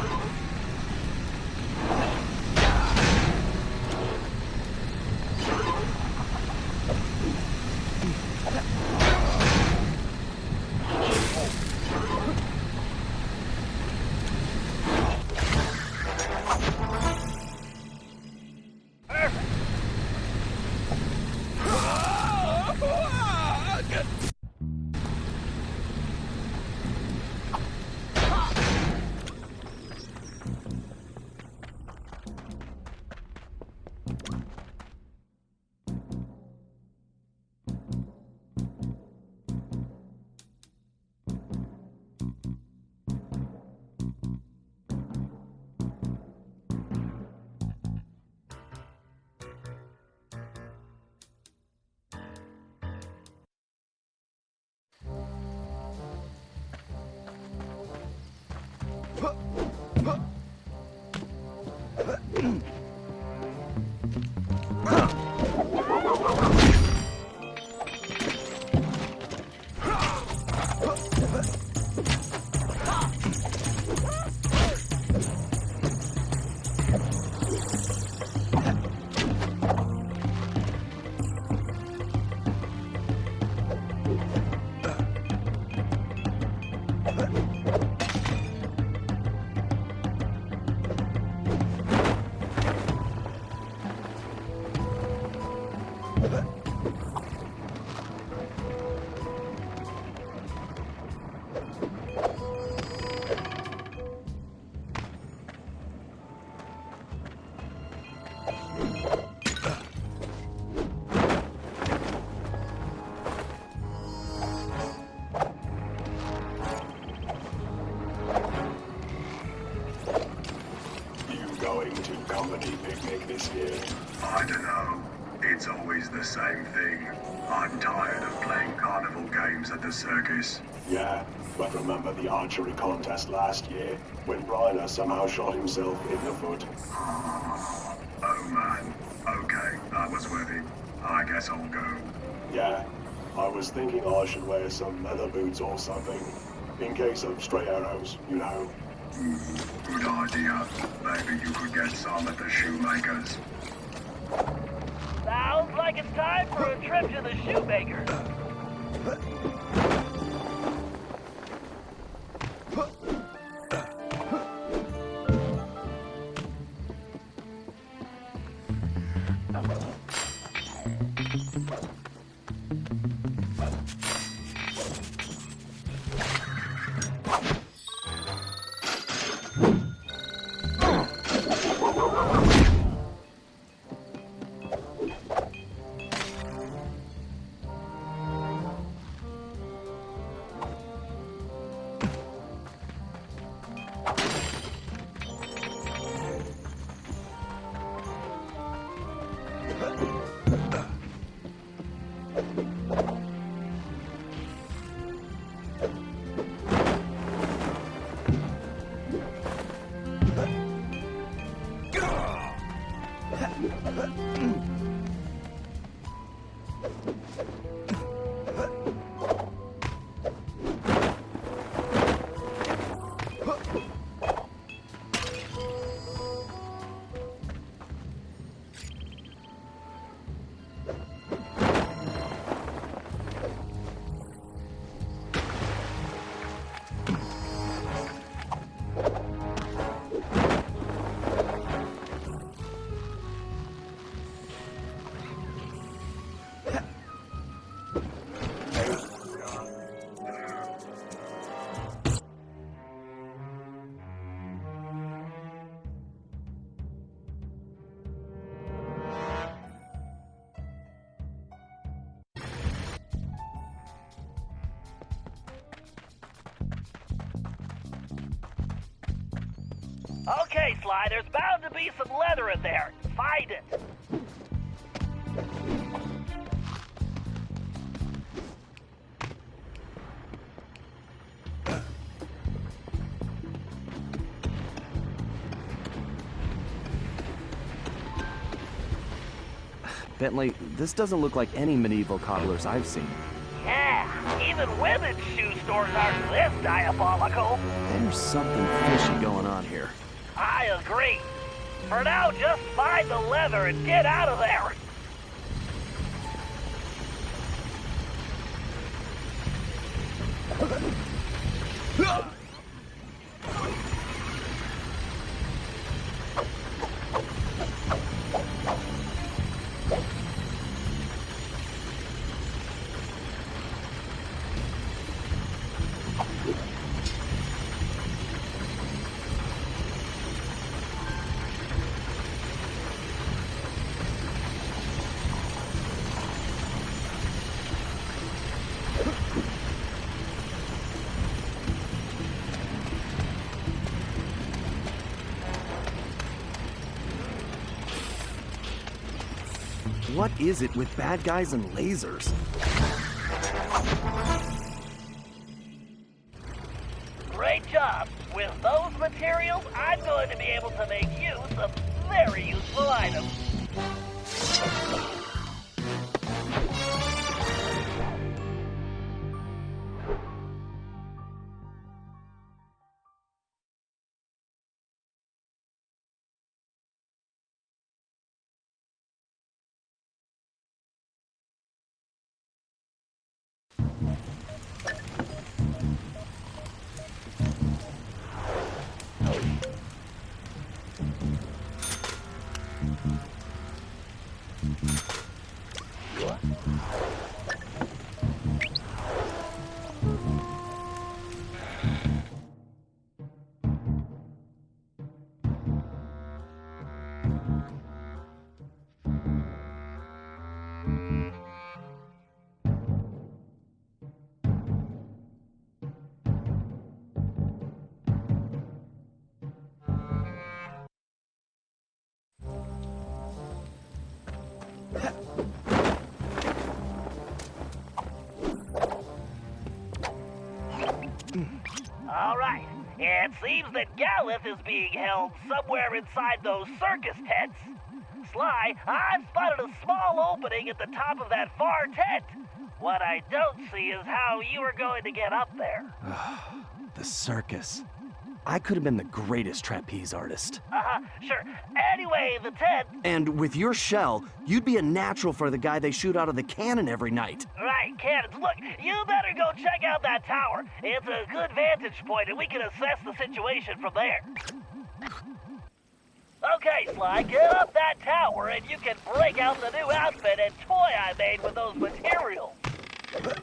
I don't know. It's always the same thing. I'm tired of playing carnival games at the circus. Yeah, but remember the archery contest last year, when Reiner somehow shot himself in the foot? Oh man. Okay, that was worth it. I guess I'll go. Yeah, I was thinking I should wear some leather boots or something, in case of stray arrows, you know. Good idea. Maybe you could get some at the shoemaker's. Sounds like it's time for a trip to the shoemaker. Okay, Sly, there's bound to be some leather in there. Find it. Bentley, this doesn't look like any medieval cobblers I've seen. Yeah, even women's shoe stores aren't this diabolical. There's something fishy going on here. I agree. For now, just find the leather and get out of there. What is it with bad guys and lasers? Great job. With those materials, I'm going to be able to make use of very useful items. All right. It seems that Galith is being held somewhere inside those circus tents. Sly, I've spotted a small opening at the top of that far tent. What I don't see is how you are going to get up there. The circus. I could have been the greatest trapeze artist. Sure. Anyway, the tent... And with your shell, you'd be a natural for the guy they shoot out of the cannon every night. Right, cannons. Look, you better go check out that tower. It's a good vantage point, and we can assess the situation from there. Okay, Sly, get up that tower, and you can break out the new outfit and toy I made with those materials.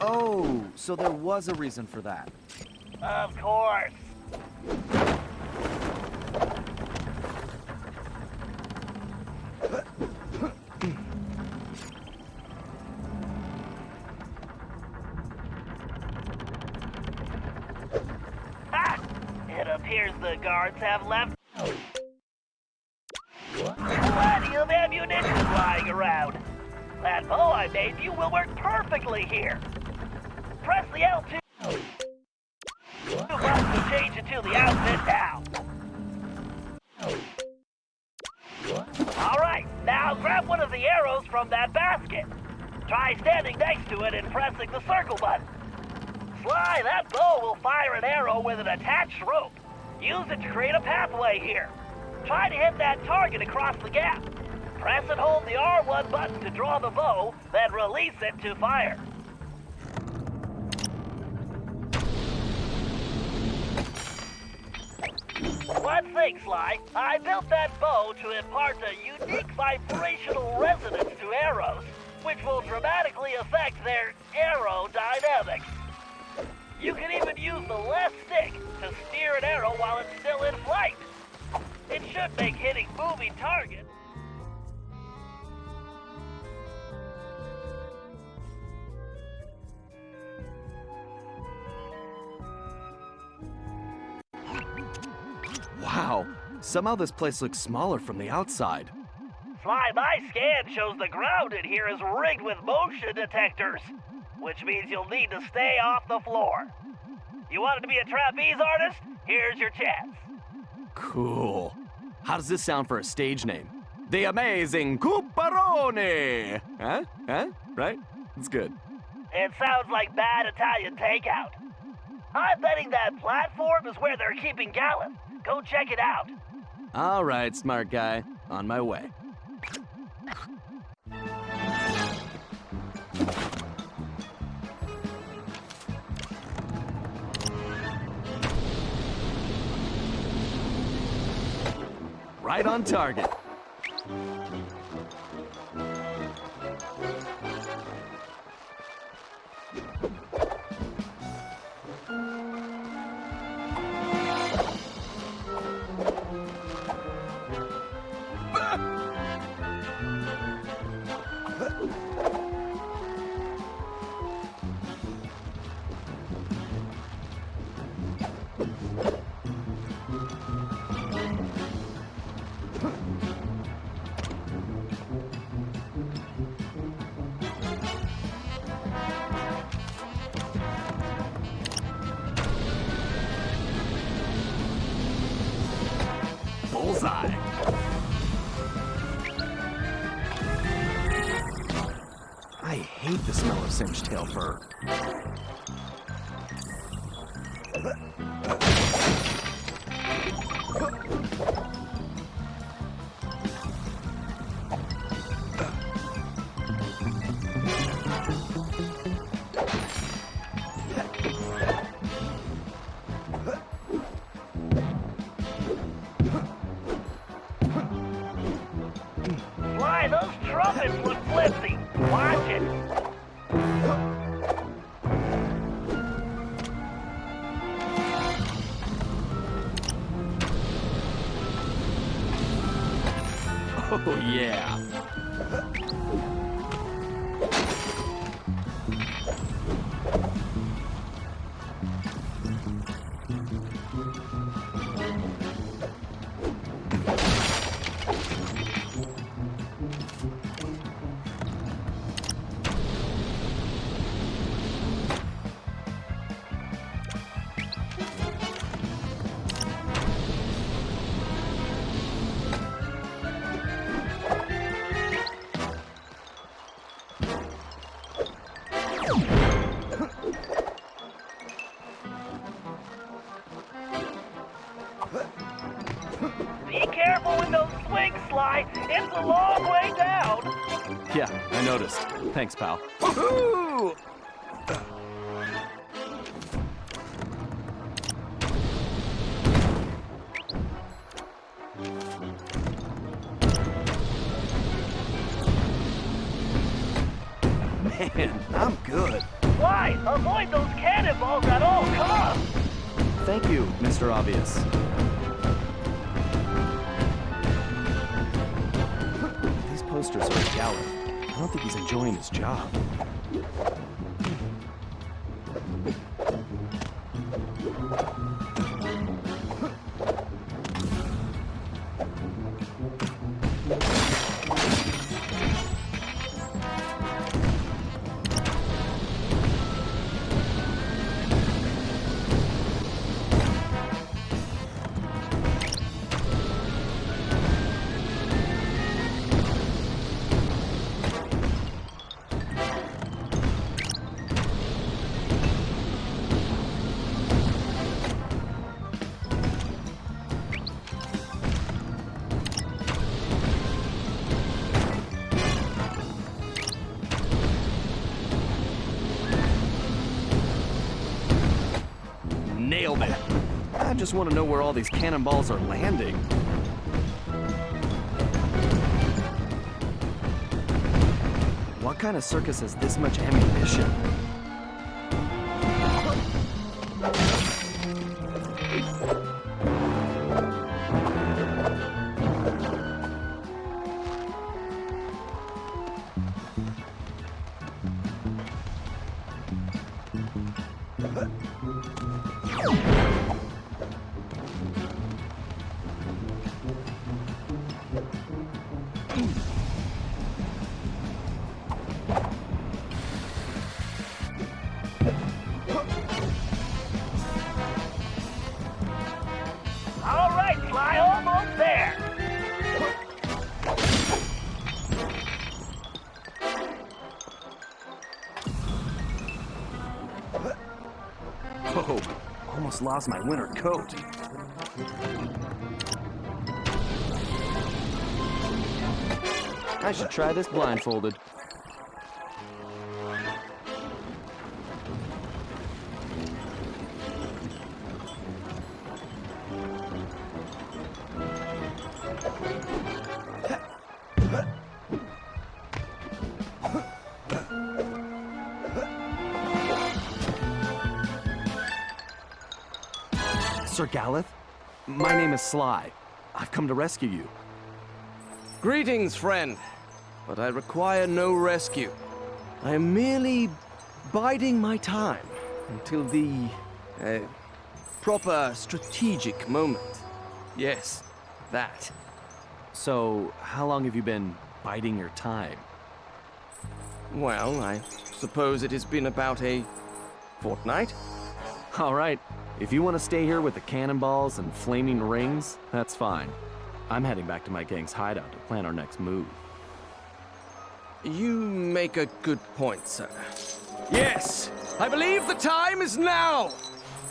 Oh, so there was a reason for that. Of course. Ha! It appears the guards have left plenty of ammunition lying around. That bow I made you will work perfectly here. Press the L2 button to change it to the outfit now. All right, now grab one of the arrows from that basket. Try standing next to it and pressing the circle button. Sly, that bow will fire an arrow with an attached rope. Use it to create a pathway here. Try to hit that target across the gap. Press and hold the R1 button to draw the bow, then release it to fire. One thing, Sly. I built that bow to impart a unique vibrational resonance to arrows, which will dramatically affect their aerodynamics. You can even use the left stick to steer an arrow while it's still in flight. It should make hitting moving targets. Wow, somehow this place looks smaller from the outside. Sly, my scan shows the ground in here is rigged with motion detectors, which means you'll need to stay off the floor. You wanted to be a trapeze artist? Here's your chance. Cool. How does this sound for a stage name? The Amazing Cooperone! Huh? Right? It's good. It sounds like bad Italian takeout. I'm betting that platform is where they're keeping Gallon. Go check it out. All right, smart guy. On my way. Right on target. Bullseye. I hate the smell of singed tail fur. Why, those trumpets look flimsy. Watch it. Oh, yeah. Be careful with those swings, Sly. It's a long way down. Yeah, I noticed. Thanks, pal. Woohoo! Man, I'm good. Sly, avoid those cannonballs at all costs. Thank you, Mr. Obvious. These posters are a Gallon. I don't think he's enjoying his job. nailed it. I just want to know where all these cannonballs are landing. What kind of circus has this much ammunition? All right, Sly, almost there. Oh, almost lost my winter coat. I should try this blindfolded. Sir Galeth, my name is Sly. I've come to rescue you. Greetings, friend. But I require no rescue. I am merely biding my time until the proper strategic moment. Yes, that. So, how long have you been biding your time? Well, I suppose it has been about a fortnight. All right. If you want to stay here with the cannonballs and flaming rings, that's fine. I'm heading back to my gang's hideout to plan our next move. You make a good point, sir. Yes, I believe the time is now.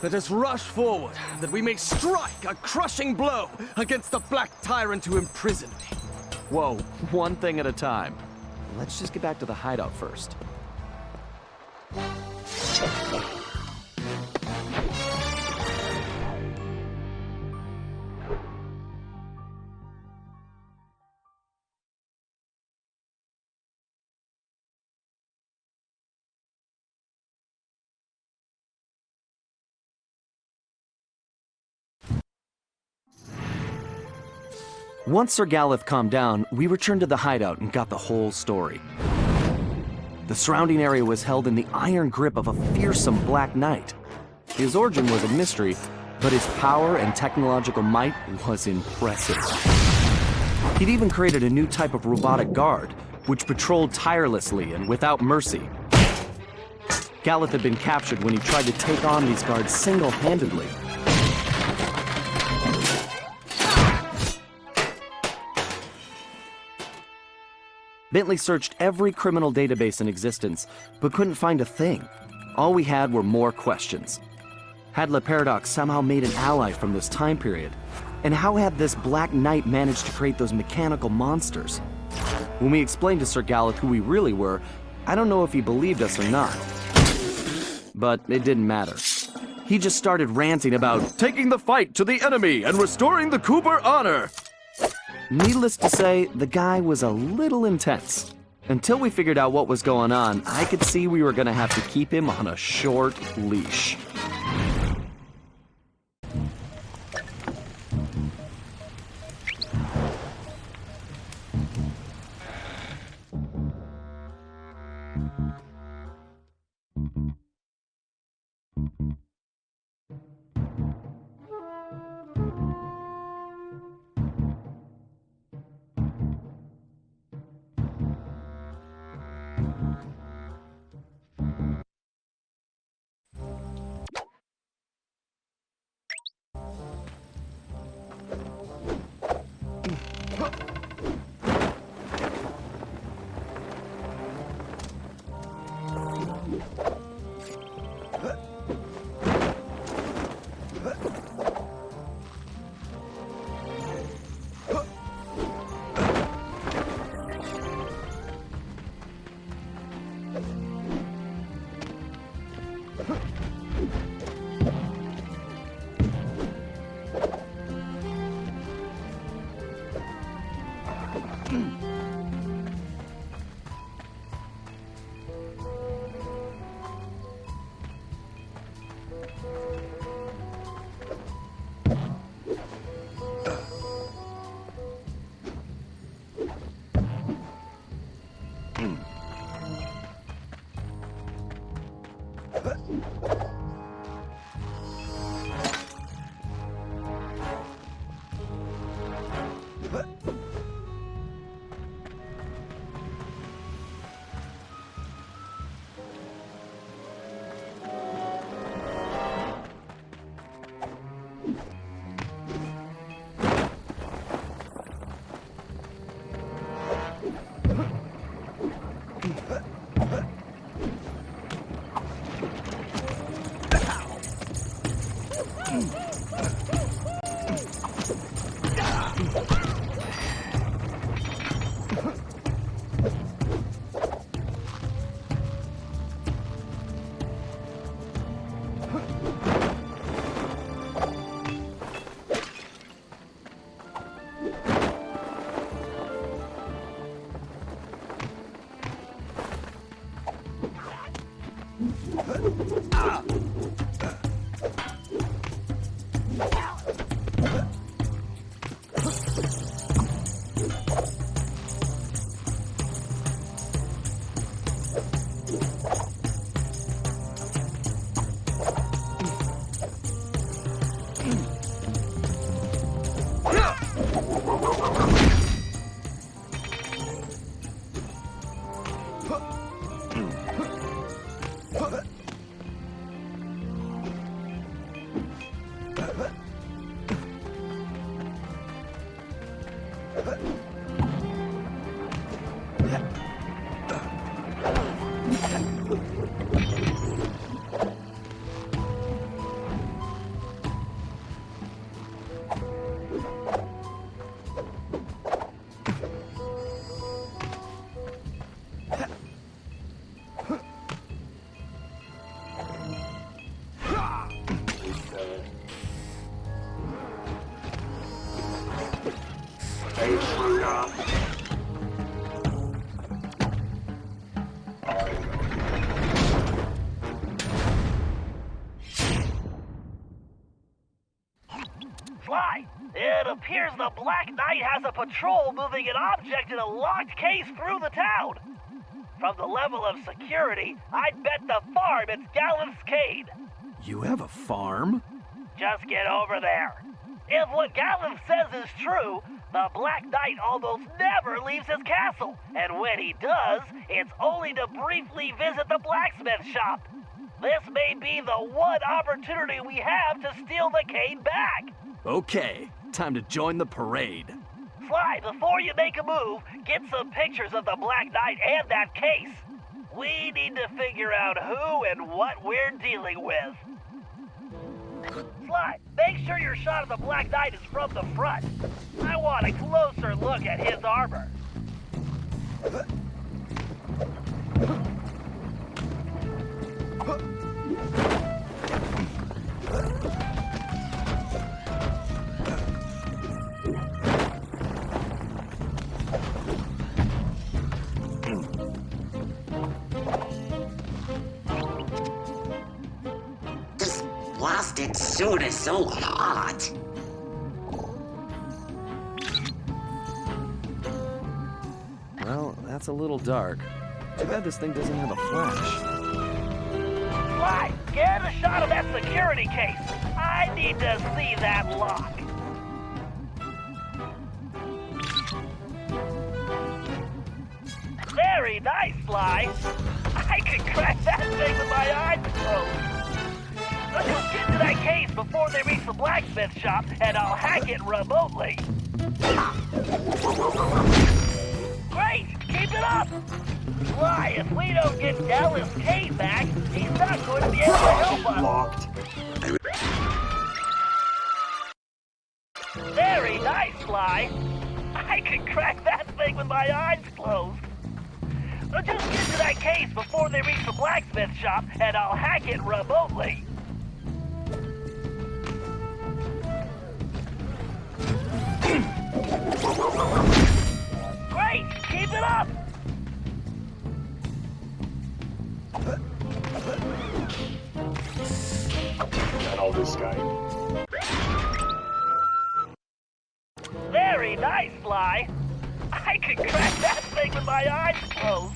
Let us rush forward, that we may strike a crushing blow against the black tyrant who imprisoned me. Whoa, one thing at a time. Let's just get back to the hideout first. Once Sir Galeth calmed down, we returned to the hideout and got the whole story. The surrounding area was held in the iron grip of a fearsome Black Knight. His origin was a mystery, but his power and technological might was impressive. He'd even created a new type of robotic guard, which patrolled tirelessly and without mercy. Galeth had been captured when he tried to take on these guards single-handedly. Bentley searched every criminal database in existence, but couldn't find a thing. All we had were more questions. Had Le Paradox somehow made an ally from this time period? And how had this Black Knight managed to create those mechanical monsters? When we explained to Sir Galeth who we really were, I don't know if he believed us or not. But it didn't matter. He just started ranting about taking the fight to the enemy and restoring the Cooper honor. Needless to say, the guy was a little intense. Until we figured out what was going on, I could see we were going to have to keep him on a short leash. Sly, it appears the Black Knight has a patrol moving an object in a locked case through the town. From the level of security, I'd bet the farm it's Gallant's Cade. You have a farm? Just get over there. If what Gallant says is true, the Black Knight almost never leaves his castle, and when he does, it's only to briefly visit the blacksmith shop. This may be the one opportunity we have to steal the cane back. Okay, time to join the parade. Sly, before you make a move, get some pictures of the Black Knight and that case. We need to figure out who and what we're dealing with. Sly, make sure your shot of the Black Knight is from the front. I want a closer look at his armor. This blasted suit is so hot. Well, that's a little dark. Too bad this thing doesn't have a flash. Sly, get a shot of that security case. I need to see that lock. Very nice, Sly. I can crack that thing with my eyes closed. Let's just get to that case before they reach the blacksmith shop, and I'll hack it remotely. Great! Keep it up! Sly, if we don't get Dallas Kane back, he's not going to be able to help us. Locked. Very nice, Sly. I can crack that thing with my eyes closed. Let's just get to that case before they reach the blacksmith shop, and I'll hack it remotely. Great! Keep it up! And I'll escape. Very nice, Sly. I can crack that thing with my eyes closed.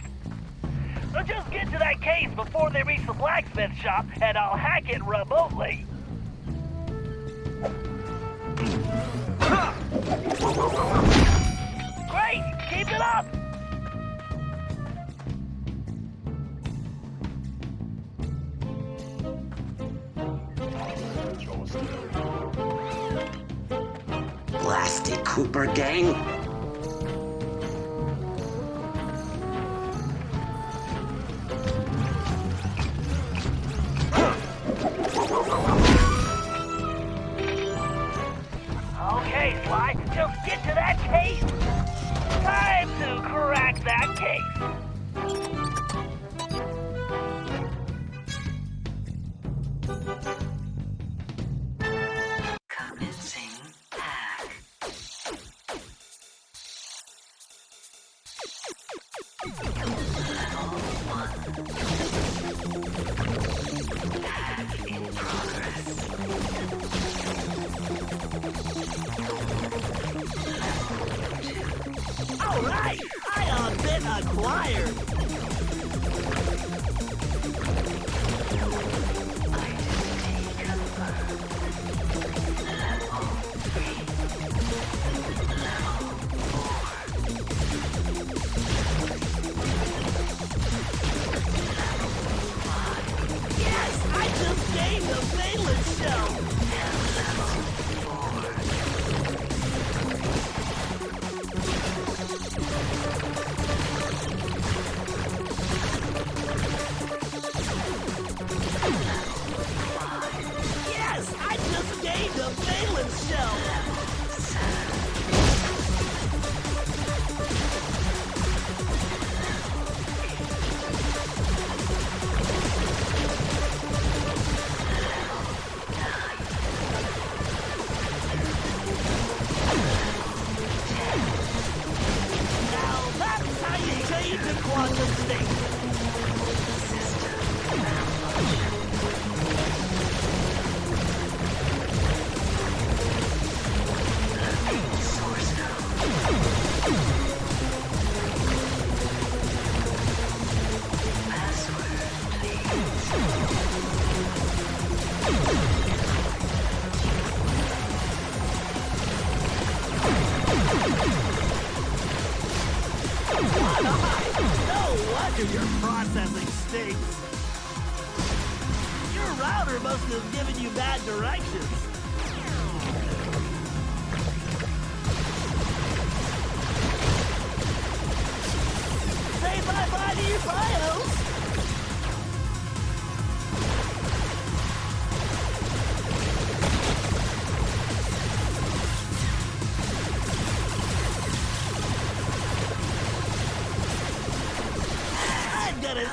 So just get to that case before they reach the blacksmith shop, and I'll hack it remotely. Great! Keep it up! Blasted Cooper gang. Okay, Sly, just get to that case. Time to crack that case. Commencing hack. Level 1. Hack in progress. All right, ion bit acquired. Identity confirmed. Level 3. Level 4. Yes, I just gained a valence shell. Yes, I just gained a valence shell. Now that's how you change a quantum state. Source code. Password, please. No wonder your processing stinks. Your router must have given you bad directions. Say bye-bye to your bios. I'm gonna...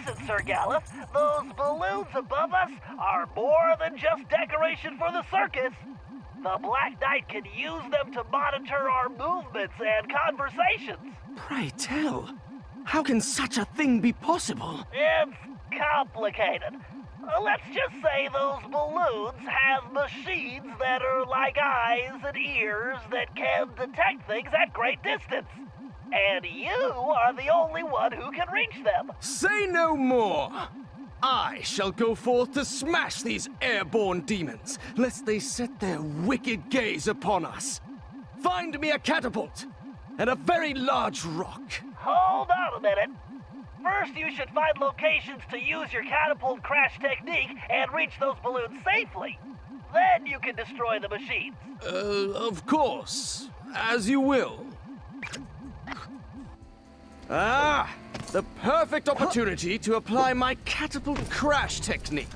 listen, Sir Gallup. Those balloons above us are more than just decoration for the circus. The Black Knight can use them to monitor our movements and conversations. Pray tell, how can such a thing be possible? It's complicated. Let's just say those balloons have machines that are like eyes and ears that can detect things at great distance. And you are the only one who can reach them. Say no more! I shall go forth to smash these airborne demons, lest they set their wicked gaze upon us. Find me a catapult and a very large rock. Hold on a minute. First, you should find locations to use your catapult crash technique and reach those balloons safely. Then you can destroy the machines. Of course. As you will. Ah! The perfect opportunity to apply my catapult crash technique.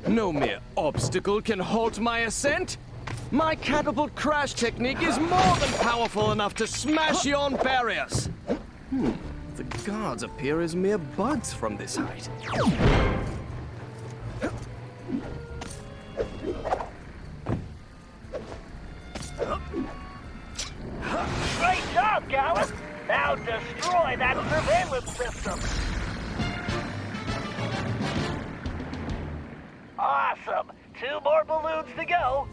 No mere obstacle can halt my ascent. My catapult crash technique is more than powerful enough to smash yon barriers. The guards appear as mere buds from this height. Great job, Gallup! Now destroy that surveillance system! Awesome! 2 more balloons to go!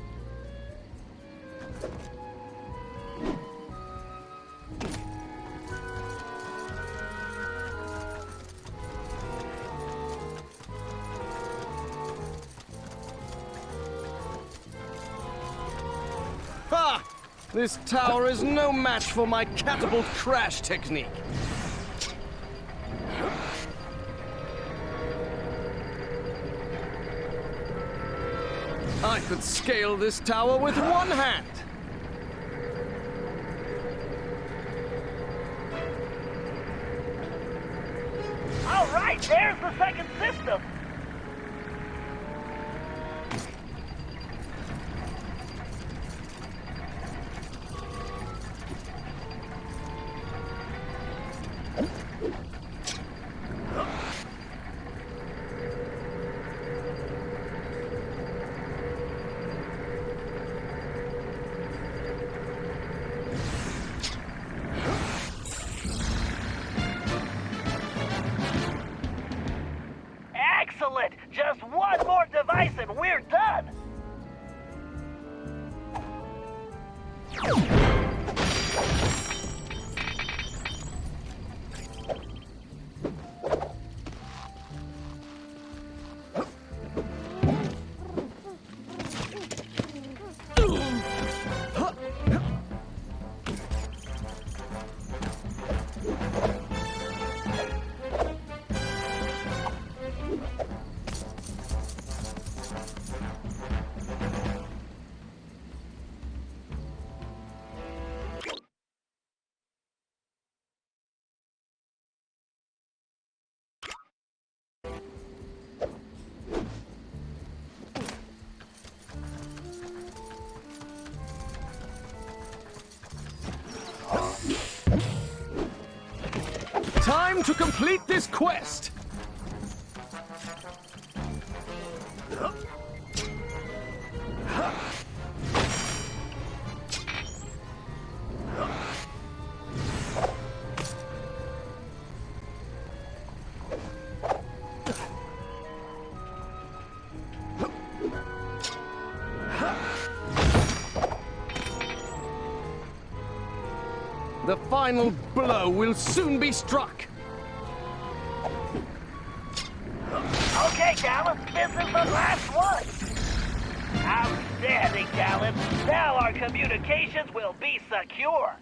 Ha! This tower is no match for my catapult crash technique. I could scale this tower with one hand. All right, there's the second system. Excellent! Just one more device and we're done! Time to complete this quest! The final blow will soon be struck. Okay, Gallup, this is the last one. Outstanding, Gallon. Now our communications will be secure.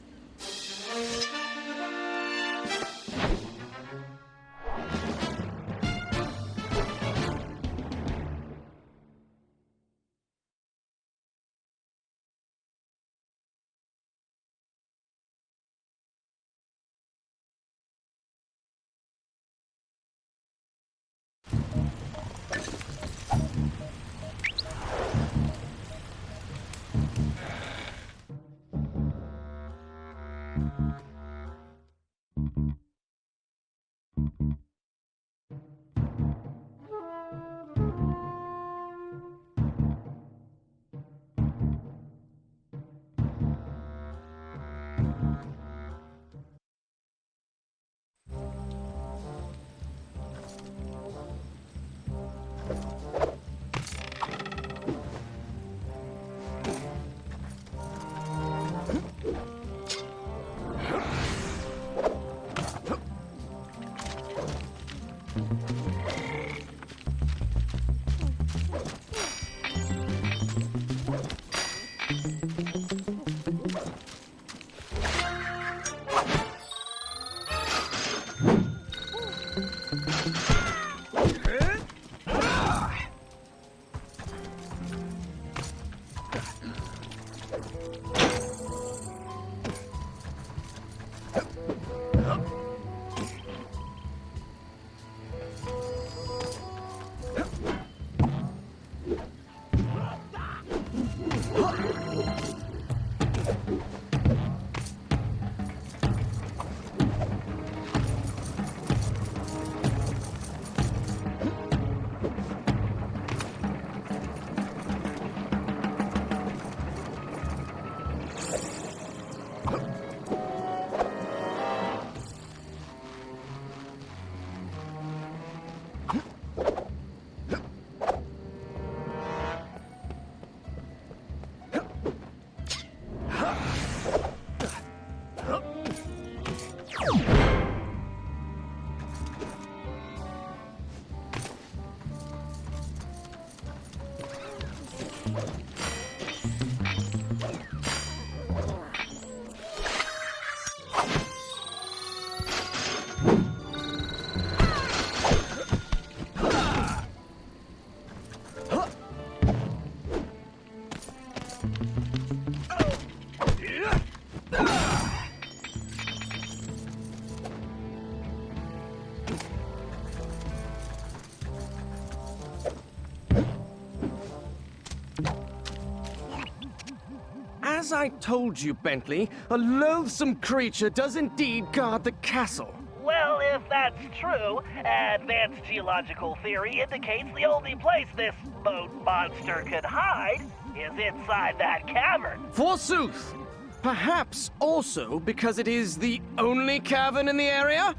As I told you, Bentley, a loathsome creature does indeed guard the castle. Well, if that's true, advanced geological theory indicates the only place this boat monster could hide is inside that cavern. Forsooth! Perhaps also because it is the only cavern in the area?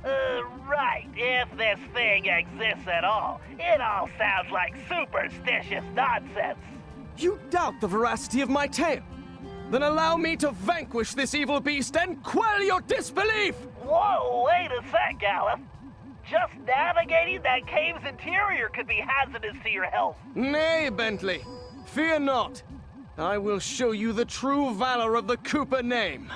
Right. If this thing exists at all. It all sounds like superstitious nonsense. You doubt the veracity of my tale? Then allow me to vanquish this evil beast and quell your disbelief! Whoa, wait a sec, Gallif. Just navigating that cave's interior could be hazardous to your health. Nay, Bentley. Fear not. I will show you the true valor of the Cooper name.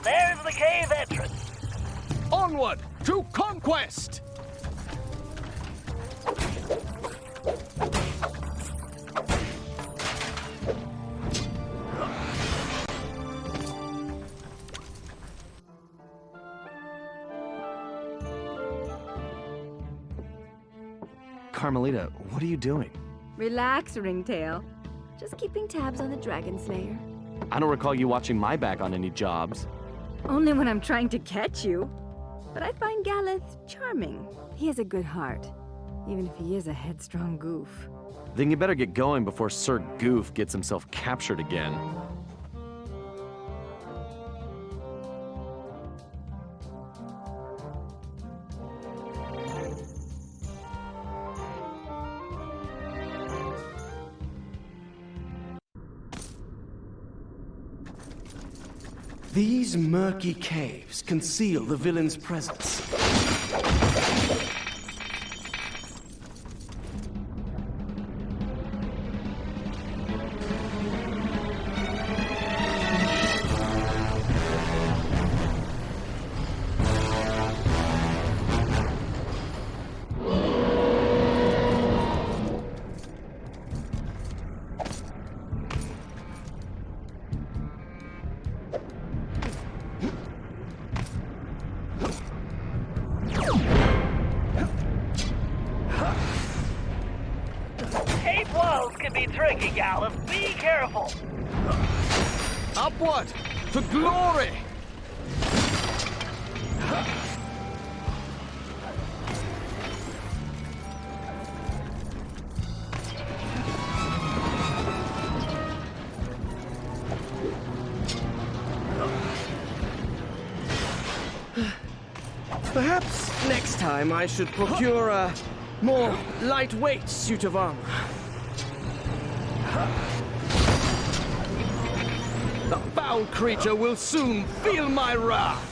There's the cave entrance. Onward to conquest! Carmelita, what are you doing? Relax, Ringtail. Just keeping tabs on the Dragon Slayer. I don't recall you watching my back on any jobs. Only when I'm trying to catch you. but I find Galeth charming. He has a good heart, even if he is a headstrong goof. Then you better get going before Sir Goof gets himself captured again. These murky caves conceal the villain's presence. Tape walls can be tricky, Gallup. Be careful. Upward! To glory! Perhaps next time I should procure a more lightweight suit of armor. The foul creature will soon feel my wrath!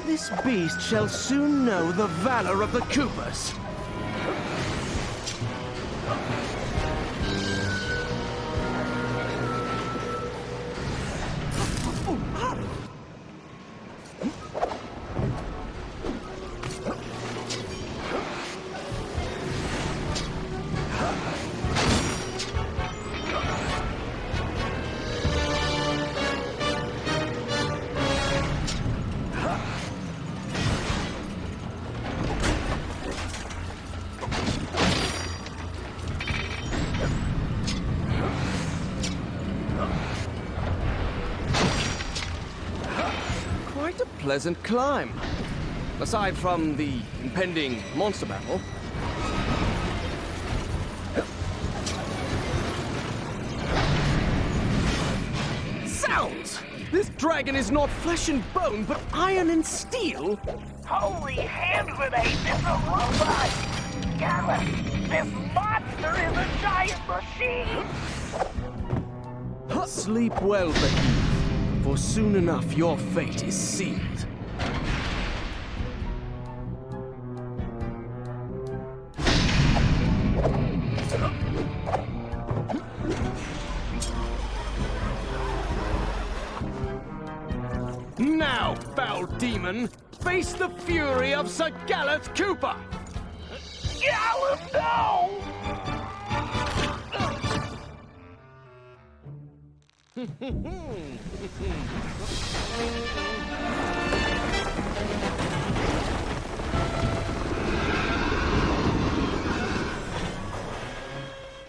This beast shall soon know the valor of the Coopers. Quite a pleasant climb. Aside from the impending monster battle. Sounds! This dragon is not flesh and bone, but iron and steel. Holy hand grenade, this is a robot! Gallup, this monster is a giant machine! Sleep well, Becky, for soon enough your fate is sealed. Now, foul demon, face the fury of Sir Galeth Cooper! Gallup, no!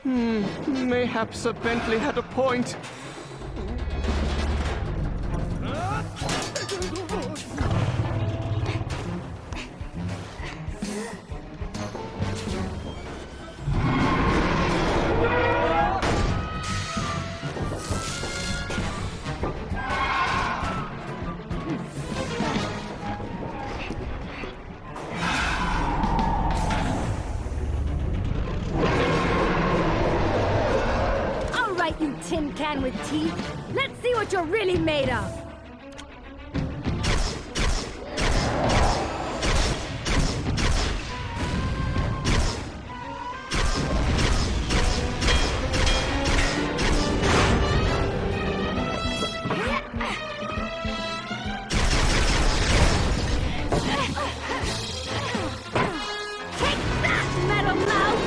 Mayhap Sir Bentley had a point. You tin can with teeth. Let's see what you're really made of. Take that, Metal Mouth!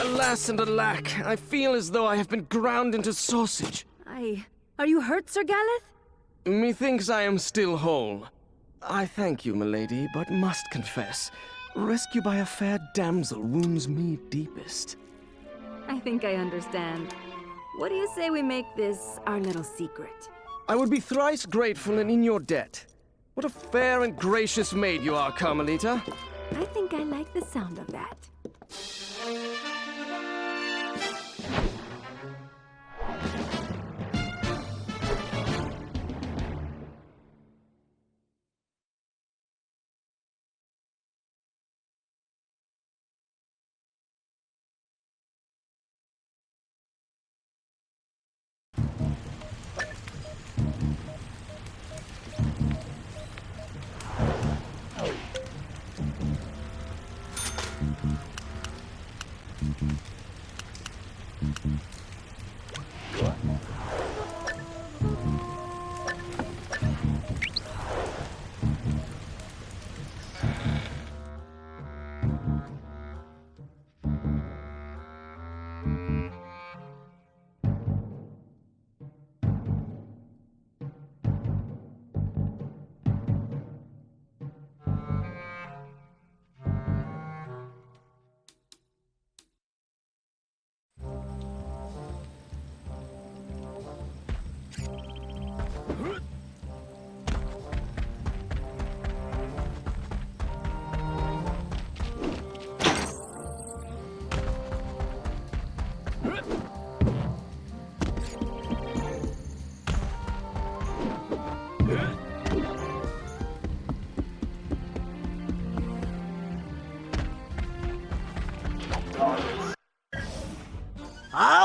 Alas and alack, I feel as though I have been ground into sausage. Are you hurt, Sir Galeth? Methinks I am still whole. I thank you, milady, but must confess, rescue by a fair damsel wounds me deepest. I think I understand. What do you say we make this our little secret? I would be thrice grateful and in your debt. What a fair and gracious maid you are, Carmelita. I think I like the sound of that.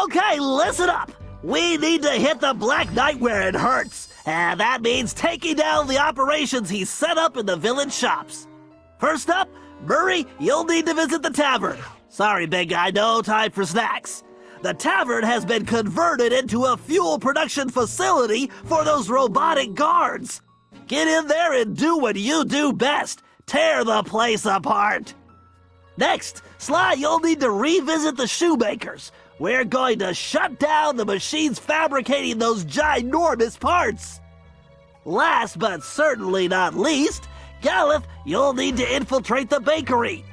Okay, listen up! We need to hit the Black Knight where it hurts, and that means taking down the operations he's set up in the village shops. First up, Murray, you'll need to visit the tavern. Sorry, big guy, no time for snacks. The tavern has been converted into a fuel production facility for those robotic guards. Get in there and do what you do best. Tear the place apart. Next, Sly, you'll need to revisit the shoemakers. We're going to shut down the machines fabricating those ginormous parts. Last but certainly not least, Galeth, you'll need to infiltrate the bakery.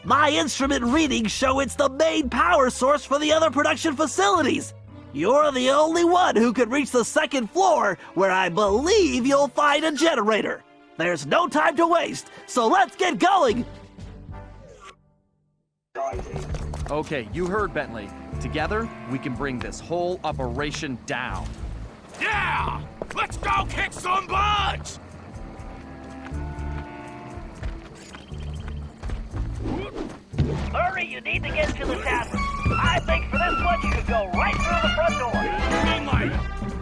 My instrument readings show it's the main power source for the other production facilities. You're the only one who can reach the second floor, where I believe you'll find a generator. There's no time to waste, so let's get going. Okay, you heard Bentley. Together, we can bring this whole operation down. Yeah! Let's go kick some butt! Hurry, you need to get to the tavern. I think for this one you could go right through the front door. You mean like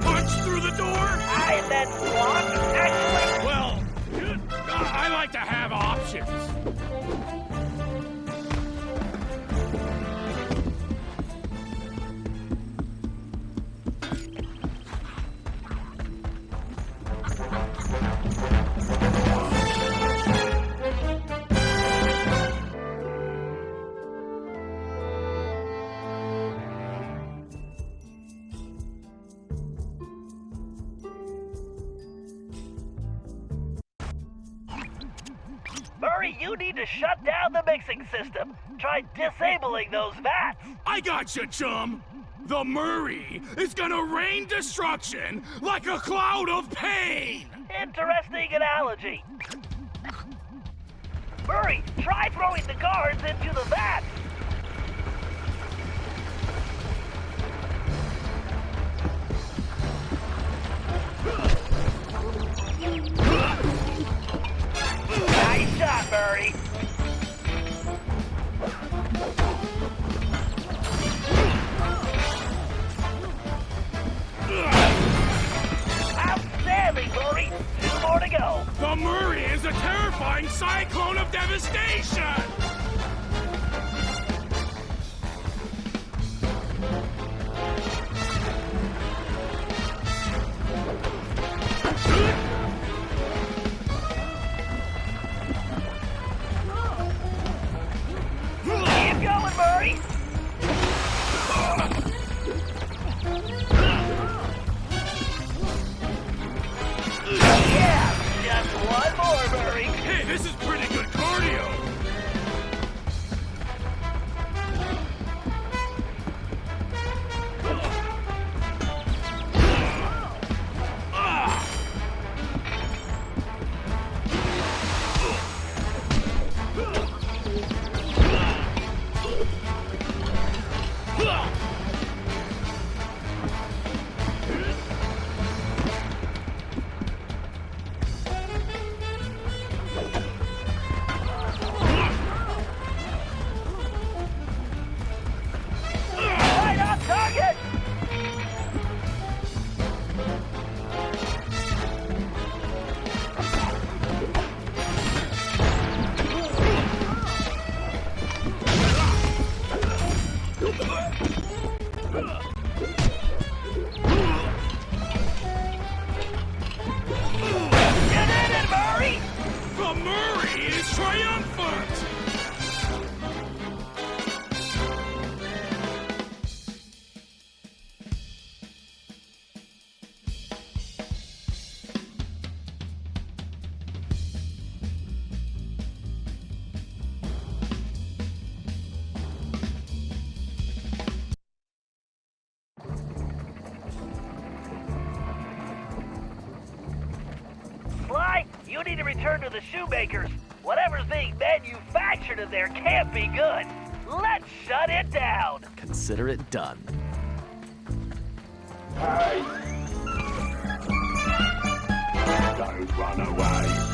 punch through the door? I meant walk, actually. Well, I like to have options. Murray, you need to shut down the mixing system. Try disabling those vats. I gotcha, chum. The Murray is gonna rain destruction like a cloud of pain. Interesting analogy. Murray, try throwing the guards into the vats. Nice shot, Murray. Outstanding, Murray. 2 more to go. The Murray is a terrifying cyclone of devastation. Keep going, Murray! Yeah, just one more, Murray! Hey, this is pretty good cardio! Right on target! You did it, Murray! The Murray is triumphant! Sly, you need to return to the shoemakers. Whatever's being manufactured in there can't be good. Let's shut it down. Consider it done. Don't run away.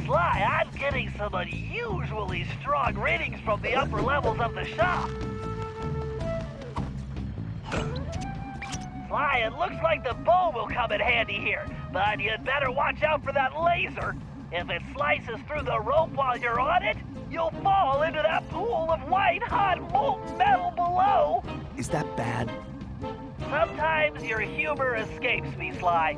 Sly, I'm getting some unusually strong readings from the upper levels of the shop. Sly, it looks like the bow will come in handy here, but you'd better watch out for that laser. If it slices through the rope while you're on it, you'll fall into that pool of white hot molten metal below. Is that bad? Sometimes your humor escapes me, Sly.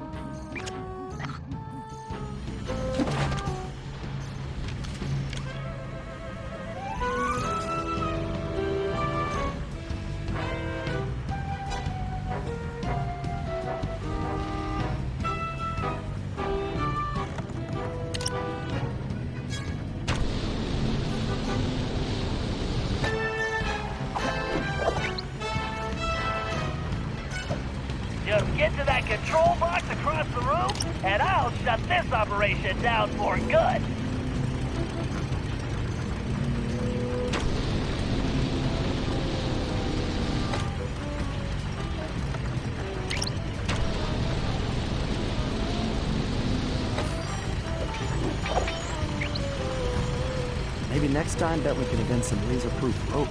Just get to that control box across the room, and I'll shut this operation down for good. Maybe next time Bentley can invent some laser-proof rope.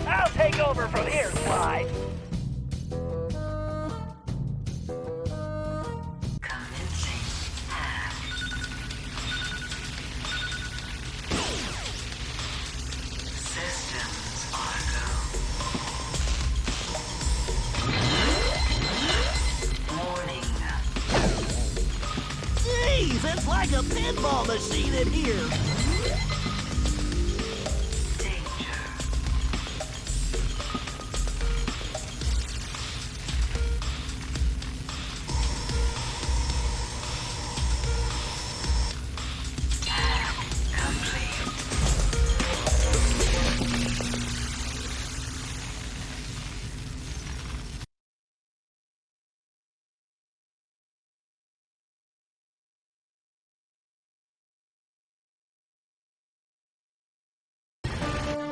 I'll take over from here, Sly. Commencing hack. Systems are go. Warning. Jeez, it's like a pinball machine in here. Danger.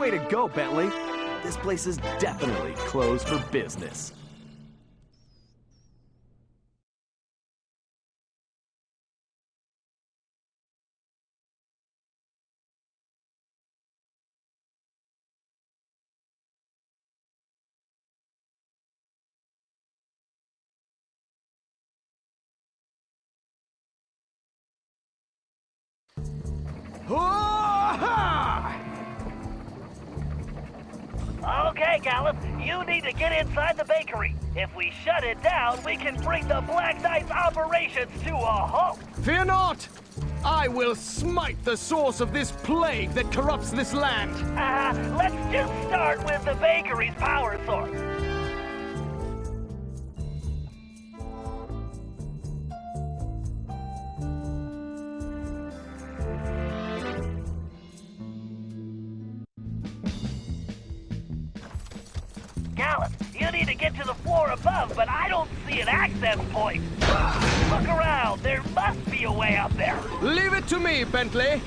Way to go, Bentley. This place is definitely closed for business. Okay, Gallop, you need to get inside the bakery. If we shut it down, we can bring the Black Knight's operations to a halt. Fear not! I will smite the source of this plague that corrupts this land. Let's just start with the bakery's power source. Gallop, you need to get to the floor above, but I don't see an access point. Look around, there must be a way up there. Leave it to me, Bentley.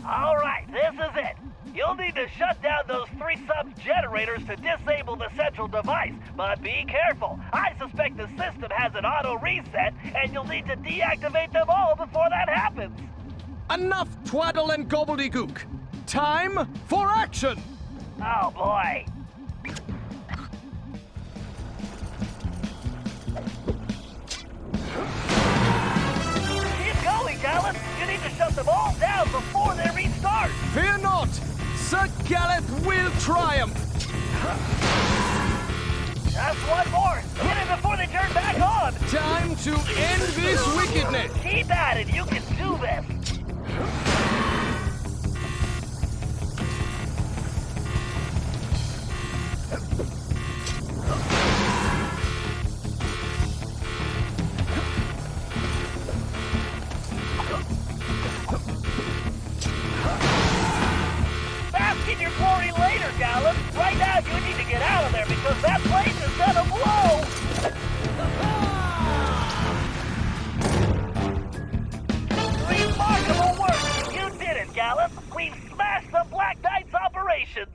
All right, this is it. You'll need to shut down those 3 sub-generators to disable the central device, but be careful. I suspect the system has an auto-reset, and you'll need to deactivate them all before that happens. Enough twaddle and gobbledygook. Time for action! Oh, boy. Keep going, Gallop. You need to shut them all down before they restart. Fear not! Sir Gallet will triumph! Just one more. Get it before they turn back on. Time to end this wickedness! Keep at it. You can do this. Bask in your glory later, Gallop. Right now, you need to get out of there because that place is gonna blow. Remarkable work! You did it, Gallop! We've smashed the Black Knight's operations!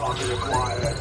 Copy acquired.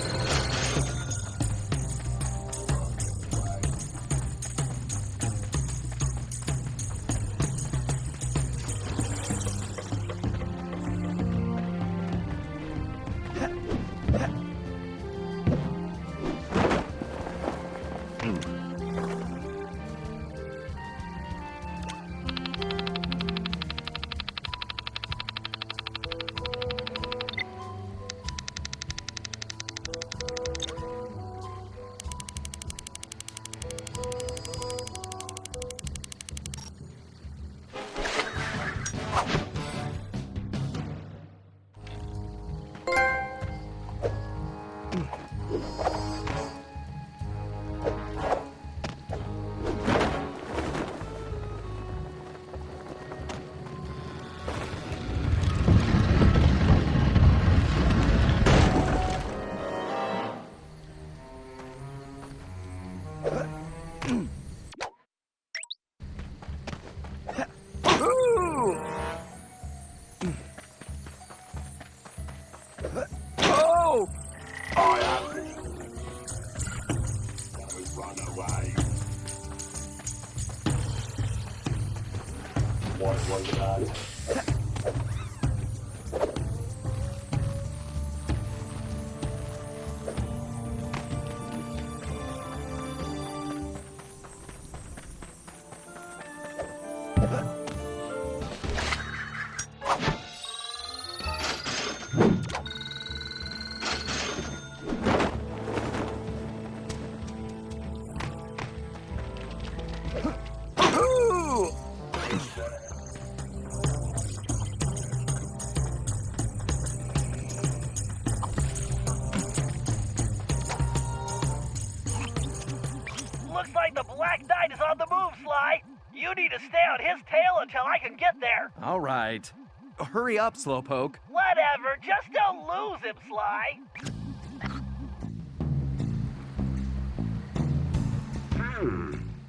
Looks like the Black Knight is on the move, Sly. You need to stay on his tail until I can get there. All right. Hurry up, Slowpoke. Whatever, just don't lose him, Sly.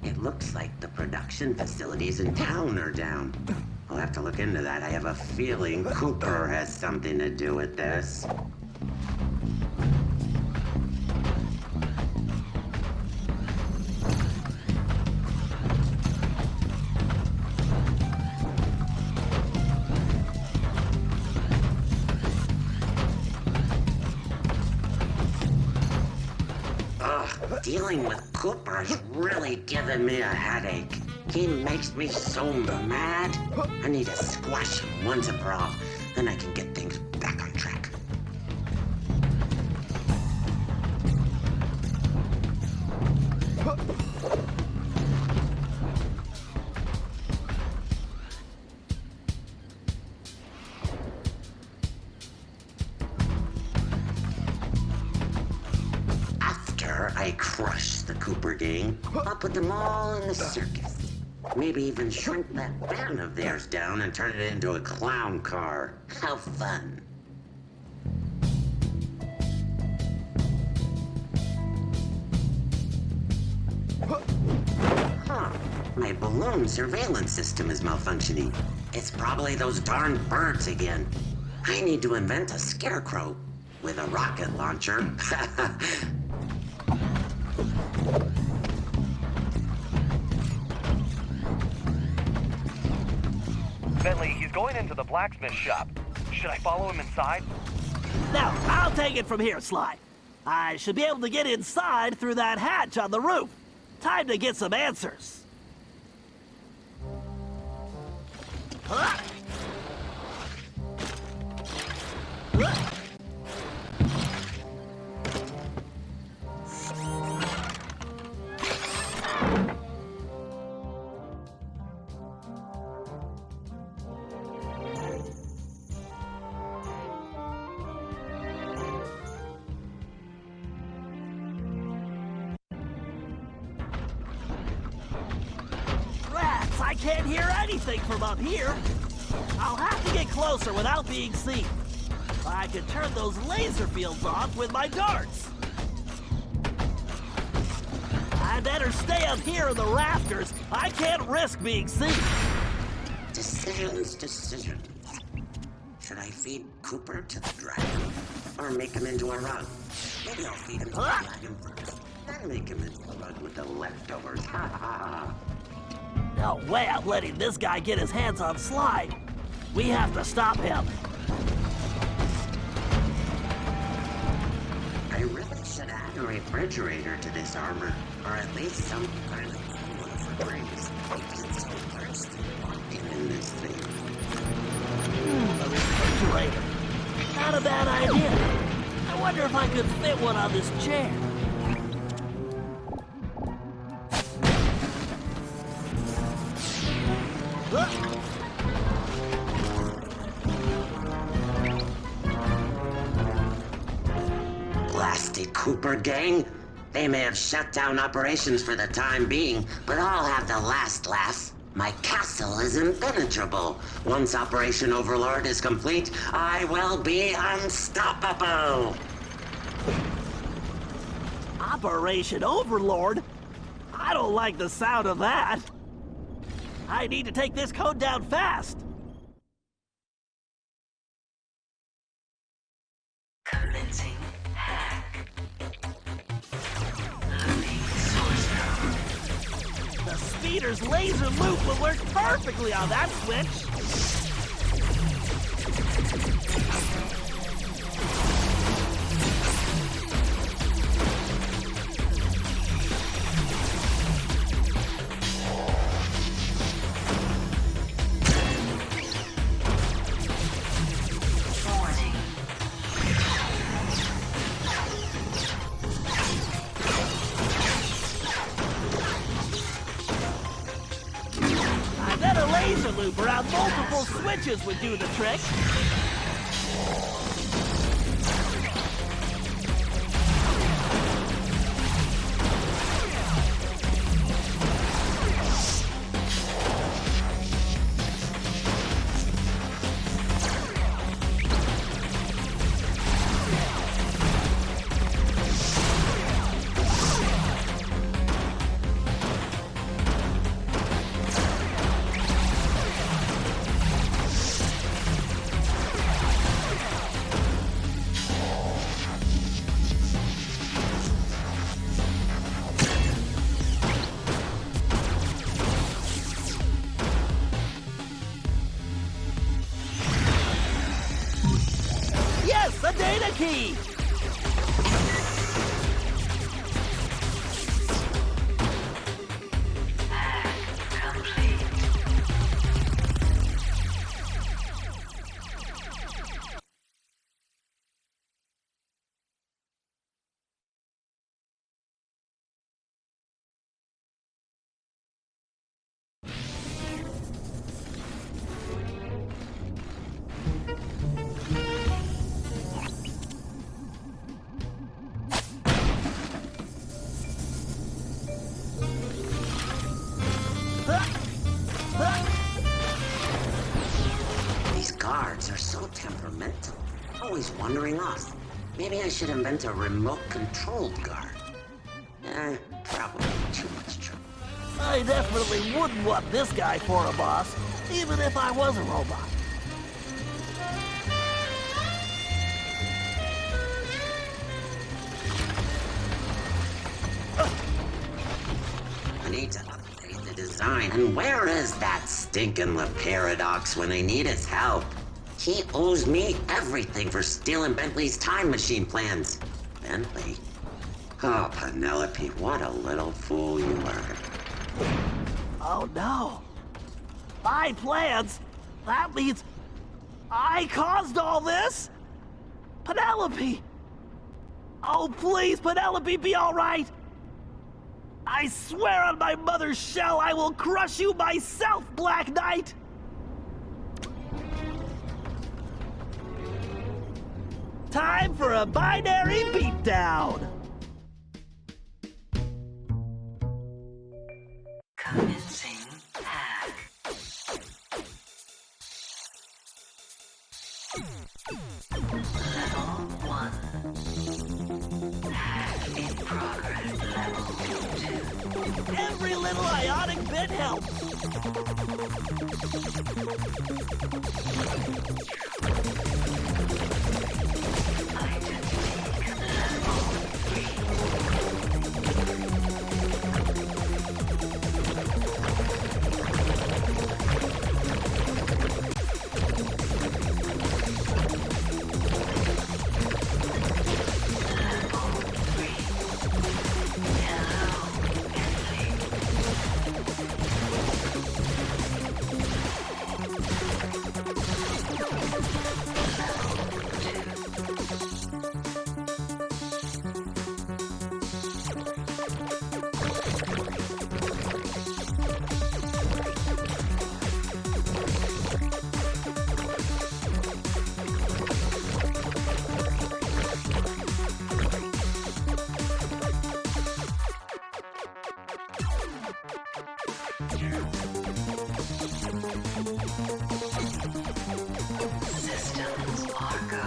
It looks like the production facilities in town are down. I'll have to look into that. I have a feeling Cooper has something to do with this. Dealing with Cooper's really giving me a headache. He makes me so mad. I need to squash him once and for all. Then I can get things back on track. I crush the Cooper gang. I'll put them all in the circus. Maybe even shrink that van of theirs down and turn it into a clown car. How fun. Huh. My balloon surveillance system is malfunctioning. It's probably those darn birds again. I need to invent a scarecrow with a rocket launcher. Bentley, he's going into the blacksmith shop. Should I follow him inside? Now, I'll take it from here, Sly. I should be able to get inside through that hatch on the roof. Time to get some answers. Huh? Huh? I can't hear anything from up here. I'll have to get closer without being seen. I can turn those laser fields off with my darts. I better stay up here in the rafters. I can't risk being seen. Decisions. Should I feed Cooper to the dragon? Or make him into a rug? Maybe I'll feed him to the dragon first. Then make him into a rug with the leftovers. Ha ha ha. No way I'm letting this guy get his hands on Sly. We have to stop him. I really should add a refrigerator to this armor. Or at least some kind of cooler for drinks. I get so thirsty walking in this thing. A refrigerator. Not a bad idea. I wonder if I could fit one on this chair. Blasted Cooper gang! They may have shut down operations for the time being, but I'll have the last laugh. My castle is impenetrable. Once Operation Overlord is complete, I will be unstoppable! Operation Overlord? I don't like the sound of that. I need to take this code down fast. Commencing hack. Loading source code. The speeder's laser loop will work perfectly on that switch. Loop around multiple switches would do the trick. The data key! Guards are so temperamental, always wandering off. Maybe I should invent a remote-controlled guard. Probably too much trouble. I definitely wouldn't want this guy for a boss, even if I was a robot. I need to update the design. And where is that stinking Paradox when I need his help? He owes me everything for stealing Bentley's time machine plans. Bentley? Oh, Penelope, what a little fool you were. Oh no. My plans? That means I caused all this? Penelope! Oh please, Penelope, be alright! I swear on my mother's shell I will crush you myself, Black Knight! Time for a binary beatdown! Commencing hack. Level 1. Hack in progress. Level 2. Every little ionic bit helps. Systems are go.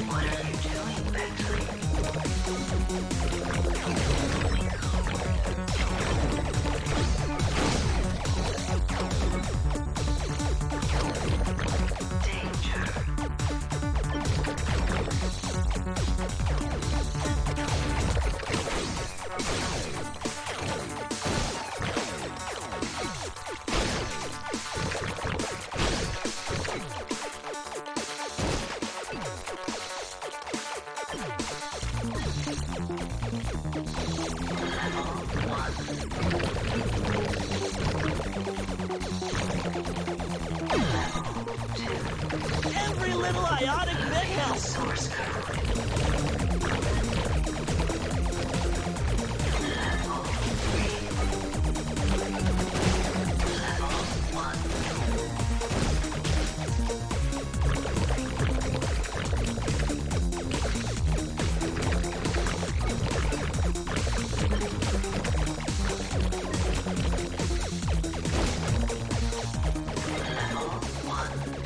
What are you doing, Bentley? Every little ionic bit helps. Source code. Level 3. Level 1.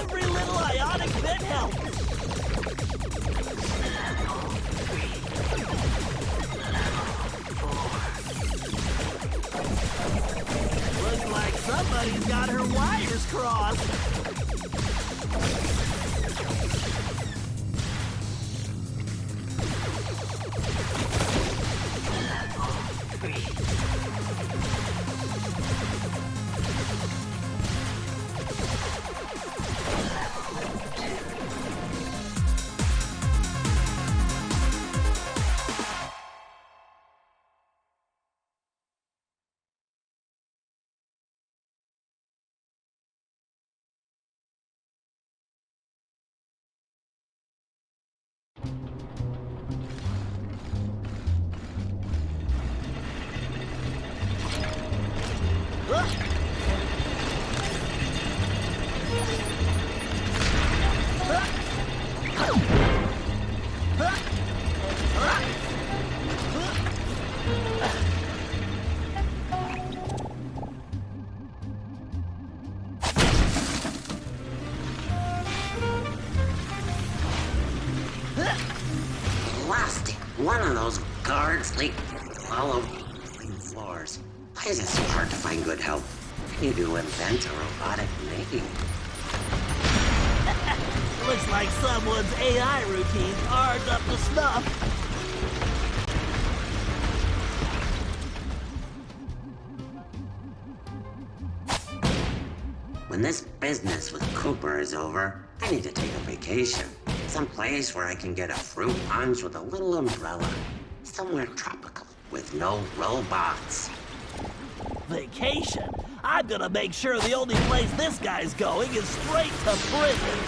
Every little ionic bit helps. Looks like somebody's got her wires crossed. Plastic. One of those guards leaked all over the floors. Why is it so hard to find good help? I need to invent a robotic maid. Looks like someone's AI routines aren't up to snuff. When this business with Cooper is over, I need to take a vacation. Some place where I can get a fruit punch with a little umbrella. Somewhere tropical with no robots. Vacation? I'm gonna make sure the only place this guy's going is straight to prison.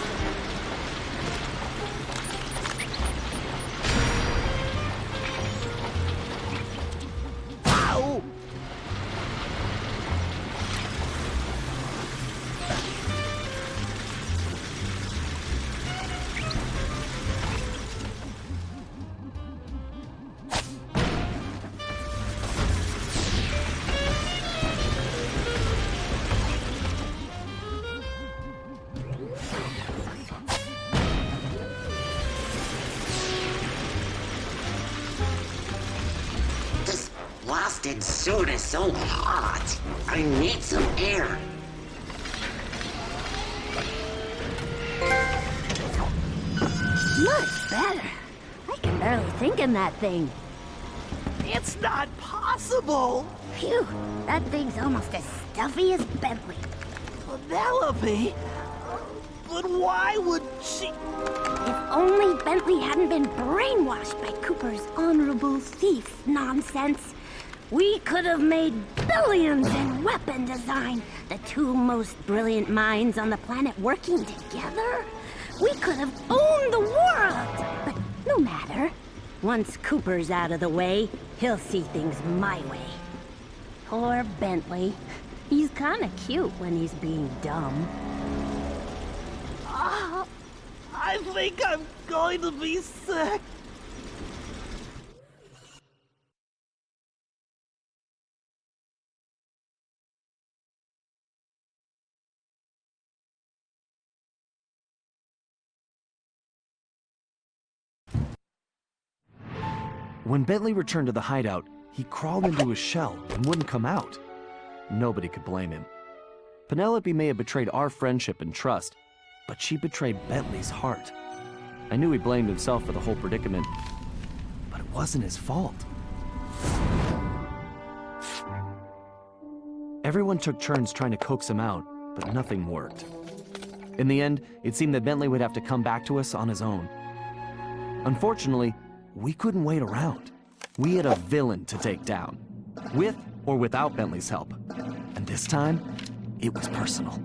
twisted suit is so hot. I need some air. Much better. I can barely think in that thing. It's not possible! Phew, that thing's almost as stuffy as Bentley. Penelope? But why would she... If only Bentley hadn't been brainwashed by Cooper's honorable thief nonsense, we could have made billions in weapon design, the two most brilliant minds on the planet working together. We could have owned the world! But no matter. Once Cooper's out of the way, he'll see things my way. Poor Bentley. He's kinda cute when he's being dumb. I think I'm going to be sick. When Bentley returned to the hideout, he crawled into his shell and wouldn't come out. Nobody could blame him. Penelope may have betrayed our friendship and trust, but she betrayed Bentley's heart. I knew he blamed himself for the whole predicament, but it wasn't his fault. Everyone took turns trying to coax him out, but nothing worked. In the end, it seemed that Bentley would have to come back to us on his own. Unfortunately, we couldn't wait around. We had a villain to take down, with or without Bentley's help. And this time, it was personal.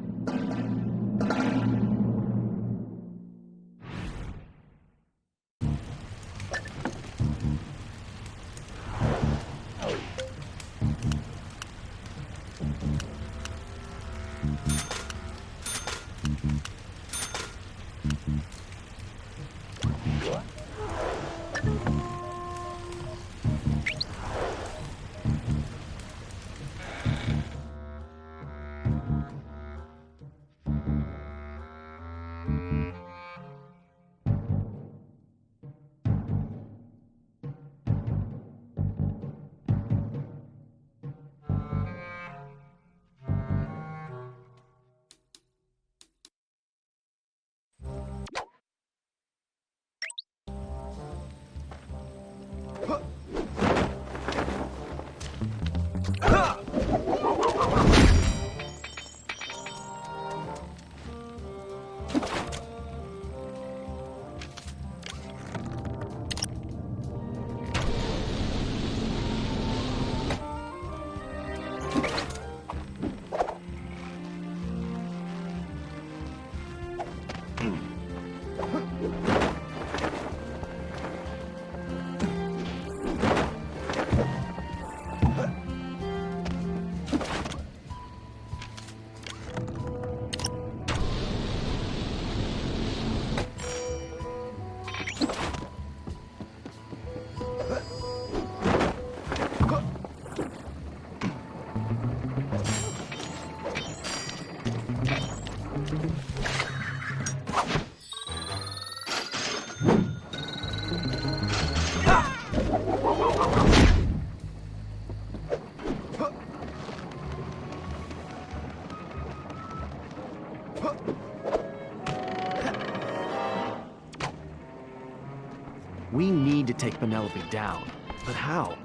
We need to take Penelope down. But how?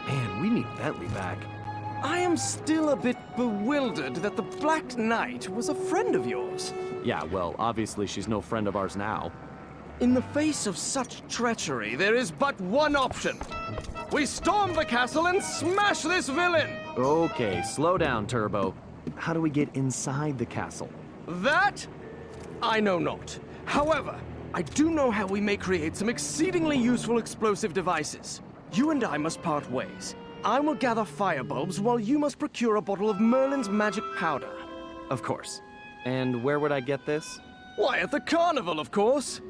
Man, we need Bentley back. I am still a bit bewildered that the Black Knight was a friend of yours. Yeah, well, obviously she's no friend of ours now. In the face of such treachery, there is but one option. We storm the castle and smash this villain! Okay, slow down, Turbo. How do we get inside the castle? That? I know not. However, I do know how we may create some exceedingly useful explosive devices. You and I must part ways. I will gather firebulbs while you must procure a bottle of Merlin's magic powder. Of course. And where would I get this? Why, at the carnival, of course.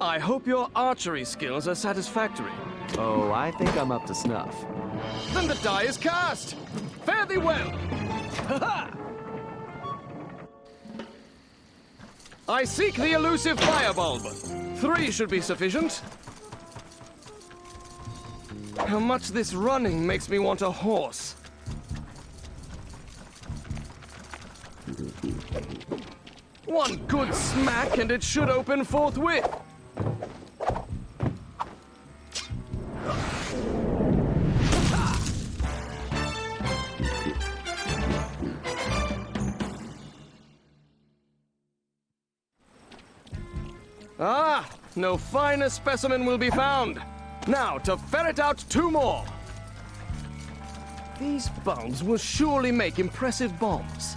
I hope your archery skills are satisfactory. Oh, I think I'm up to snuff. Then the die is cast! Fare thee well! Ha-ha! I seek the elusive firebulb. 3 should be sufficient. How much this running makes me want a horse. One good smack and it should open forthwith. Ah, no finer specimen will be found. Now, to ferret out 2 more. These bulbs will surely make impressive bombs.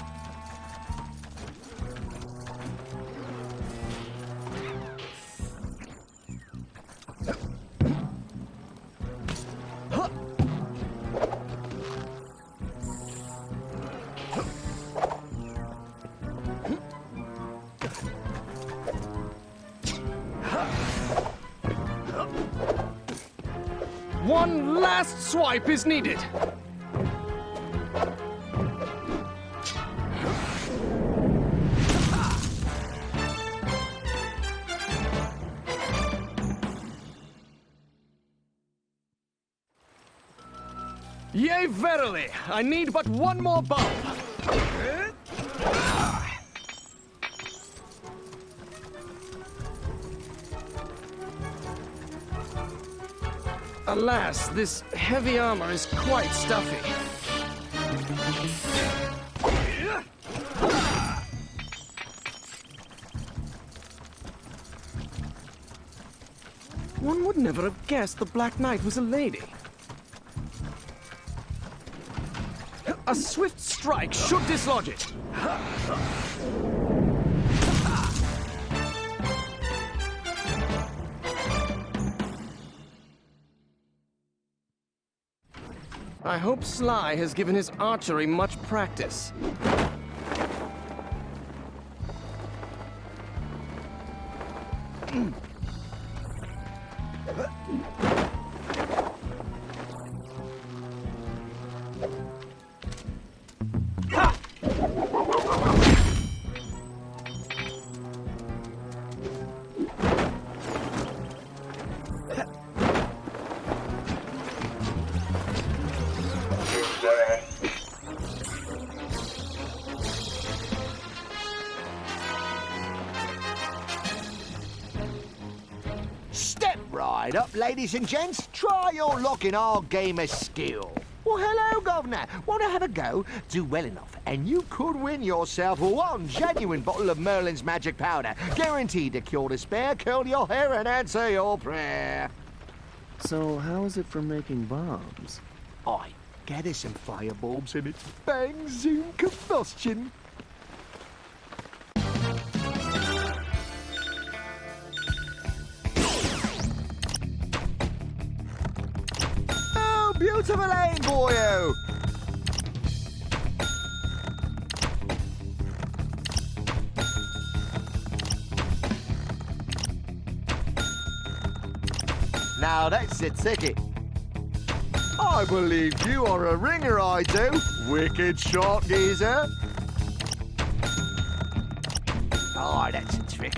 One last swipe is needed. Yea, verily, I need but one more bulb. Alas, this heavy armor is quite stuffy. One would never have guessed the Black Knight was a lady. A swift strike should dislodge it. I hope Sly has given his archery much practice. Right up, ladies and gents. Try your luck in our game of skill. Well, hello, Governor. Want to have a go? Do well enough, and you could win yourself one genuine bottle of Merlin's magic powder, guaranteed to cure despair, curl your hair, and answer your prayer. So how is it for making bombs? I gather some firebulbs and it's bang, zoom, combustion. Beautiful aim, boyo! Now that's a ticket. I believe you are a ringer, I do. Wicked shot, geezer. Oh, that's a trick.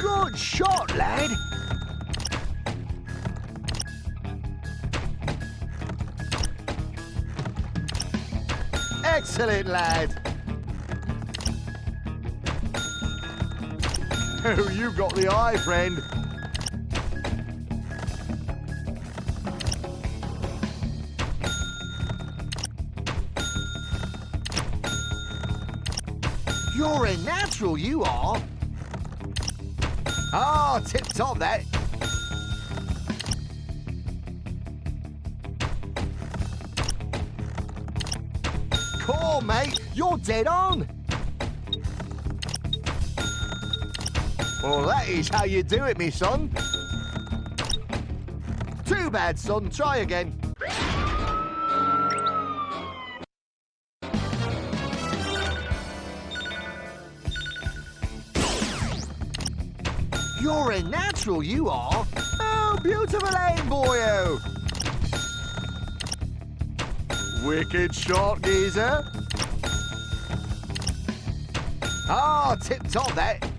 Good shot, lad. Excellent, lad. Oh, you got the eye, friend. You're a natural, you are. Ah, tip-top, that. Cool, mate. You're dead on. Well, that is how you do it, me son. Too bad, son. Try again. You're a natural, you are. Oh, beautiful aim, boyo. Wicked shot, geezer. Ah, tip-top that.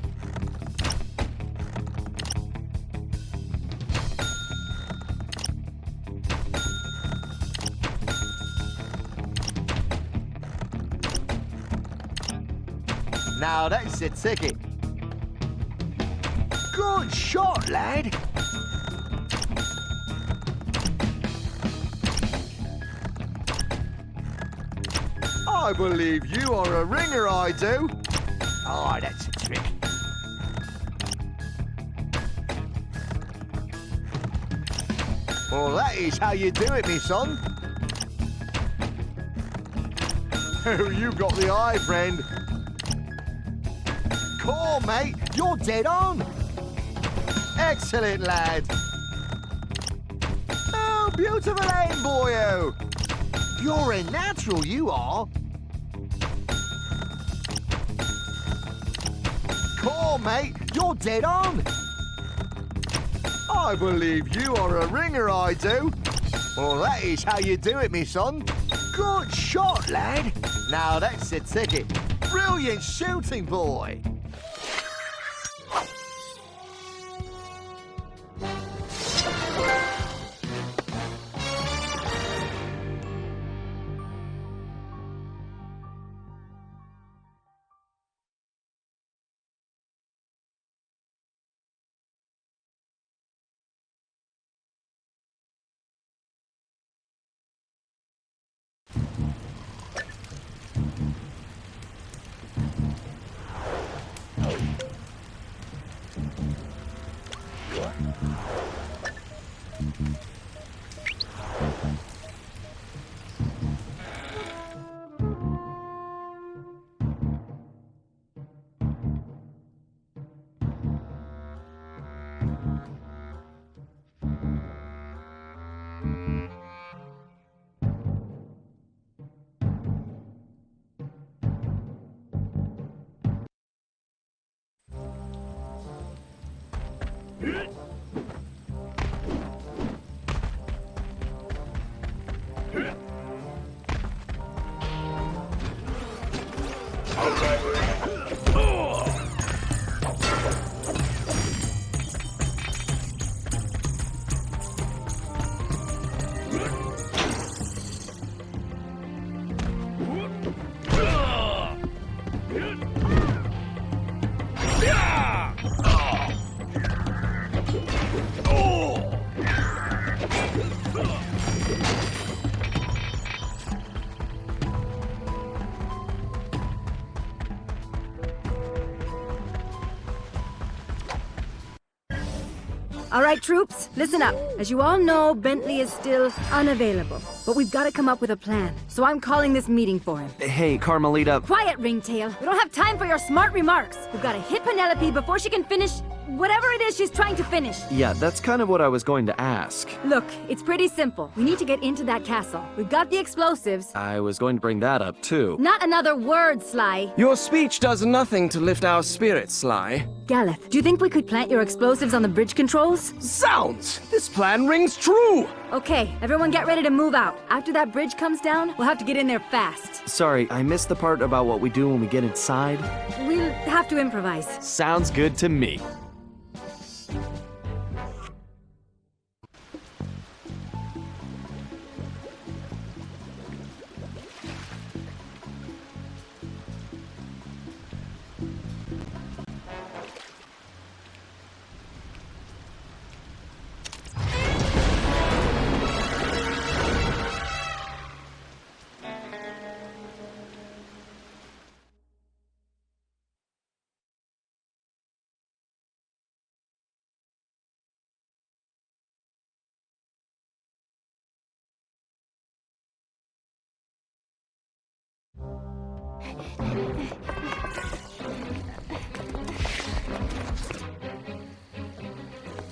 Now that's a ticket. Good shot, lad. I believe you are a ringer, I do. Oh, that's a trick. Well, that is how you do it, me son. Oh, you got the eye, friend. Cool, mate. You're dead on. Excellent, lad. Oh, beautiful aim, boyo. You're a natural, you are. Cool, mate. You're dead on. I believe you are a ringer, I do. Well, that is how you do it, me son. Good shot, lad. Now that's the ticket. Brilliant shooting, boy. All right, troops, listen up. As you all know, Bentley is still unavailable. But we've got to come up with a plan. So I'm calling this meeting for him. Hey, Carmelita. Quiet, Ringtail. We don't have time for your smart remarks. We've got to hit Penelope before she can finish whatever it is she's trying to finish. Yeah, that's kind of what I was going to ask. Look, it's pretty simple. We need to get into that castle. We've got the explosives. I was going to bring that up, too. Not another word, Sly. Your speech does nothing to lift our spirits, Sly. Galeth, do you think we could plant your explosives on the bridge controls? Zounds! This plan rings true! Okay, everyone get ready to move out. After that bridge comes down, we'll have to get in there fast. Sorry, I missed the part about what we do when we get inside. We'll have to improvise. Sounds good to me.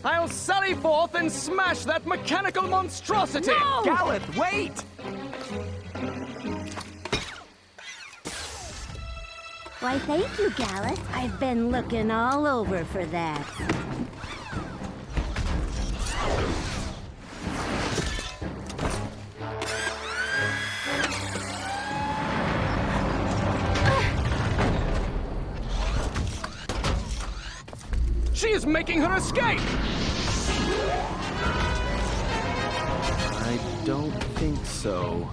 I'll sally forth and smash that mechanical monstrosity! No! Galeth, wait! Why, thank you, Galeth. I've been looking all over for that. is making her escape! I don't think so.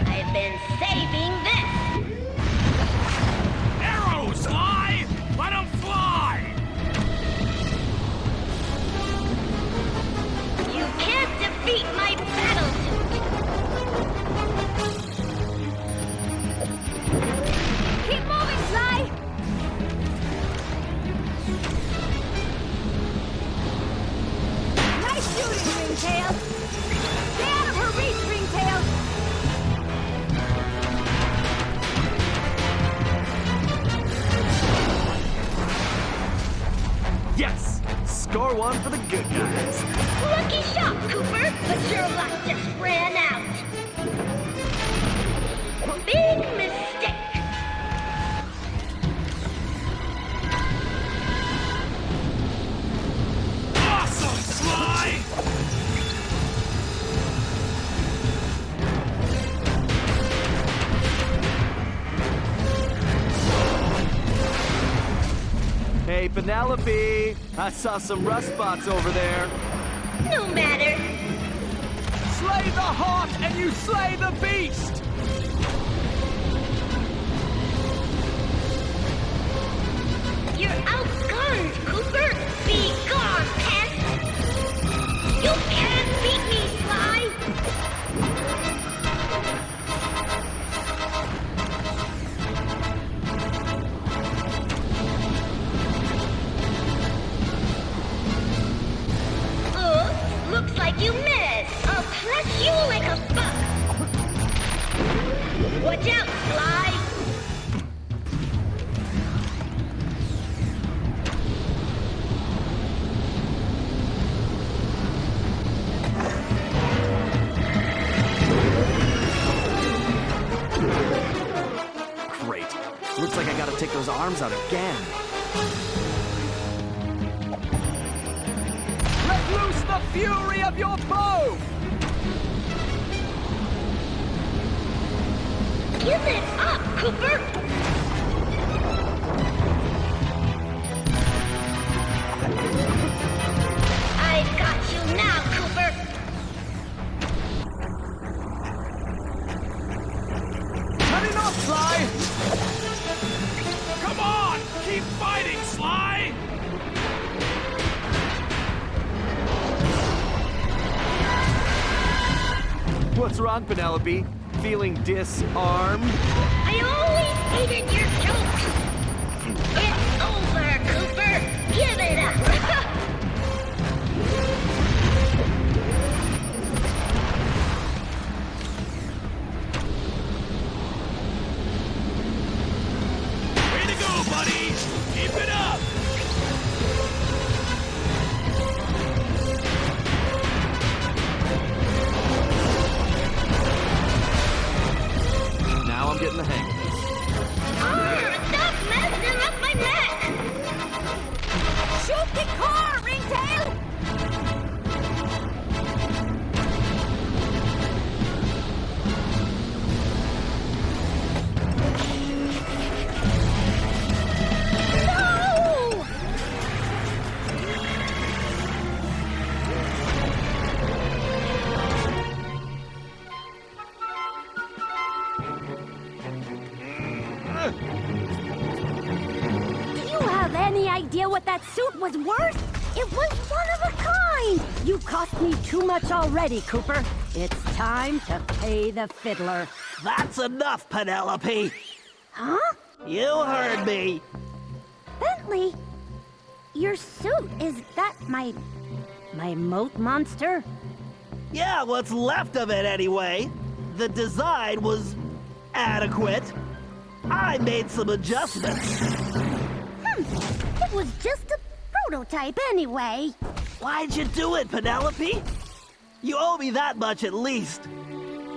I've been saving this. Arrows, Sly! Let 'em fly! You can't defeat my battle suit. Keep moving, Sly. Nice shooting, Ringtail. Stay out of her reach, Ringtail. Yes! Score one for the good guys. Lucky shot, Cooper, but your luck just ran out. Big mistake. Awesome, Sly! Hey, Penelope! I saw some rust spots over there. No matter. Slay the heart and you slay the beast! You're outgunned, Cooper. Be gone, pest. You can't beat me, Sly. Looks like you missed. I'll crush you like a bug. Watch out, Sly. Great. Looks like I gotta take those arms out again. Let loose the fury of your bow! Give it up, Cooper. I've got you now, Cooper. Cutting off, Sly! Come on! Keep fighting, Sly! What's wrong, Penelope? Feeling disarmed? I always hated your jokes. It's over, Cooper. Give it up. Way to go, buddy! Keep it up! Now I'm getting the hang of this. Stop messing up my neck. Shoot the car, Ringtail. No! Do you have any idea what that suit was worth? It was one of a kind! You cost me too much already, Cooper. It's time to pay the fiddler. That's enough, Penelope. Huh? You heard me. Bentley? Your suit, is that my moat monster? Yeah, what's left of it anyway. The design was adequate. I made some adjustments. It was just a prototype anyway. Why'd you do it, Penelope? You owe me that much at least.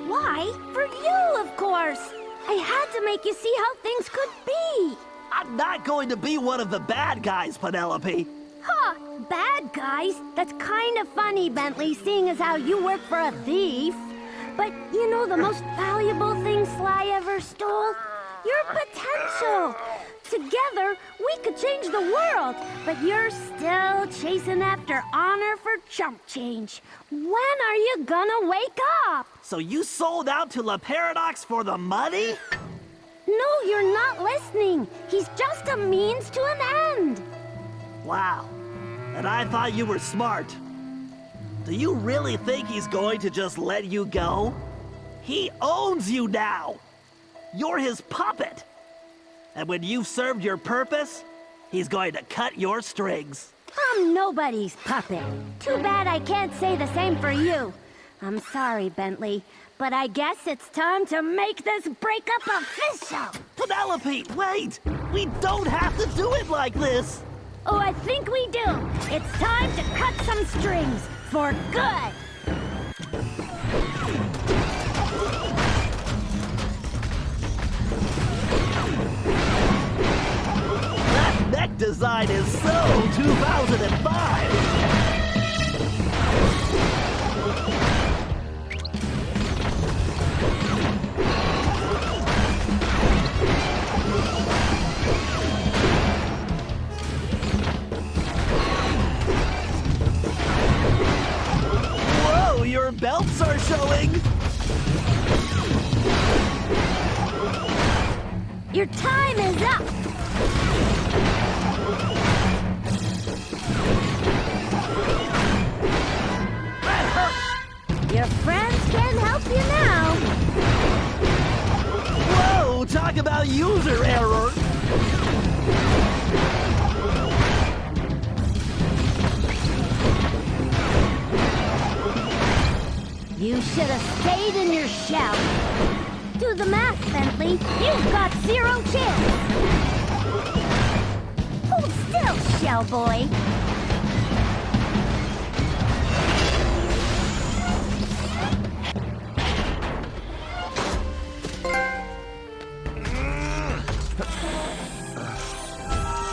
Why? For you, of course. I had to make you see how things could be. I'm not going to be one of the bad guys, Penelope. Huh, bad guys? That's kind of funny, Bentley, seeing as how you work for a thief. But you know the most valuable thing Sly ever stole? Your potential. Together, we could change the world, but you're still chasing after honor for chump change. When are you gonna wake up? So you sold out to La Paradox for the money? No, you're not listening. He's just a means to an end. Wow. And I thought you were smart. Do you really think he's going to just let you go? He owns you now. You're his puppet. And when you've served your purpose, he's going to cut your strings. I'm nobody's puppet. Too bad I can't say the same for you. I'm sorry, Bentley, but I guess it's time to make this breakup official. Penelope, wait! We don't have to do it like this! Oh, I think we do. It's time to cut some strings for good. That neck design is so 2005! Whoa, your belts are showing! Your time is up! That hurt! Your friends can't help you now. Whoa, talk about user error! You should have stayed in your shell. Do the math, Bentley. You've got 0 chance. Hold still, shell boy.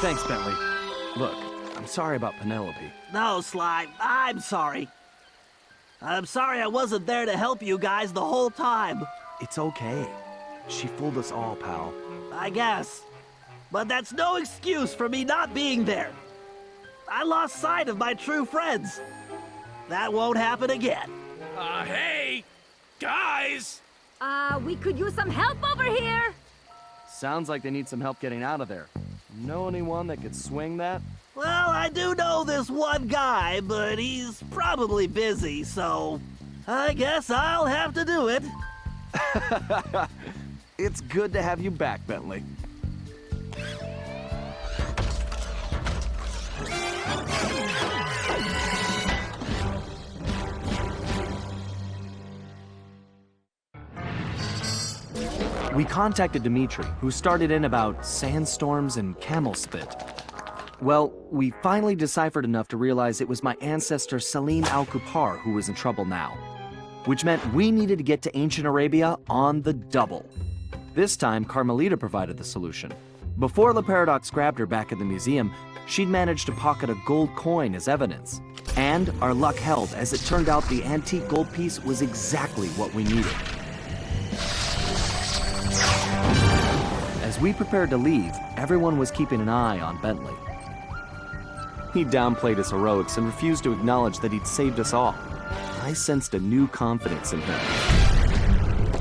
Thanks, Bentley. Look, I'm sorry about Penelope. No, Sly, I'm sorry. I'm sorry I wasn't there to help you guys the whole time. It's okay. She fooled us all, pal. I guess. But that's no excuse for me not being there. I lost sight of my true friends. That won't happen again. Hey! Guys! We could use some help over here. Sounds like they need some help getting out of there. Know anyone that could swing that? Well, I do know this one guy, but he's probably busy, so I guess I'll have to do it. It's good to have you back, Bentley. We contacted Dimitri, who started in about sandstorms and camel spit. Well, we finally deciphered enough to realize it was my ancestor Salim al-Kupar who was in trouble now, which meant we needed to get to ancient Arabia on the double. This time, Carmelita provided the solution. Before La Paradox grabbed her back at the museum, she'd managed to pocket a gold coin as evidence. And our luck held, as it turned out the antique gold piece was exactly what we needed. As we prepared to leave, everyone was keeping an eye on Bentley. He downplayed his heroics and refused to acknowledge that he'd saved us all. I sensed a new confidence in him,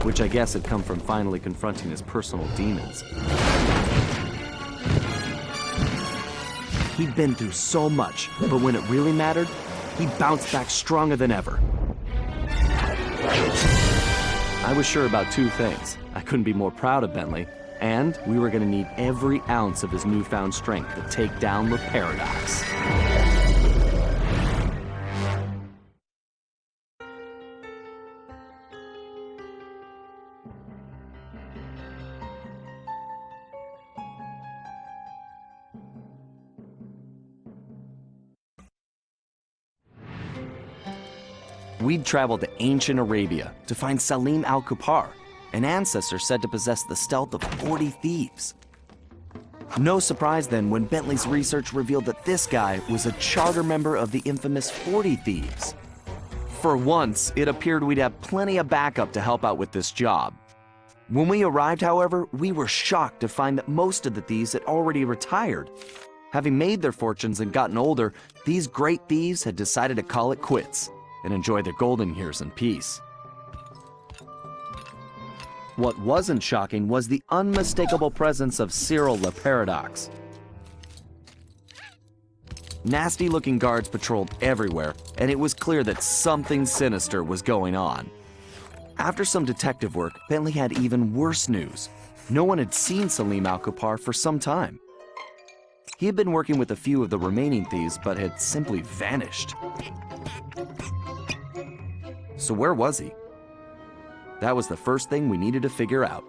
which I guess had come from finally confronting his personal demons. He'd been through so much, but when it really mattered, he bounced back stronger than ever. I was sure about 2 things. I couldn't be more proud of Bentley, and we were going to need every ounce of his newfound strength to take down La Paradox. We'd traveled to ancient Arabia to find Salim al-Kupar, an ancestor said to possess the stealth of 40 thieves. No surprise then when Bentley's research revealed that this guy was a charter member of the infamous 40 Thieves. For once, it appeared we'd have plenty of backup to help out with this job. When we arrived, however, we were shocked to find that most of the thieves had already retired. Having made their fortunes and gotten older, these great thieves had decided to call it quits and enjoy their golden years in peace. What wasn't shocking was the unmistakable presence of Cyril the Paradox. Nasty-looking guards patrolled everywhere, and it was clear that something sinister was going on. After some detective work, Bentley had even worse news. No one had seen Salim al-Kupar for some time. He had been working with a few of the remaining thieves, but had simply vanished. So where was he? That was the first thing we needed to figure out.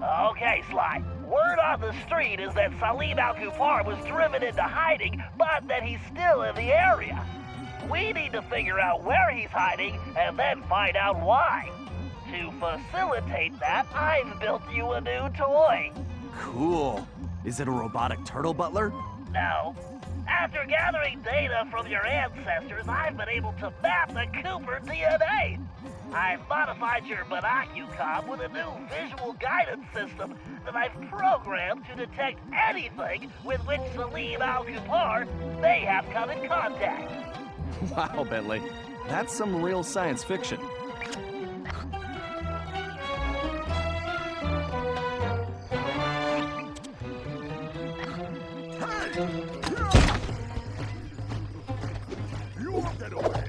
Okay, Sly. Word on the street is that Salim al-Kupar was driven into hiding, but that he's still in the area. We need to figure out where he's hiding and then find out why. To facilitate that, I've built you a new toy. Cool. Is it a robotic turtle butler? No. After gathering data from your ancestors, I've been able to map the Cooper DNA. I've modified your binocucom with a new visual guidance system that I've programmed to detect anything with which Salim al-Kupar may have come in contact. Wow, Bentley. That's some real science fiction. You won't get away.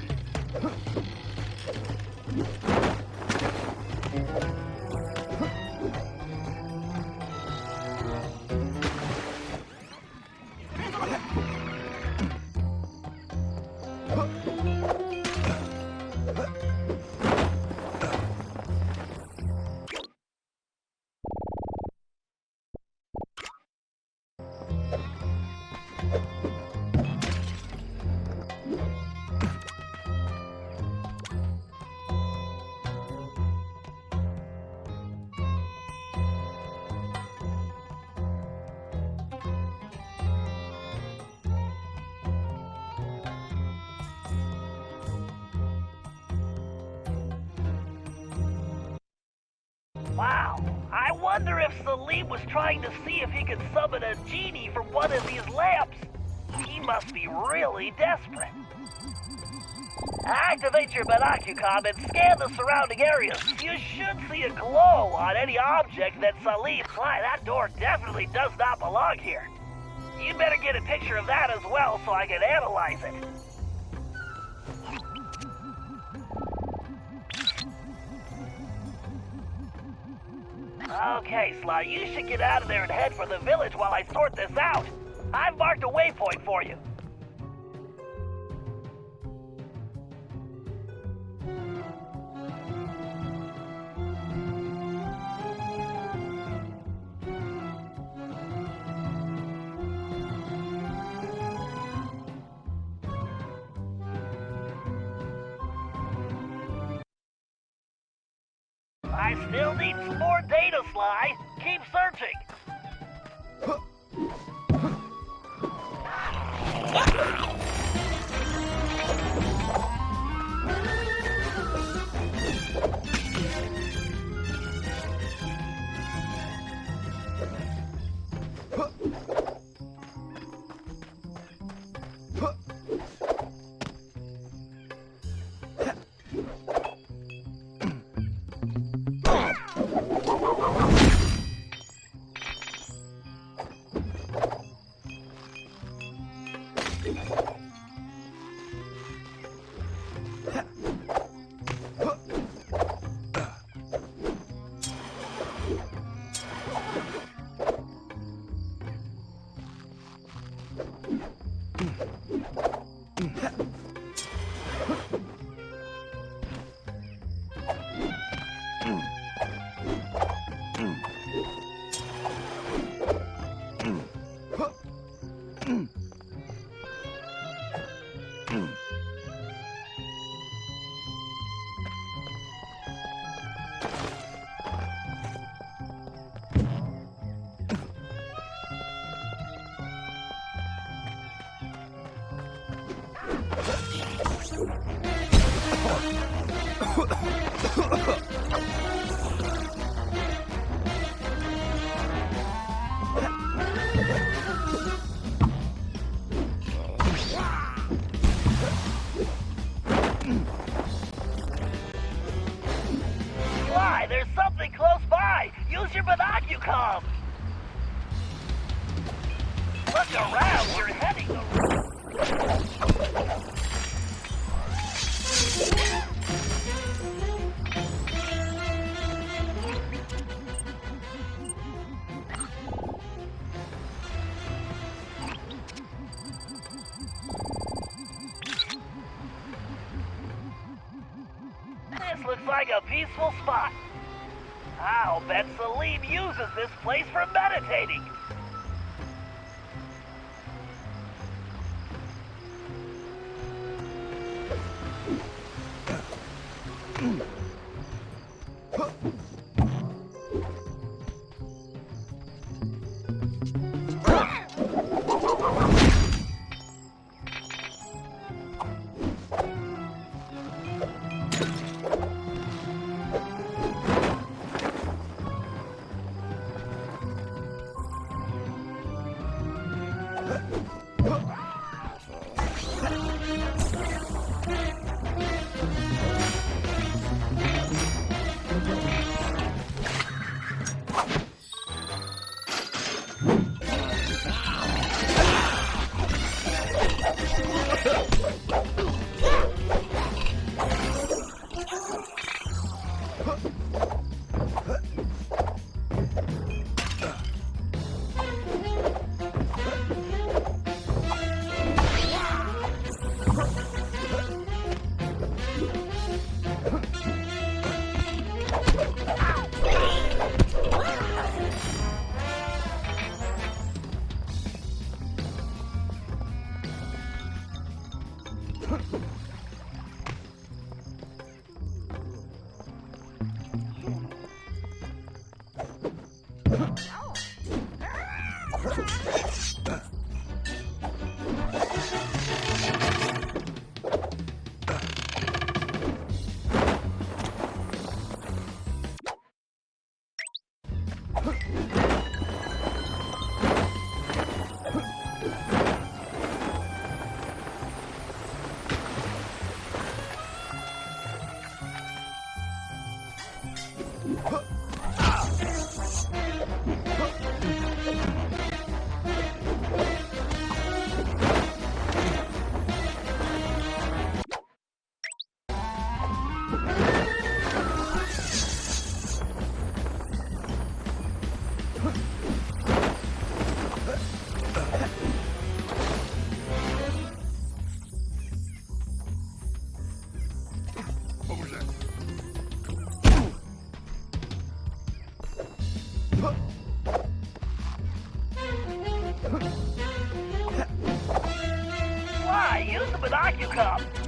Wow, I wonder if Salim was trying to see if he could summon a genie from one of these lamps. He must be really desperate. Activate your binocucom and scan the surrounding areas. You should see a glow on any object that Salim... Sly, that door definitely does not belong here. You'd better get a picture of that as well so I can analyze it. Okay, Sly, you should get out of there and head for the village while I sort this out. I've marked a waypoint for you. I still need some more data, Sly. Keep searching. Sly, there's something close by. Use your binoculars. Look around. You're heading the This looks like a peaceful spot. I'll bet Salim uses this place for meditating.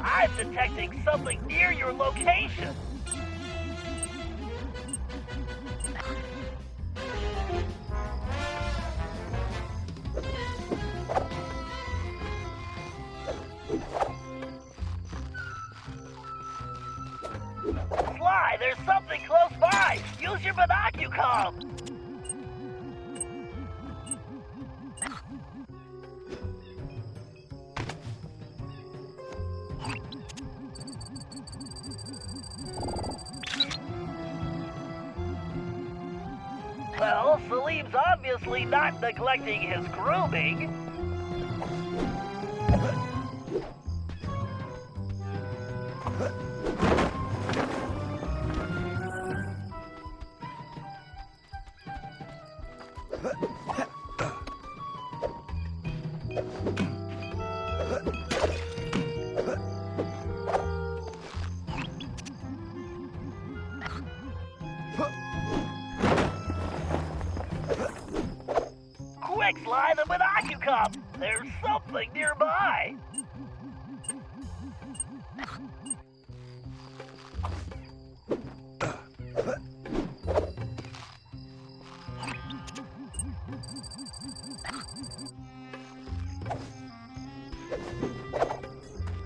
I'm detecting something near your location. Sly, there's something close by. Use your binocucom. Well, Salim's obviously not neglecting his grooming. Quick, Sly, the binocucom! There's something nearby!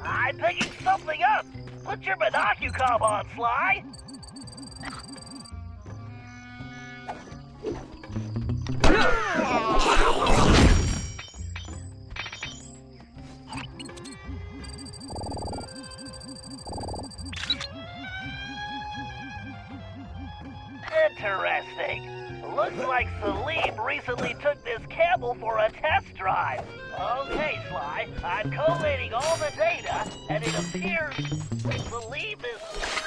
I'm picking something up! Put your binocucom on, Sly! Interesting. Looks like Salim recently took this camel for a test drive. Okay, Sly, I'm collating all the data, and it appears Salim is...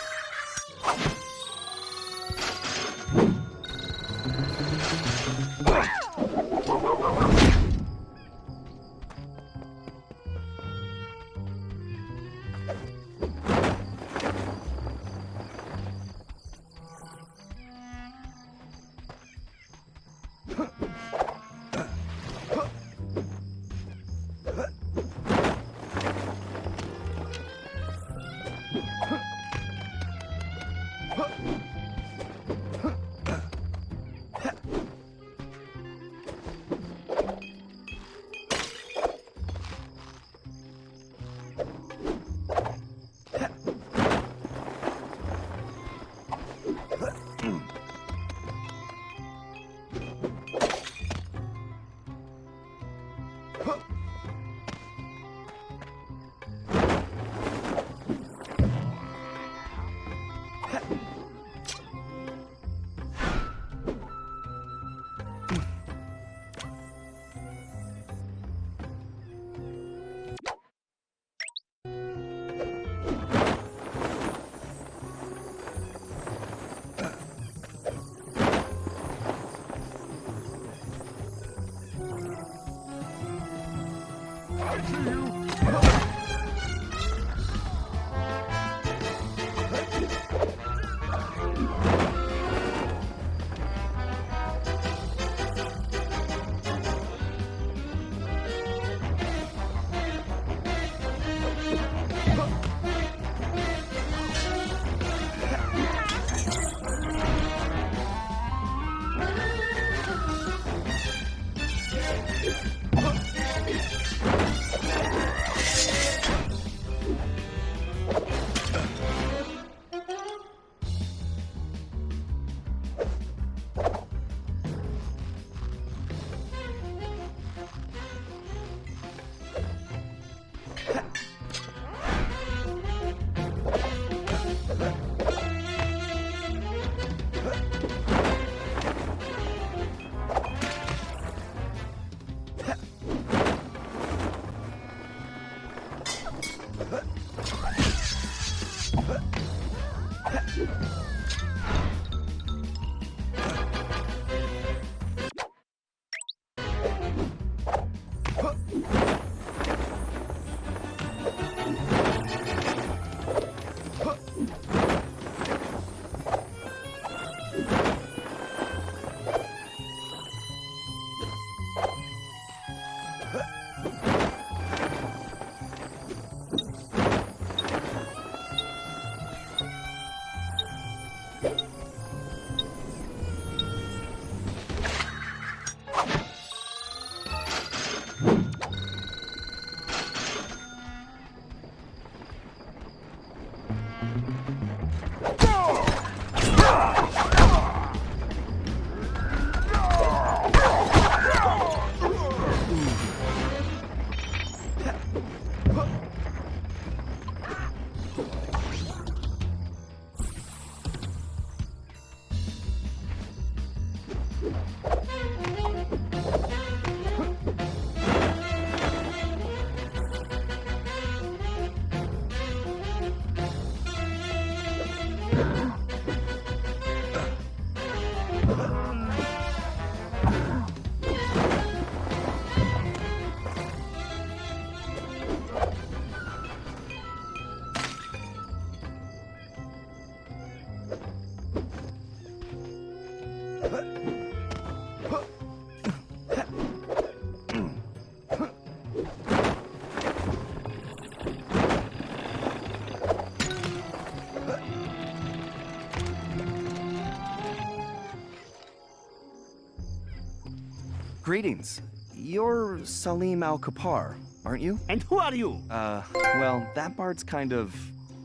Greetings. You're Salim Al-Kapar, aren't you? And who are you? Well, that part's kind of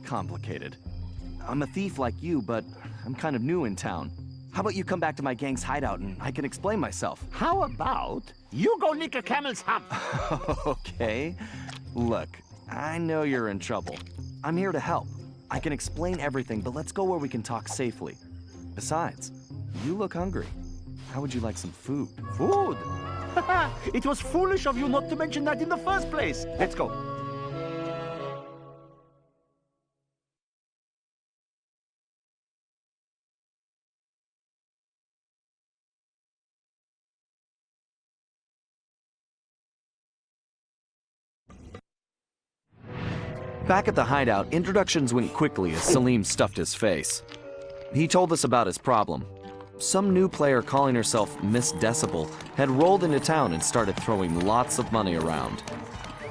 complicated. I'm a thief like you, but I'm kind of new in town. How about you come back to my gang's hideout and I can explain myself? How about you go lick a camel's hump? Okay. Look, I know you're in trouble. I'm here to help. I can explain everything, but let's go where we can talk safely. Besides, you look hungry. How would you like some food? Food? It was foolish of you not to mention that in the first place. Let's go. Back at the hideout, introductions went quickly as Salim stuffed his face. He told us about his problem. Some new player calling herself Miss Decibel had rolled into town and started throwing lots of money around.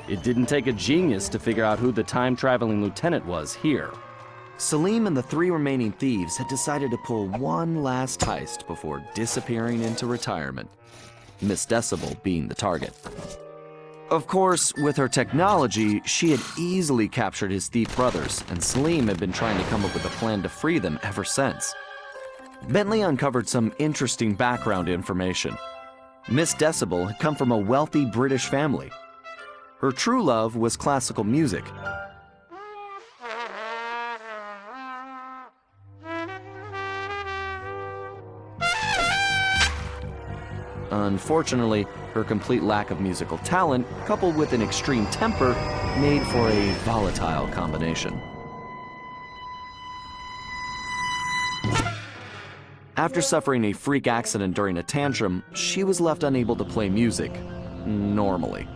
It didn't take a genius to figure out who the time-traveling lieutenant was here. Salim and the 3 remaining thieves had decided to pull one last heist before disappearing into retirement, Miss Decibel being the target. Of course, with her technology, she had easily captured his thief brothers, and Salim had been trying to come up with a plan to free them ever since. Bentley uncovered some interesting background information. Miss Decibel had come from a wealthy British family. Her true love was classical music. Unfortunately, her complete lack of musical talent, coupled with an extreme temper, made for a volatile combination. After suffering a freak accident during a tantrum, she was left unable to play music normally.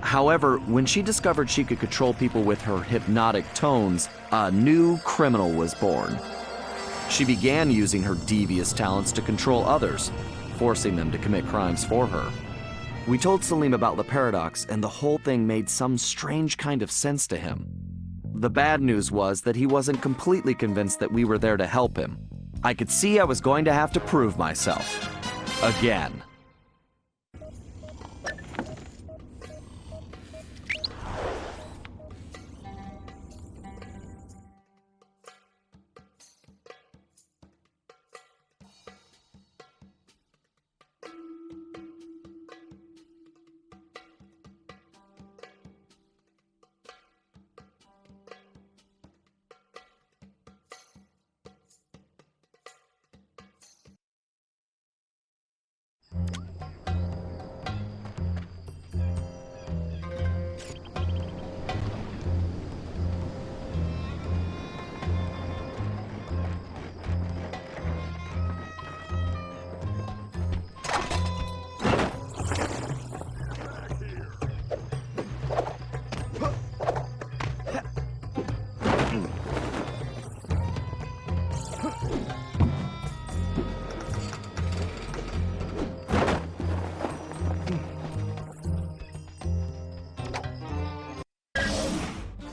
However, when she discovered she could control people with her hypnotic tones, a new criminal was born. She began using her devious talents to control others, forcing them to commit crimes for her. We told Salim about the paradox, and the whole thing made some strange kind of sense to him. The bad news was that he wasn't completely convinced that we were there to help him. I could see I was going to have to prove myself. Again.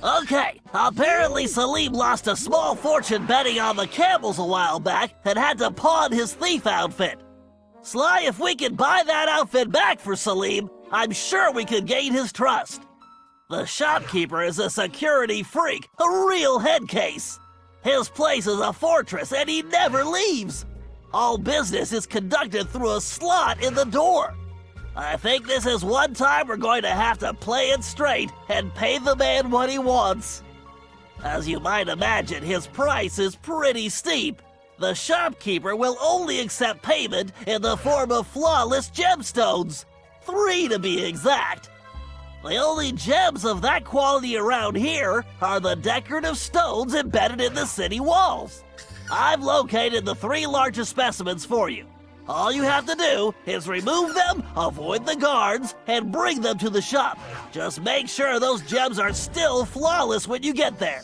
Okay, apparently Salim lost a small fortune betting on the camels a while back and had to pawn his thief outfit. Sly, if we can buy that outfit back for Salim, I'm sure we could gain his trust. The shopkeeper is a security freak, a real head case. His place is a fortress and he never leaves. All business is conducted through a slot in the door. I think this is one time we're going to have to play it straight and pay the man what he wants. As you might imagine, his price is pretty steep. The shopkeeper will only accept payment in the form of flawless gemstones. 3 to be exact. The only gems of that quality around here are the decorative stones embedded in the city walls. I've located the 3 largest specimens for you. All you have to do is remove them, avoid the guards, and bring them to the shop. Just make sure those gems are still flawless when you get there.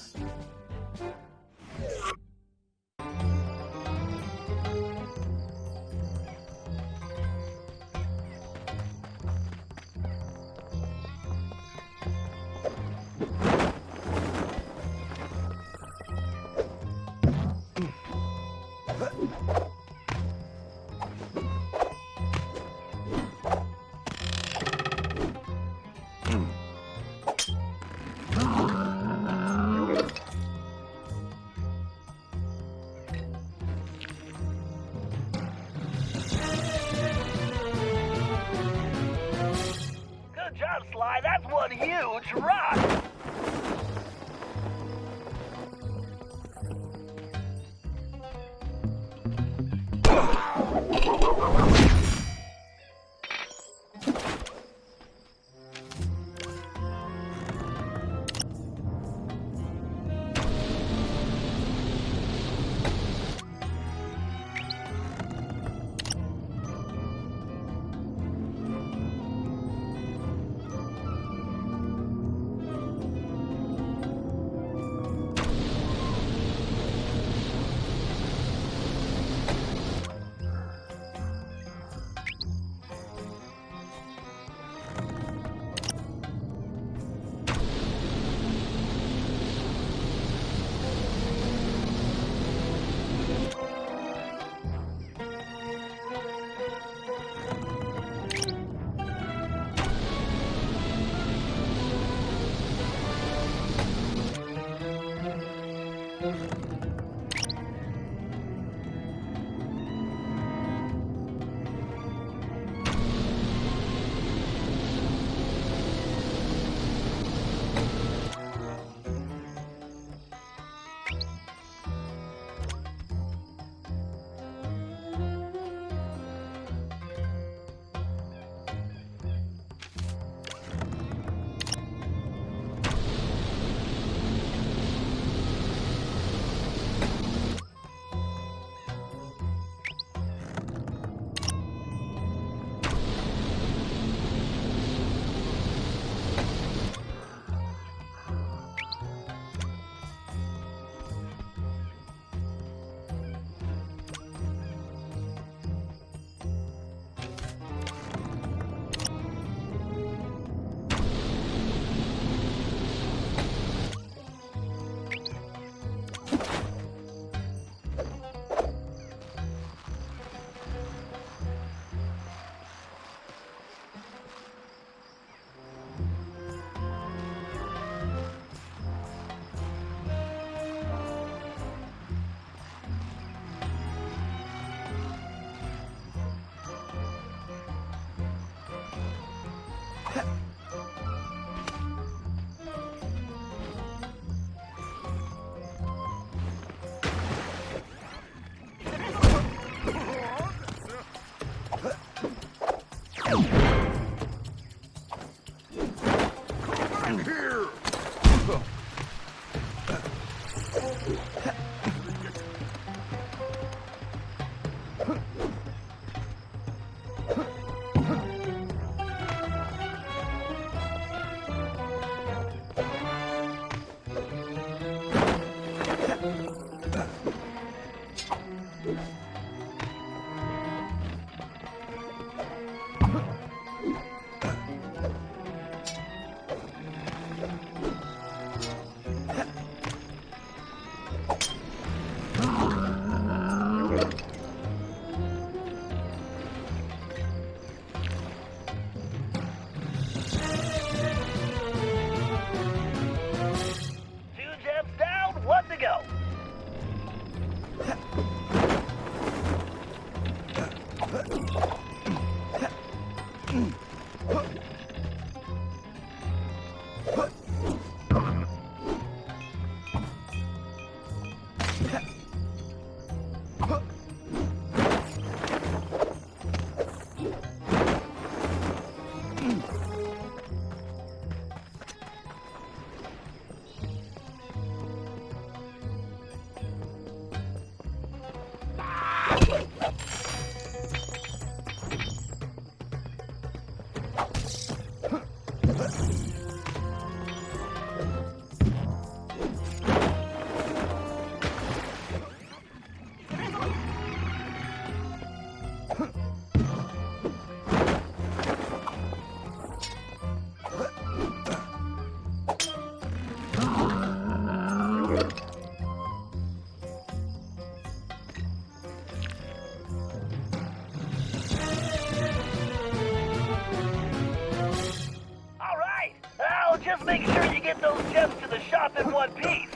Just make sure you get those gems to the shop in one piece.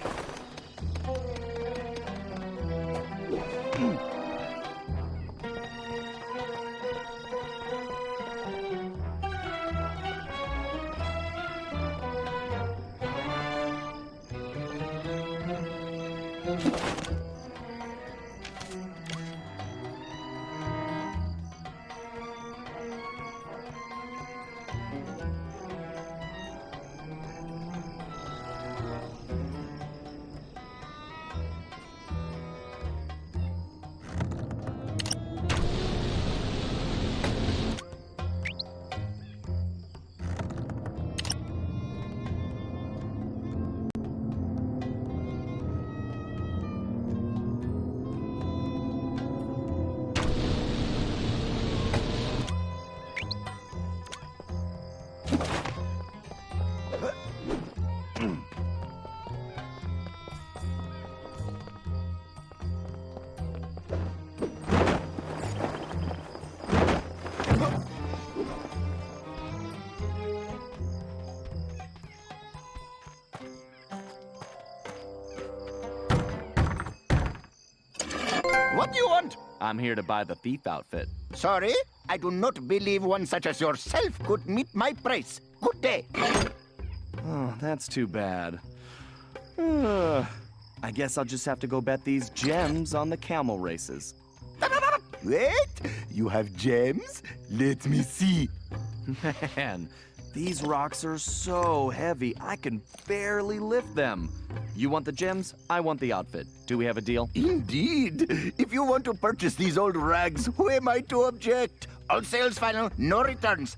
What do you want? I'm here to buy the thief outfit. Sorry, I do not believe one such as yourself could meet my price. Good day. Oh, that's too bad. I guess I'll just have to go bet these gems on the camel races. Wait, you have gems? Let me see. Man, these rocks are so heavy, I can barely lift them. You want the gems? I want the outfit. Do we have a deal? Indeed. If you want to purchase these old rags, who am I to object? All sales final, no returns.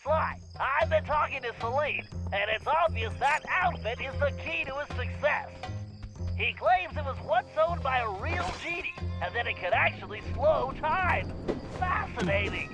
Sly, I've been talking to Salim, and it's obvious that outfit is the key to his success. He claims it was once owned by a real genie, and that it could actually slow time. Fascinating.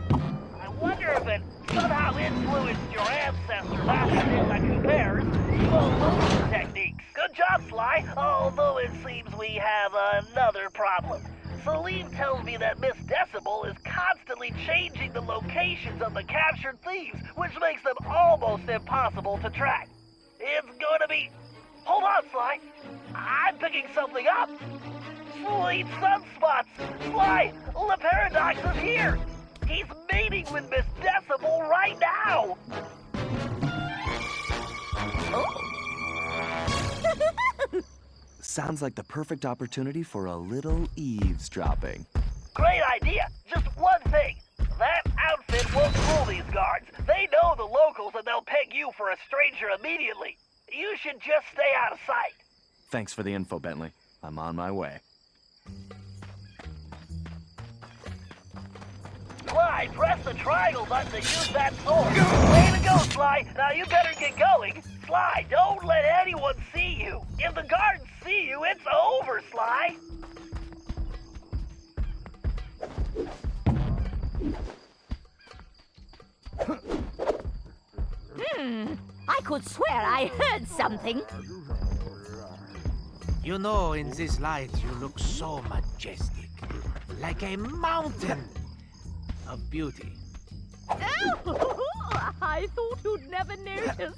I wonder if it somehow influenced your ancestor, Master Cooper's slow motion techniques. Good job, Sly, although it seems we have another problem. Salim tells me that Miss Decibel is constantly changing the locations of the captured thieves, which makes them almost impossible to track. It's going to be... Hold on, Sly. I'm picking something up. Sweet sunspots. Sly, Le Paradox is here. He's meeting with Miss Decibel right now. Sounds like the perfect opportunity for a little eavesdropping. Great idea. Just one thing. That outfit won't fool these guards. They know the locals and they'll peg you for a stranger immediately. You should just stay out of sight. Thanks for the info, Bentley. I'm on my way. Sly, press the triangle button to use that sword. Way to go, Sly. Now you better get going. Sly, don't let anyone see you. If the guards see you, it's over, Sly. I could swear I heard something. You know, in this light, you look so majestic. Like a mountain of beauty. I thought you'd never notice.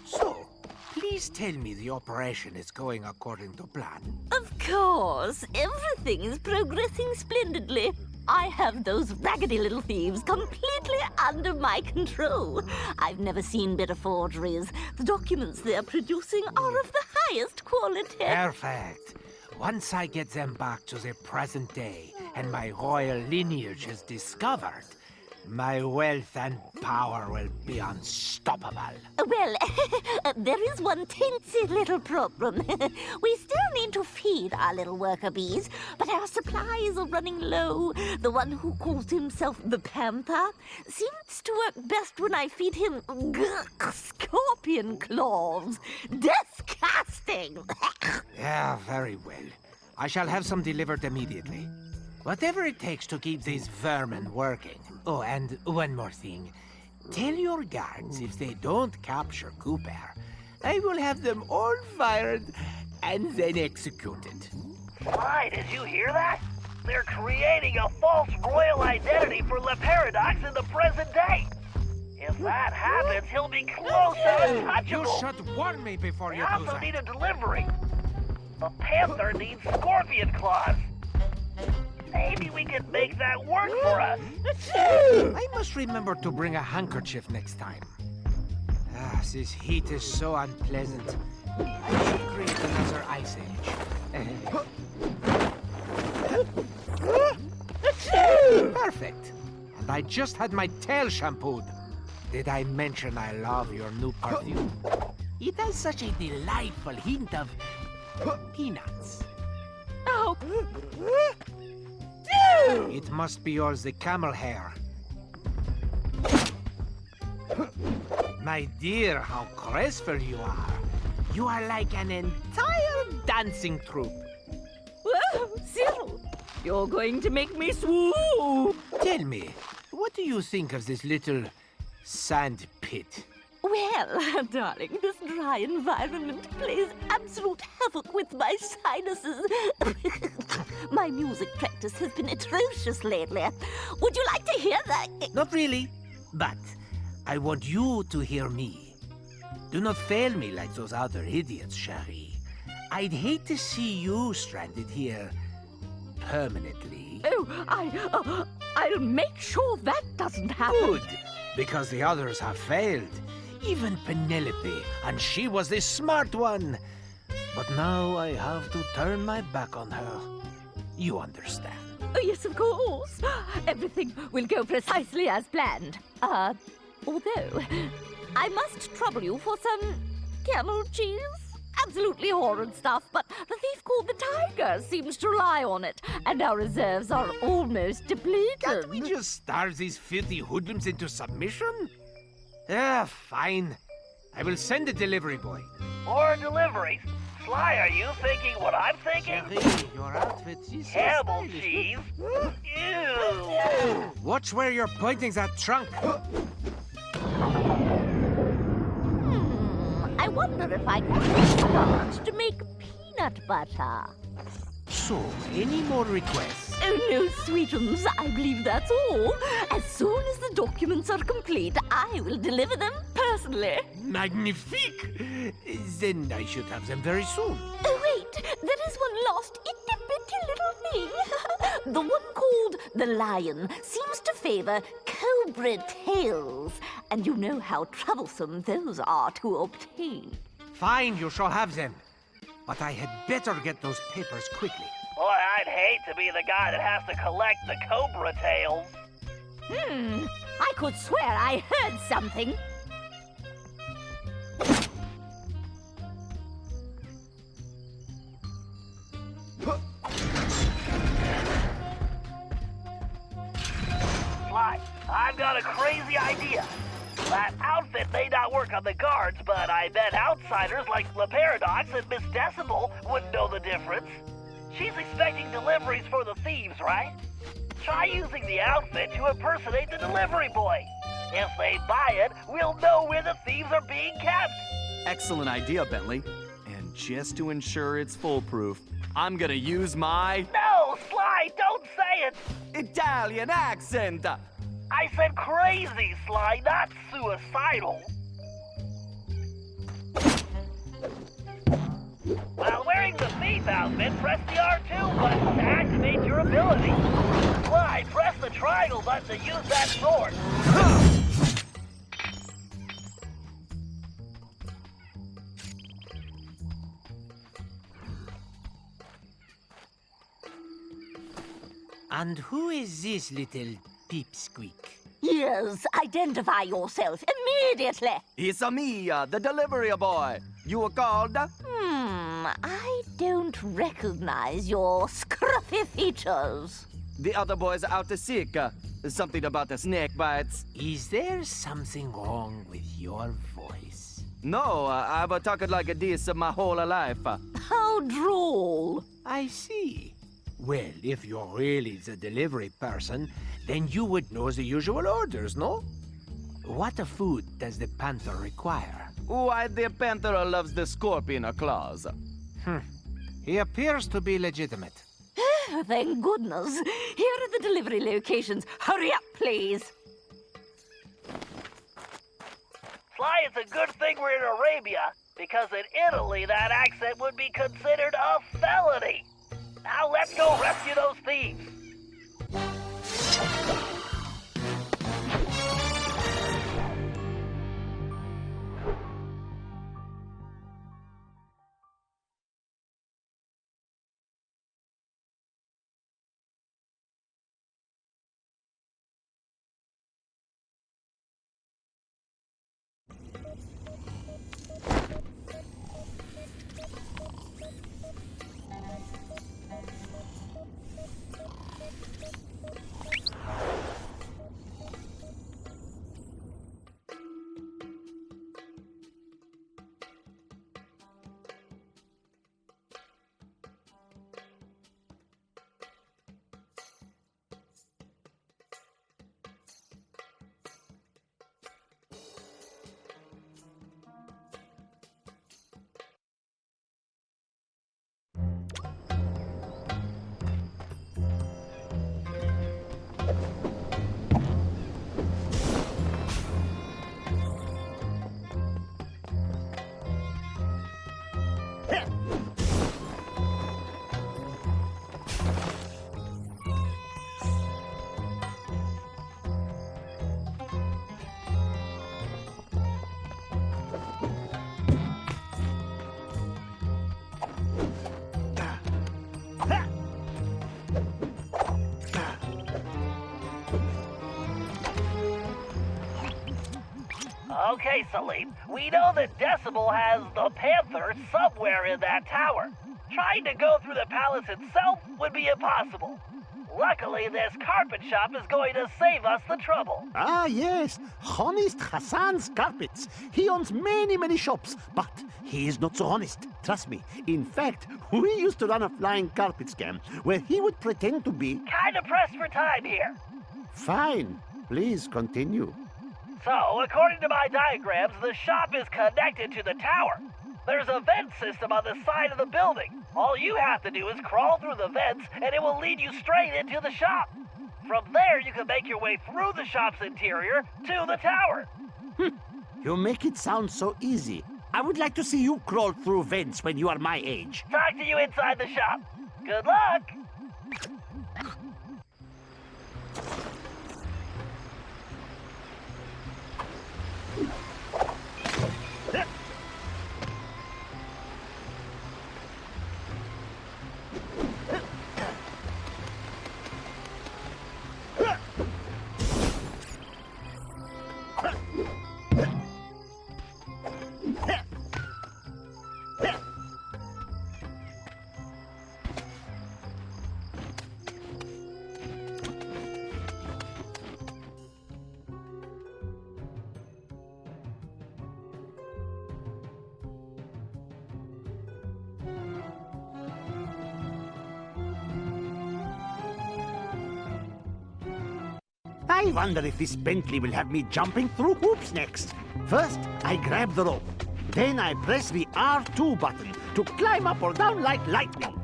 So, please tell me the operation is going according to plan. Of course, everything is progressing splendidly. I have those raggedy little thieves completely under my control. I've never seen better forgeries. The documents they're producing are of the highest quality. Perfect. Once I get them back to the present day and my royal lineage is discovered, my wealth and power will be unstoppable. Well, there is one teensy little problem. We still need to feed our little worker bees, but our supplies are running low. The one who calls himself the Panther seems to work best when I feed him scorpion claws. Disgusting! Yeah, very well. I shall have some delivered immediately. Whatever it takes to keep these vermin working. Oh, and one more thing. Tell your guards if they don't capture Cooper, I will have them all fired and then executed. Sly, did you hear that? They're creating a false royal identity for Le Paradox in the present day. If that happens, he'll be close to untouchable. You should warn me before you We do also that. need a delivery. The Panther needs scorpion claws. Maybe we can make that work for us. I must remember to bring a handkerchief next time. Ah, this heat is so unpleasant. I should create another ice age. Perfect. And I just had my tail shampooed. Did I mention I love your new perfume? It has such a delightful hint of peanuts. Oh. It must be yours, the camel hair. My dear, how graceful you are. You are like an entire dancing troupe. Whoa, Cyril, you're going to make me swoop. Tell me, what do you think of this little sand pit? Well, darling, this dry environment plays absolute havoc with my sinuses. My music practice has been atrocious lately. Would you like to hear that? Not really, but I want you to hear me. Do not fail me like those other idiots, Cherie. I'd hate to see you stranded here permanently. Oh, I'll make sure that doesn't happen. Good, because the others have failed. Even Penelope, and she was the smart one. But now I have to turn my back on her. You understand. Oh, yes, of course. Everything will go precisely as planned. Although, I must trouble you for some camel cheese. Absolutely horrid stuff, but the thief called the Tiger seems to rely on it, and our reserves are almost depleted. Can't we just starve these filthy hoodlums into submission? Fine. I will send a delivery boy. More deliveries. Sly, are you thinking what I'm thinking? Cherie, your outfit is so Camel stylish. cheese? Ew! Watch where you're pointing that trunk. I wonder if I can start to make peanut butter. So, any more requests? Oh, no, sweetums. I believe that's all. As soon as the documents are complete, I will deliver them personally. Magnifique! Then I should have them very soon. Oh, wait. There is one last itty-bitty little thing. The one called the Lion seems to favor cobra tails. And you know how troublesome those are to obtain. Fine, you shall have them. But I had better get those papers quickly. Boy, I'd hate to be the guy that has to collect the cobra tails. I could swear I heard something. Sly, I've got a crazy idea. That outfit may not work on the guards, but I bet outsiders like La Paradox and Miss Decibel wouldn't know the difference. She's expecting deliveries for the thieves, right? Try using the outfit to impersonate the delivery boy. If they buy it, we'll know where the thieves are being kept. Excellent idea, Bentley. And just to ensure it's foolproof, I'm gonna use my... No, Sly, don't say it! Italian accent! I said crazy, Sly, not suicidal. While wearing the thief outfit, press the R2 button to activate your ability. Sly, press the triangle button to use that sword. And who is this little peepsqueak? Yes, identify yourself immediately. It's me, the delivery boy. You were called? I don't recognize your scruffy features. The other boy's out sick. Something about the snake bites. Is there something wrong with your voice? No, I've been talking like this my whole life. How droll. I see. Well, if you're really the delivery person, then you would know the usual orders, no? What food does the panther require? Why, the panther loves the scorpion claws. He appears to be legitimate. Thank goodness. Here are the delivery locations. Hurry up, please. Sly, it's a good thing we're in Arabia, because in Italy that accent would be considered a felony. Now let's go rescue those thieves. Okay, Salim. We know that Decibel has the Panther somewhere in that tower. Trying to go through the palace itself would be impossible. Luckily, this carpet shop is going to save us the trouble. Ah, yes. Honest Hassan's Carpets. He owns many shops, but he is not so honest. Trust me. In fact, we used to run a flying carpet scam where he would pretend to be... Kinda pressed for time here. Fine. Please continue. So, according to my diagrams, the shop is connected to the tower. There's a vent system on the side of the building. All you have to do is crawl through the vents, and it will lead you straight into the shop. From there, you can make your way through the shop's interior to the tower. You make it sound so easy. I would like to see you crawl through vents when you are my age. Talk to you inside the shop. Good luck! I wonder if this Bentley will have me jumping through hoops next. First, I grab the rope. Then I press the R2 button to climb up or down like lightning.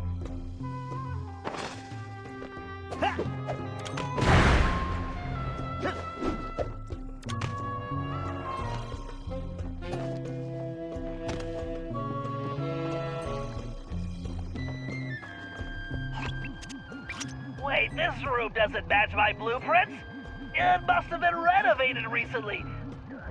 Wait, this room doesn't match my blueprints? It must have been renovated recently.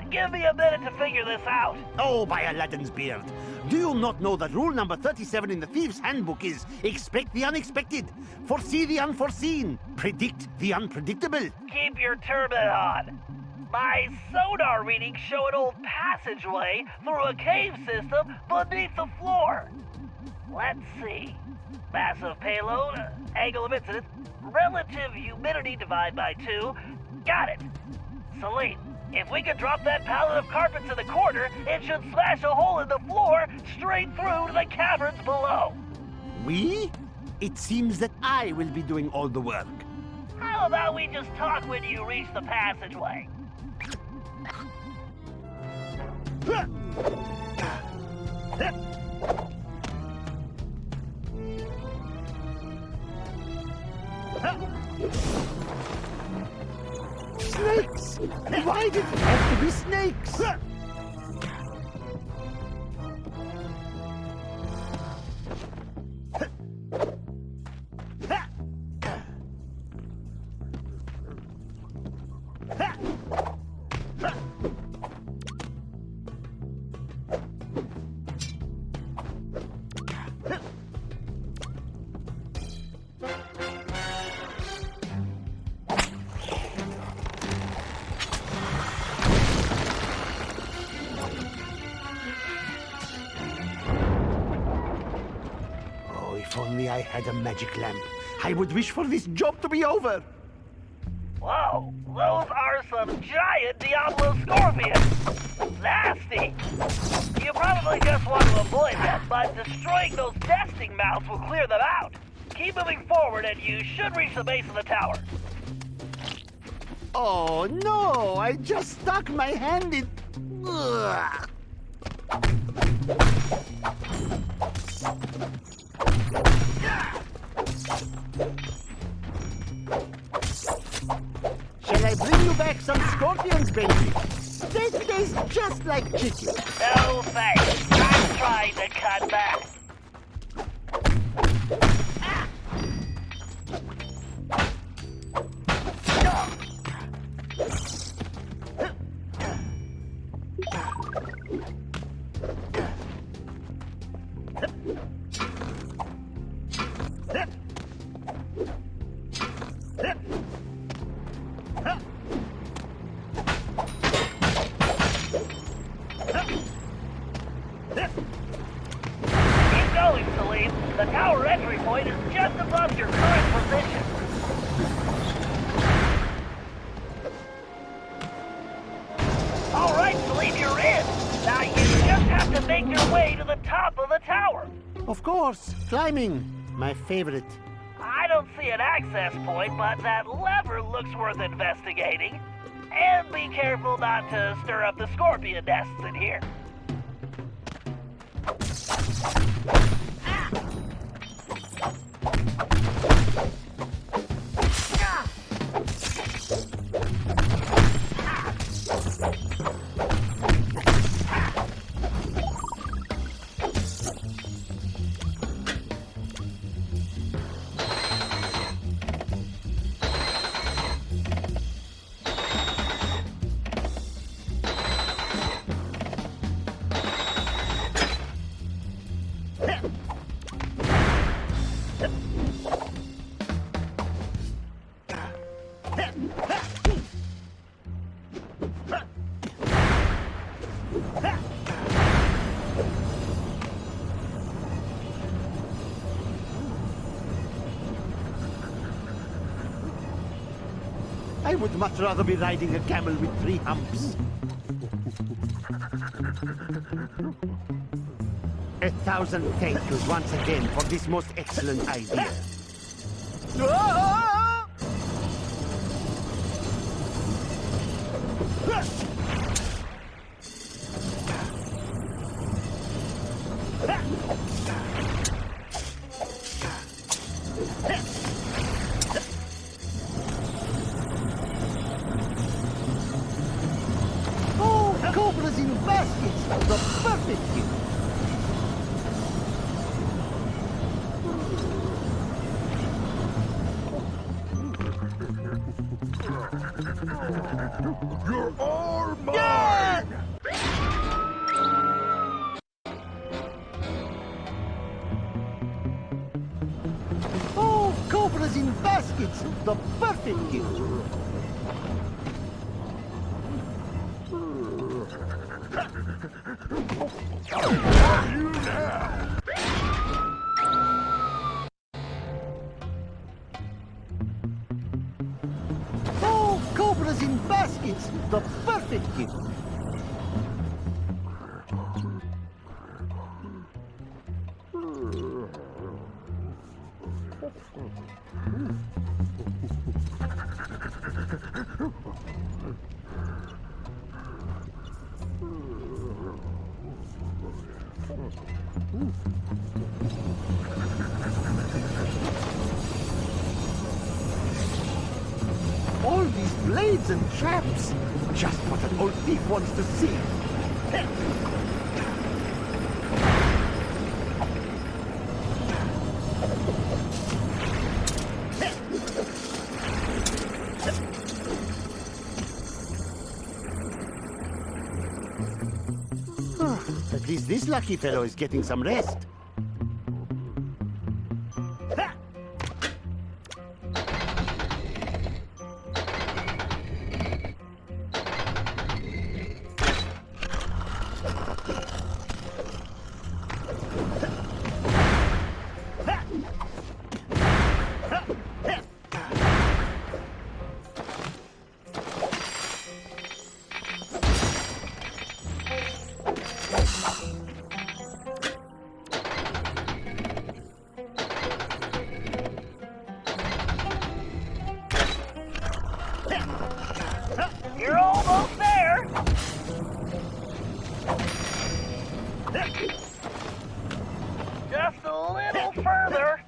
Give me a minute to figure this out. Oh, by Aladdin's beard. Do you not know that rule number 37 in the Thieves' Handbook is expect the unexpected, foresee the unforeseen, predict the unpredictable? Keep your turban on. My sonar readings show an old passageway through a cave system beneath the floor. Let's see. Massive payload, angle of incidence, relative humidity divided by 2. Got it. Celine, if we could drop that pallet of carpets in the corner, it should smash a hole in the floor straight through to the caverns below. We? It seems that I will be doing all the work. How about we just talk when you reach the passageway? Snakes! Why did it have to be snakes? If only I had a magic lamp, I would wish for this job to be over. Whoa, those are some giant Diablo scorpions. Nasty. You probably just want to avoid them, but destroying those nesting mounts will clear them out. Keep moving forward and you should reach the base of the tower. Oh no, I just stuck my hand in... Ugh. Shall I bring you back some scorpions, Bentley? They taste just like chicken. No thanks. I'm trying to cut back. Now you just have to make your way to the top of the tower. Of course, climbing. My favorite. I don't see an access point, but that lever looks worth investigating. And be careful not to stir up the scorpion nests in here. I would much rather be riding a camel with 3 humps. 1,000 thank yous once again for this most excellent idea. Oh, cobras in baskets! The perfect gift! You're all mine! Oh, cobras in baskets! The perfect gift! You now! Oh, cobras in baskets! The perfect gift! All these blades and traps! Just what an old thief wants to see! At least this lucky fellow is getting some rest. You're almost there. Just a little further.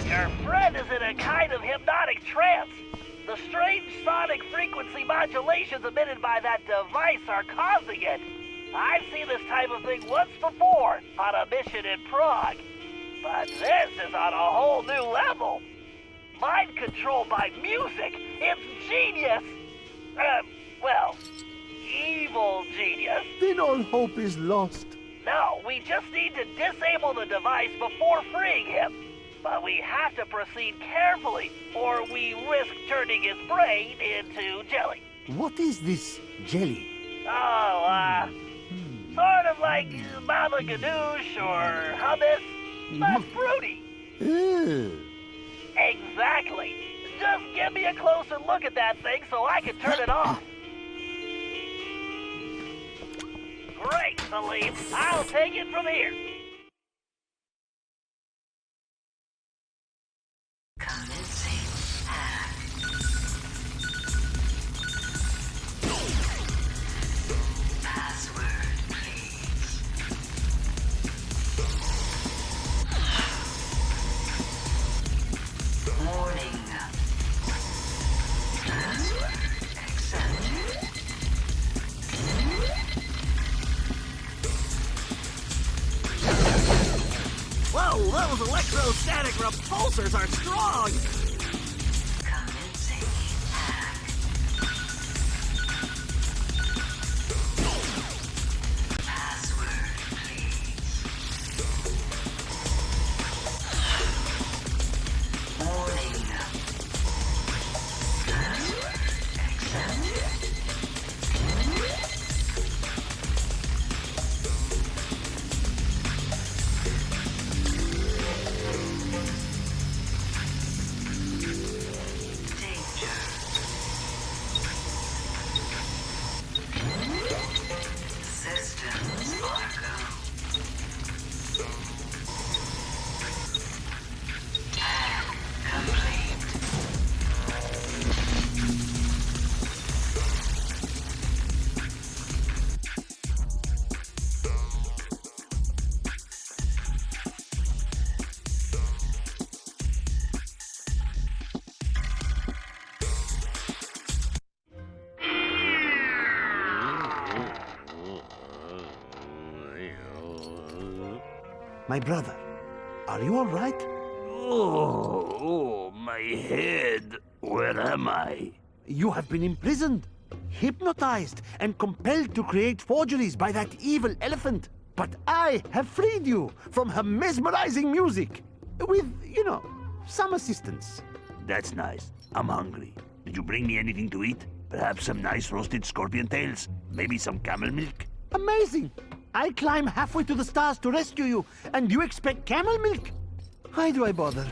Your friend is in a kind of hypnotic trance. The strange sonic frequency modulations emitted by that device are causing it. I've seen this type of thing once before on a mission in Prague. But this is on a whole new level. Mind control by music. It's genius. Well, evil genius. Then all hope is lost. No, we just need to disable the device before freeing him. But we have to proceed carefully, or we risk turning his brain into jelly. What is this jelly? Oh, sort of like Baba Ganoush or hummus. That's fruity. Ew. Exactly. Just give me a closer look at that thing so I can turn it off. Great, Salim. I'll take it from here. Whoa, those electrostatic repulsors are strong! My brother, are you all right? Oh, my head. Where am I? You have been imprisoned, hypnotized, and compelled to create forgeries by that evil elephant. But I have freed you from her mesmerizing music. With, some assistance. That's nice. I'm hungry. Did you bring me anything to eat? Perhaps some nice roasted scorpion tails? Maybe some camel milk? Amazing! I climb halfway to the stars to rescue you, and you expect camel milk? Why do I bother?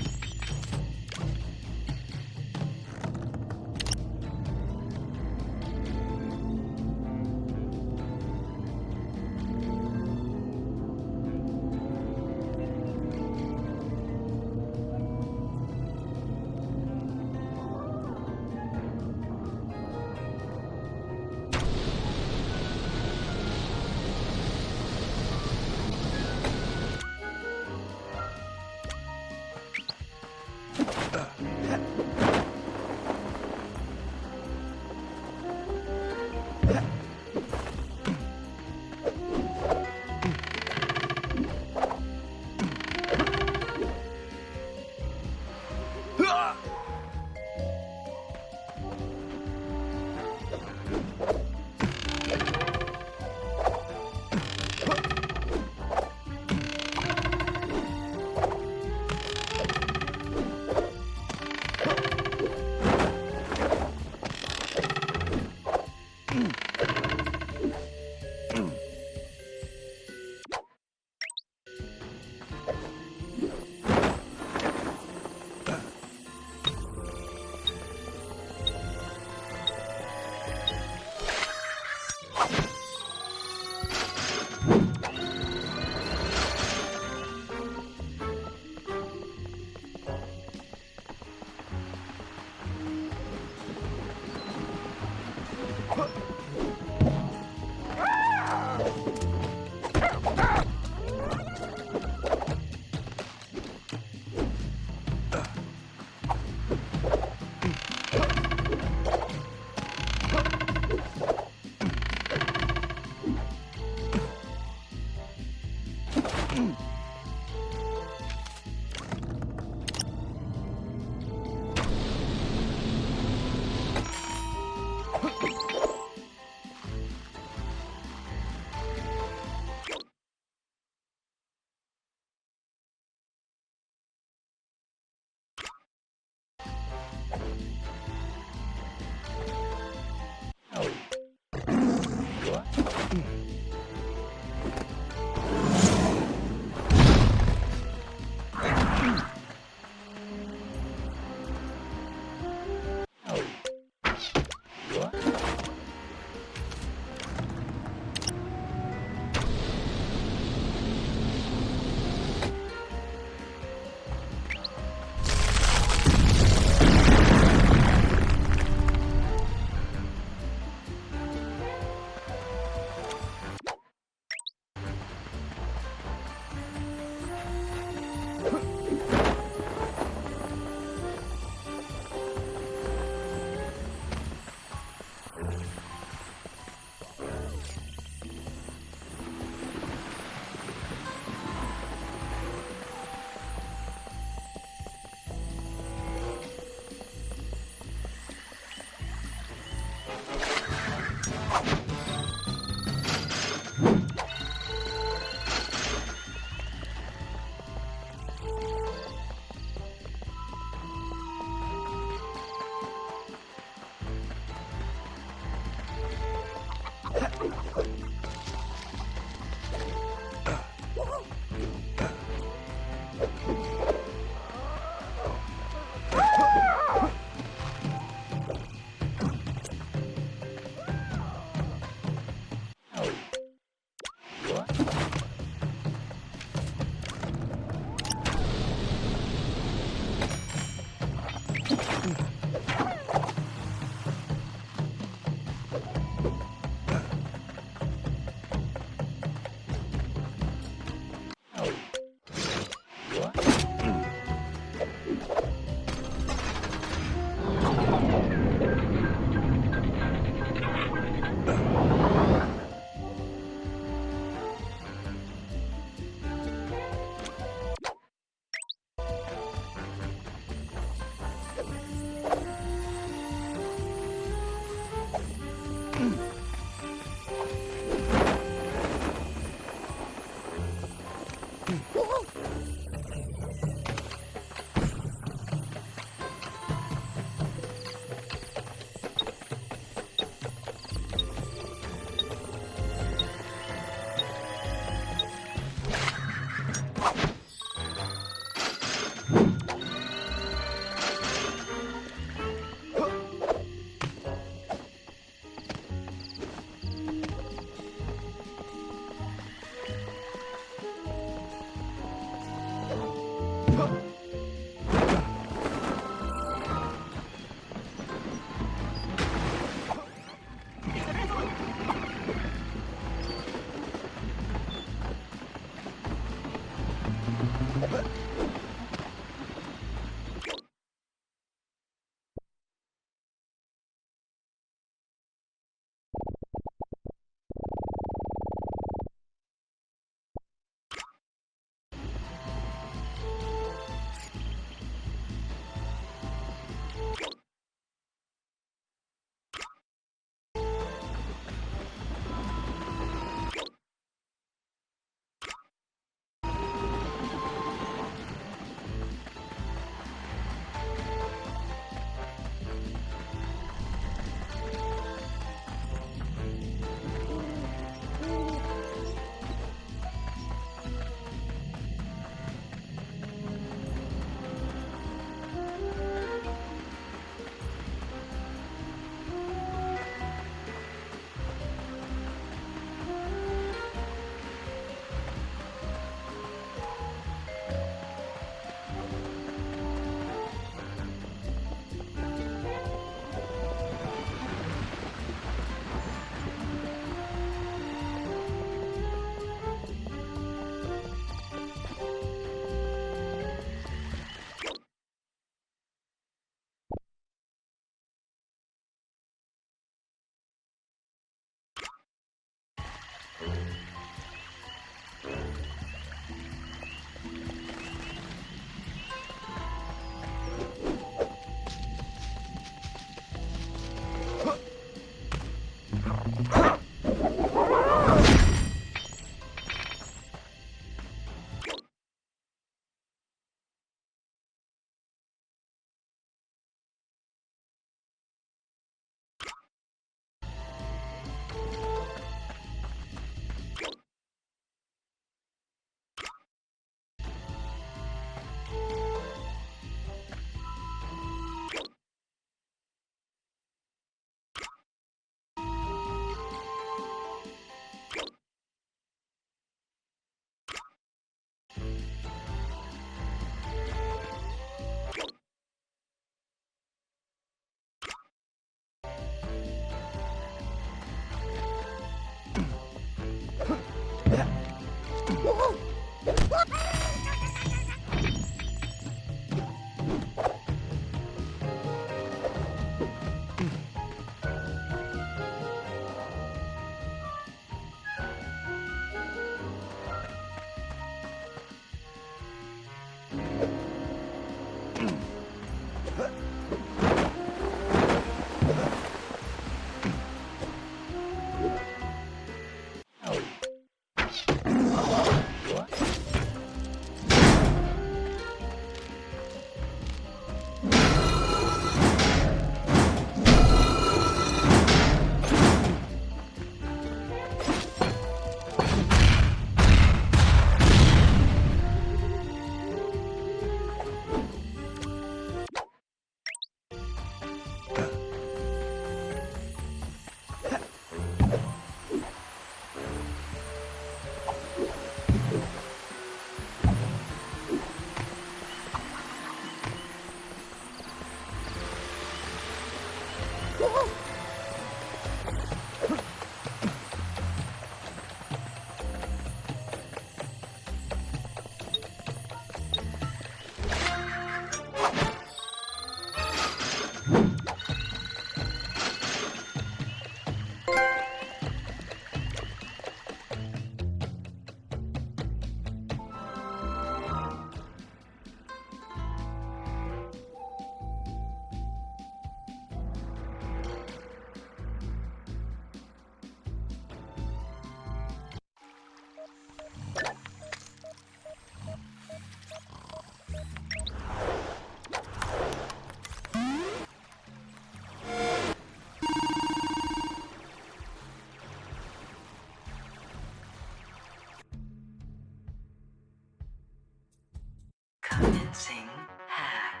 Convincing hack.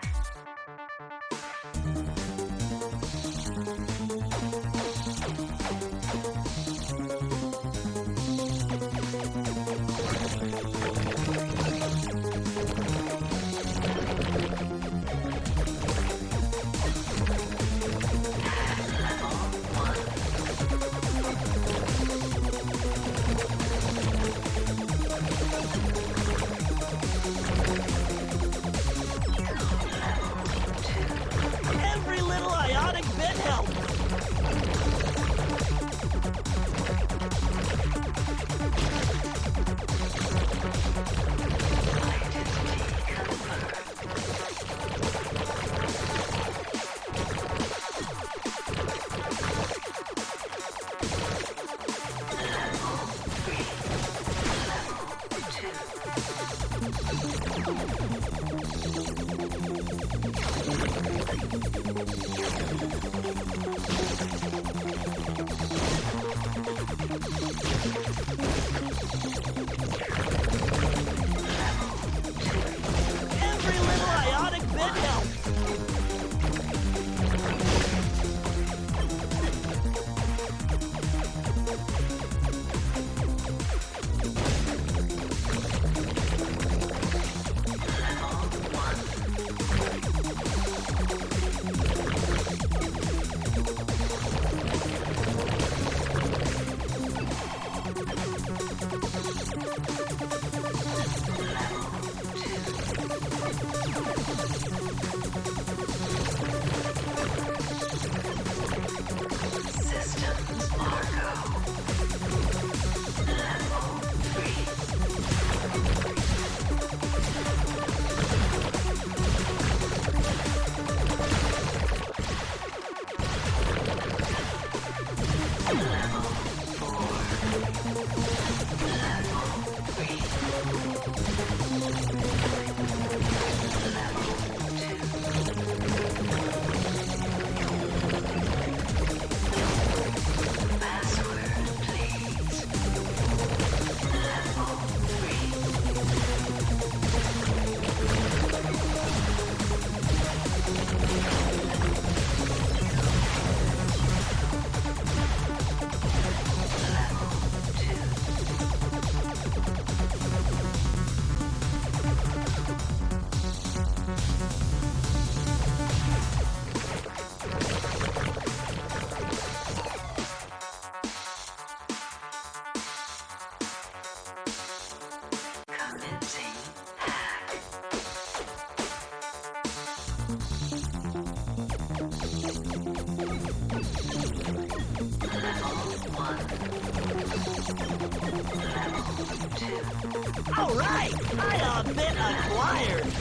All right, I been acquired.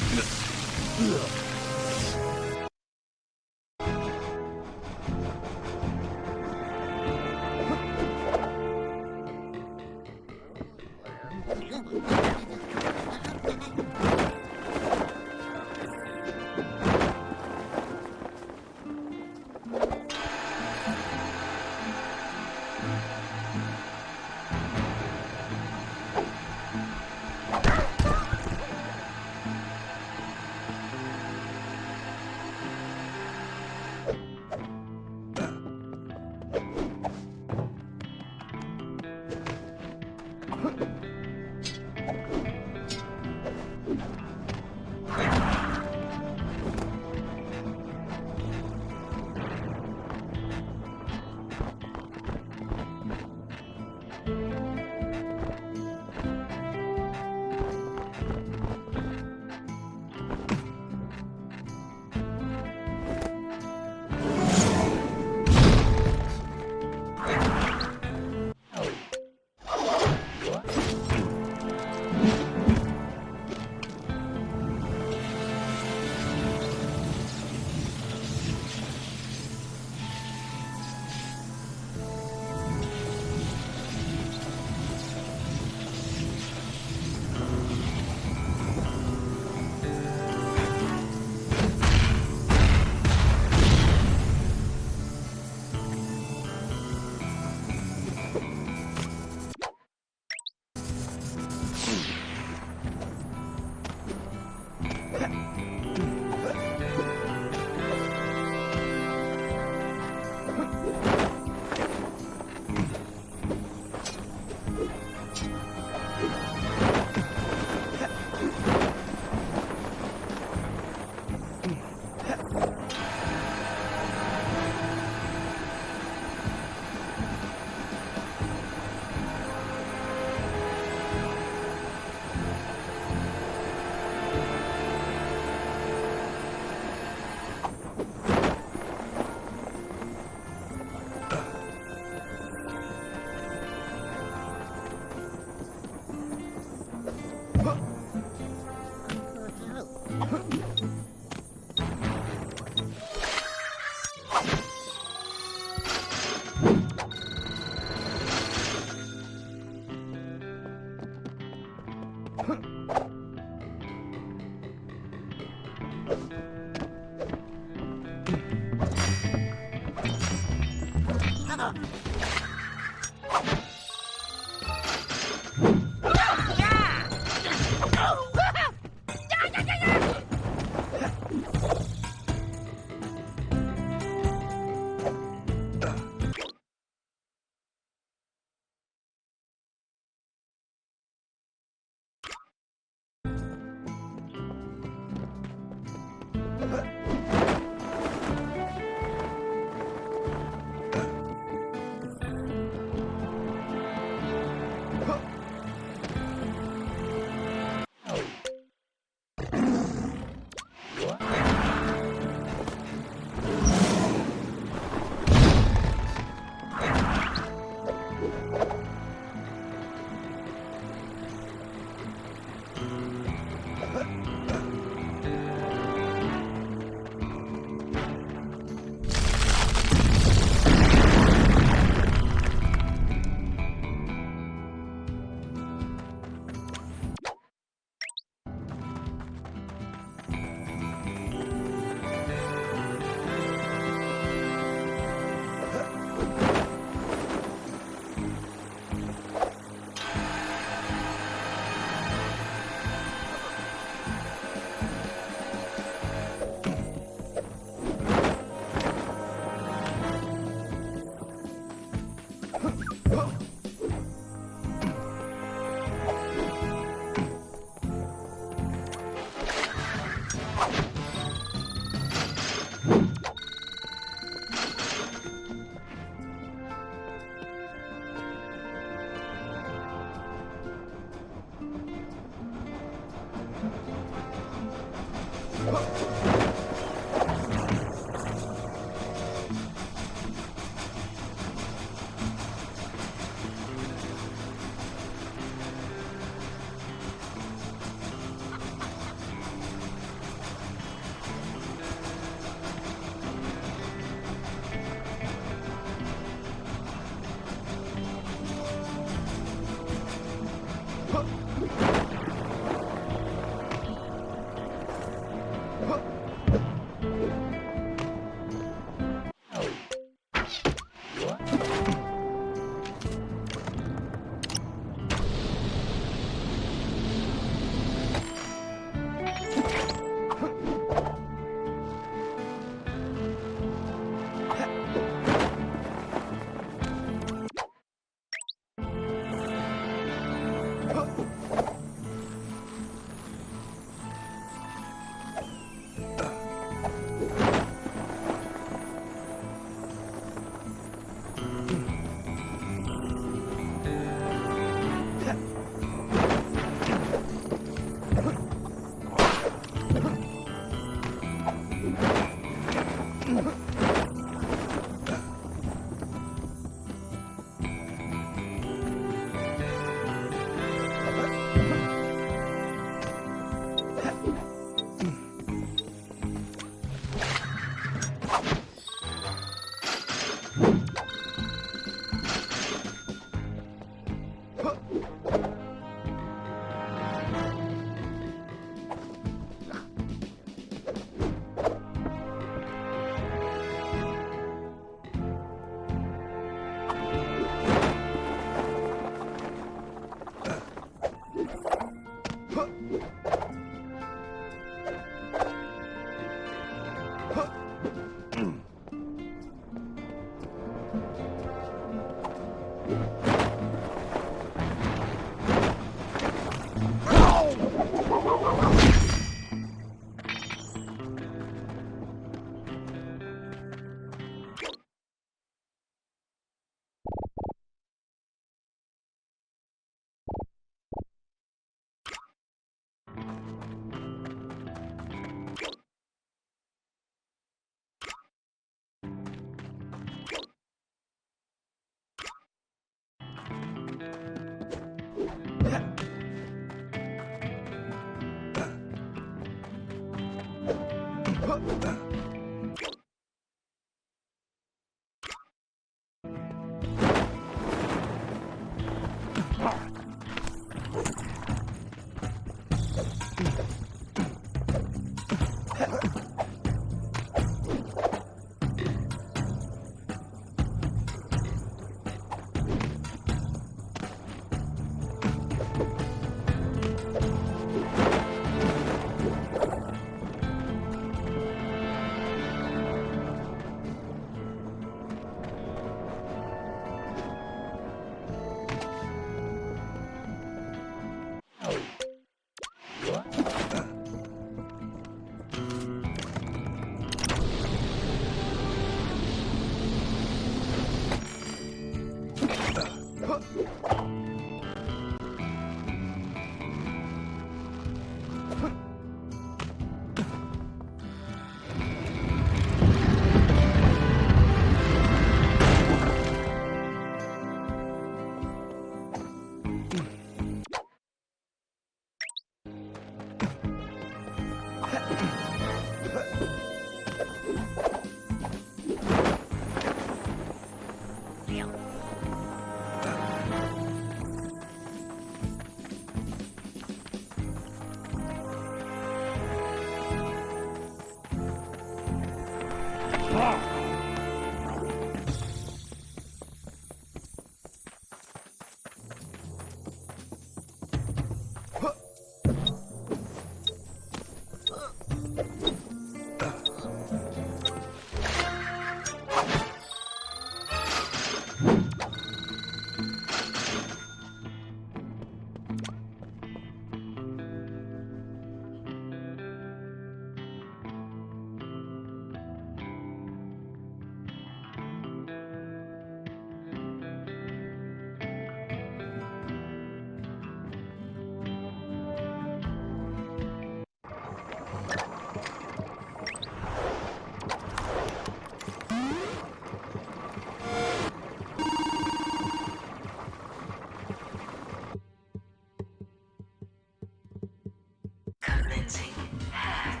Commencing hack.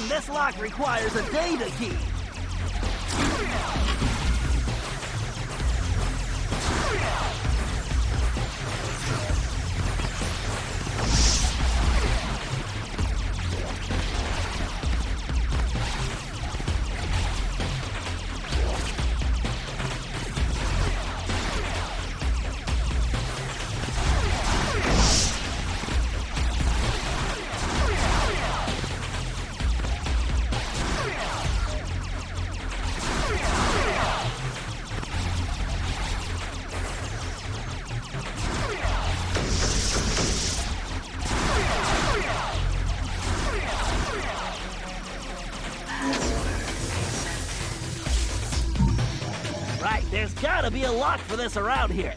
This lock requires a data key. Right, there's gotta be a lock for this around here.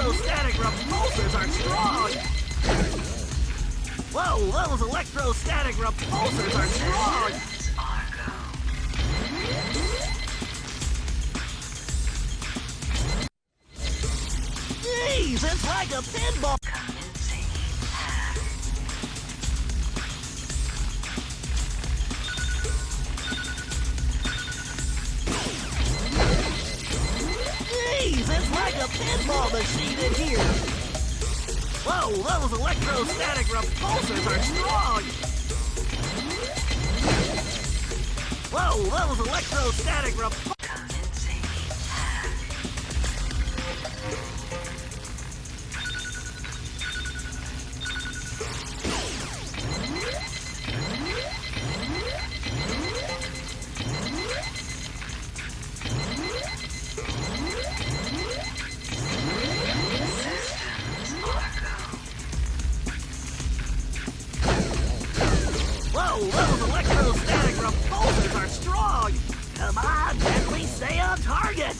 electrostatic repulsors are strong! Whoa, those electrostatic repulsors are strong! Jeez, it's like a pinball! Jeez, it's like a pinball machine in here! Whoa, those electrostatic repulsors are strong! Whoa, those electrostatic repulsors... Those electrostatic repulsors are strong! Come on, Bentley, stay on target!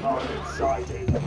Target sighted.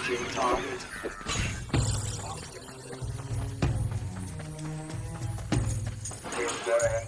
Approaching target. Is there?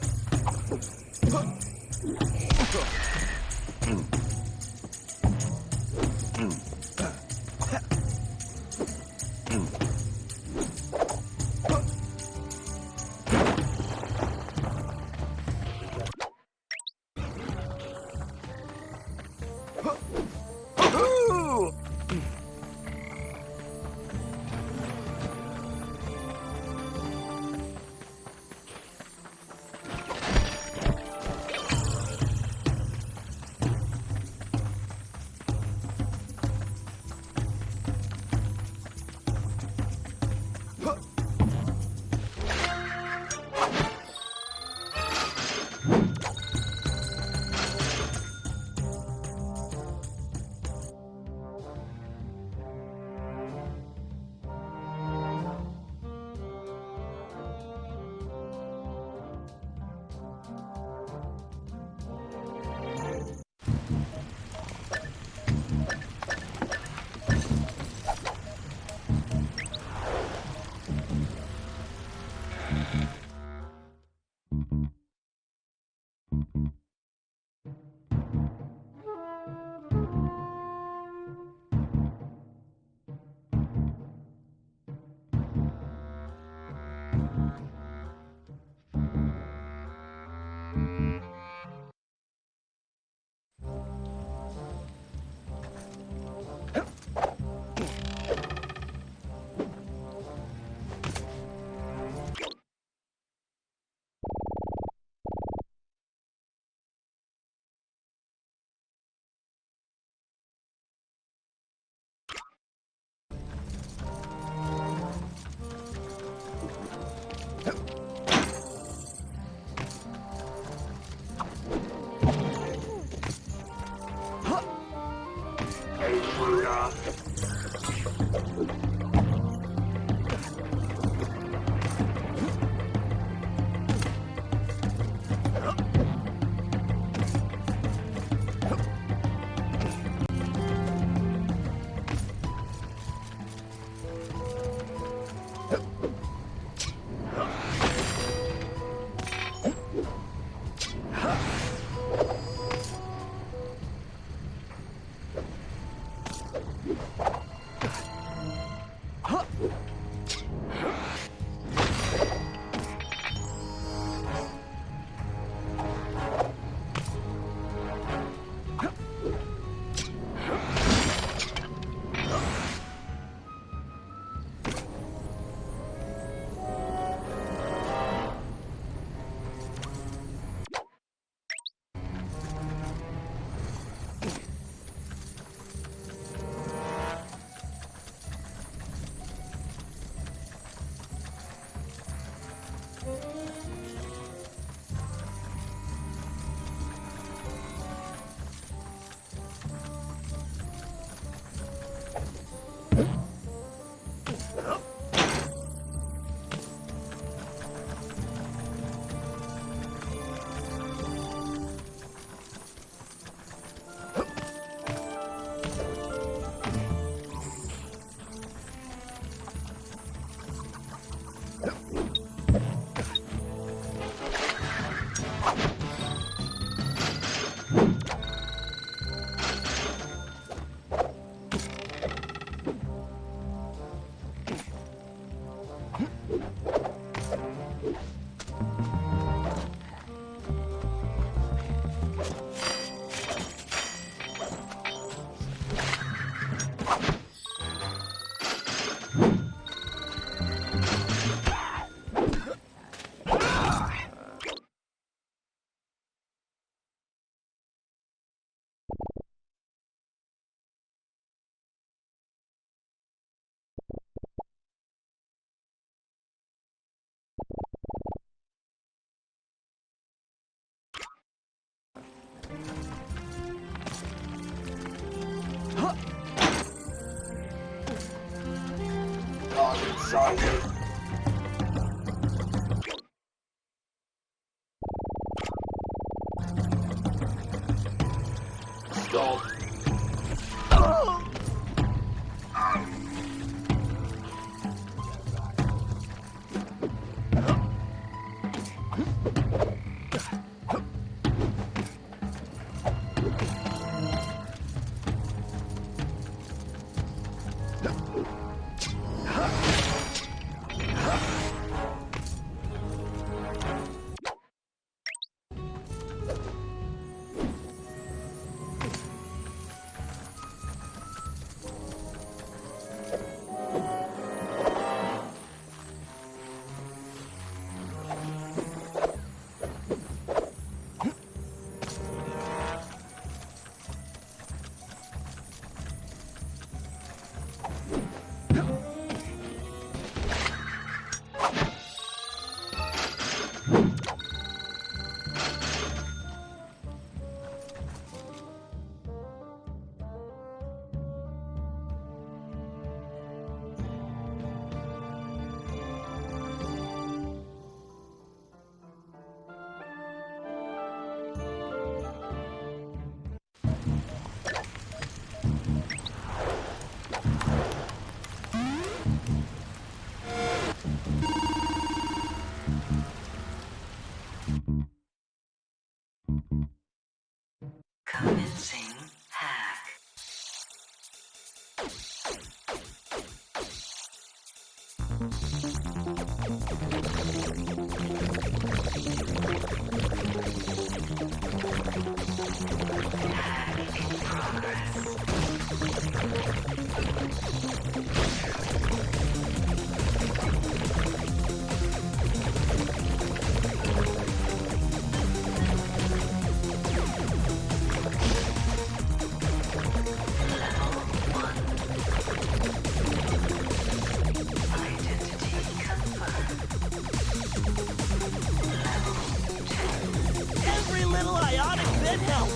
Sighted. Stop. bit help.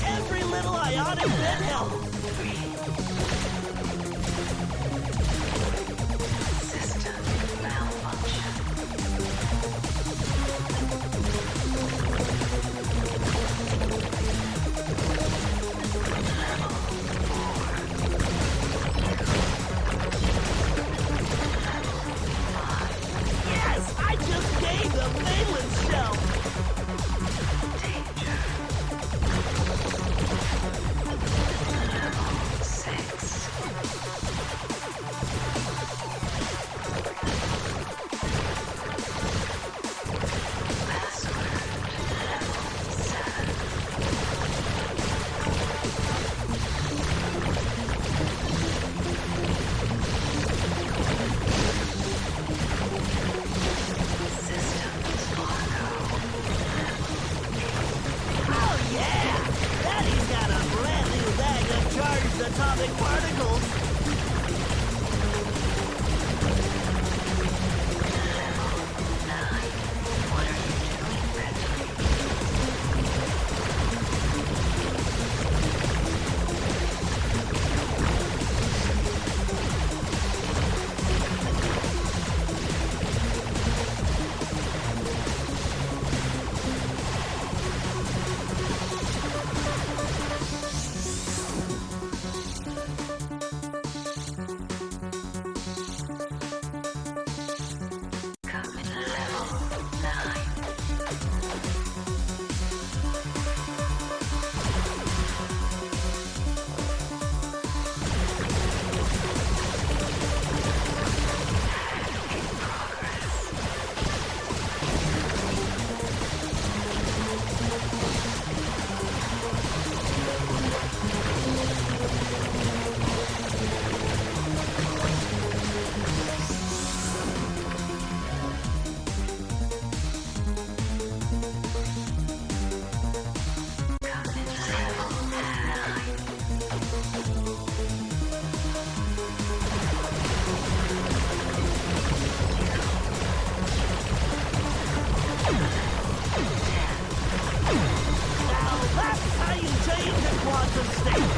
Every little ionic bit helps. System malfunction. Yes, I just gained the Valence shell. Danger. Level 6. Password. Level 7. Systems auto. Oh yeah! Daddy's got a brand new bag of charged atomic particles. What are you doing, Bentley? Coming level 9. In progress. Coming level 9. Now that's how you change a quantum state.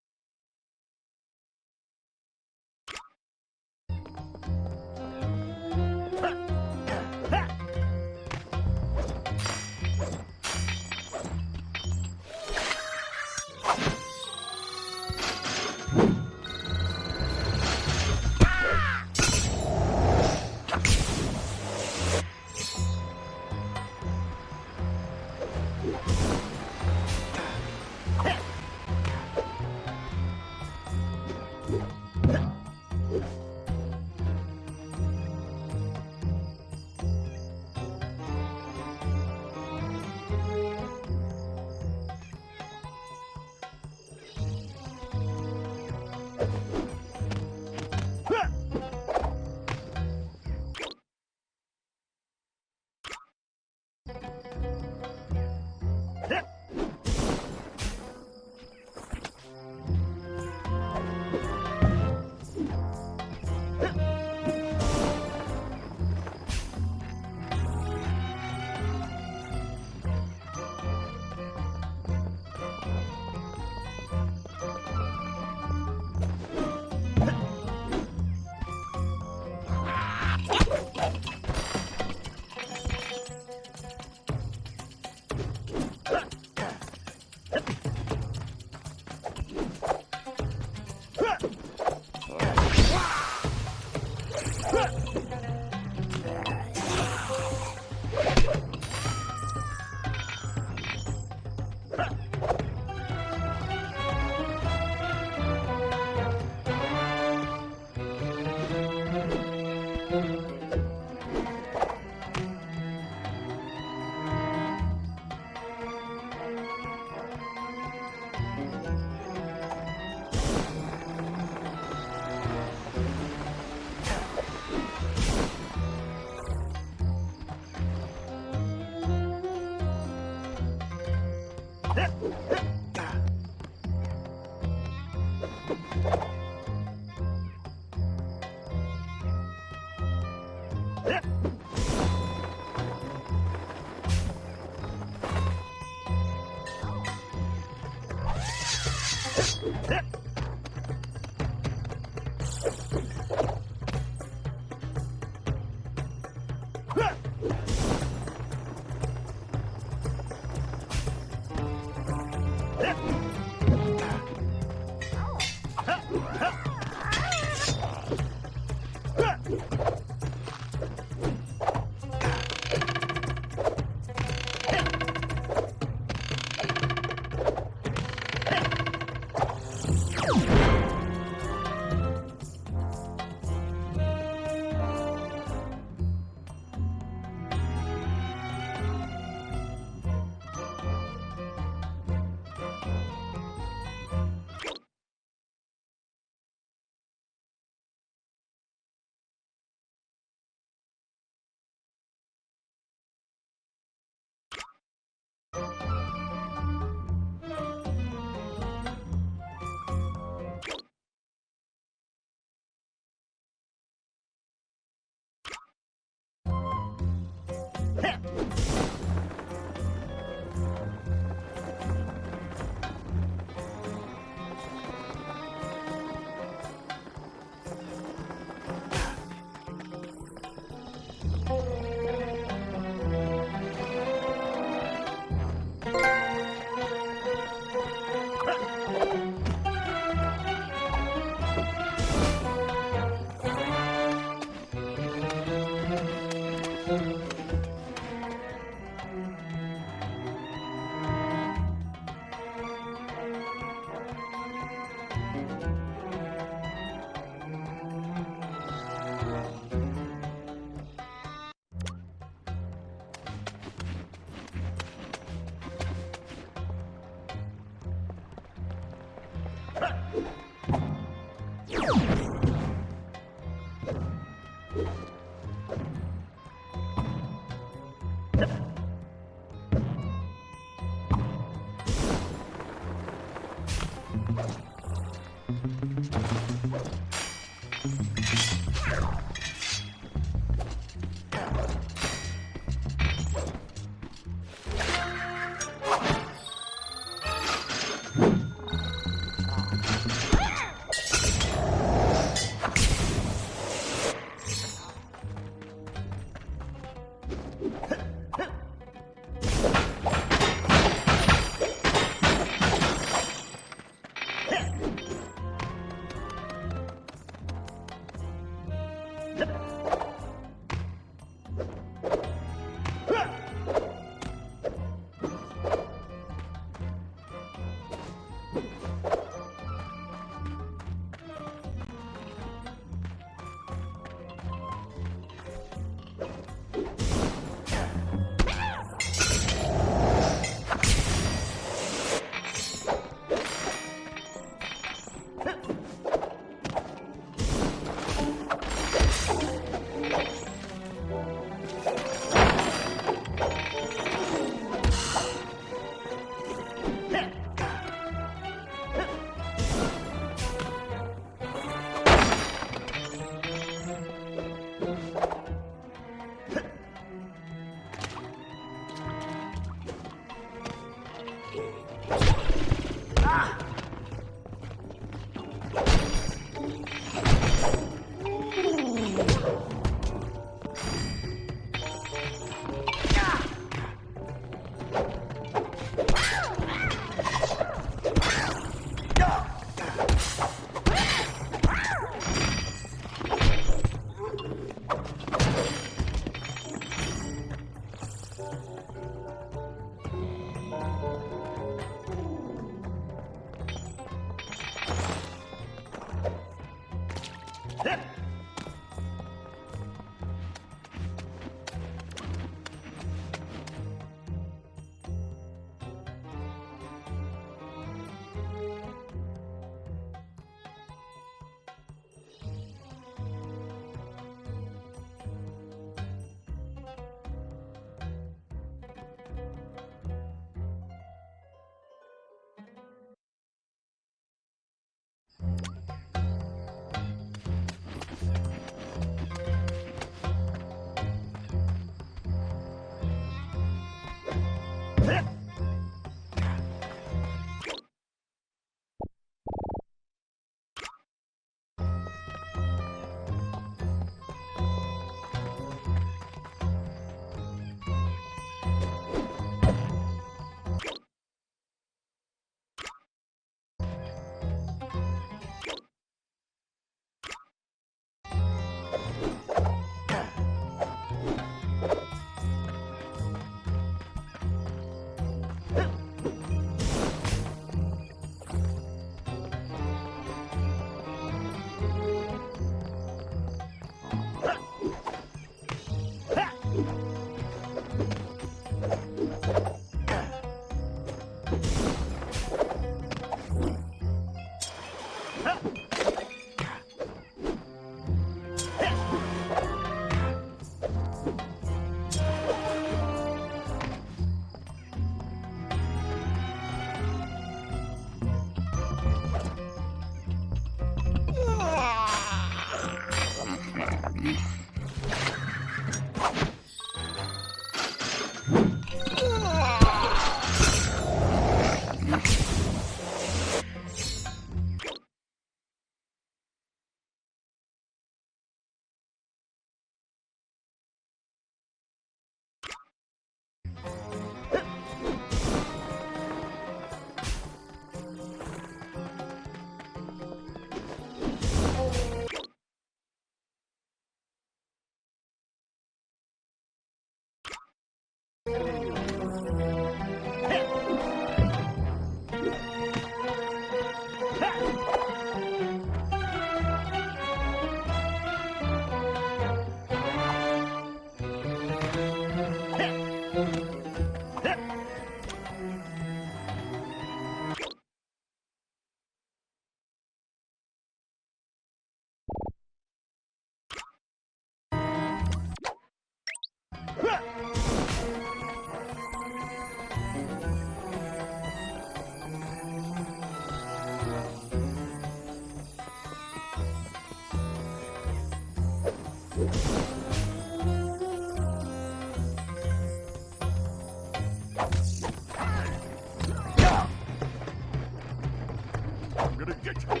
I'm gonna get you.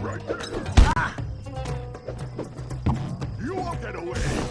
Right there. Ah! You won't get away.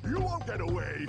You won't get away.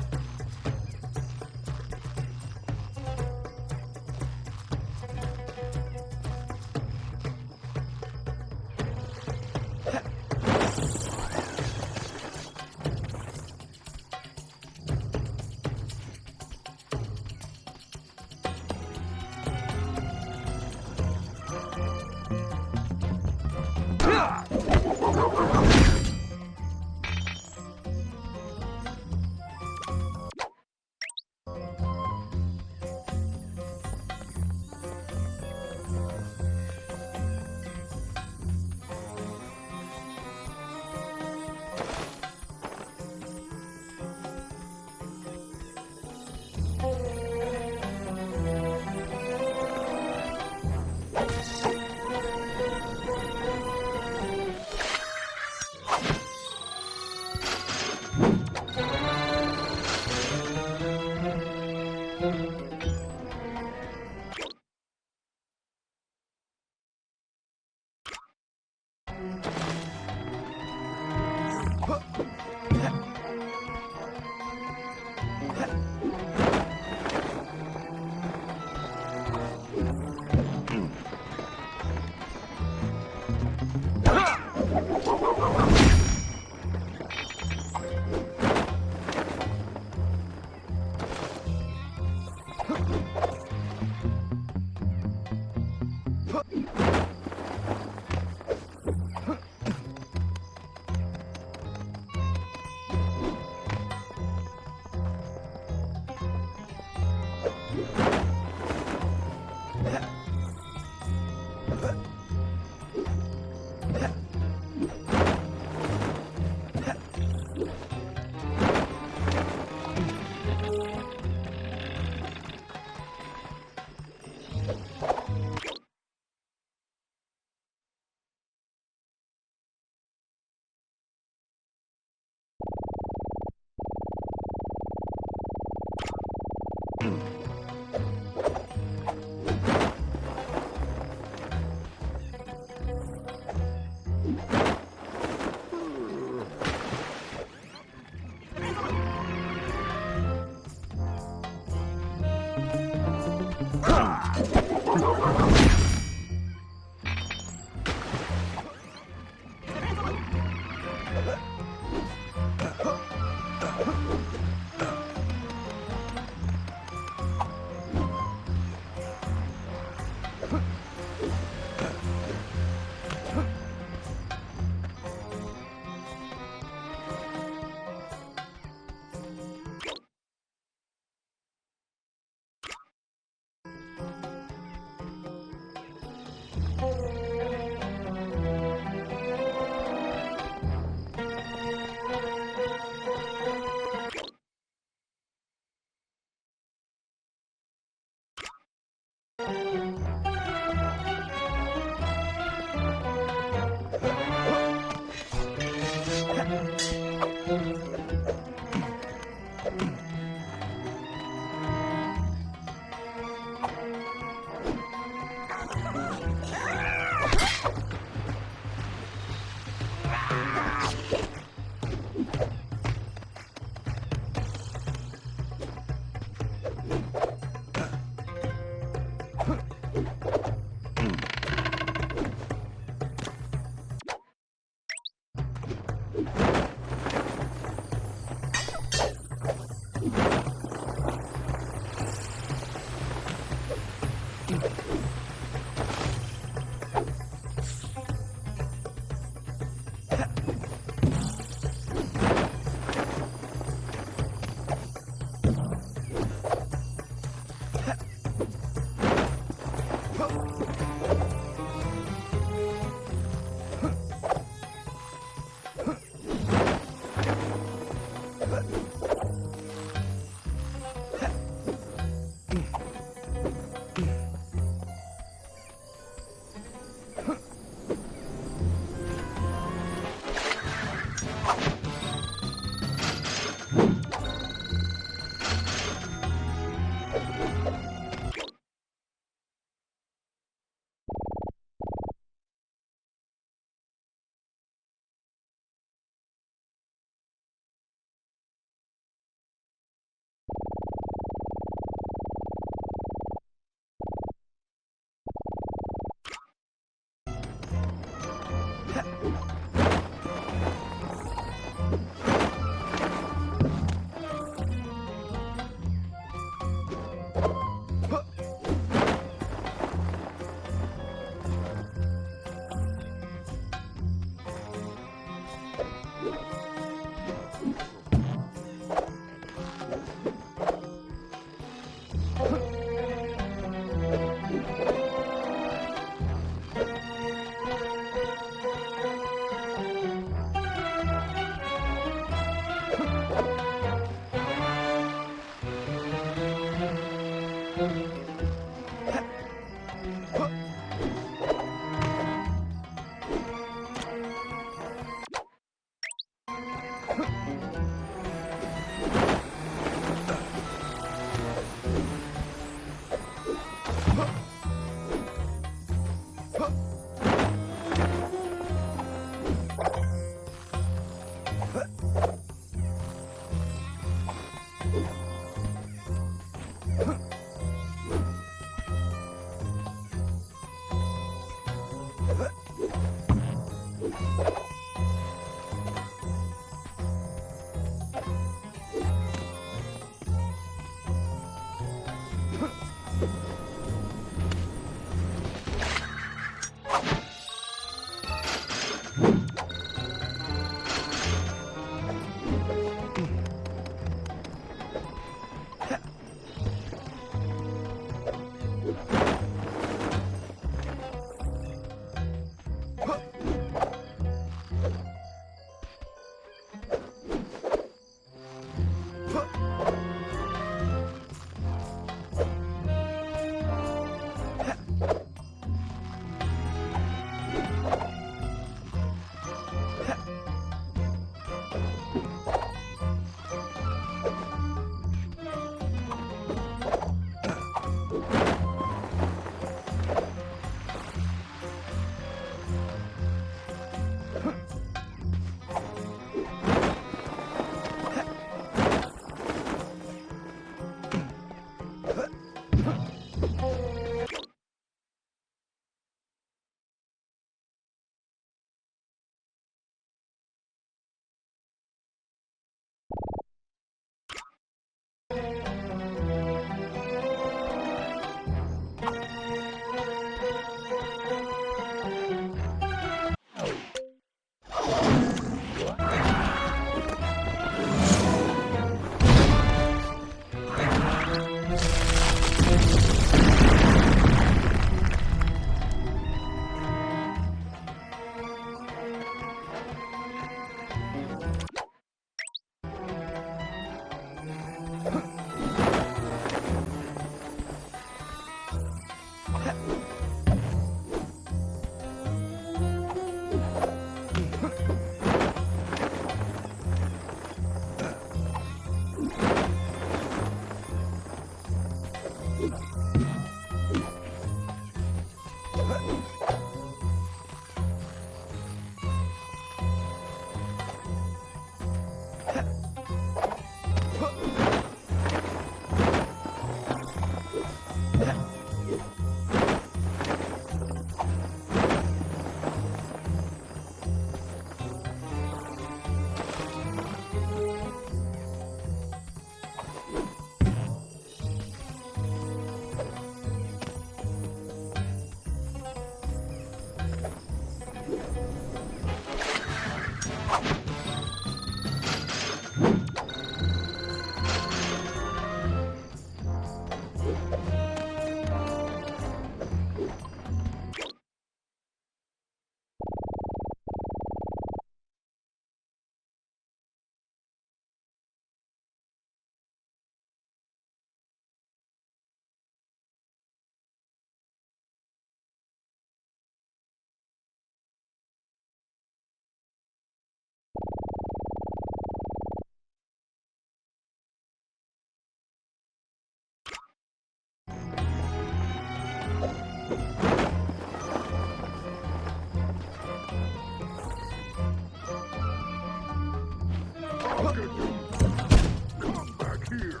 Come back here.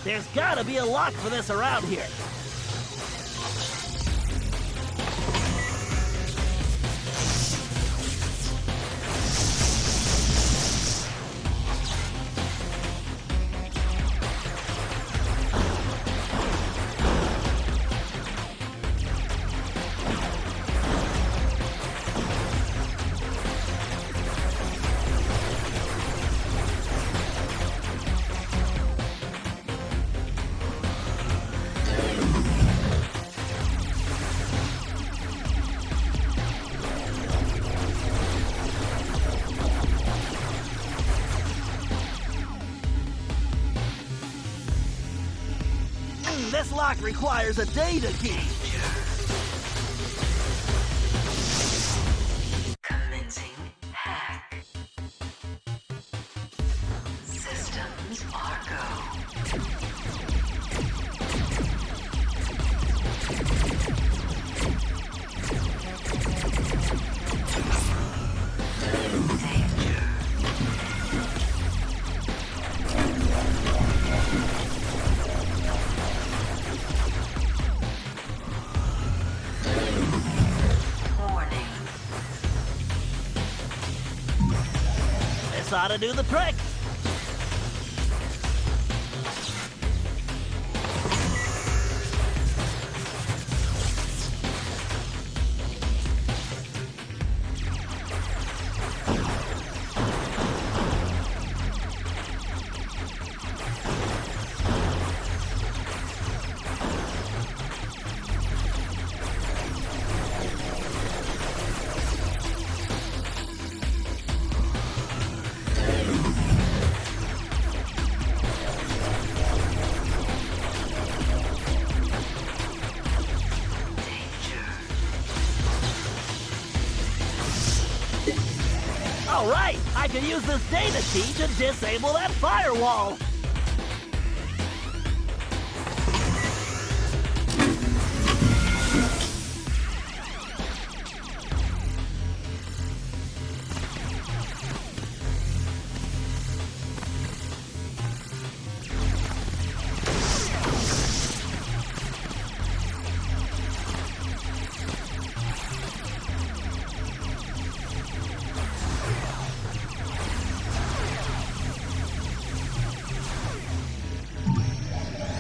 There's gotta be a lock for this around here. This lock requires a data key. Commencing hack. Systems are go. This ought to do the trick. All right, I can use this data key to disable that firewall.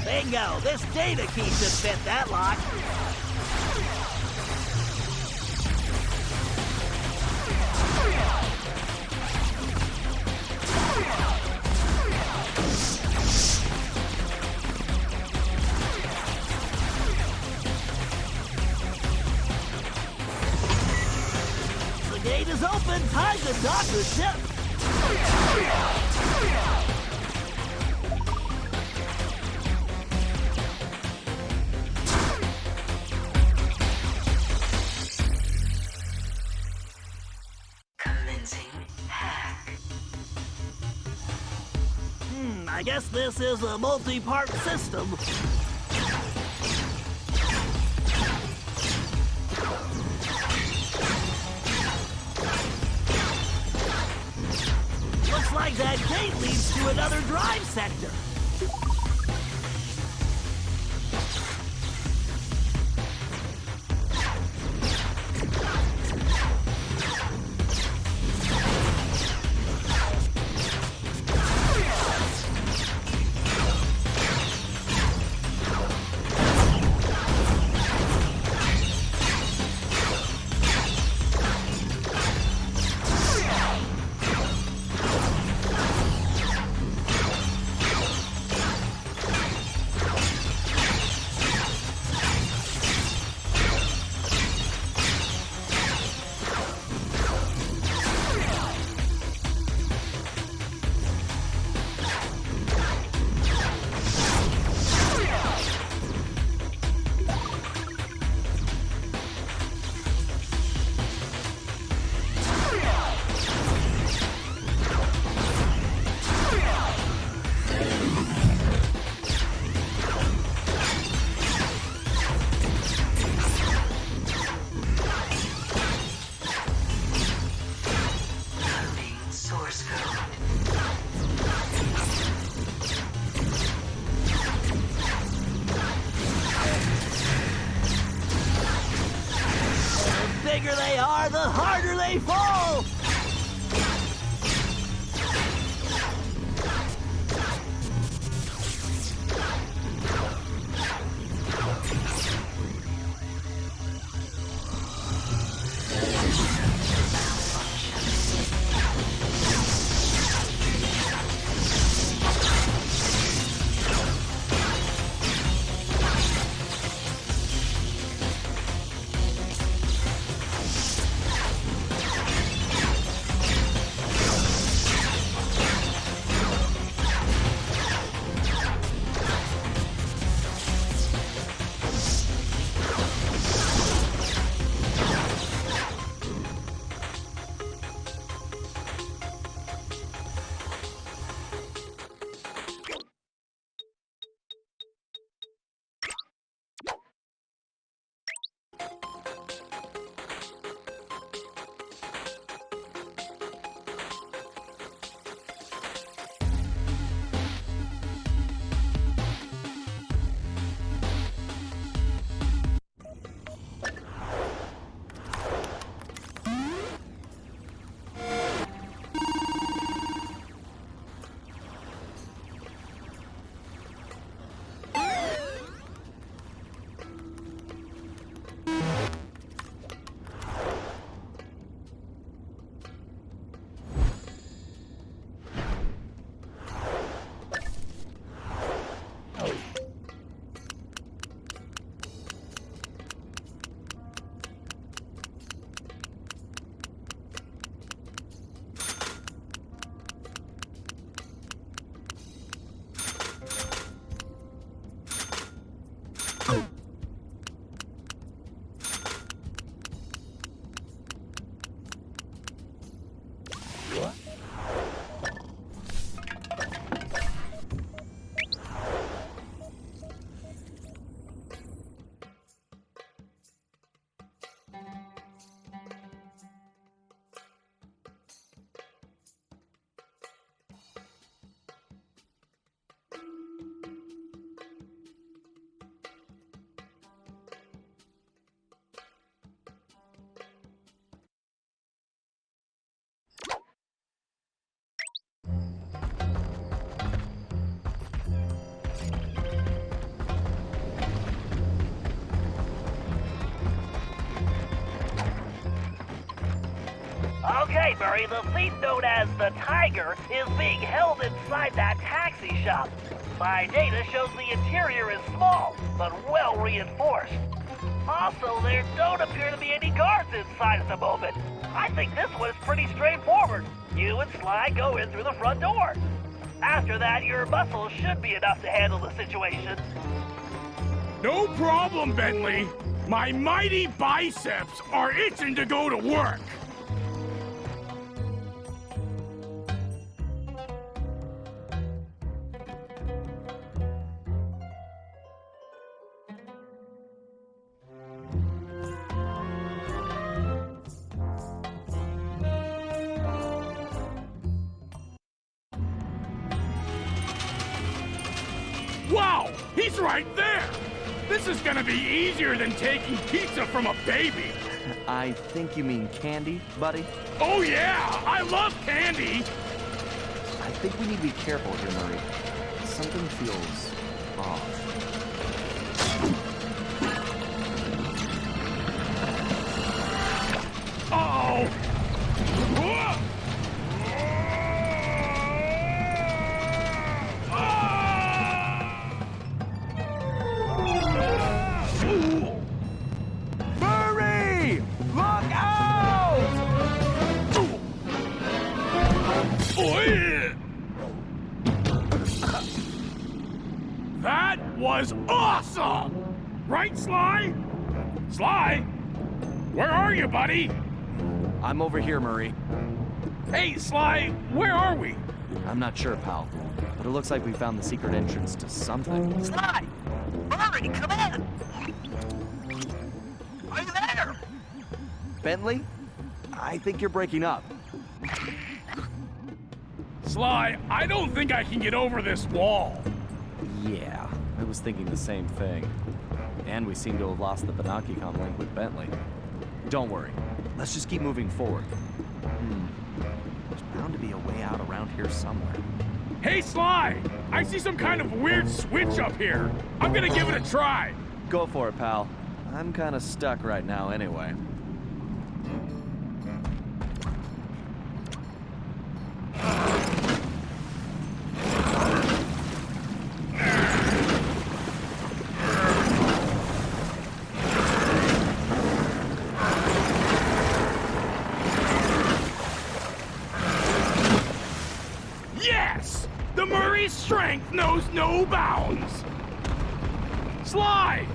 Bingo! This data key should fit that lock. The gate is open. Time to dock the ship. I guess this is a multi-part system. Looks like that gate leads to another drive sector. bigger they are, the harder they fall! Okay, Murray, the thief known as the Tiger is being held inside that taxi shop. My data shows the interior is small, but well reinforced. Also, there don't appear to be any guards inside at the moment. I think this one is pretty straightforward. You and Sly go in through the front door. After that, your muscles should be enough to handle the situation. No problem, Bentley. My mighty biceps are itching to go to work. Wow, he's right there! This is gonna be easier than taking pizza from a baby! I think you mean candy, buddy? Oh yeah! I love candy! I think we need to be careful here, Murray. Something feels off. Uh-oh! Whoa! Murray! Look out! That was awesome! Right, Sly? Sly? Where are you, buddy? I'm over here, Murray. Hey, Sly, where are we? I'm not sure, pal. But it looks like we found the secret entrance to something. Sly! Murray, come in! Are you there? Bentley? I think you're breaking up. Sly, I don't think I can get over this wall. Yeah, I was thinking the same thing. And we seem to have lost the Banaki-Com link with Bentley. Don't worry. Let's just keep moving forward. There's bound to be a way out around here somewhere. Hey, Sly! I see some kind of weird switch up here. I'm gonna give it a try. Go for it, pal. I'm kind of stuck right now anyway. Yes! The Murray's strength knows no bounds! Sly!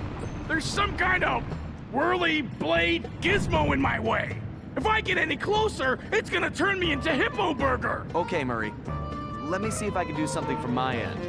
There's some kind of whirly blade gizmo in my way. If I get any closer, it's gonna turn me into Hippo Burger. Okay, Murray. Let me see if I can do something from my end.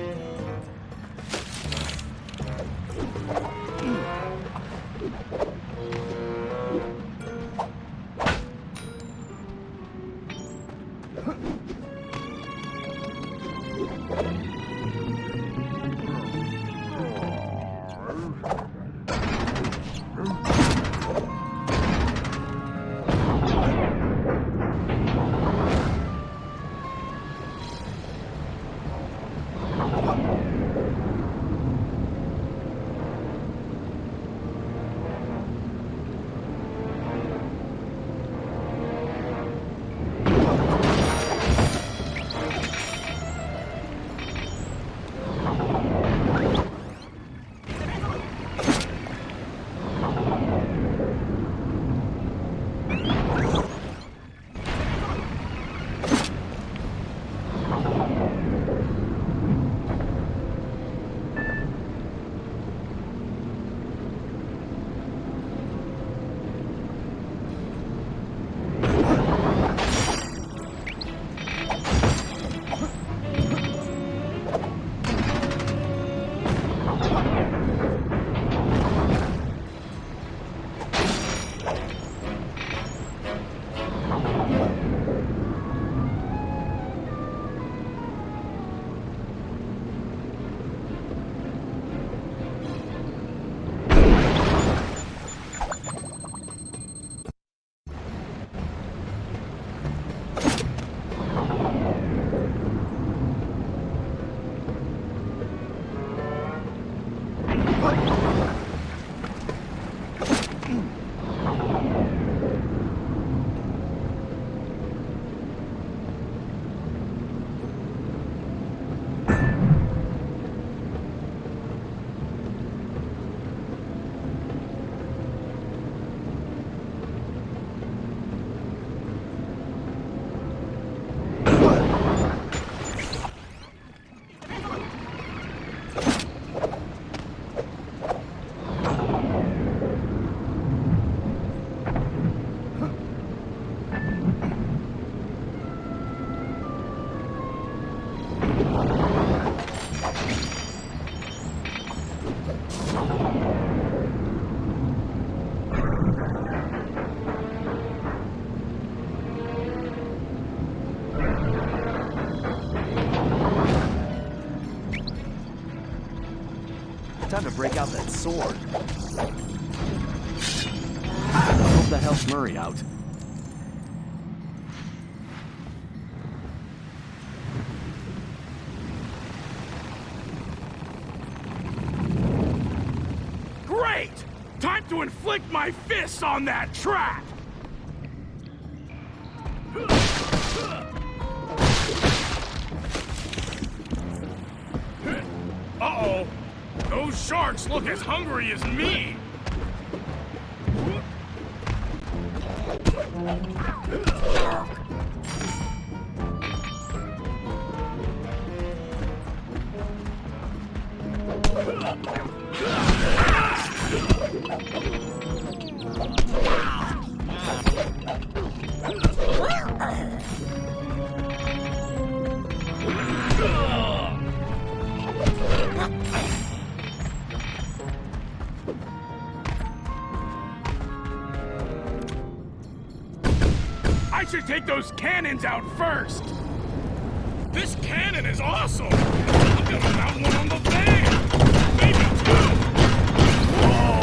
Time to break out that sword. I hope that helps Murray out. Great! Time to inflict my fists on that trap! Uh-oh! Those sharks look as hungry as me! I should take those cannons out first! This cannon is awesome! I'm gonna mount one on the van! Maybe two! Whoa!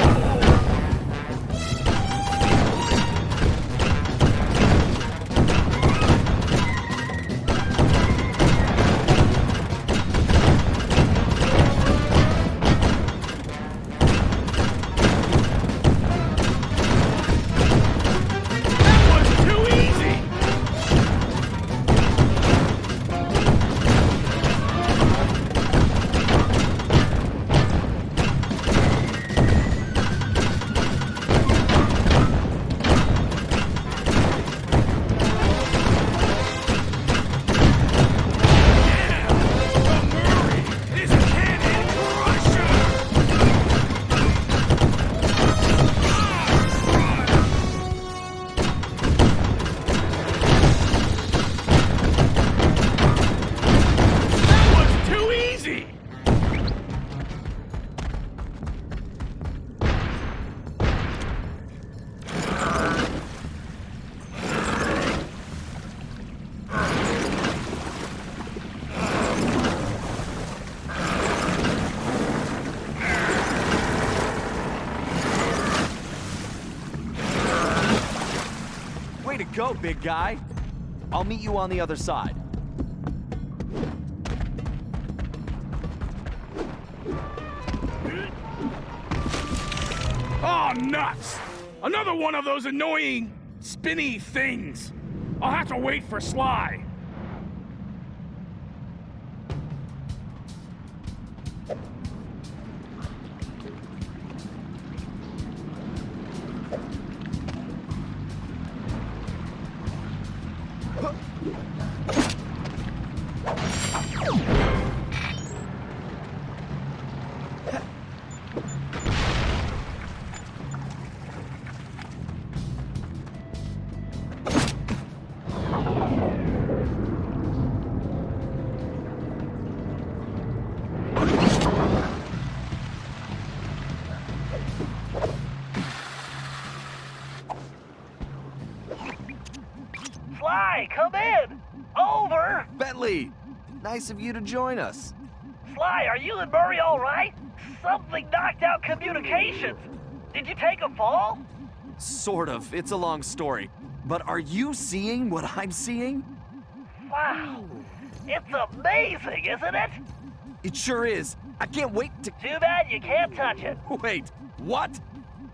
go, big guy. I'll meet you on the other side. Oh, nuts! Another one of those annoying, spinny things. I'll have to wait for Sly. Sly, come in! Over! Bentley, nice of you to join us. Sly, are you and Murray all right? Something knocked out communications. Did you take a fall? Sort of. It's a long story. But are you seeing what I'm seeing? Wow. It's amazing, isn't it? It sure is. I can't wait to... Too bad you can't touch it. Wait, what?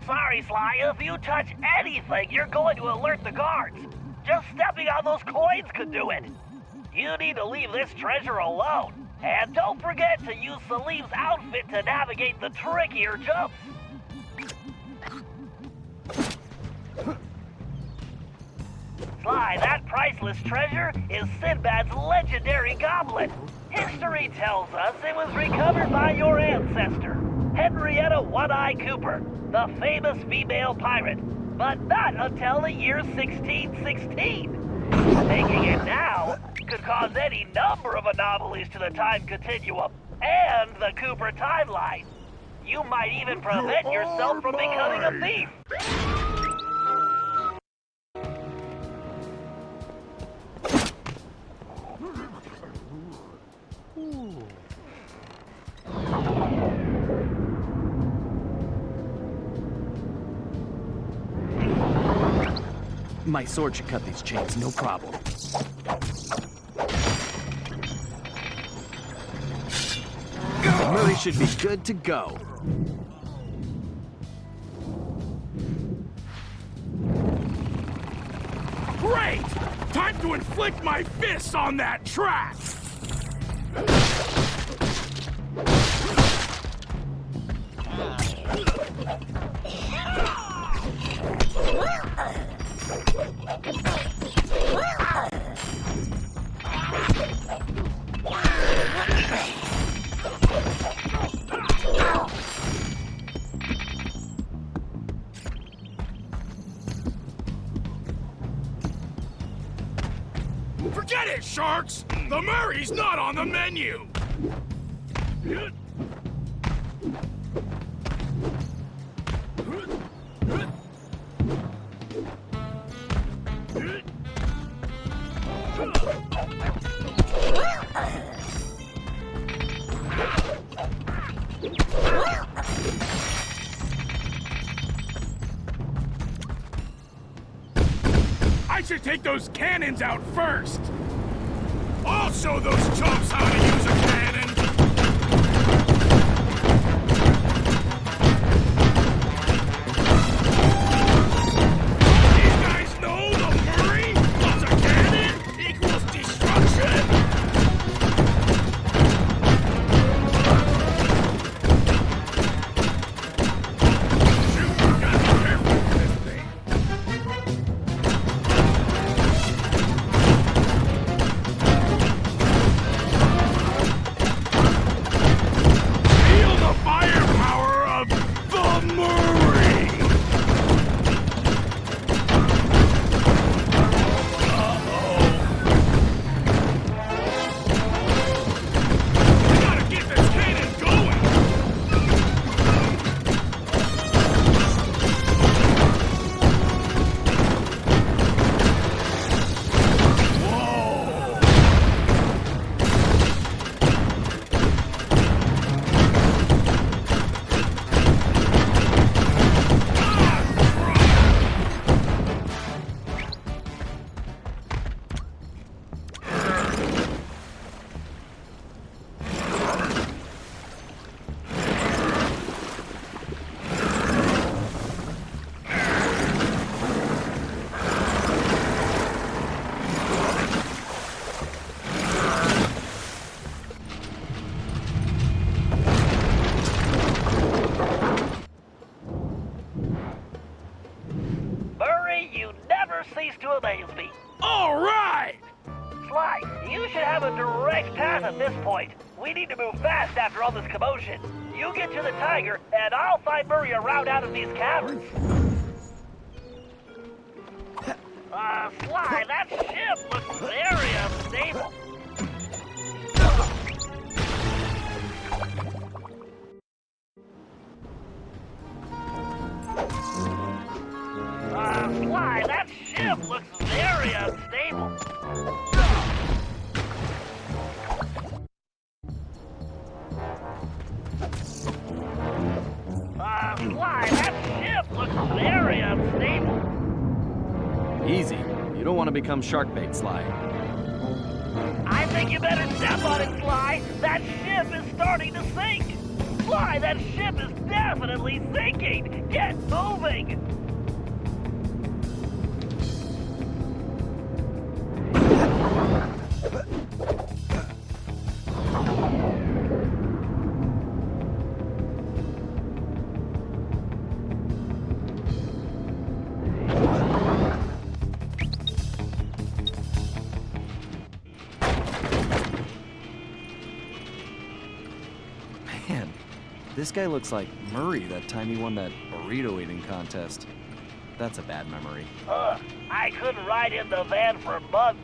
Sorry, Sly. If you touch anything, you're going to alert the guards. Just stepping on those coins could do it. You need to leave this treasure alone. And don't forget to use Salim's outfit to navigate the trickier jumps. Sly, that priceless treasure is Sinbad's legendary goblet. History tells us it was recovered by your ancestor, Henrietta One-Eye Cooper, the famous female pirate, but not until the year 1616. Taking it now could cause any number of anomalies to the time continuum and the Cooper timeline. You might even prevent yourself from becoming a thief. My sword should cut these chains, no problem. Murray should be good to go. Great! Time to inflict my fists on that trap! Forget it, sharks! The Murray's not on the menu! I should take those cannons out first! I'll show those chumps how to use a cannon! These guys know the Murray plus a cannon equals destruction! Shoot, you gotta be careful with this thing. next path at this point. We need to move fast after all this commotion. You get to the tiger, and I'll find Murray a route out of these caverns. Sly, that ship looks very unstable. Sly, that ship looks very unstable. Sly, that ship looks very unstable. Easy. You don't want to become shark bait, Sly. I think you better step on it, Sly. That ship is starting to sink. Sly, that ship is definitely sinking. Get moving. Man, this guy looks like Murray that time he won that burrito eating contest. That's a bad memory. I couldn't ride in the van for months.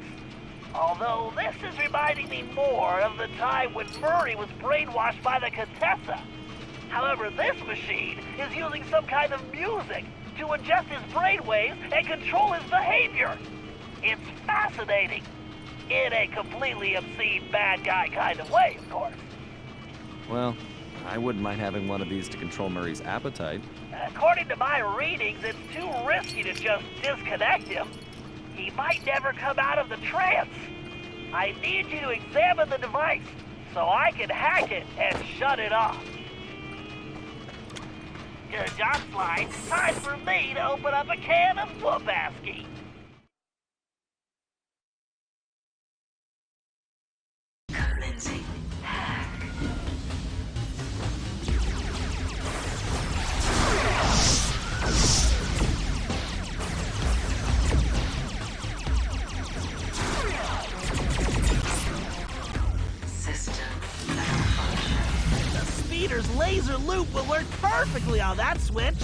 Although this is reminding me more of the time when Murray was brainwashed by the Contessa. However, this machine is using some kind of music to adjust his brainwaves and control his behavior. It's fascinating. In a completely obscene bad guy kind of way, of course. Well, I wouldn't mind having one of these to control Murray's appetite. According to my readings, it's too risky to just disconnect him. He might never come out of the trance. I need you to examine the device so I can hack it and shut it off. Good job, Sly. Time for me to open up a can of whoop-asky. Commencing hack. System malfunction. The speeder's laser loop will work perfectly on that switch.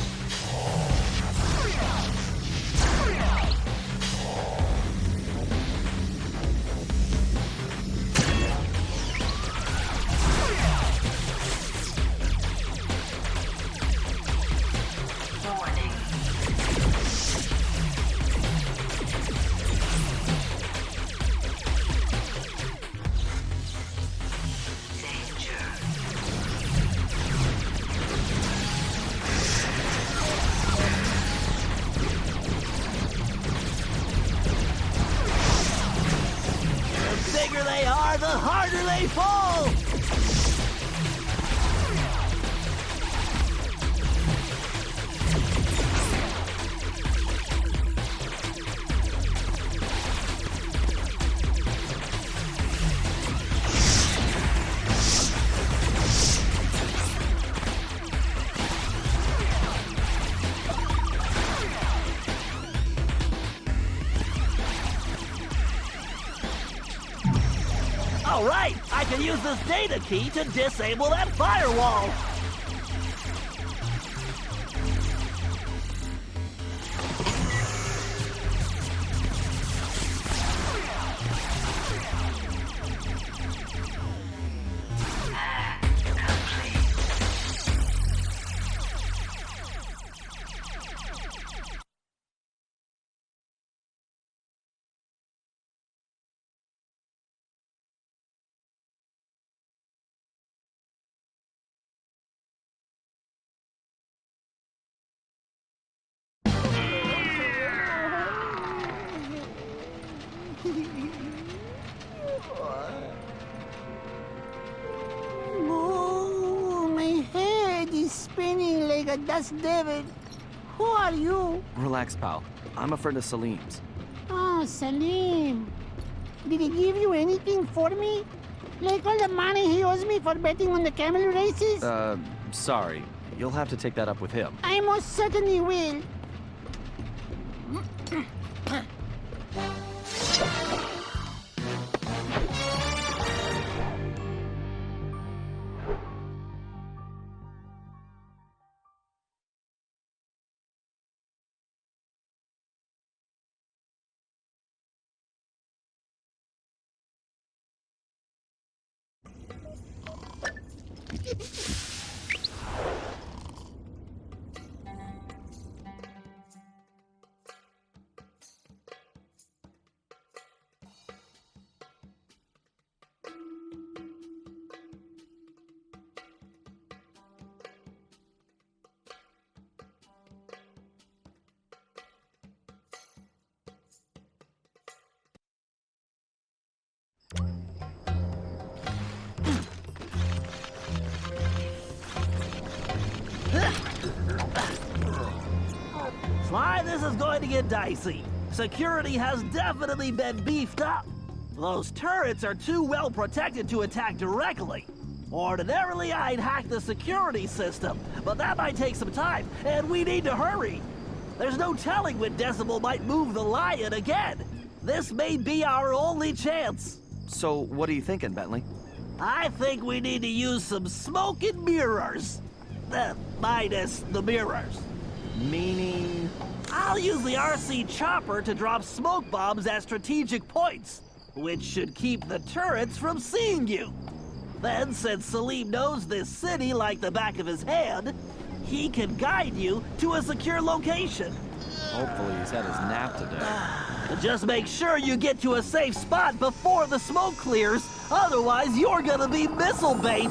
Warning. Danger. The bigger they are, the harder they fall. All right, I can use this data key to disable that firewall. Oh, my head is spinning like a dust devil. Who are you? Relax, pal. I'm a friend of Salim's. Oh, Salim. Did he give you anything for me? Like all the money he owes me for betting on the camel races? Sorry. You'll have to take that up with him. I most certainly will. Sly, this is going to get dicey. Security has definitely been beefed up. Those turrets are too well protected to attack directly. Ordinarily, I'd hack the security system, but that might take some time, and we need to hurry. There's no telling when Decibel might move the lion again. This may be our only chance. So, what are you thinking, Bentley? I think we need to use some smoke and mirrors. Minus the mirrors. Meaning? I'll use the RC chopper to drop smoke bombs at strategic points, which should keep the turrets from seeing you. Then, since Salim knows this city like the back of his hand, he can guide you to a secure location. Hopefully he's had his nap today. Just make sure you get to a safe spot before the smoke clears, otherwise you're gonna be missile bait.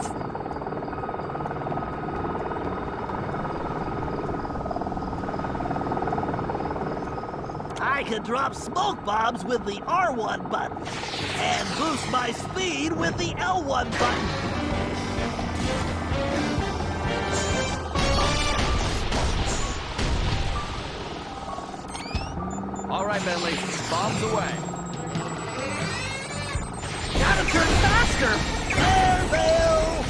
I can drop smoke bombs with the R1 button and boost my speed with the L1 button. All right, Bentley, bombs away. Gotta turn faster! Airmail!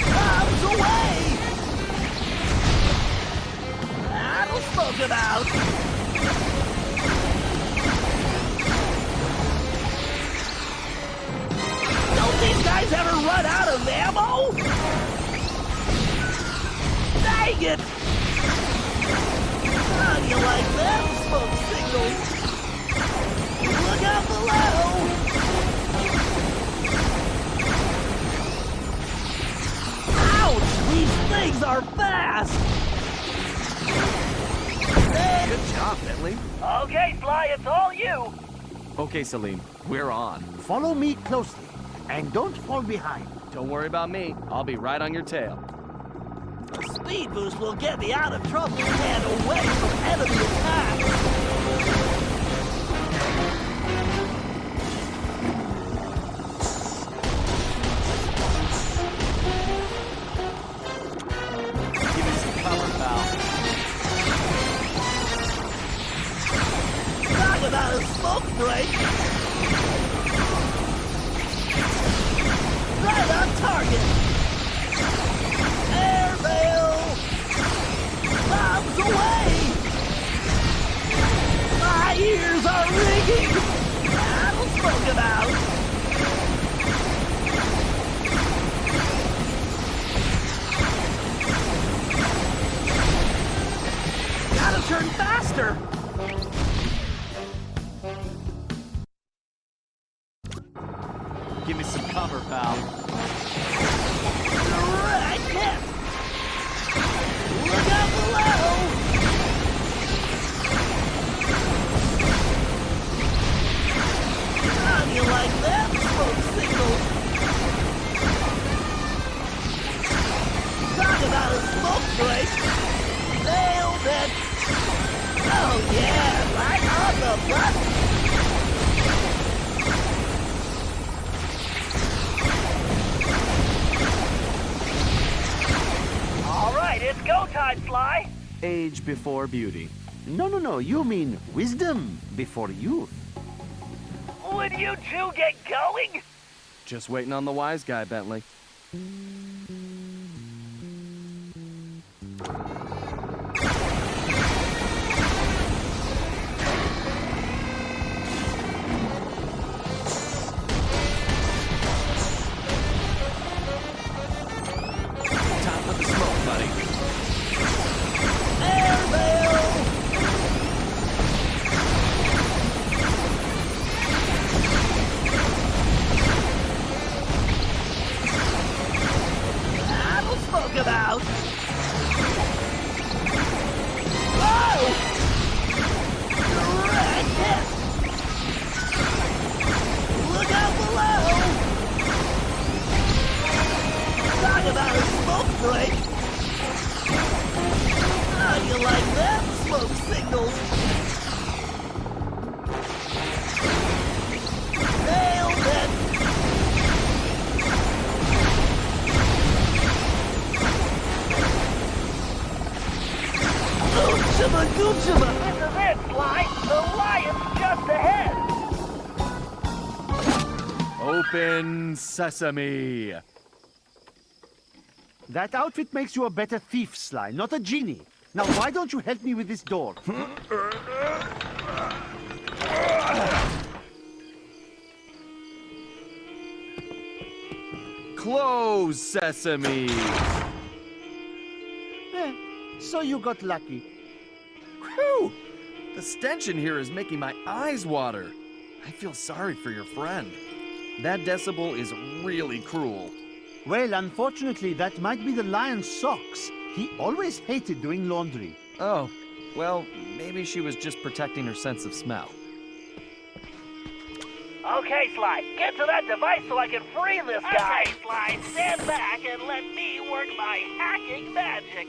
Bombs away! That'll smoke him out! These guys ever run out of ammo? Dang it! How do you like them smoke signals? Look out below! Ouch! These things are fast! Good job, Bentley. Okay, Sly, it's all you! Okay, Salim, we're on. Follow me closely, and don't fall behind. Don't worry about me. I'll be right on your tail. The speed boost will get me out of trouble and away from enemy attacks! Give me some cover, pal. Talk about a smoke break! Right on target! Airmail! Bombs away! My ears are ringing! That'll smoke him out! Gotta turn faster! Give me some cover, pal. Right. Look out below! How do you like that smoke signal? Talk about a smoke break! Nailed it! Oh yeah, right on the button! It's go time, Sly! Age before beauty. No, you mean wisdom before youth. Would you two get going? Just waiting on the wise guy, Bentley. talk about! Oh! Racket! Look out below! Talk about a smoke break! How do you like that, smoke signals? Nailed it! Oh, Chibba Goochaba! This is it, Sly. The lion's just ahead. Open sesame. That outfit makes you a better thief, Sly, not a genie. Now, why don't you help me with this door? Close sesame. So you got lucky. Whew! The stench in here is making my eyes water. I feel sorry for your friend. That decibel is really cruel. Well, unfortunately, that might be the lion's socks. He always hated doing laundry. Oh, well, maybe she was just protecting her sense of smell. Okay, Sly, get to that device so I can free this guy. Okay, Sly, stand back and let me work my hacking magic.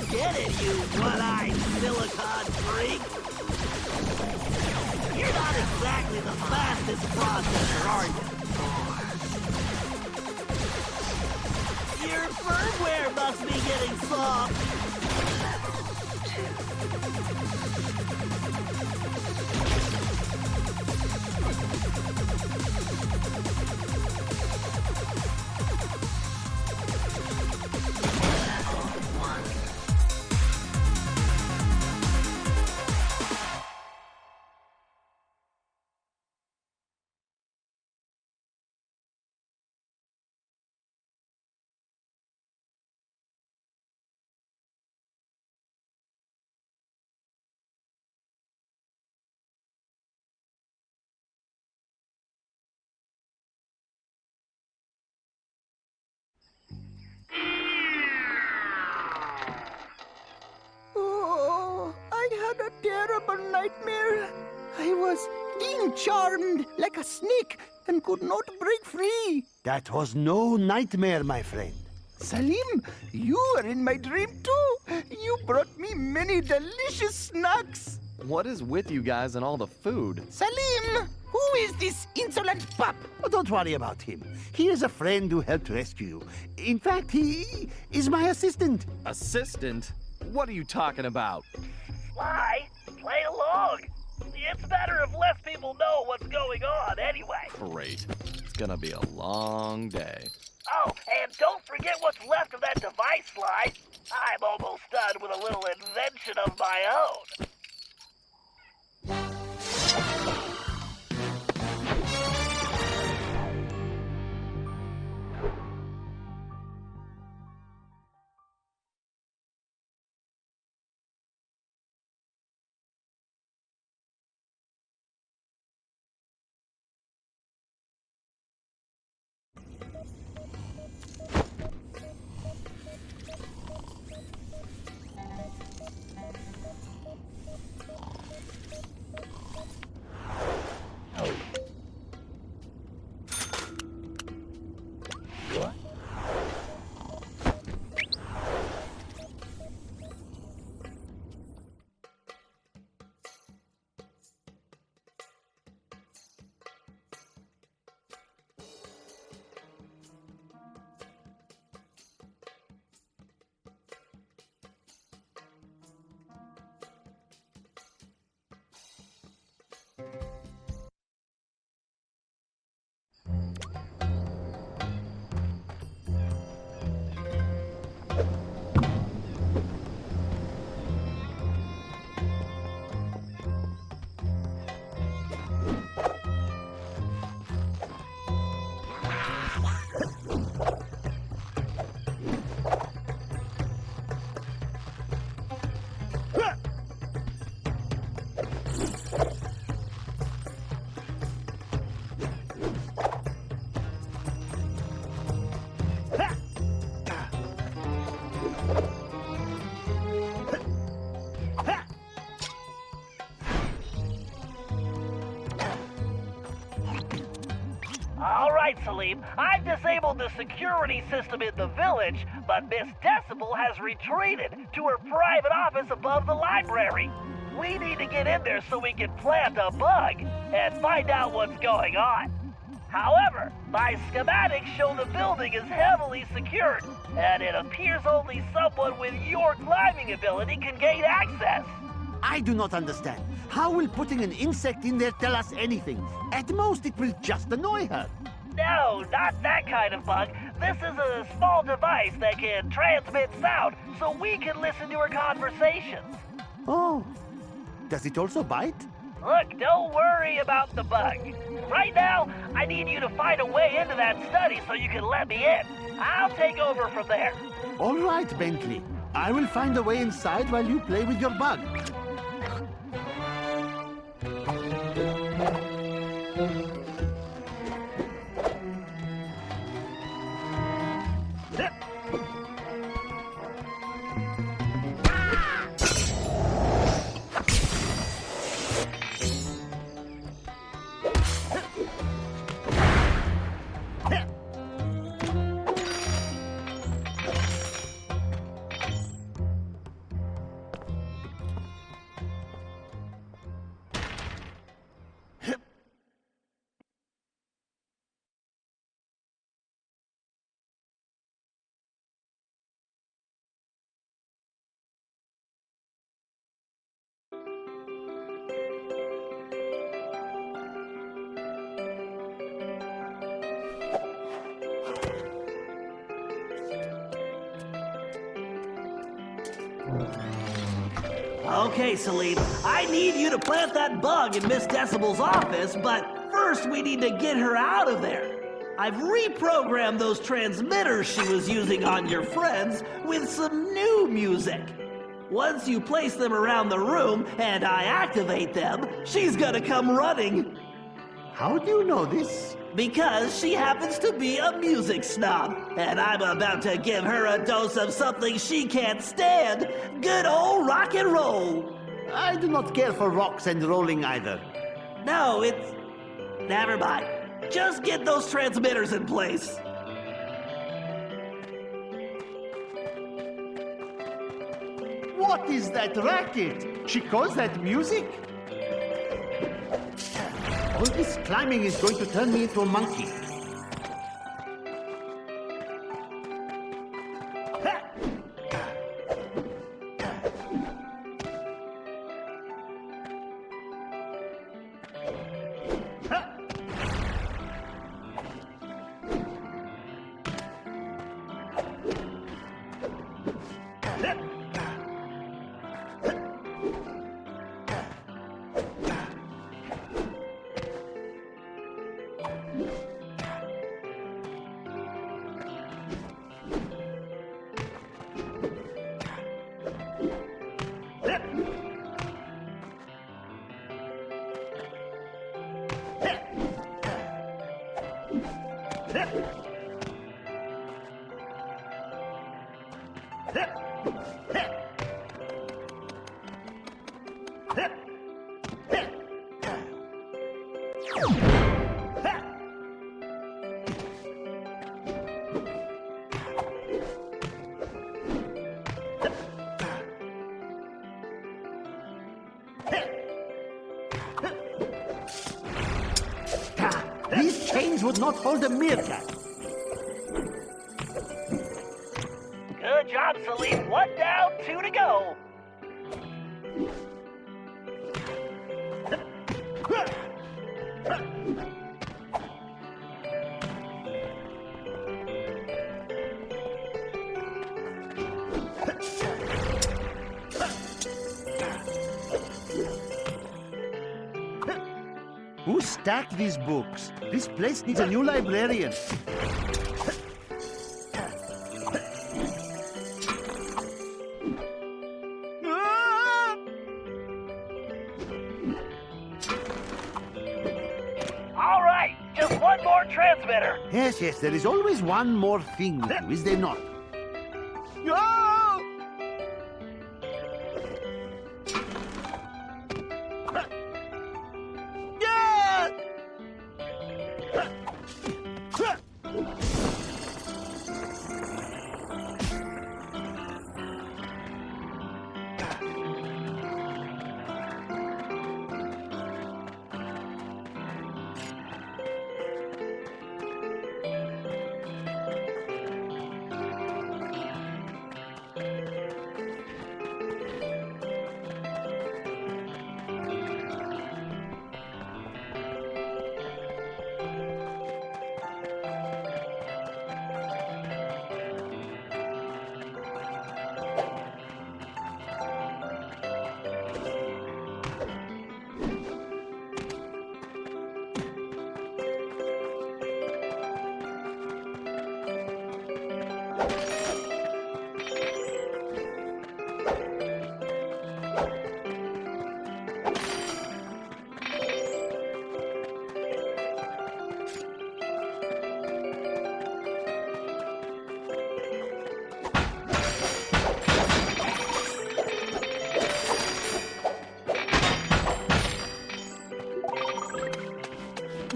Get it, you one-eyed silicon freak! You're not exactly the fastest processor, are you? Your firmware must be getting soft. nightmare. I was being charmed like a snake and could not break free. That was no nightmare, my friend. Salim, you were in my dream too. You brought me many delicious snacks. What is with you guys and all the food? Salim, who is this insolent pup? Oh, don't worry about him. He is a friend who helped rescue you. In fact, he is my assistant. Assistant? What are you talking about? Sly, play along. It's better if less people know what's going on anyway. Great. It's gonna be a long day. Oh, and don't forget what's left of that device, Sly. I'm almost done with a little invention of my own. Salim, I've disabled the security system in the village, but Miss Decibel has retreated to her private office above the library. We need to get in there so we can plant a bug and find out what's going on. However, my schematics show the building is heavily secured, and it appears only someone with your climbing ability can gain access. I do not understand. How will putting an insect in there tell us anything? At most, it will just annoy her. No, not that kind of bug. This is a small device that can transmit sound, so we can listen to her conversations. Oh, does it also bite? Look, don't worry about the bug. Right now, I need you to find a way into that study so you can let me in. I'll take over from there. All right, Bentley. I will find a way inside while you play with your bug. Okay, Salim, I need you to plant that bug in Miss Decibel's office, but first we need to get her out of there. I've reprogrammed those transmitters she was using on your friends with some new music. Once you place them around the room and I activate them, she's gonna come running. How do you know this? Because she happens to be a music snob, and I'm about to give her a dose of something she can't stand. Good old rock and roll. I do not care for rocks and rolling either. No, it's... Never mind. Just get those transmitters in place. What is that racket? She calls that music? All this climbing is going to turn me into a monkey. These chains would not hold a meerkat. Good job, Salim. 1 down, 2 to go. Who stacked these books? This place needs a new librarian. All right, just one more transmitter. Yes, there is always one more thing with you, is there not?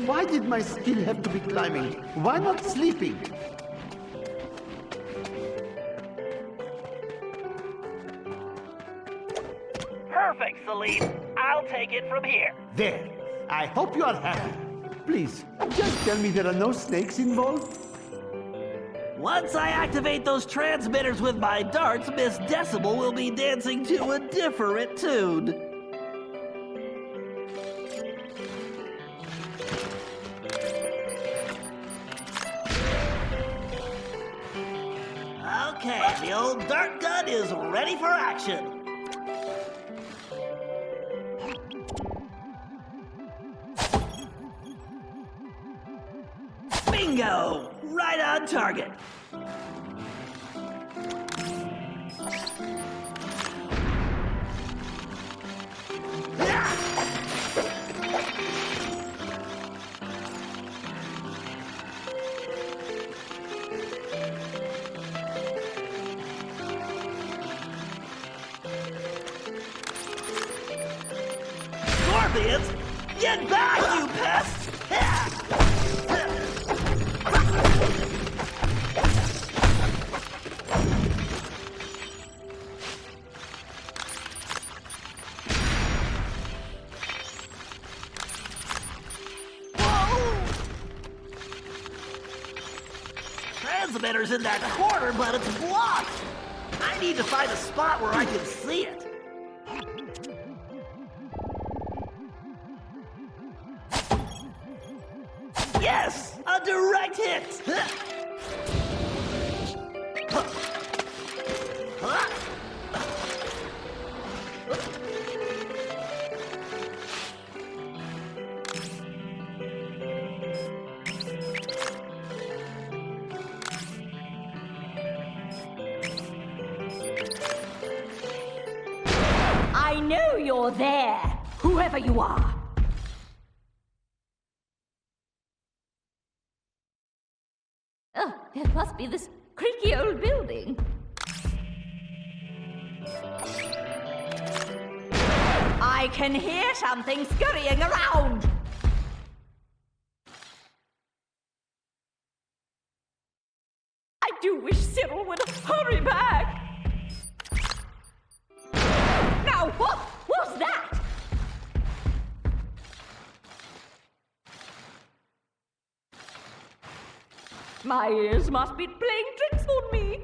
Why did my skill have to be climbing? Why not sleeping? Perfect, Salim. I'll take it from here. There. I hope you are happy. Please, just tell me there are no snakes involved. Once I activate those transmitters with my darts, Miss Decibel will be dancing to a different tune. Okay, the old dart gun is ready for action. Bingo! Right on target. lesbians! Get back, you pest! Transmitter's in that corner, but it's blocked. I need to find a spot where I can see it. Yes! A direct hit! I know you're there, whoever you are. Oh, it must be this creaky old building. I can hear something scurrying around. I do wish Cyril would hurry back. Now, what was that? My ears must be playing tricks on me.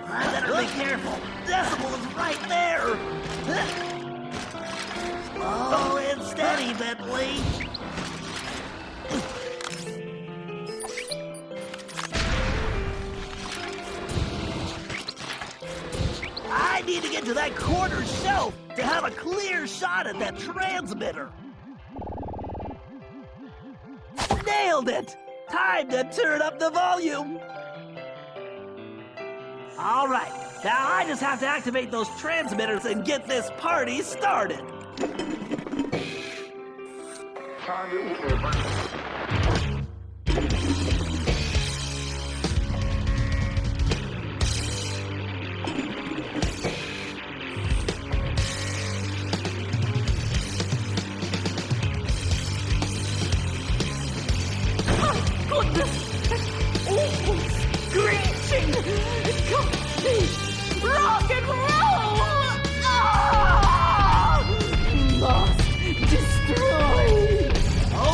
I better be careful. Decibel is right there. Slow and steady, Bentley. I need to get to that corner shelf to have a clear shot at that transmitter. Nailed it! Time to turn up the volume! All right, now I just have to activate those transmitters and get this party started. Screeching! Complete rock and roll! Lost, destroyed!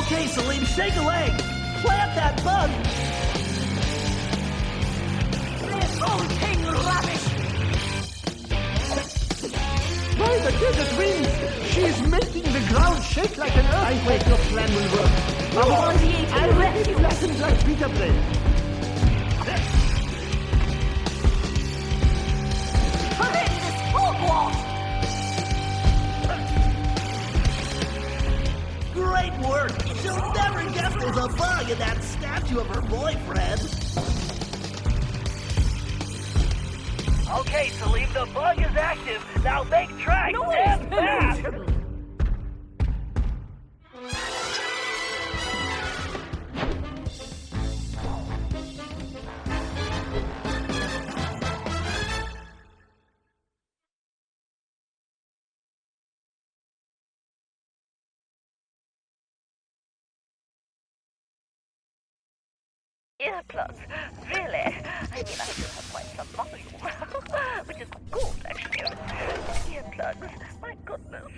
Okay, Salim, shake a leg. Plant that bug. Revolting rubbish! By the desert wind, she is making the ground shake like an earthquake. I hope your plan will work. Otherwise, I will be flattened like pita bread. Horrendous hogwash! Great work. She'll never guess there's a bug in that statue of her boyfriend. Okay, Salim, the bug is active. Now make tracks and fast. Earplugs, really? I mean, I do have quite some volume, which is good, actually. Earplugs, my goodness.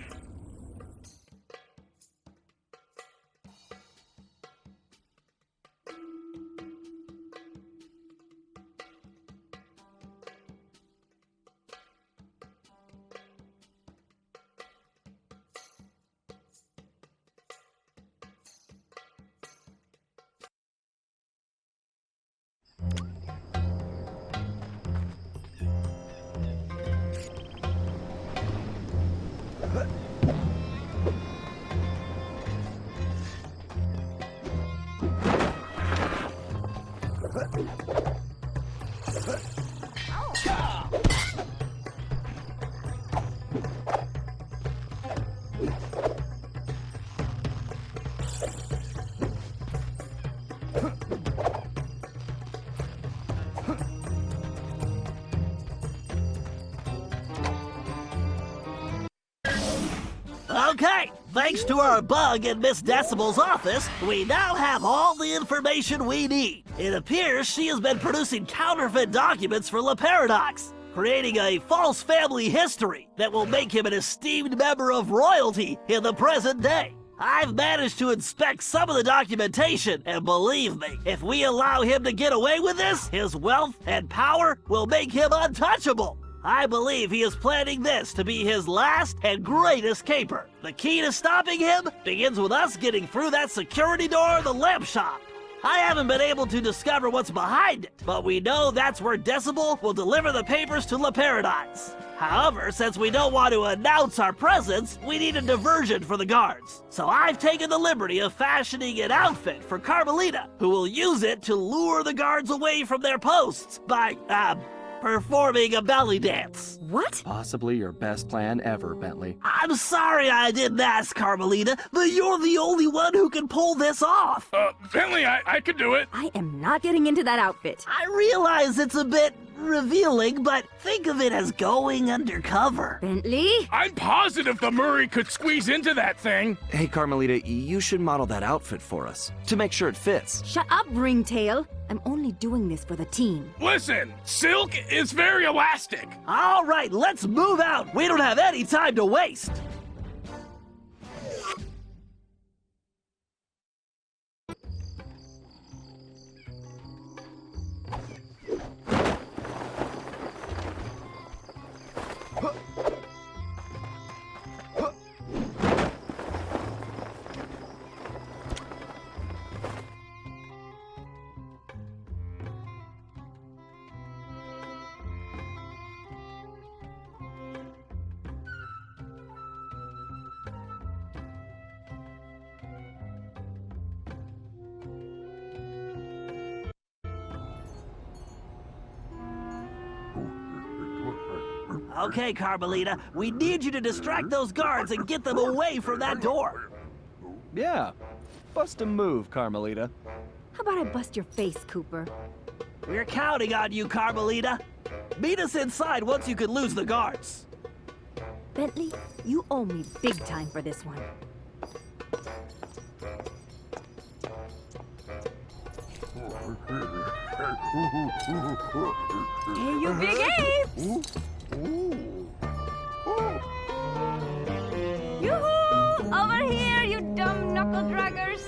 Okay, thanks to our bug in Miss Decibel's office, we now have all the information we need. It appears she has been producing counterfeit documents for Le Paradox, creating a false family history that will make him an esteemed member of royalty in the present day. I've managed to inspect some of the documentation, and believe me, if we allow him to get away with this, his wealth and power will make him untouchable. I believe he is planning this to be his last and greatest caper. The key to stopping him begins with us getting through that security door of the lamp shop. I haven't been able to discover what's behind it, but we know that's where Decibel will deliver the papers to Le Paradise. However, since we don't want to announce our presence, we need a diversion for the guards. So I've taken the liberty of fashioning an outfit for Carmelita, who will use it to lure the guards away from their posts by, performing a belly dance. What? Possibly your best plan ever, Bentley. I'm sorry I didn't ask, Carmelita, but you're the only one who can pull this off. Bentley, I could do it. I am not getting into that outfit. I realize it's a bit revealing, but think of it as going undercover. Bentley? I'm positive the Murray could squeeze into that thing. Hey, Carmelita, you should model that outfit for us to make sure it fits. Shut up, Ringtail. I'm only doing this for the team. Listen, silk is very elastic. All right, let's move out. We don't have any time to waste. Okay, Carmelita, we need you to distract those guards and get them away from that door. Yeah. Bust a move, Carmelita. How about I bust your face, Cooper? We're counting on you, Carmelita. Meet us inside once you can lose the guards. Bentley, you owe me big time for this one. Hey, you big apes! Yoo-hoo! Over here, you dumb knuckle draggers!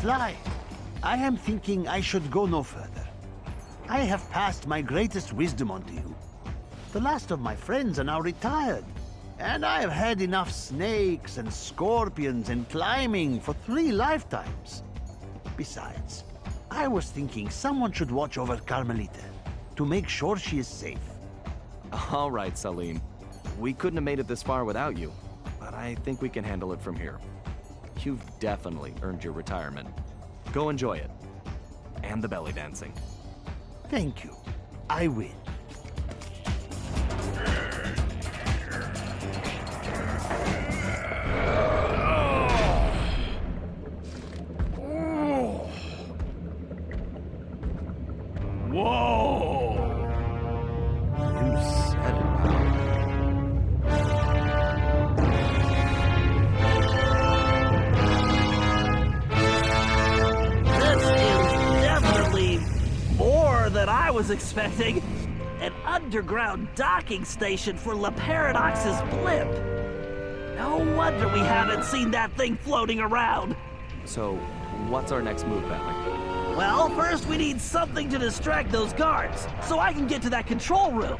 Sly, I am thinking I should go no further. I have passed my greatest wisdom on to you. The last of my friends are now retired, and I have had enough snakes and scorpions and climbing for 3 lifetimes. Besides, I was thinking someone should watch over Carmelita to make sure she is safe. All right, Salim. We couldn't have made it this far without you, but I think we can handle it from here. You've definitely earned your retirement. Go enjoy it. And the belly dancing. Thank you. I will. Whoa! You said it, This is definitely more than I was expecting. An underground docking station for La Paradox's blimp. No wonder we haven't seen that thing floating around. So, what's our next move, Bentley? Well, first we need something to distract those guards, so I can get to that control room.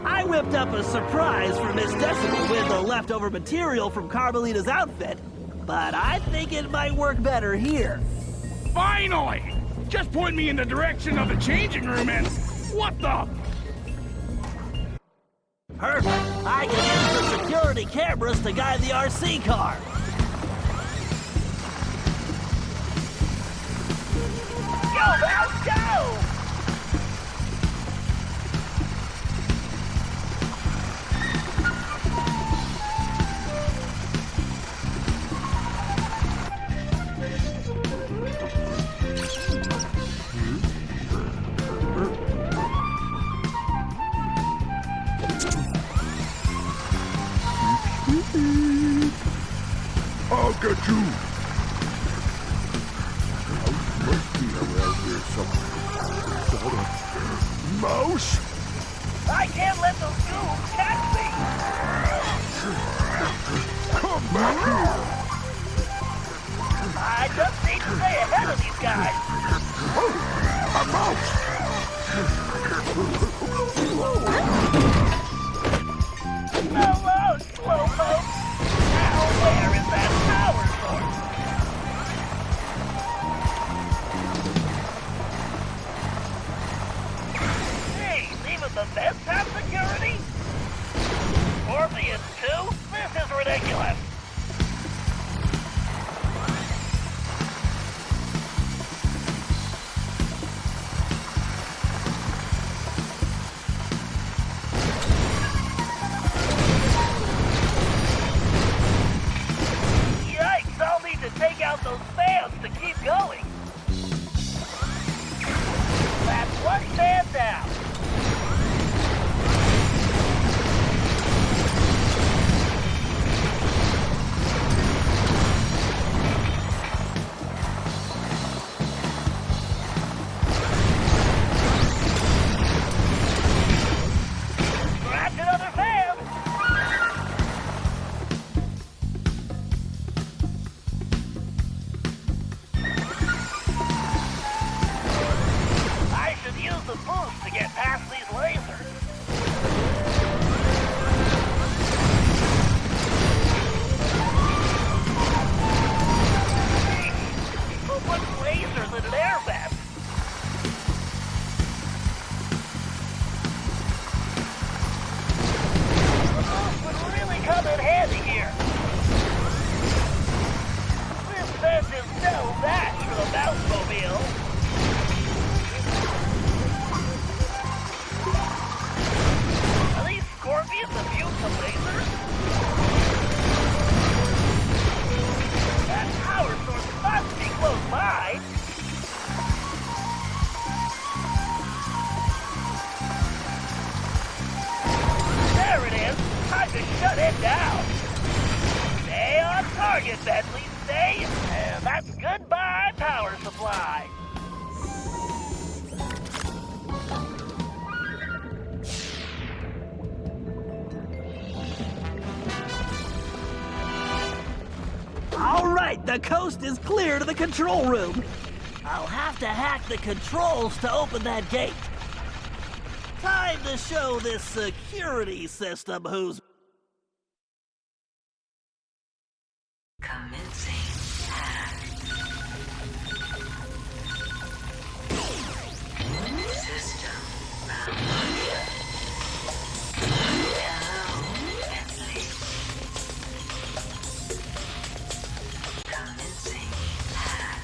I whipped up a surprise for Miss Decimal with the leftover material from Carmelita's outfit, but I think it might work better here. Finally! Just point me in the direction of the changing room and... What the... Perfect. I can use the security cameras to guide the RC car. Go, Mouse, go! I'll get you! Mouse must be around here somewhere. Mouse? I can't let those ghouls catch me! Come back here! I just need to stay ahead of these guys! Oh, a mouse! Hello, slowpoke! Now where is that power source? Hey, even the vents have security? Scorpions too? This is ridiculous! Yikes, I'll need to take out those fans to keep going. That's one fan down. Scratch another fan. I should use the boost to get past these lasers. Who puts lasers in an air vent? The boost would really come in handy here. This vent is no match for the Mouse-mobile. Are these scorpions immune to lasers? That power source must be close by. There it is. Time to shut it down. Stay on target, Bentley. Stay. And that's goodbye power supply. All right. right, the coast is clear to the control room. I'll have to hack the controls to open that gate. Time to show this security system who's... Commencing hack. System malfunction. Hello, Bentley. Commencing hack.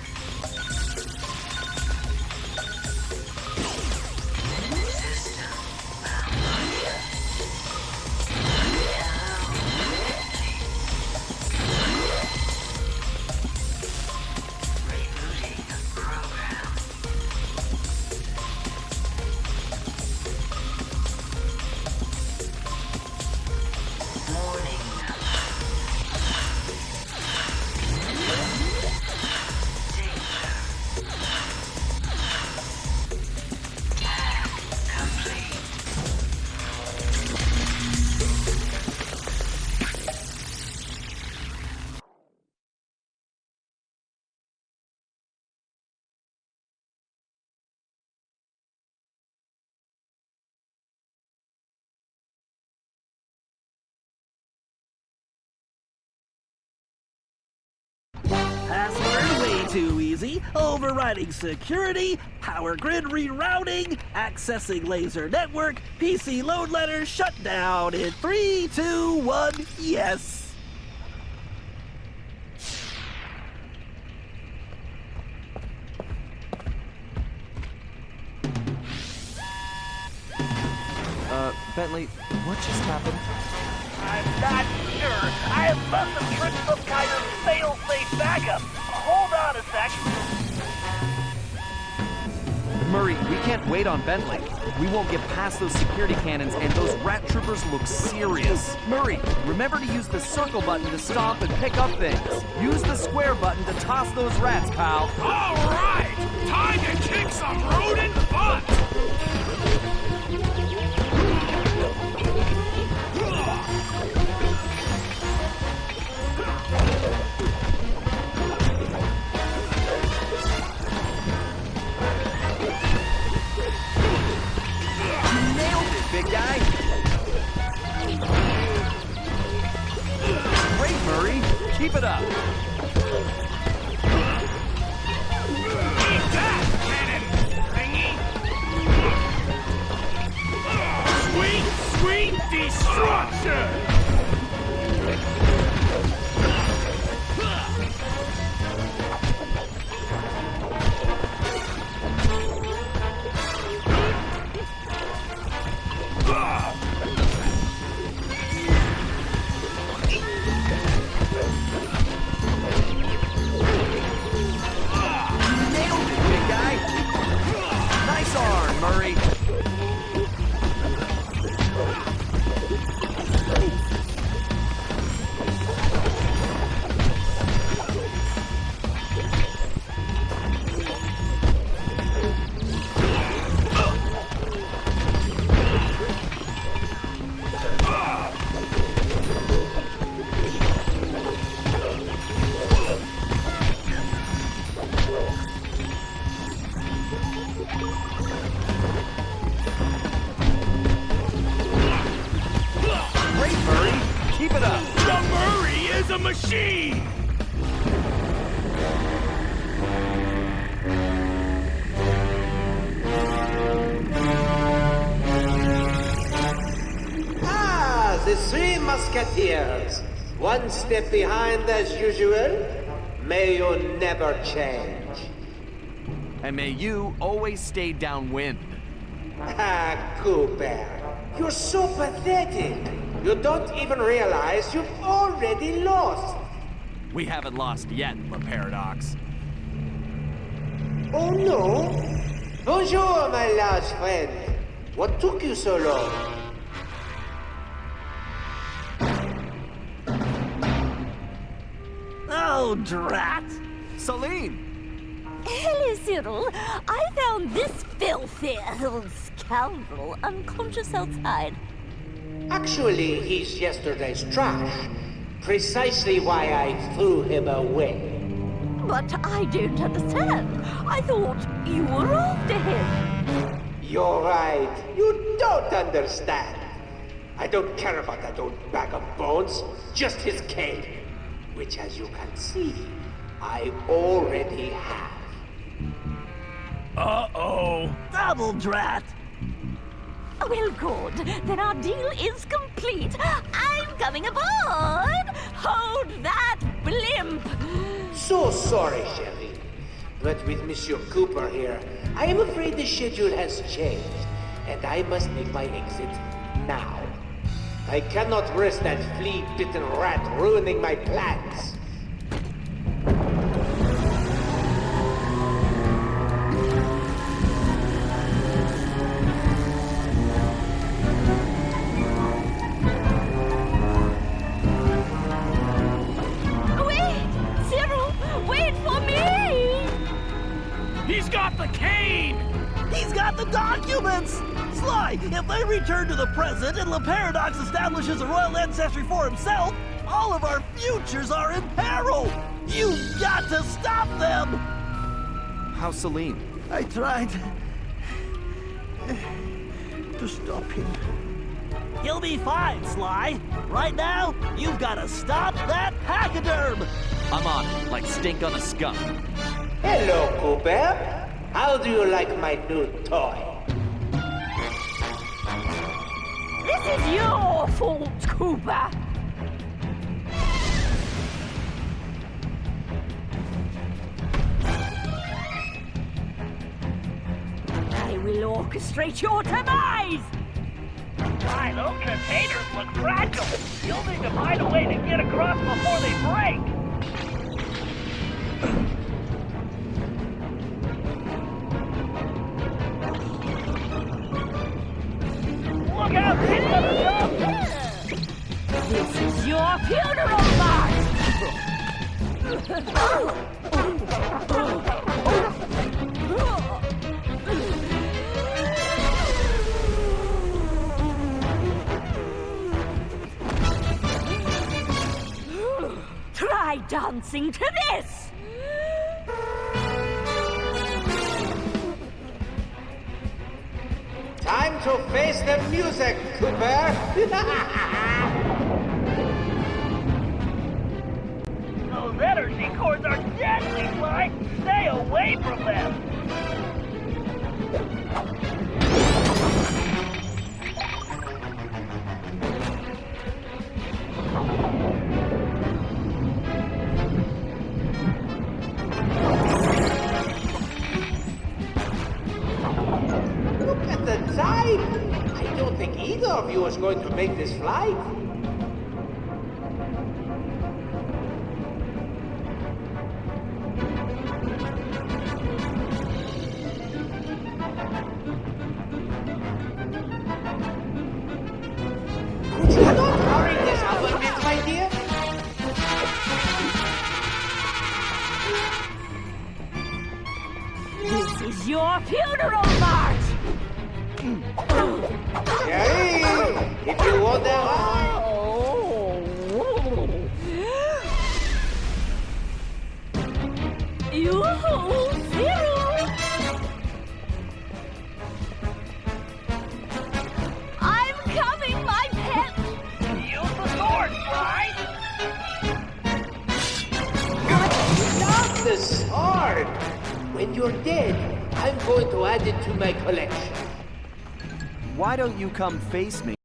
System malfunction. Password way too easy. Overriding security, power grid rerouting, accessing laser network, PC load letter shut down in 3, 2, 1, yes. Bentley, what just happened? I'm not sure. I must have tripped some kind of fail-safe backup. Hold on a sec. Murray, we can't wait on Bentley. We won't get past those security cannons, and those rat troopers look serious. Murray, remember to use the circle button to stomp and pick up things. Use the square button to toss those rats, pal. All right! Time to kick some rodent butt! Big guy. Great, Murray. Keep it up. Eat that, cannon thingy! Sweet, sweet destruction! Murray. A machine! Ah, the three musketeers. One step behind as usual. May you never change. And may you always stay downwind. Ah, Cooper. You're so pathetic. You don't even realize you've already lost. We haven't lost yet, the Paradox. Oh no? Bonjour, my large friend. What took you so long? Oh, drat! Celine! Hello, Cyril. I found this filthy old scoundrel unconscious outside. Actually, he's yesterday's trash. Precisely why I threw him away. But I don't understand. I thought you were after him. You're right. You don't understand. I don't care about that old bag of bones, just his cane. Which, as you can see, I already have. Uh-oh. Double drat. Well, good. Then our deal is complete. I'm coming aboard. Hold that blimp. So sorry, Shelly. But with Monsieur Cooper here, I am afraid the schedule has changed, and I must make my exit now. I cannot risk that flea-bitten rat ruining my plans. He's got the cane! He's got the documents! Sly, if they return to the present and Le Paradox establishes a royal ancestry for himself, all of our futures are in peril! You've got to stop them! How's Celine? I tried to stop him. He'll be fine, Sly. Right now, you've got to stop that pachyderm! I'm on it, like stink on a skunk. Hello, Cooper. How do you like my new toy? This is your fault, Cooper. I will orchestrate your demise! Why, those containers look fragile. You'll need to find a way to get across before they break. Look out, it's gonna jump! This is your funeral march! Try dancing to this! Time to face the music, Cooper! Those energy cords are deadly, Sly! Stay away from them! Look at the time! I don't think either of you is going to make this flight. Could you not hurry this up a bit, my dear? This is your funeral march! Hey, if you want that. You zero! I'm coming, my pet! Use the sword, Sly! Not the sword! When you're dead, I'm going to add it to my collection. Why don't you come face me?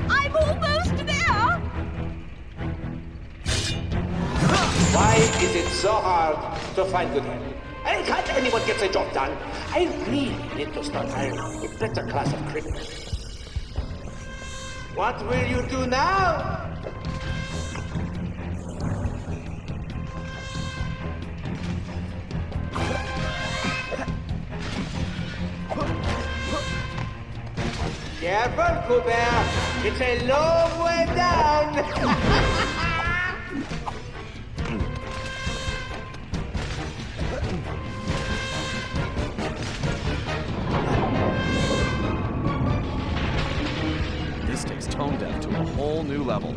I'm almost there! Why is it so hard to find good help? And can't anyone get the job done? I really need to start hiring a better class of criminals. What will you do now? Careful, Cooper. It's a long way down. This takes tone deaf to a whole new level.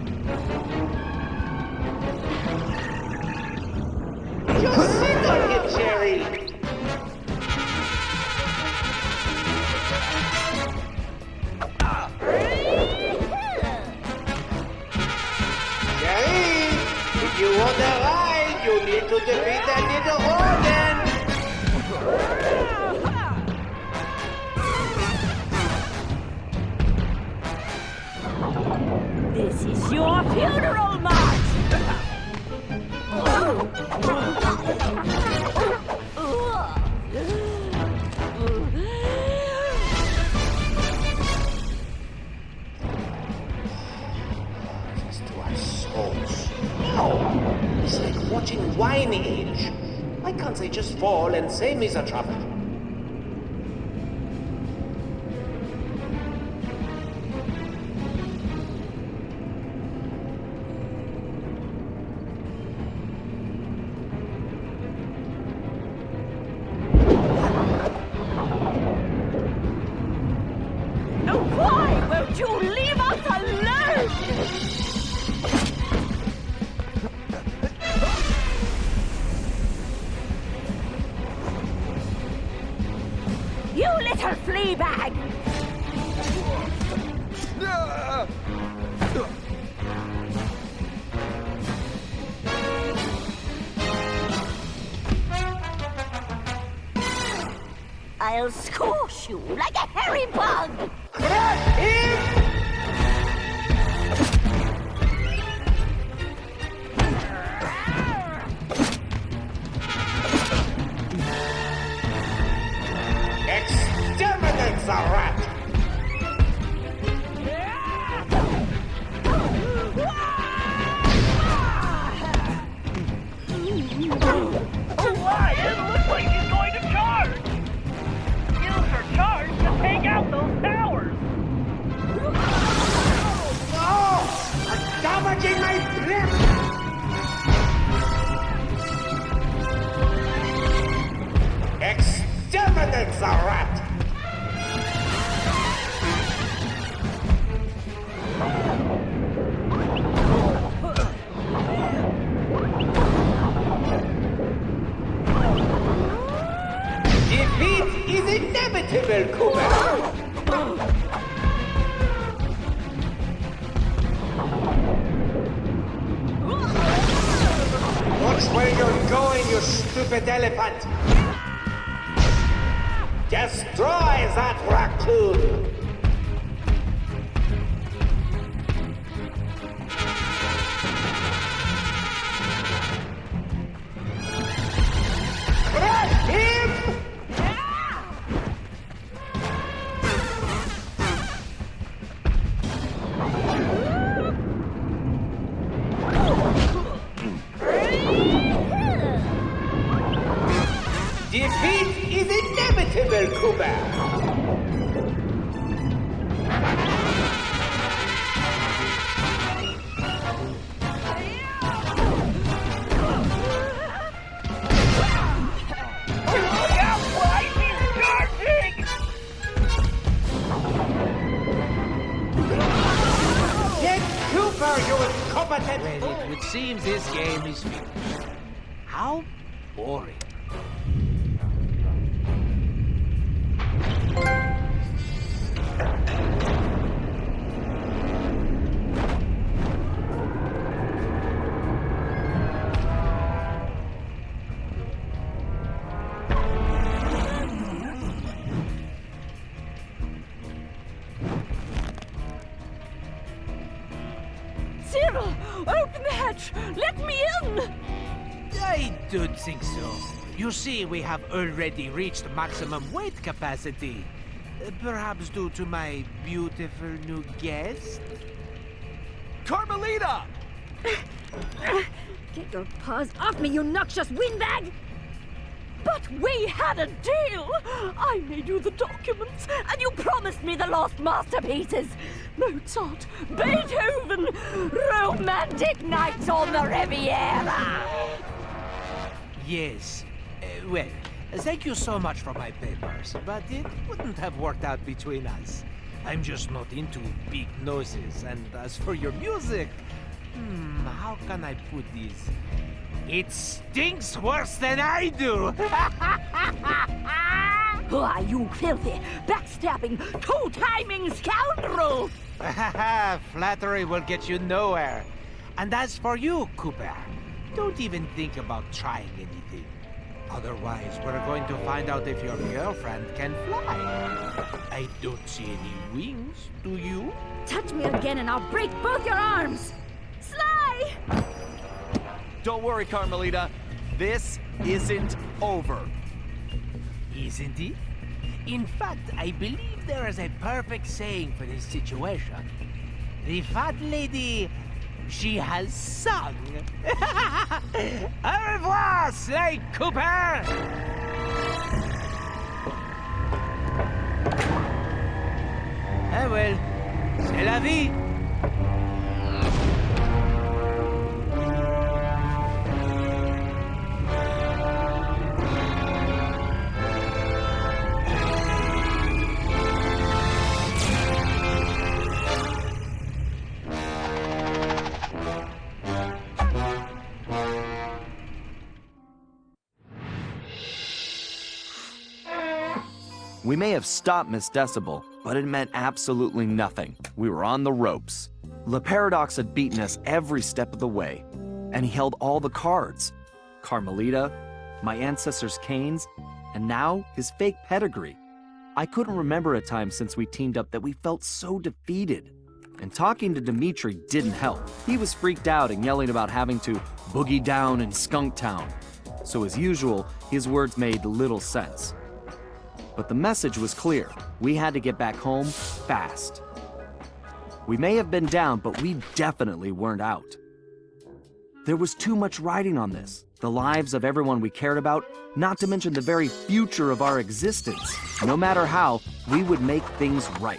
Just sit on him, Cherry. Cherry, if you want a ride, you need to defeat that little organ. This is your funeral march! It's to our souls. No, it's like watching wine age. Why can't they just fall and save me the trouble? Why won't you leave us alone? You little flea bag! I'll squash you like a hairy bug! Crush him! Exterminate the rat! Why? It looks like he's going to charge! Skills are charged to take out those towers! No! I'm damaging my grip! Exterminate the rat! Defeat is inevitable, Cooper! Watch where you're going, you stupid elephant! Destroy that raccoon! Crush him! Defeat is inevitable, Cooper! Look out, Sly! He's charging! Get Cooper, you incompetent Well, it would seem this game is finished. How boring. Cyril, open the hatch! Let me in! I don't think so. You see, we have already reached maximum weight capacity. Perhaps due to my beautiful new guest? Carmelita! Get your paws off me, you noxious windbag! But we had a deal! I made you the documents, and you promised me the lost masterpieces! Mozart, Beethoven, romantic nights on the Riviera! Yes. Well, thank you so much for my papers, but it wouldn't have worked out between us. I'm just not into big noses, and as for your music, how can I put this? It stinks worse than I do! Why, you filthy, backstabbing, two-timing scoundrel! Flattery will get you nowhere. And as for you, Cooper, don't even think about trying anything. Otherwise, we're going to find out if your girlfriend can fly. I don't see any wings, do you? Touch me again and I'll break both your arms! Sly! Don't worry, Carmelita. This isn't over. Isn't it? In fact, I believe there is a perfect saying for this situation. The fat lady, she has sung. Au revoir, Sly Cooper! Ah well, c'est la vie. We may have stopped Miss Decibel, but it meant absolutely nothing. We were on the ropes. Le Paradox had beaten us every step of the way, and he held all the cards. Carmelita, my ancestor's canes, and now his fake pedigree. I couldn't remember a time since we teamed up that we felt so defeated. And talking to Dimitri didn't help. He was freaked out and yelling about having to boogie down in Skunk Town. So as usual, his words made little sense. But the message was clear. We had to get back home fast. We may have been down, but we definitely weren't out. There was too much riding on this. The lives of everyone we cared about, not to mention the very future of our existence. No matter how, we would make things right.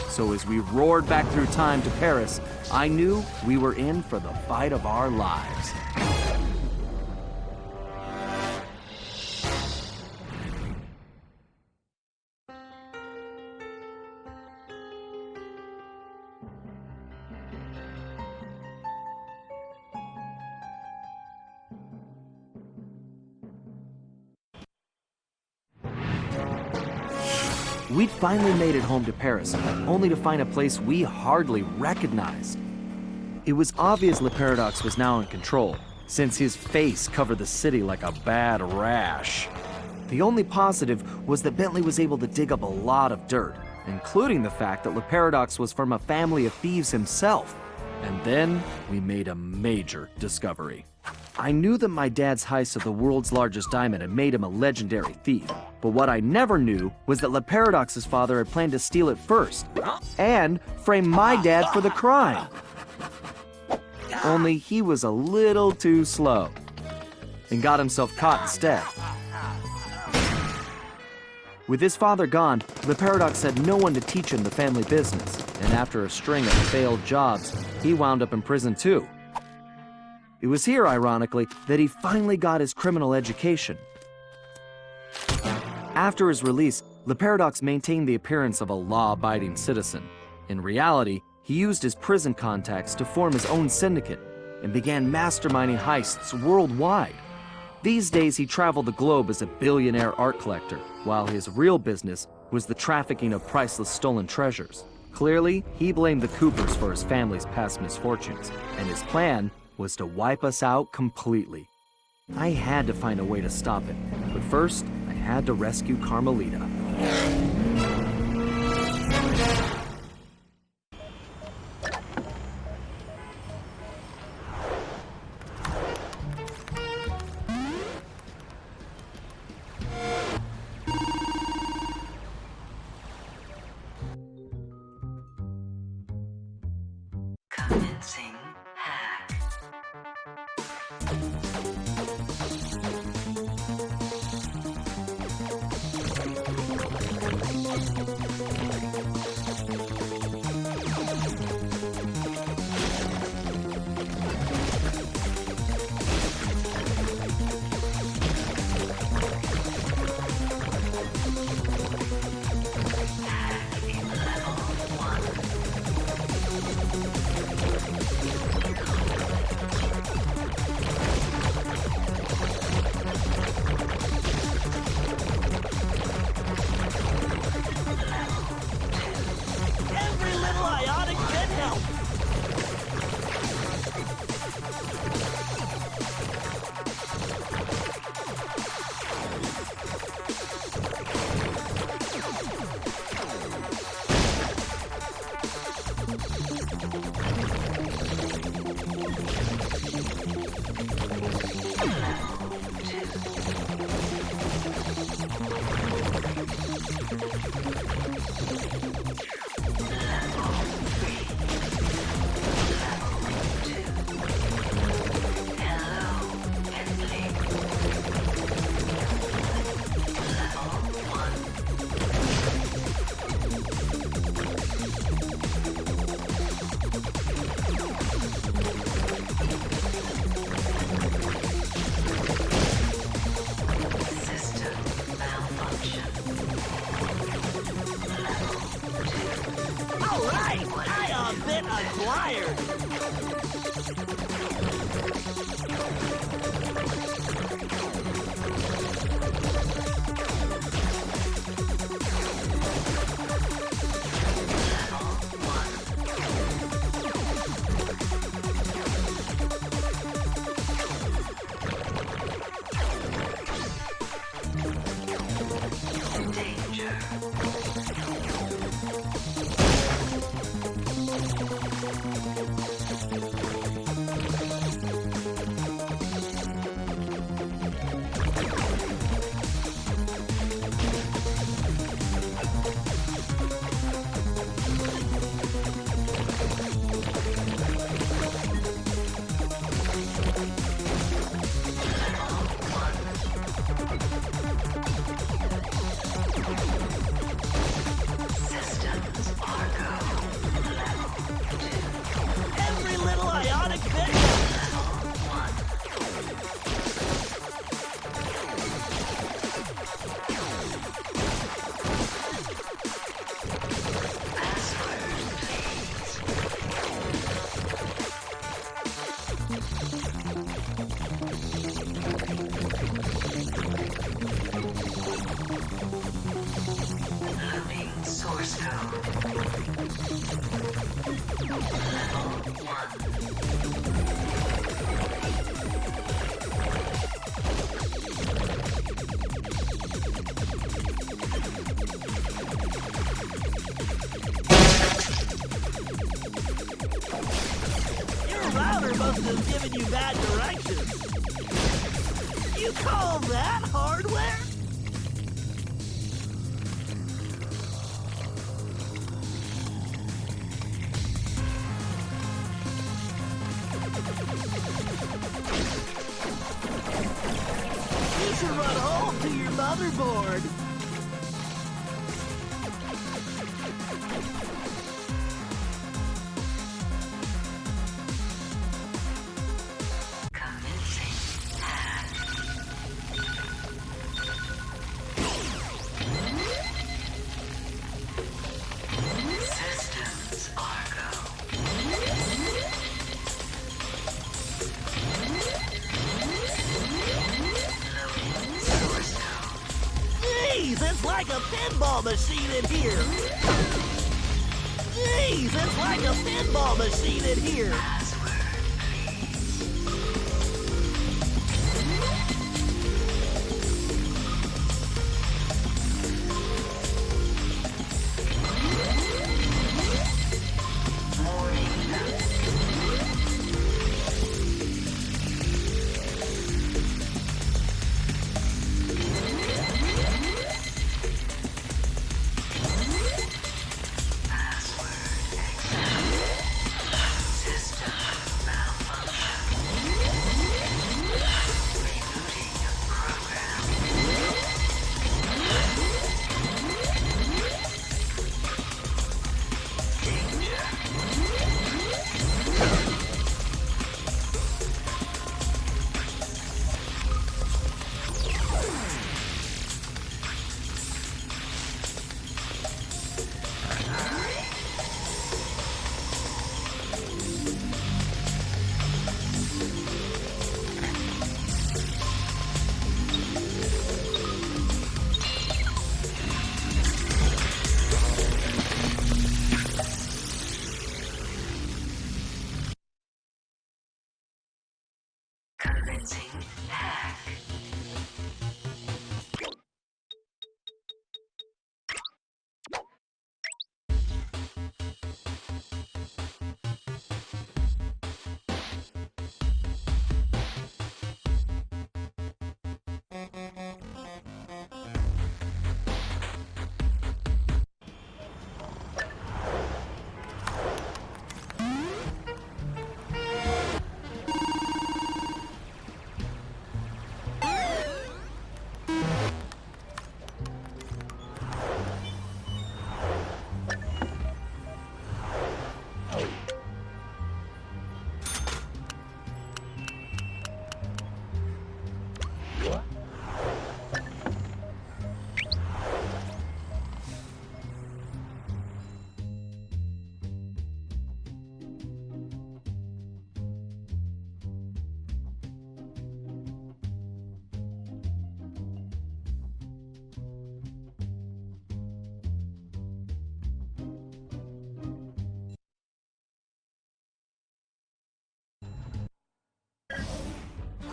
So as we roared back through time to Paris, I knew we were in for the fight of our lives. We'd finally made it home to Paris, only to find a place we hardly recognized. It was obvious Le Paradox was now in control, since his face covered the city like a bad rash. The only positive was that Bentley was able to dig up a lot of dirt, including the fact that Le Paradox was from a family of thieves himself. And then we made a major discovery. I knew that my dad's heist of the world's largest diamond had made him a legendary thief. But what I never knew was that Le Paradox's father had planned to steal it first and frame my dad for the crime. Only he was a little too slow and got himself caught instead. With his father gone, Le Paradox had no one to teach him the family business, and after a string of failed jobs, he wound up in prison too. It was here, ironically, that he finally got his criminal education. After his release, Le Paradox maintained the appearance of a law-abiding citizen. In reality, he used his prison contacts to form his own syndicate and began masterminding heists worldwide. These days, he traveled the globe as a billionaire art collector, while his real business was the trafficking of priceless stolen treasures. Clearly, he blamed the Coopers for his family's past misfortunes, and his plan was to wipe us out completely. I had to find a way to stop it, but first, I had to rescue Carmelita. Commencing hack. out! Must have given you bad directions. You call that hardware? You should run home to your motherboard. It's like a pinball machine in here. Jeez, it's like a pinball machine in here. System Commencing hack.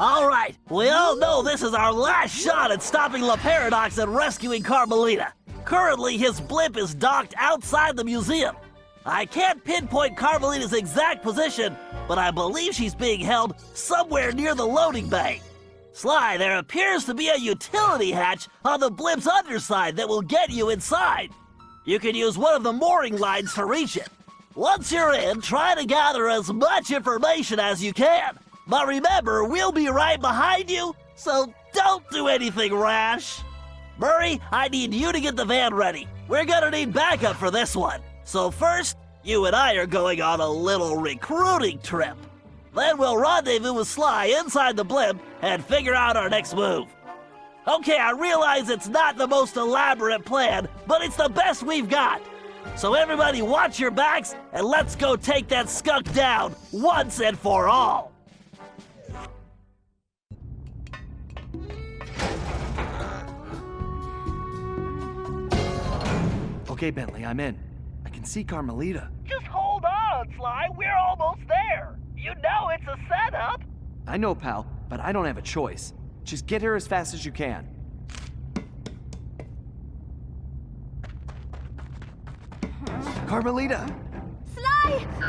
All right, we all know this is our last shot at stopping La Paradox and rescuing Carmelita. Currently, his blimp is docked outside the museum. I can't pinpoint Carmelita's exact position, but I believe she's being held somewhere near the loading bay. Sly, there appears to be a utility hatch on the blimp's underside that will get you inside. You can use one of the mooring lines to reach it. Once you're in, try to gather as much information as you can. But remember, we'll be right behind you, so don't do anything rash. Murray, I need you to get the van ready. We're gonna need backup for this one. So first, you and I are going on a little recruiting trip. Then we'll rendezvous with Sly inside the blimp and figure out our next move. Okay, I realize it's not the most elaborate plan, but it's the best we've got. So everybody watch your backs, and let's go take that skunk down once and for all. Okay, Bentley, I'm in. I can see Carmelita. Just hold on, Sly. We're almost there. You know it's a setup. I know, pal, but I don't have a choice. Just get here as fast as you can. Carmelita! Sly! No!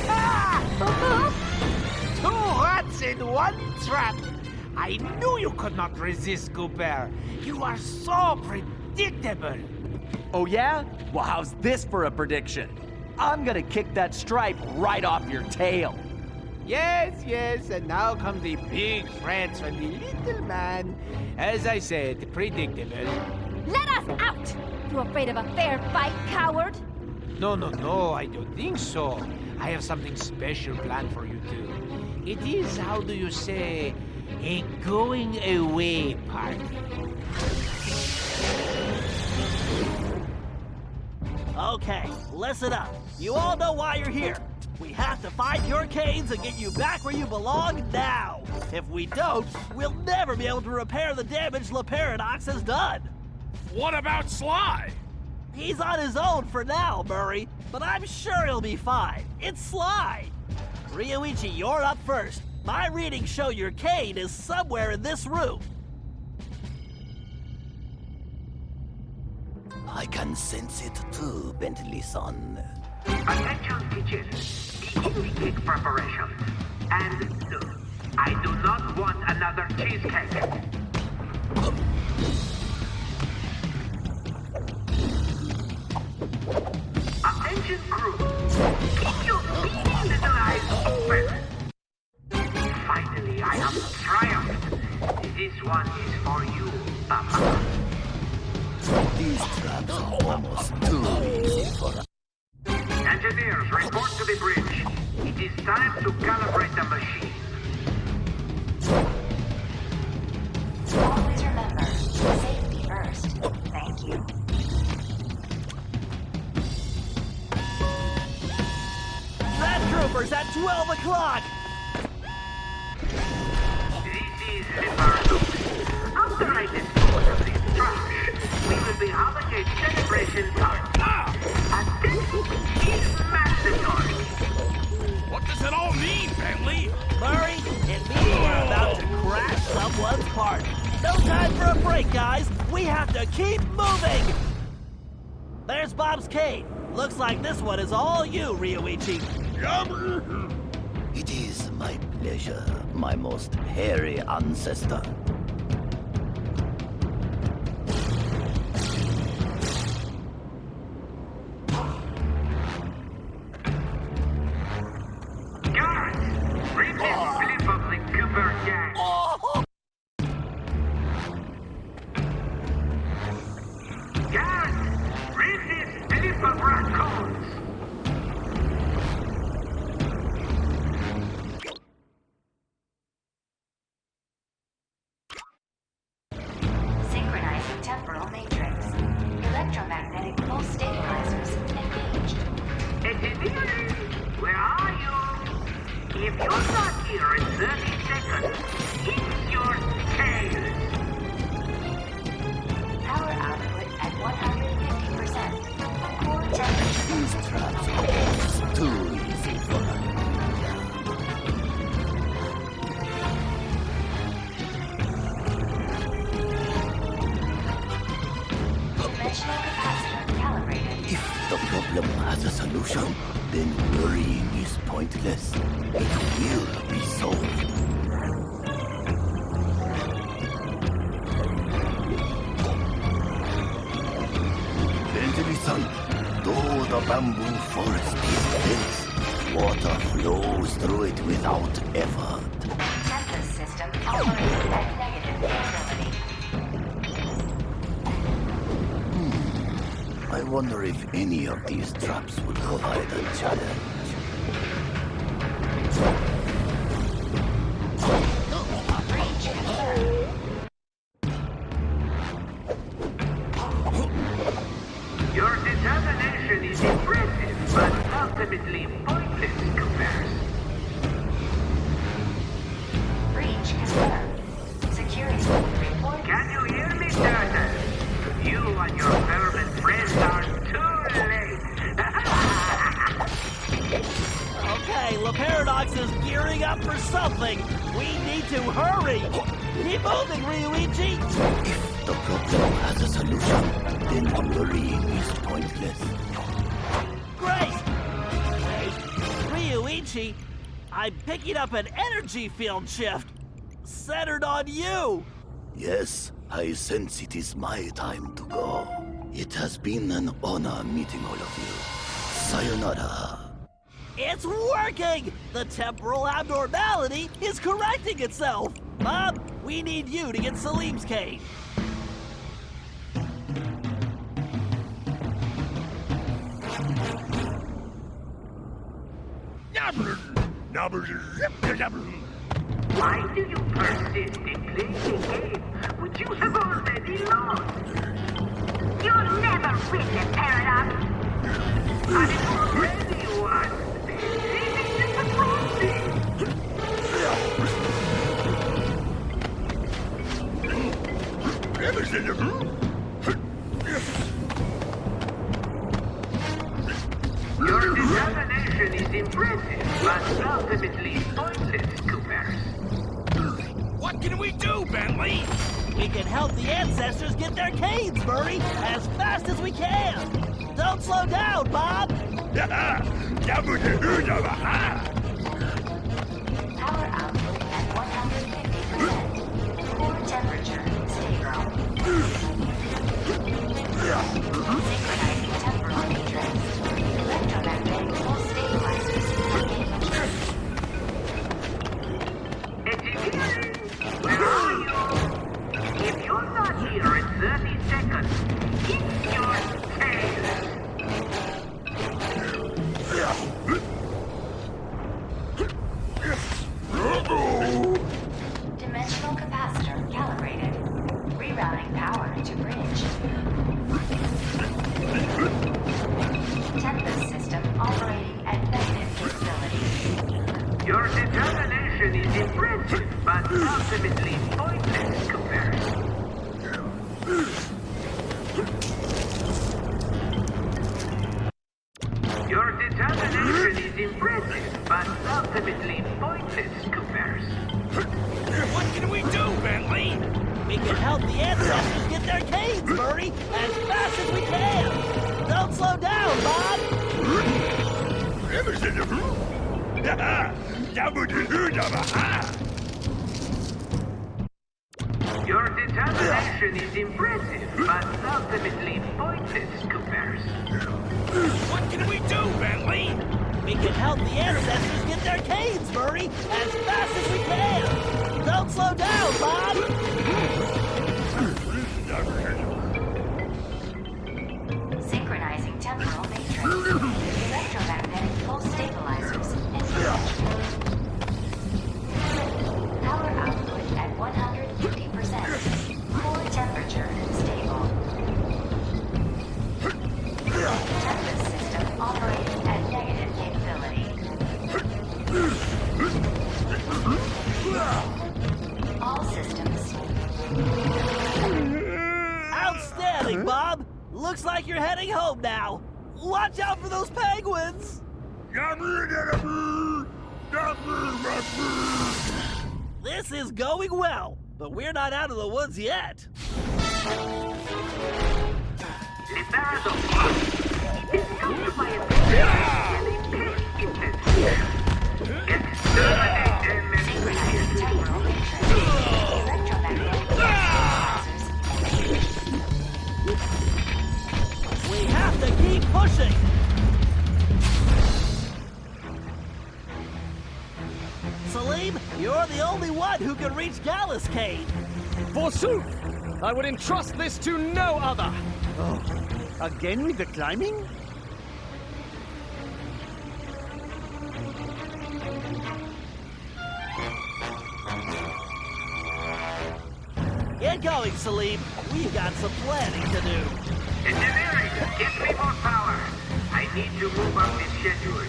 Ah! Two rats in one trap. I knew you could not resist, Cooper. You are so predictable. Oh yeah? Well, how's this for a prediction? I'm gonna kick that stripe right off your tail. Yes, yes, and now come the big threats from the little man. As I said, predictable. Let us out! You afraid of a fair fight, coward? No, I don't think so. I have something special planned for you two. It is, how do you say, a going away party. Okay, listen up. You all know why you're here. We have to find your canes and get you back where you belong now. If we don't, we'll never be able to repair the damage La Paradox has done. What about Sly? He's on his own for now, Murray, but I'm sure he'll be fine. It's Sly. Rioichi, you're up first. My readings show your cane is somewhere in this room. I can sense it too, Bentley-son. Attention, teachers. Begin the cake preparation. And no, I do not want another cheesecake. Attention, crew. Keep your beady little eyes open. Finally, I have triumphed. This one is for you, Papa. These traps are almost too easy for us. Engineers, report to the bridge. It is time to calibrate the machine. Always remember, safety first. Thank you. Red Troopers at 12 o'clock! This is the paradox. After I dispose of this trash, we will be having a celebration party. Attendance is mandatory. What does it all mean, Bentley? one's part. No time for a break, guys. We have to keep moving. There's Bob's cane. Looks like this one is all you, Rioichi. It is my pleasure, my most hairy ancestor. Read this clip of the Cooper gang. Guards, read this clip of raccoons. Synchronizing temporal matrix. Electromagnetic pulse stabilizers engaged. Engineering, where are you? If you're not here in 30 seconds, it's your tail. Power output at 150%. Core temperature. These traps are almost too easy for me. Dimensional capacitor calibrated. If the problem has a solution, then worrying is pointless. It will be solved. Bentley-san, though the bamboo forest is dense, water flows through it without effort. Tempest system operating at negative stability. I wonder if any of these traps would provide a challenge. Breach confirmed. Your determination is impressive, but ultimately pointless in comparison. Breach confirmed. Security report. Can you hear me, Turtle? You and your vermin friends are too late. Okay, La Paradox is gearing up for something. We need to hurry. Keep moving, Rioichi. If the problem has a solution, then worrying is pointless. Great. Wait, Rioichi, I'm picking up an energy field shift centered on you. Yes, I sense it is my time to go. It has been an honor meeting all of you. Sayonara. It's working! The temporal abnormality is correcting itself! Bob, we need you to get Salim's cane. Why do you persist in playing a game which you have already lost? You'll never win the Paradox! I've already won! Leaving disappointing! Your determination is impressive, but ultimately pointless, Cooper. What can we do, Bentley? We can help the ancestors get their canes, Murray, as fast as we can. Don't slow down, Bob. Power output at 150%. Core temperature stable. Synchronizing temporal matrix. Electromagnetic pulse stabilizers Engineering, where are you? If you're not here in 30 seconds, it's your tail. Dimensional capacitor calibrated. Rerouting power to bridge. Tempest system operating at negative capability. Your determination is impressive, but ultimately pointless, Cooper. Your determination is impressive, but ultimately pointless, Cooper. What can we do, Bentley? Bentley? We can help the ancestors get their canes, Murray, as fast as we can. Don't slow down, Bob. Your determination is impressive, but ultimately pointless, Coopers. What can we do, Bentley? We can help the ancestors get their canes, Murray, as fast as we can. Don't slow down, Bob. Synchronizing temporal matrix. Electromagnetic pulse stabilizers engaged. Power output at 150%. Core temperature stable. Tempest system operating at negative capability. All systems. Outstanding, Bob. Looks like you're heading home now. Watch out for those penguins. This is going well, but we're not out of the woods yet. Liberado. Discover my ability. Exterminate them and Synchronizing temporal matrix. Electromagnetic We have to keep pushing. Salim, you're the only one who can reach Gallus Cave. Forsooth! I would entrust this to no other! Oh, again with the climbing? Get going, Salim. We've got some planning to do. Engineering, give me more power. I need to move up this schedule.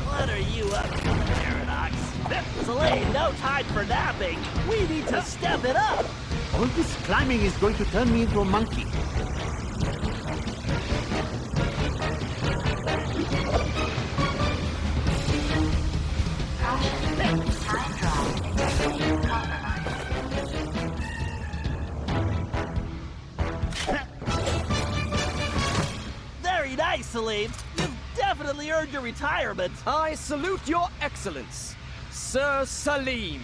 What are you up to, Paradox? Salim, no time for napping. We need to step it up. All this climbing is going to turn me into a monkey. time drop. Compromise. Very nice, Salim. You've definitely earned your retirement. I salute your excellence, Sir Salim.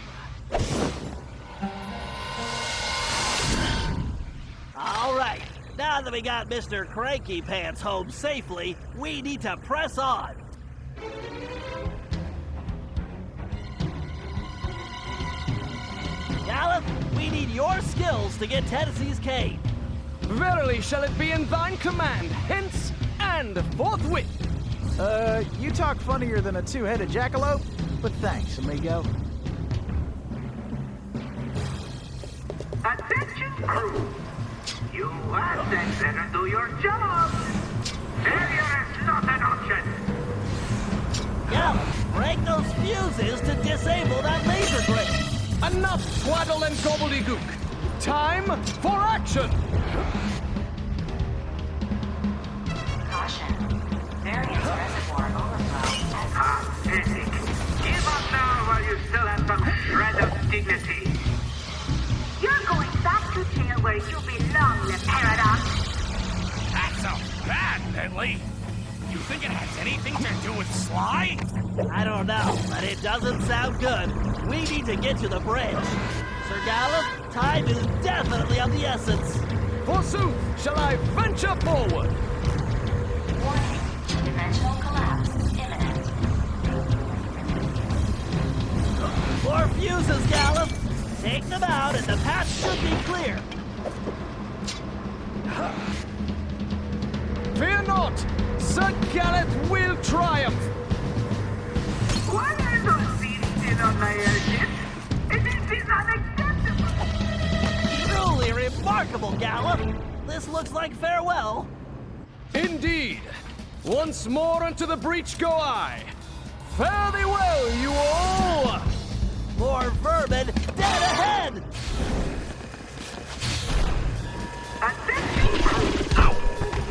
All right. Now that we got Mr. Cranky Pants home safely, we need to press on. Gallup, we need your skills to get Tennessee's cave. Verily shall it be in thine command, hence and forthwith. You talk funnier than a two-headed jackalope, but thanks, amigo. Attention crew! You assets better do your job! Failure is not an option! Gallup, break those fuses to disable that laser grid. Enough twaddle and gobbledygook. Time for action! Caution. Variance reservoir overflow. Pathetic. Give up now while you still have some shred of dignity. You're going back to jail where you belong, the Paradox. That sounds bad, Bentley. You think it has anything to do with Sly? I don't know, but it doesn't sound good. We need to get to the bridge. Sir Gallup, time is definitely of the essence. Forsooth, shall I venture forward? Warning. Dimensional collapse imminent. More fuses, Gallup. Take them out and the path should be clear. Fear not! Sir Gallet will triumph! Why are those seats still on my airship? It is unacceptable! Truly remarkable, Gallup. This looks like farewell. Indeed. Once more unto the breach go I. Fare thee well, you all! More vermin dead ahead! Attention!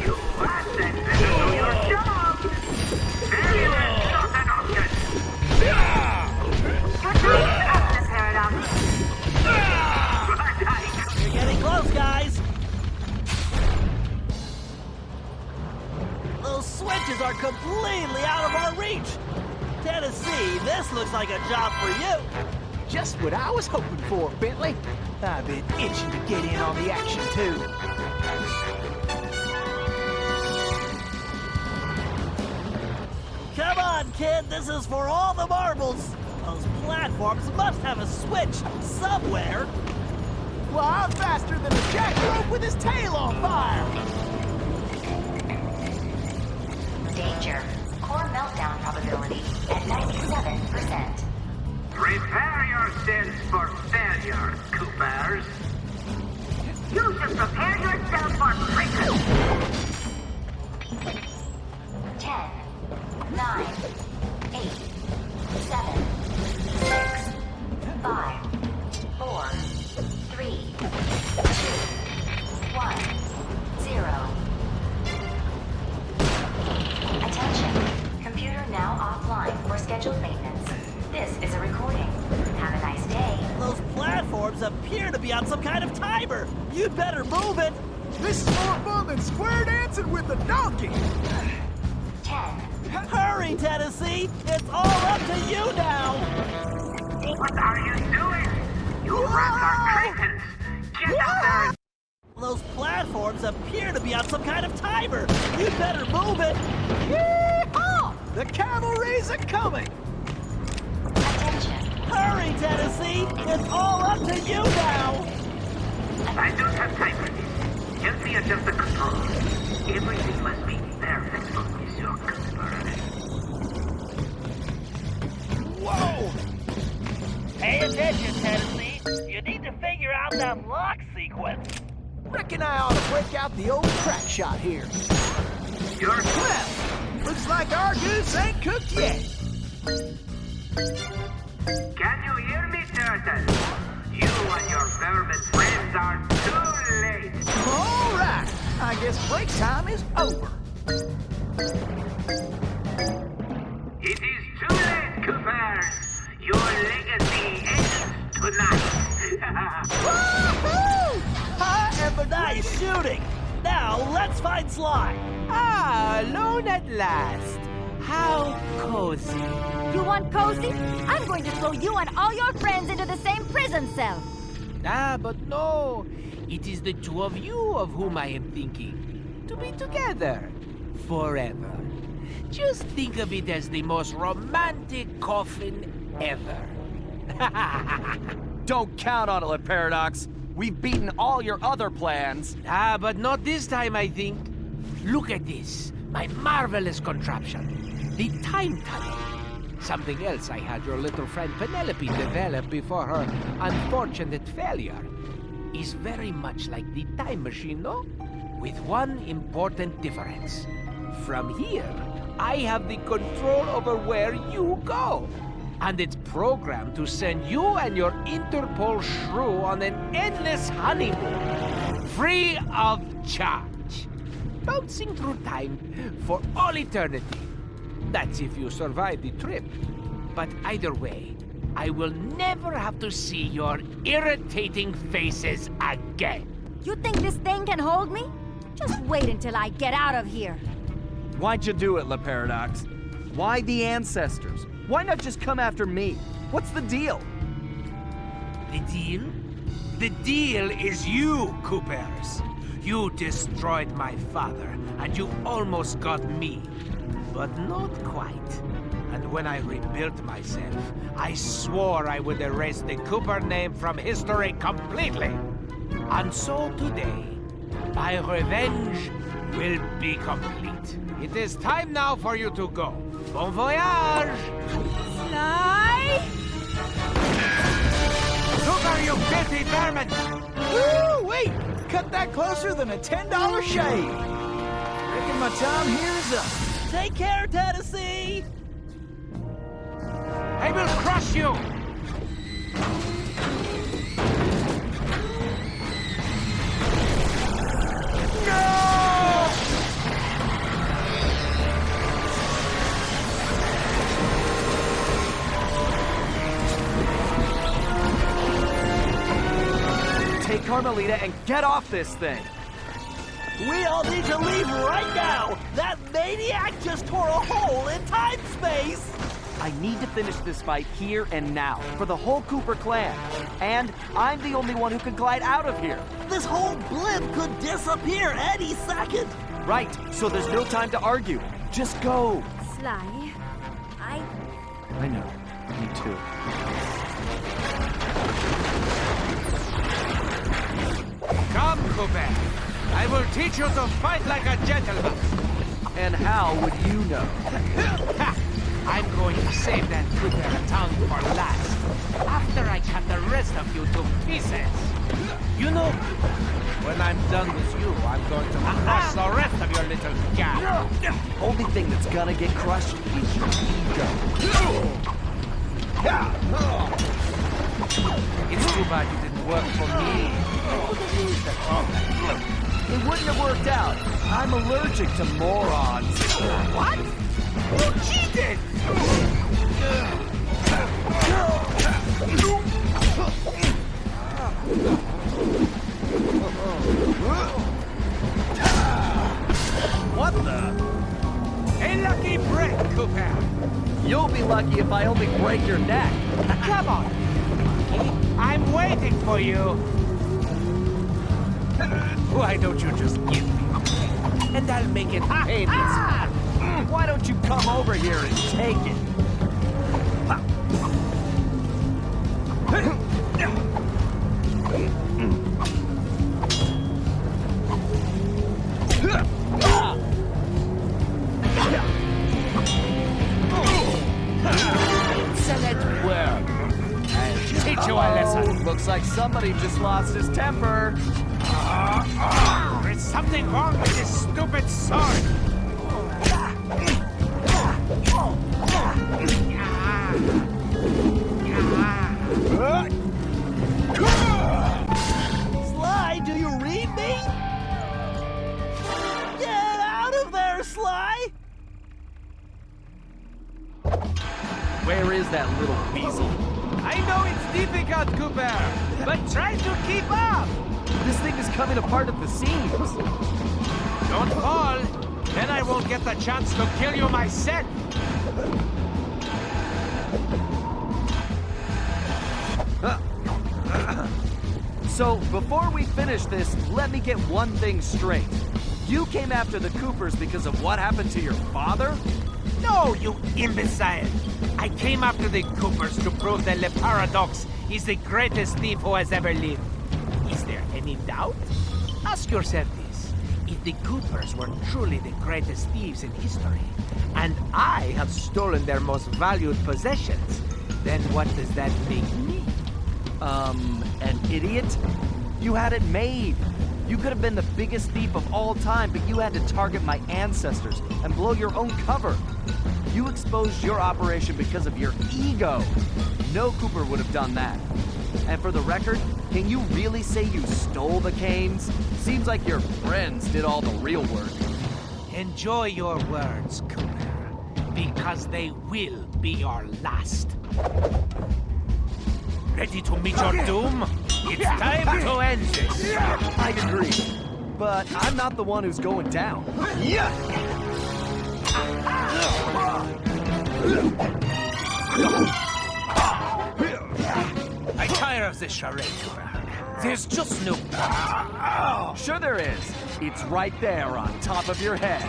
You assets better do your job! Failure is not an option! Good night, Paradox. Those switches are completely out of our reach. Tennessee, this looks like a job for you. Just what I was hoping for, Bentley. I've been itching to get in on the action, too. Come on, kid, this is for all the marbles. Those platforms must have a switch somewhere. Well, I'm faster than a jackalope with his tail on fire. Danger. Core meltdown probability at 97%. Prepare yourselves for failure, Coopers. You should prepare yourself for prison. 10, 9, 8, 7, 6, 5, 4, 3, 2, 1, 0. Attention. Computer now offline for scheduled maintenance. This is a recording. Have a nice day. Those platforms appear to be on some kind of timer. You'd better move it. This is more fun than square dancing with a donkey. 10. Hurry, Tennessee. It's all up to you now. What are you doing? You rats are cretins. Get out there. Those platforms appear to be on some kind of timer. You'd better move it. Yeehaw! The cavalry's a-coming. Hurry, Tennessee. It's all up to you now. I don't have time for this. Help me adjust the controls. Everything must be perfect for Monsieur Cooper. Whoa! Pay attention, Tennessee. You need to figure out that lock sequence. Reckon I ought to break out the old crack shot here. You're Well, looks like our goose ain't cooked yet. Can you hear me, Turtle? You and your vermin friends are too late. All right. I guess break time is over. It is too late, Coopers. Your legacy ends tonight. Woohoo! Nice shooting. Now let's find Sly. Ah, alone at last. How cozy. You want cozy? I'm going to throw you and all your friends into the same prison cell. Ah, but no. It is the two of you of whom I am thinking. To be together. Forever. Just think of it as the most romantic coffin ever. Don't count on it, Le Paradox. We've beaten all your other plans. Ah, but not this time, I think. Look at this. My marvelous contraption. The time tunnel. Something else I had your little friend Penelope develop before her unfortunate failure. Is very much like the time machine, no? With one important difference. From here, I have the control over where you go. And it's programmed to send you and your Interpol shrew on an endless honeymoon. Free of charge. Bouncing through time for all eternity. That's if you survive the trip. But either way, I will never have to see your irritating faces again. You think this thing can hold me? Just wait until I get out of here. Why'd you do it, Le Paradox? Why the ancestors? Why not just come after me? What's the deal? The deal? The deal is you, Coopers. You destroyed my father, and you almost got me. But not quite. And when I rebuilt myself, I swore I would erase the Cooper name from history completely. And so today, my revenge will be complete. It is time now for you to go. Bon voyage! Sly! Cooper, you filthy vermin! Woo, wait! Cut that closer than a $10 shave. Reckon my time here is up. Take care, Tennessee! I will crush you! Take Carmelita and get off this thing. We all need to leave right now. That maniac just tore a hole in time-space! I need to finish this fight here and now, for the whole Cooper clan. And I'm the only one who can glide out of here. This whole blimp could disappear any second! Right, so there's no time to argue. Just go! Sly, I know. Me too. Come, Cooper. I will teach you to fight like a gentleman. And how would you know? I'm going to save that Cooper tongue for last, after I cut the rest of you to pieces. You know, when I'm done with you, I'm going to crush the rest of your little gang. Only thing that's gonna get crushed is your ego. It's too bad you didn't work for me. It wouldn't have worked out. I'm allergic to morons. What? You cheated! What the? A lucky break, Cooper. You'll be lucky if I only break your neck. Come on. I'm waiting for you. Why don't you just give me? And I'll make it painless. Why don't you come over here and take it? Teach you a lesson. Looks like somebody just lost his temper. There's something wrong with this stupid sword. Sly, do you read me? Get out of there, Sly! Where is that little weasel? I know it's difficult, Cooper, but try to keep up. This thing is coming apart at the seams. Don't fall, then I won't get the chance to kill you myself. So, before we finish this, let me get one thing straight. You came after the Coopers because of what happened to your father? No, you imbecile! I came after the Coopers to prove that Le Paradox is the greatest thief who has ever lived. Is there any doubt? Ask yourself this. If the Coopers were truly the greatest thieves in history, and I have stolen their most valued possessions, then what does that make me? An idiot? You had it made. You could have been the biggest thief of all time, but you had to target my ancestors and blow your own cover. You exposed your operation because of your ego. No Cooper would have done that. And for the record, can you really say you stole the canes? Seems like your friends did all the real work. Enjoy your words, Cooper, because they will be your last. Ready to meet your doom? It's time to end this. I agree, but I'm not the one who's going down. I tire of this charade, Cooper. There's just no point. Sure there is. It's right there on top of your head.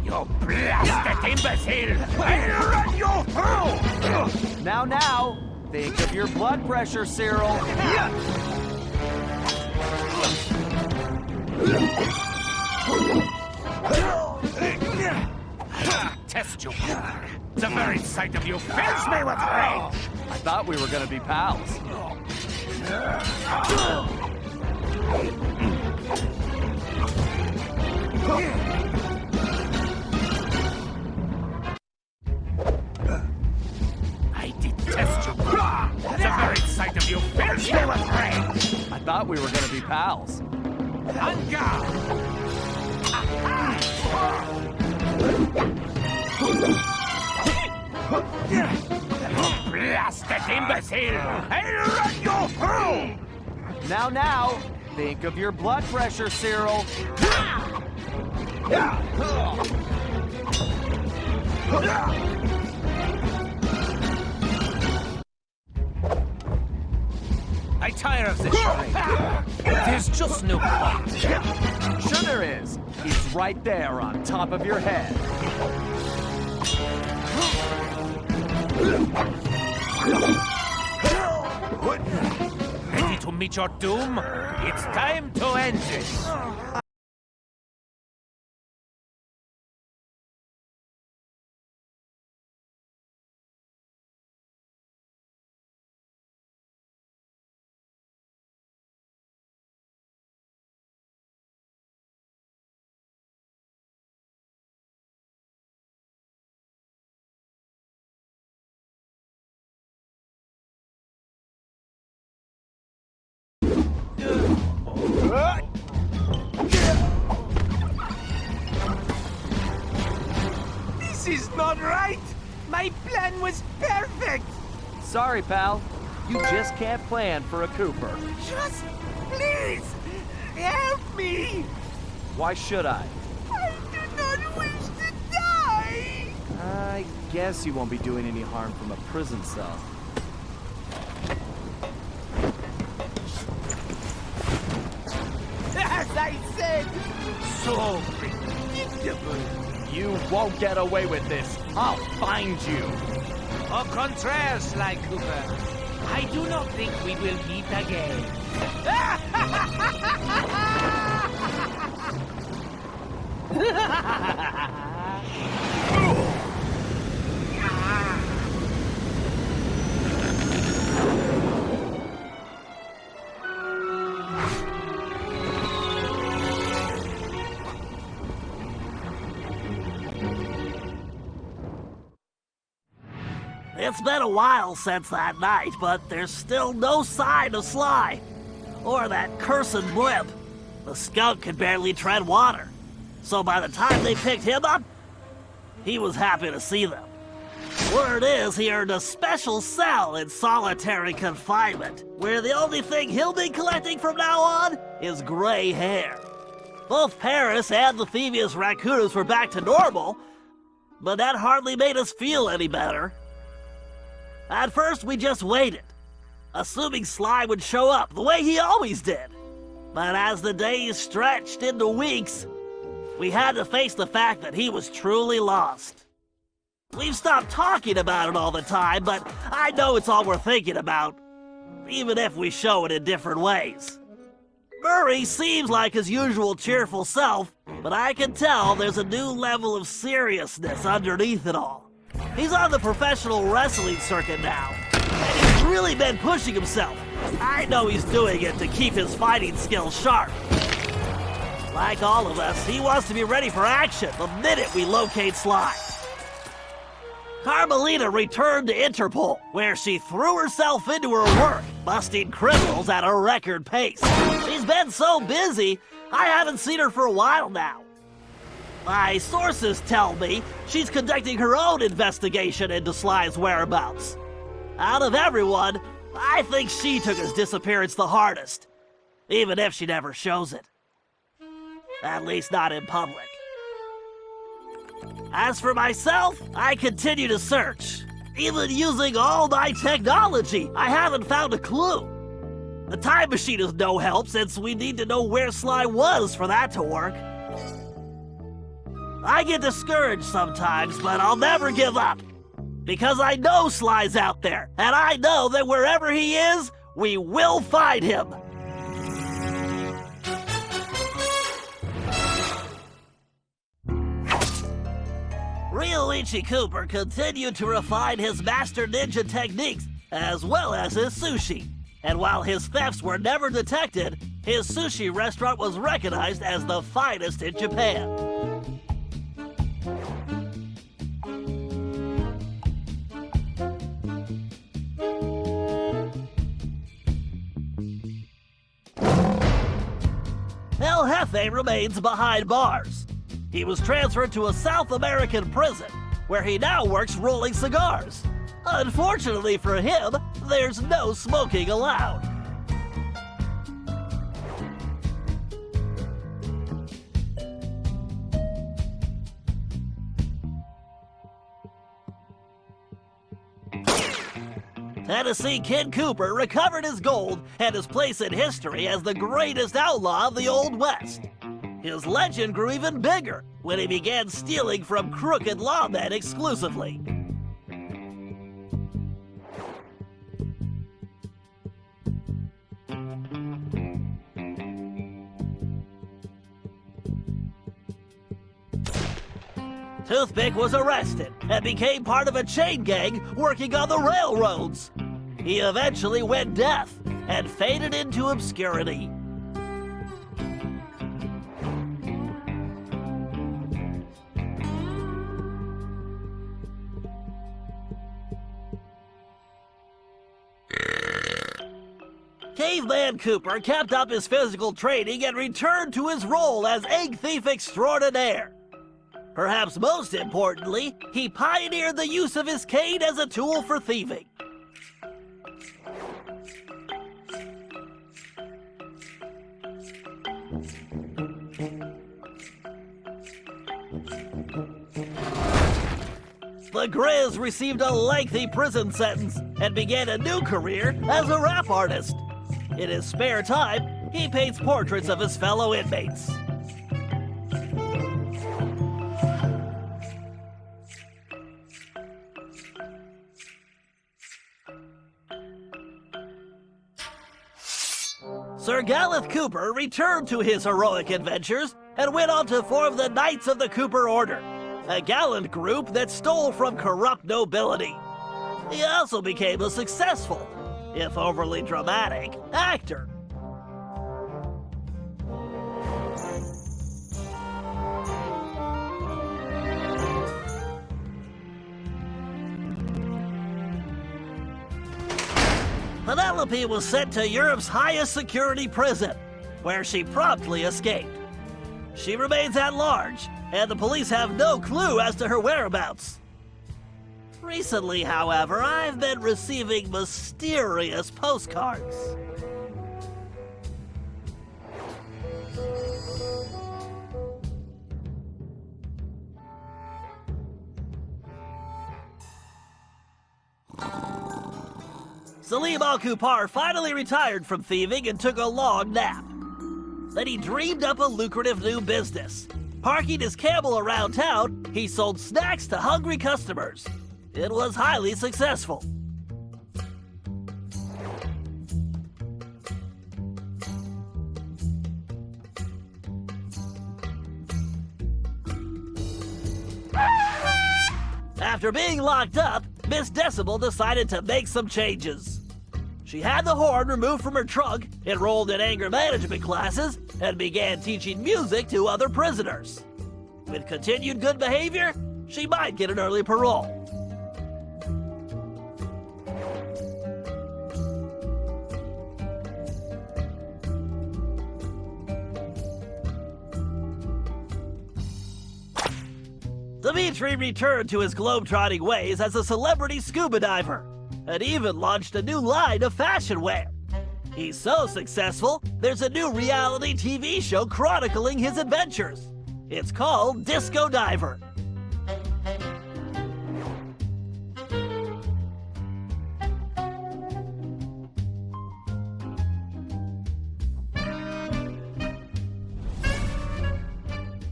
You blasted imbecile! I'll run you through! Now, think of your blood pressure, Cyril. Test you, Cooper. The very sight of you fills me with rage! I thought we were gonna be pals. I detest you. The very sight of you fills me with rage! I thought we were gonna be pals. blasted imbecile! I'll run you through! Now, think of your blood pressure, Cyril. I tire of this charade. There's just no point. Sure there is. It's right there on top of your head. Ready to meet your doom? It's time to end this. This is not right! My plan was perfect! Sorry, pal. You just can't plan for a Cooper. Just please help me! Why should I? I do not wish to die! I guess you won't be doing any harm from a prison cell. As I said, so predictable. You won't get away with this. I'll find you. Au contraire, Sly Cooper. I do not think we will meet again. It's been a while since that night, but there's still no sign of Sly. Or that cursed blimp. The skunk could barely tread water. So by the time they picked him up, he was happy to see them. Word is he earned a special cell in solitary confinement, where the only thing he'll be collecting from now on is gray hair. Both Paris and the Thievius Raccoonus were back to normal, but that hardly made us feel any better. At first, we just waited, assuming Sly would show up the way he always did. But as the days stretched into weeks, we had to face the fact that he was truly lost. We've stopped talking about it all the time, but I know it's all we're thinking about, even if we show it in different ways. Murray seems like his usual cheerful self, but I can tell there's a new level of seriousness underneath it all. He's on the professional wrestling circuit now, and he's really been pushing himself. I know he's doing it to keep his fighting skills sharp. Like all of us, he wants to be ready for action the minute we locate Sly. Carmelita returned to Interpol, where she threw herself into her work, busting criminals at a record pace. She's been so busy, I haven't seen her for a while now. My sources tell me she's conducting her own investigation into Sly's whereabouts. Out of everyone, I think she took his disappearance the hardest, even if she never shows it. At least not in public. As for myself, I continue to search. Even using all my technology, I haven't found a clue. The time machine is no help since we need to know where Sly was for that to work. I get discouraged sometimes, but I'll never give up. Because I know Sly's out there, and I know that wherever he is, we will find him. Rioichi Cooper continued to refine his master ninja techniques, as well as his sushi. And while his thefts were never detected, his sushi restaurant was recognized as the finest in Japan. El Jefe remains behind bars. He was transferred to a South American prison, where he now works rolling cigars. Unfortunately for him, there's no smoking allowed. Tennessee Kid Cooper recovered his gold and his place in history as the greatest outlaw of the Old West. His legend grew even bigger when he began stealing from crooked lawmen exclusively. Toothpick was arrested and became part of a chain gang working on the railroads. He eventually went deaf and faded into obscurity. Caveman Cooper kept up his physical training and returned to his role as egg thief extraordinaire. Perhaps most importantly, he pioneered the use of his cane as a tool for thieving. The Grizz received a lengthy prison sentence and began a new career as a rap artist. In his spare time, he paints portraits of his fellow inmates. Sir Gallup Cooper returned to his heroic adventures and went on to form the Knights of the Cooper Order, a gallant group that stole from corrupt nobility. He also became a successful, if overly dramatic, actor. Penelope was sent to Europe's highest security prison, where she promptly escaped. She remains at large, and the police have no clue as to her whereabouts. Recently, however, I've been receiving mysterious postcards. Salim Al-Kupar finally retired from thieving and took a long nap. Then he dreamed up a lucrative new business. Parking his camel around town, he sold snacks to hungry customers. It was highly successful. After being locked up, Miss Decibel decided to make some changes. She had the horn removed from her trunk, enrolled in anger management classes, and began teaching music to other prisoners. With continued good behavior, she might get an early parole. Dimitri returned to his globetrotting ways as a celebrity scuba diver, and even launched a new line of fashion wear. He's so successful, there's a new reality TV show chronicling his adventures. It's called Disco Diver.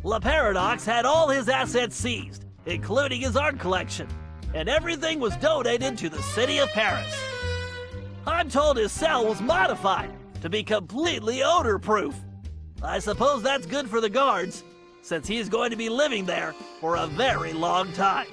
La Paradox had all his assets seized, including his art collection, and everything was donated to the city of Paris. I'm told his cell was modified to be completely odor-proof. I suppose that's good for the guards, since he's going to be living there for a very long time.